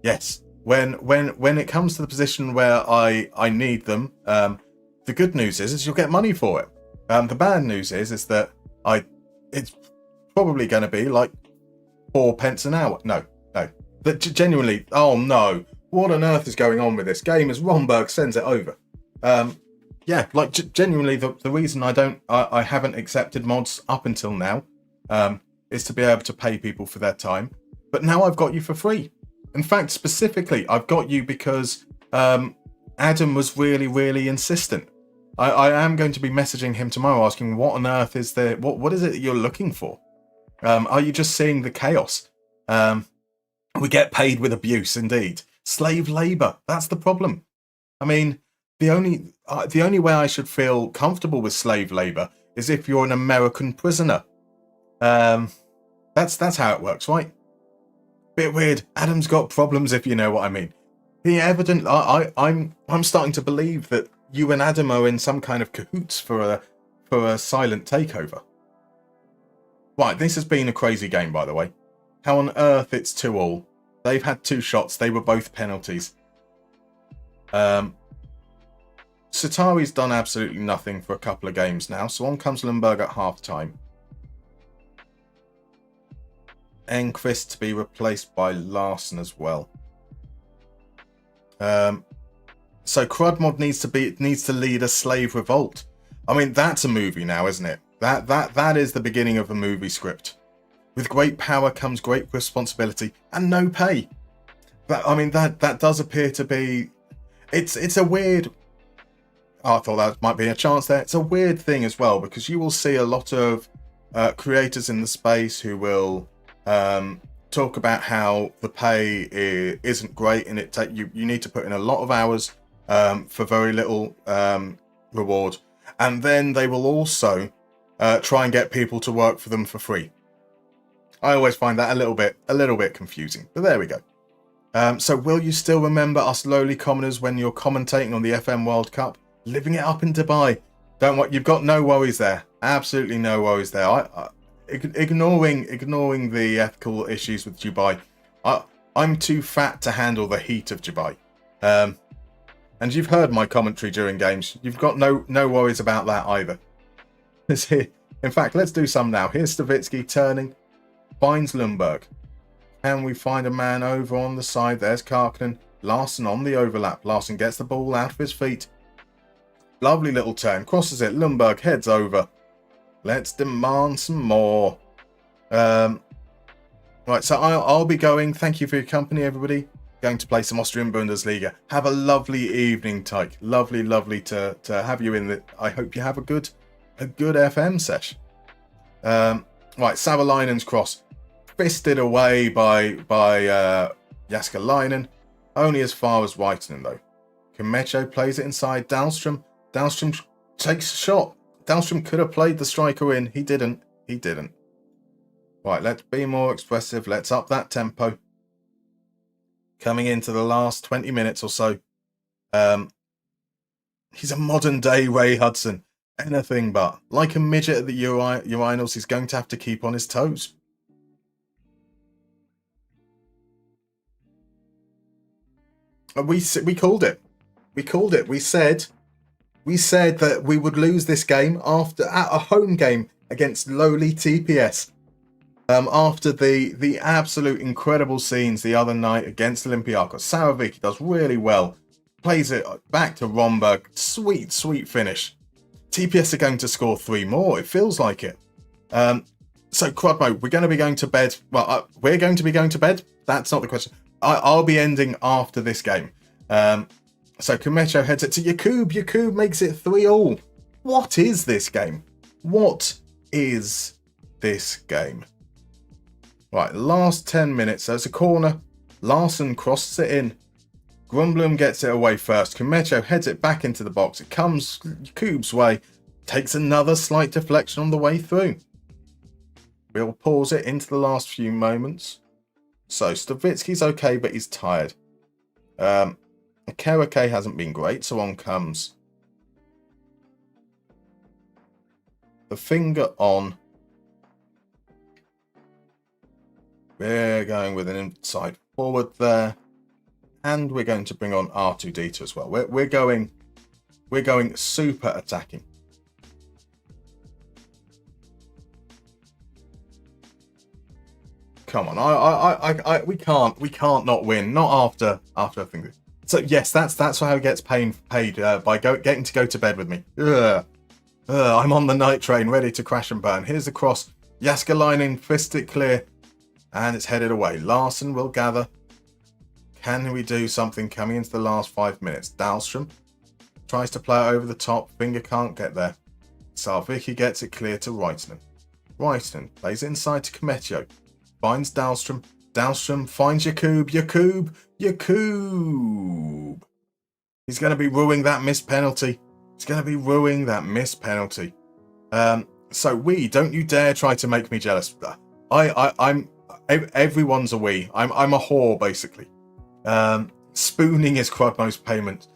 A: Yes, when it comes to the position where I need them, the good news is you'll get money for it. The bad news is that it's probably going to be like 4 pence an hour. No. But genuinely, oh no, what on earth is going on with this game as Romberg sends it over? Yeah, like genuinely, the reason I haven't accepted mods up until now is to be able to pay people for their time. But now I've got you for free. In fact, specifically, I've got you because Adam was really insistent. I am going to be messaging him tomorrow asking what on earth is there, what is it that you're looking for? Are you just seeing the chaos? We get paid with abuse, indeed. Slave labour, that's the problem. I mean, the only way I should feel comfortable with slave labour is if you're an American prisoner. That's how it works, right? Bit weird. Adam's got problems, if you know what I mean. He evidently, I'm starting to believe that you and Adam are in some kind of cahoots for a silent takeover. Right, this has been a crazy game, by the way. How on earth it's 2-all? They've had 2 shots. They were both penalties. Satari's done absolutely nothing for a couple of games now. So on comes Lundberg at half-time. Enqvist to be replaced by Larson as well. So Crudmod needs to lead a slave revolt. I mean, that's a movie now, isn't it? That is the beginning of a movie script. With great power comes great responsibility and no pay. that does appear to be. It's a weird. I thought that might be a chance there. It's a weird thing as well, because you will see a lot of creators in the space who will talk about how the pay isn't great, and you need to put in a lot of hours for very little reward, and then they will also try and get people to work for them for free. I always find that a little bit confusing, but there we go. So will you still remember us lowly commoners when you're commentating on the FM World Cup, living it up in Dubai? You've got no worries there. Absolutely no worries there. Ignoring the ethical issues with Dubai, I'm too fat to handle the heat of Dubai. And you've heard my commentary during games. You've got no worries about that either. In fact, let's do some now. Here's Stavitsky turning, finds Lundberg. Can we find a man over on the side? There's Karkinen. Larson on the overlap. Larson gets the ball out of his feet. Lovely little turn. Crosses it. Lundberg heads over. Let's demand some more. Right, so I'll be going. Thank you for your company, everybody. Going to play some Austrian Bundesliga. Have a lovely evening, Tyke. Lovely to have you in the. I hope you have a good FM sesh. Right, Savalainen's cross. Fisted away by Jaskalainen. Only as far as Whitening, though. Kimecho plays it inside Dahlstrom. Dahlstrom takes a shot. Dahlstrom could have played the striker in. He didn't. Right, let's be more expressive. Let's up that tempo. Coming into the last 20 minutes or so. He's a modern day Ray Hudson. Anything but. Like a midget at the urinals, he's going to have to keep on his toes. We called it. We said that we would lose this game at a home game against lowly TPS. After the absolute incredible scenes the other night against Olympiacos. Saravicki does really well. Plays it back to Romberg. Sweet finish. TPS are going to score 3 more. It feels like it. So Crudmo, we're going to be going to bed. Well, we're going to be going to bed. That's not the question. I'll be ending after this game. So Kimecho heads it to Yakub. Yakub makes it 3-3. What is this game? What is this game? Right, last 10 minutes. There's a corner. Larson crosses it in. Grumblum gets it away first. Kimecho heads it back into the box. It comes Yakub's way. Takes another slight deflection on the way through. We'll pause it into the last few moments. So Stavitsky's okay, but he's tired. Kerake hasn't been great, so on comes the finger on. We're going with an inside forward there, and we're going to bring on R2D2 as well. We're going super attacking. Come on, we can't not win. Not after a thing. So yes, that's how he gets paid by getting to go to bed with me. I'm on the night train, ready to crash and burn. Here's the cross. Jaskalainen fist it clear, and it's headed away. Larson will gather. Can we do something coming into the last 5 minutes? Dahlstrom tries to play it over the top. Finger can't get there. Salvicki gets it clear to Reitinen. Reitinen plays it inside to Kimecho. Finds Dahlstrom. Dahlstrom finds Yakub. Yakub. He's going to be ruining that missed penalty. So don't you dare try to make me jealous. I'm everyone's a we. I'm a whore basically. Spooning is Crudmo's payment.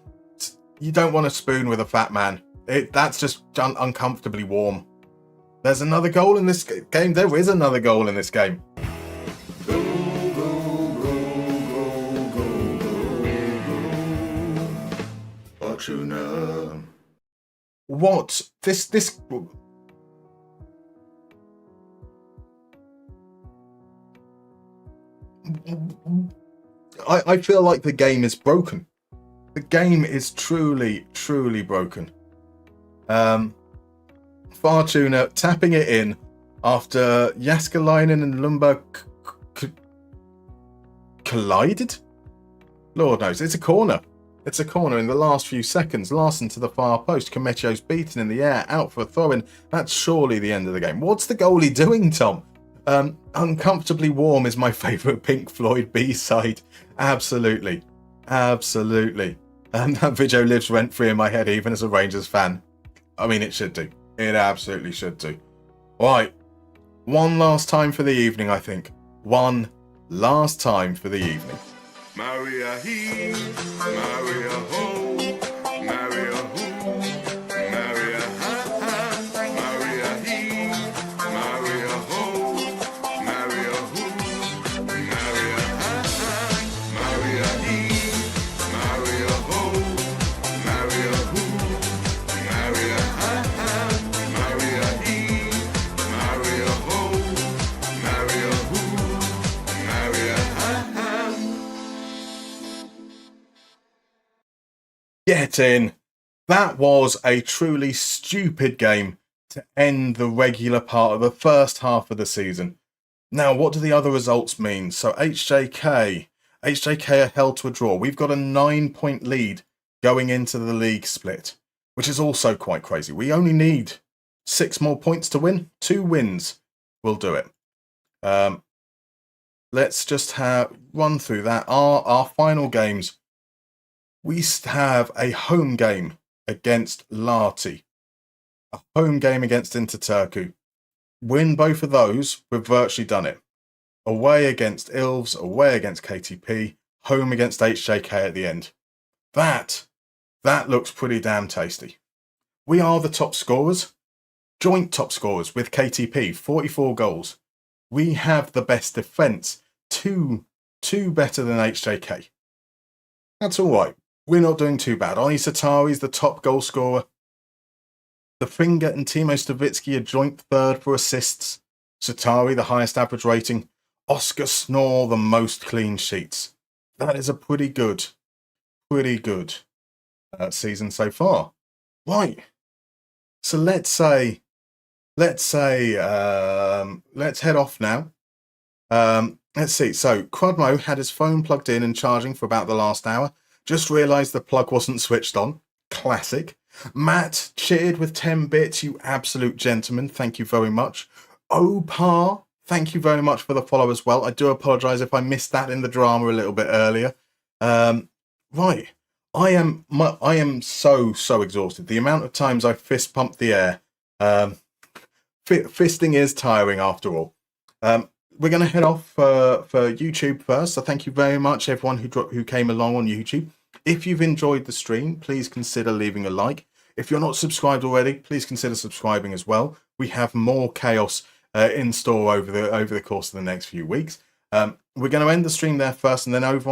A: You don't want to spoon with a fat man. That's just uncomfortably warm. There's another goal in this game. There is another goal in this game. What? This I feel like the game is broken. The game is truly broken. Fortuna tapping it in after Jaskalainen and Lundberg collided. Lord knows. It's a corner. It's a corner in the last few seconds. Larson to the far post. Comecchio's beaten in the air. Out for a throw-in. That's surely the end of the game. What's the goalie doing, Tom? Uncomfortably Warm is my favourite Pink Floyd B-side. Absolutely. Absolutely. That video lives rent-free in my head, even as a Rangers fan. I mean, it should do. It absolutely should do. Right. One last time for the evening, I think. One last time for the evening.
B: Mariehamn, Mariehamn, Mariehamn, Mariehamn, Mariehamn, Mariehamn, Mariehamn, Mariehamn,
A: Get in. That was a truly stupid game to end the regular part of the first half of the season. Now, what do the other results mean? So HJK are held to a draw. We've got a 9-point lead going into the league split, which is also quite crazy. We only need 6 more points to win. 2 wins will do it. Let's just run through that. Our final games. We have a home game against Lahti, a home game against Interturku. Win both of those, we've virtually done it. Away against Ilves, away against KTP, home against HJK at the end. That looks pretty damn tasty. We are the top scorers, joint top scorers with KTP, 44 goals. We have the best defence, two better than HJK. That's all right. We're not doing too bad. Oni Satari's the top goal scorer. The Finger and Timo Stavitsky are joint third for assists. Satari, the highest average rating. Oscar Snore, the most clean sheets. That is a pretty good season so far. Right. So let's head off now. Let's see. So Crudmo had his phone plugged in and charging for about the last hour. Just realised the plug wasn't switched on. Classic. Matt cheered with 10 bits. You absolute gentleman. Thank you very much. Opar, thank you very much for the follow as well. I do apologise if I missed that in the drama a little bit earlier. Right. I am so exhausted. The amount of times I fist pumped the air. Fisting is tiring after all. We're going to head off for YouTube first. So thank you very much, everyone who came along on YouTube. If you've enjoyed the stream, please consider leaving a like. If you're not subscribed already, please consider subscribing as well. We have more chaos in store over the course of the next few weeks. We're going to end the stream there first, and then over